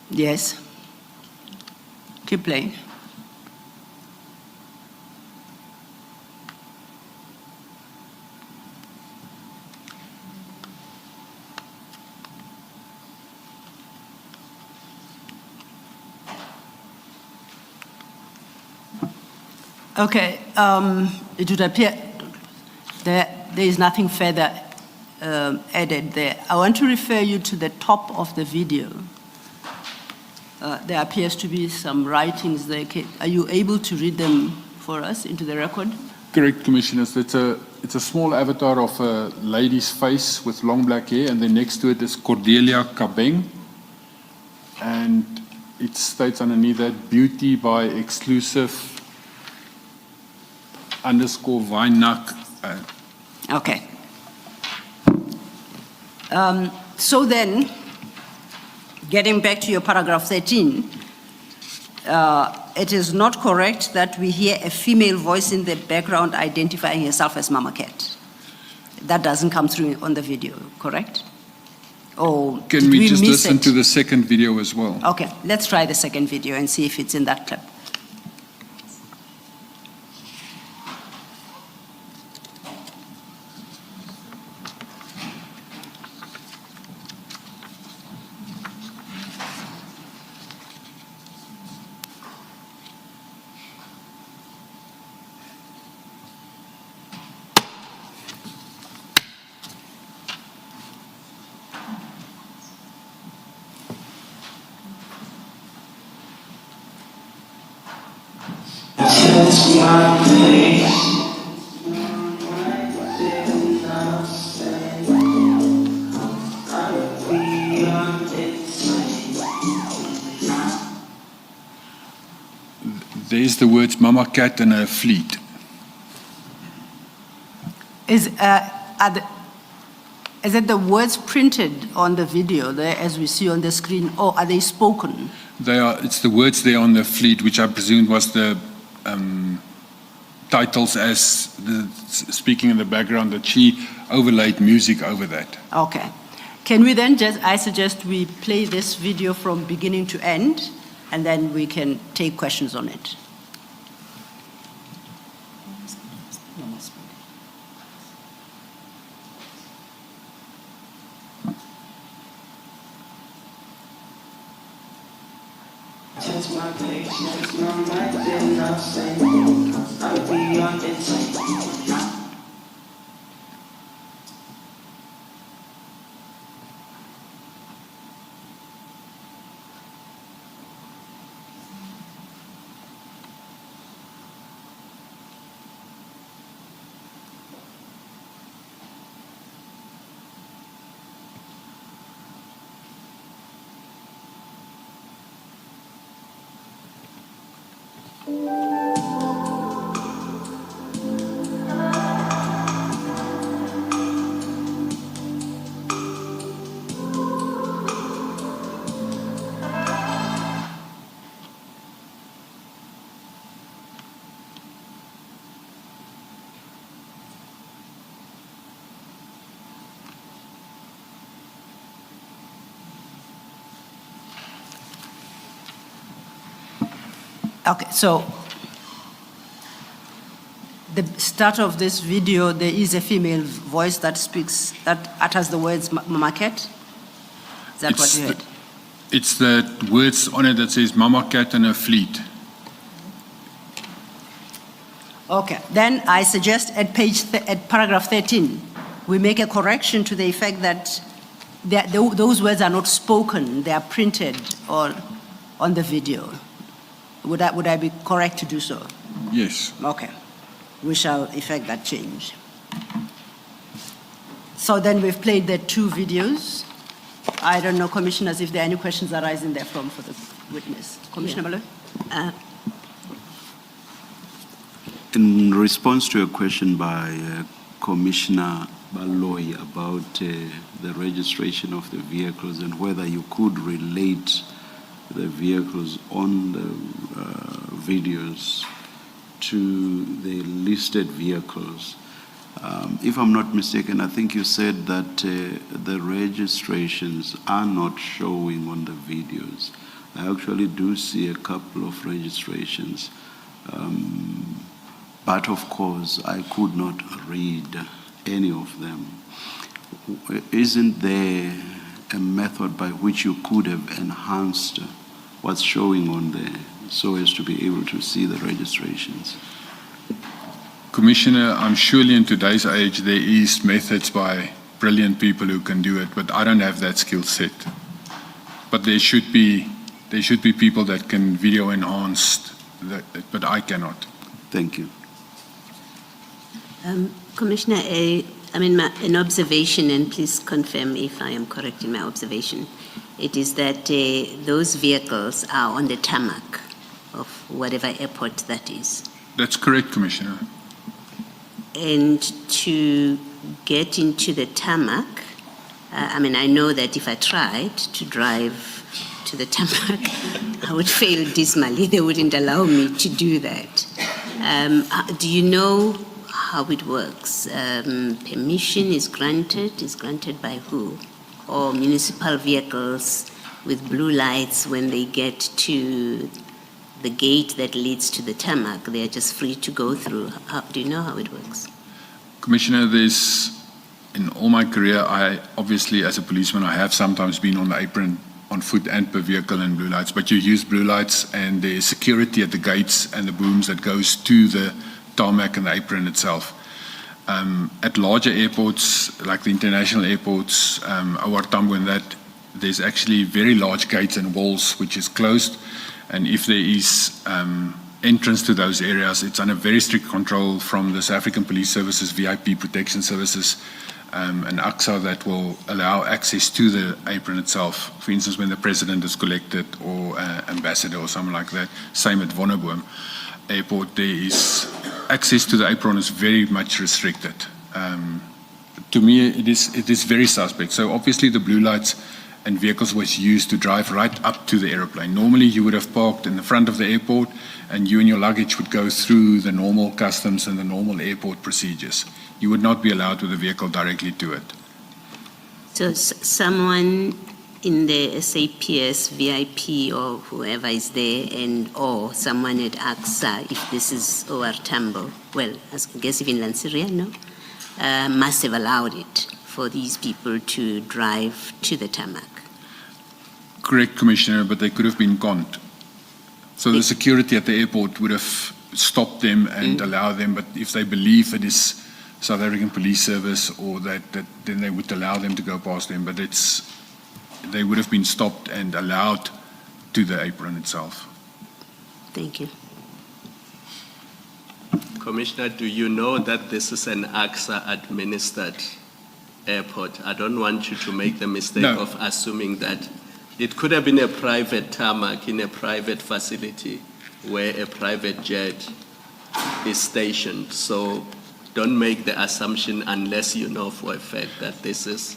Yes. Keep playing. Okay, it would appear there is nothing further added there. I want to refer you to the top of the video. There appears to be some writings there. Are you able to read them for us into the record? Correct, Commissioners. It's a small avatar of a lady's face with long black hair, and then next to it is Cordelia Kabeng. And it states underneath that, beauty by exclusive _Weinak. Okay. So then, getting back to your paragraph 13, it is not correct that we hear a female voice in the background identifying herself as Mama Cat. That doesn't come through on the video, correct? Or Can did we we just miss listen it? to the second video as well? Okay, let's try the second video and see if it's in that clip. There's the words Mama Cat and her fleet. Is it the words printed on the video there as we see on the screen, or are they spoken? It's the words there on the fleet, which I presumed was the titles as the speaking in the background, that she overlaid music over that. Okay. Can we then I suggest we play this video from beginning to end, and then we can take questions on it. Touch my patience, my mind did nothing. I'm beyond insane. Okay, so the start of this video, there is a female voice that speaks, that utters the words Mama Cat. Is that what you heard? It's the words on it that says Mama Cat and her fleet. Okay, then I suggest at paragraph 13, we make a correction to the effect that those words are not spoken, they are printed on the video. Would I be correct to do so? Yes. Okay, we shall effect that change. So then we've played the two videos. I don't know, commissioners, if there are any questions arising therefrom for the witness. Commissioner Baloyi? In response to a question by Commissioner Baloyi about the registration of the vehicles and whether you could relate the vehicles on the videos to the listed vehicles. If I'm not mistaken, I think you said that the registrations are not showing on the videos. I actually do see a couple of registrations, but of course I could not read any of them. Isn't there a method by which you could have enhanced what's showing on there so as to be able to see the registrations? Commissioner, I'm surely in today's age there is methods by brilliant people who can do it, but I don't have that skill set. But there should be people that can video enhance that, but I cannot. Thank you. Commissioner, an observation, and please confirm if I am correct in my observation, it is that those vehicles are on the tarmac of whatever airport that is. That's correct, Commissioner. And to get into the tarmac, I know that if I tried to drive to the tarmac, I would fail dismally. They wouldn't allow me to do that. Do you know how it works? Permission is granted by who? or municipal vehicles with blue lights when they get to the gate that leads to the tarmac? They are just free to go through. Do you know how it works? Commissioner, in all my career, I obviously, as a policeman, I have sometimes been on the apron on foot and per vehicle in blue lights, but you use blue lights and there's security at the gates and the booms that goes to the tarmac and the apron itself. At larger airports, like the international airports, our Tambo and that, there's actually very large gates and walls which is closed, and if there is entrance to those areas, it's under very strict control from the South African Police Services, VIP Protection Services, and AXA that will allow access to the apron itself. For instance, when the president is collected or ambassador or something like that. Same at Wonderboom Airport, there is access to the apron is very much restricted. To me, it is very suspect. So obviously the blue lights and vehicles was used to drive right up to the aeroplane. Normally you would have parked in the front of the airport and you and your luggage would go through the normal customs and the normal airport procedures. You would not be allowed with a vehicle directly to it. So someone in the SAPS, VIP, or whoever is there, or someone at AXA, if this is OR Tambo, well, I guess even Lanseria, no, must have allowed it for these people to drive to the tarmac. Correct, Commissioner, but they could have been conned. So the security at the airport would have stopped them and allowed them, but if they believe it is South African Police Service or that then they would allow them to go past them, but they would have been stopped and allowed to the apron itself. Thank you. Commissioner, do you know that this is an AXA-administered airport? I don't want you to make the mistake of assuming that it could have been a private tarmac in a private facility where a private jet is stationed. So don't make the assumption unless you know for a fact that this is.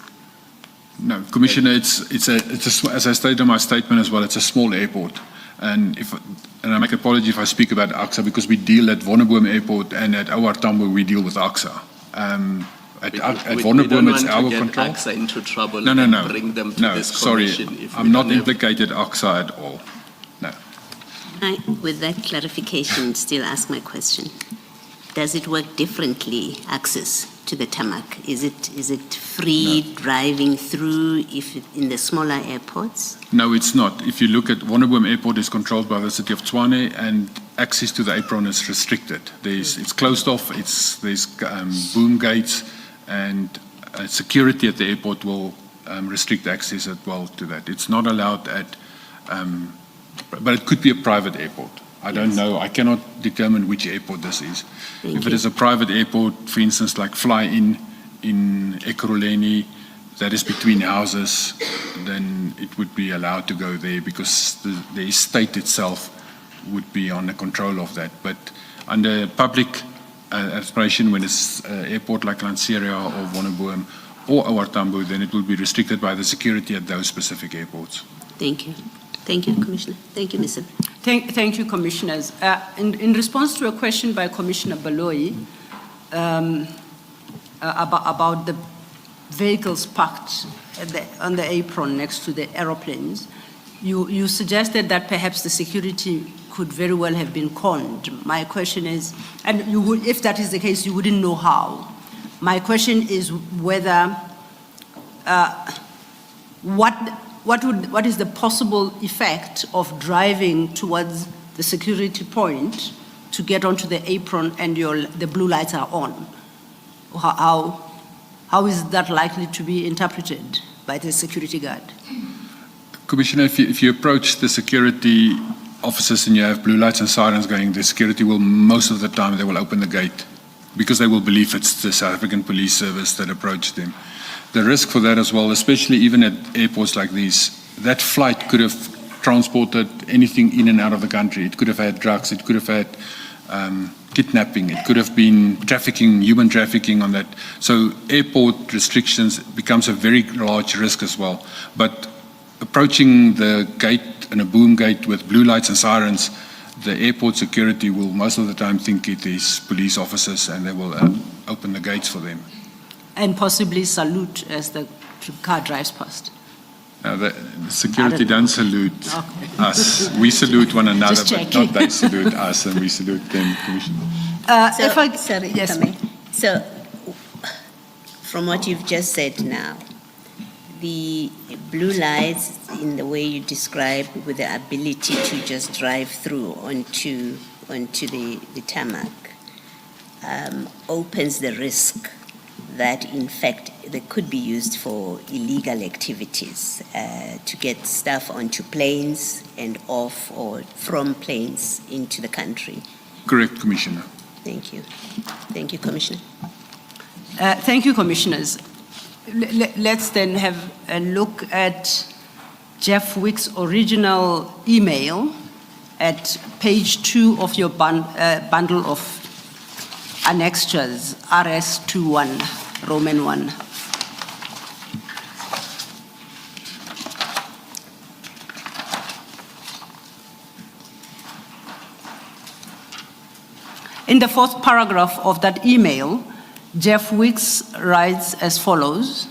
No, Commissioner, it's as I stated in my statement as well, it's a small airport. And I make apology if I speak about AXA because we deal at Wonderboom Airport and at OR Tambo we deal with AXA. At Wonderboom it's our control. We don't want to get AXA into trouble No. and bring them to this commission. Sorry, I'm not implicated AXA at all. No. With that clarification, still ask my question. Does it work differently, access to the tarmac? Is it free driving through in the smaller airports? No, it's not. If you look at Wonderboom Airport is controlled by the City of Tshwane and access to the apron is restricted. It's closed off, there's boom gates and security at the airport will restrict access as well to that. It's not allowed at, but it could be a private airport. I don't know. I cannot determine which airport this is. If it is a private airport, for instance, like Fly-In in Ekurhuleni, that is between houses, then it would be allowed to go there because the estate itself would be on the control of that. But under public aspiration, when it's an airport like Lanseria or Wonderboom or OR Tambo, then it will be restricted by the security at those specific airports. Thank you. Thank you, Commissioner. Thank you, Mr. Thank you, Commissioners. In response to a question by Commissioner Baloyi about the vehicles parked on the apron next to the aeroplanes, you suggested that perhaps the security could very well have been conned. My question is, and if that is the case, you wouldn't know how. My question is whether what is the possible effect of driving towards the security point to get onto the apron and the blue lights are on? How is that likely to be interpreted by the security guard? Commissioner, if you approach the security officers and you have blue lights and sirens going, the security will, most of the time, they will open the gate because they will believe it's the South African Police Service that approached them. The risk for that as well, especially even at airports like these, that flight could have transported anything in and out of the country. It could have had drugs, it could have had kidnapping, it could have been trafficking, human trafficking on that. So airport restrictions becomes a very large risk as well. But approaching the gate and a boom gate with blue lights and sirens, the airport security will most of the time think it is police officers and they will open the gates for them. And possibly salute as the car drives past. Now, the security don't salute Okay. us. We salute one another, Just but checking. not they salute us, and we salute them, Commissioner. So, If I- sorry, yes. Kame. So, from what you've just said now, the blue lights, in the way you describe, with the ability to just drive through onto the tarmac, opens the risk that, in fact, they could be used for illegal activities, to get stuff onto planes and off or from planes into the country. Correct, Commissioner. Thank you. Thank you, Commissioner. Thank you, Commissioners. Let's then have a look at Jeff Wick's original email at page 2 of your bundle of annexures, RS21, Roman 1. In the fourth paragraph of that email, Jeff Wicks writes as follows: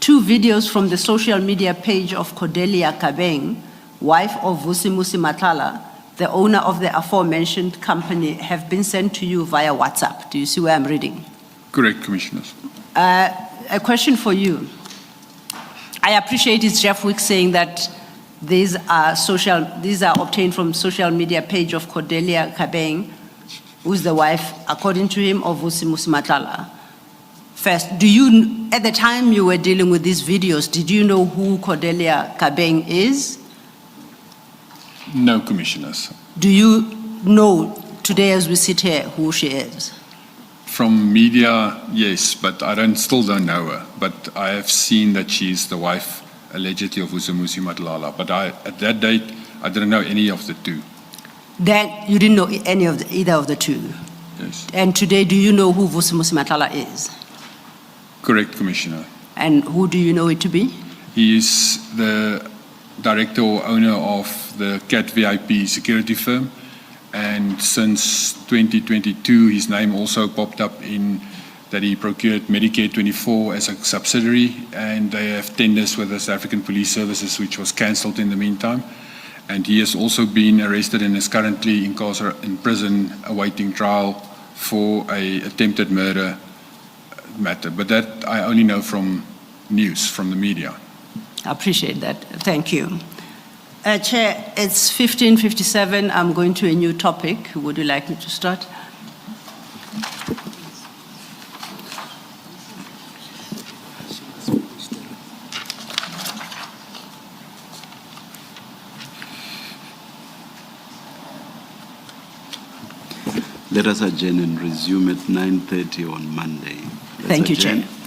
2 videos from the social media page of Cordelia Kabeng, wife of Vusimusi Nhlanhla, the owner of the aforementioned company, have been sent to you via WhatsApp. Do you see where I'm reading? Correct, Commissioners. A question for you. I appreciate it's Jeff Wicks saying that these are obtained from social media page of Cordelia Kabeng, who's the wife, according to him, of Vusimusi Nhlanhla. First, at the time you were dealing with these videos, did you know who Cordelia Kabeng is? No, Commissioners. Do you know today as we sit here who she is? From media, yes, but still don't know her. But I have seen that she's the wife, allegedly, of Vusimusi Nhlanhla. But at that date, I didn't know any of the 2. Then you didn't know either of the 2. Yes. And today, do you know who Vusimusi Nhlanhla is? Correct, Commissioner. And who do you know it to be? He is the director or owner of the CAT VIP security firm. And since 2022, his name also popped up in that he procured Medicare 24 as a subsidiary, and they have tenders with the South African Police Services, which was cancelled in the meantime. And he has also been arrested and is currently in prison awaiting trial for an attempted murder matter. But that I only know from news, from the media. I appreciate that. Thank you. Chair, it's 15:57. I'm going to a new topic. Would you like me to start? Let us adjourn and resume at 9:30 on Monday. Let's Thank you, adjourn. Chair.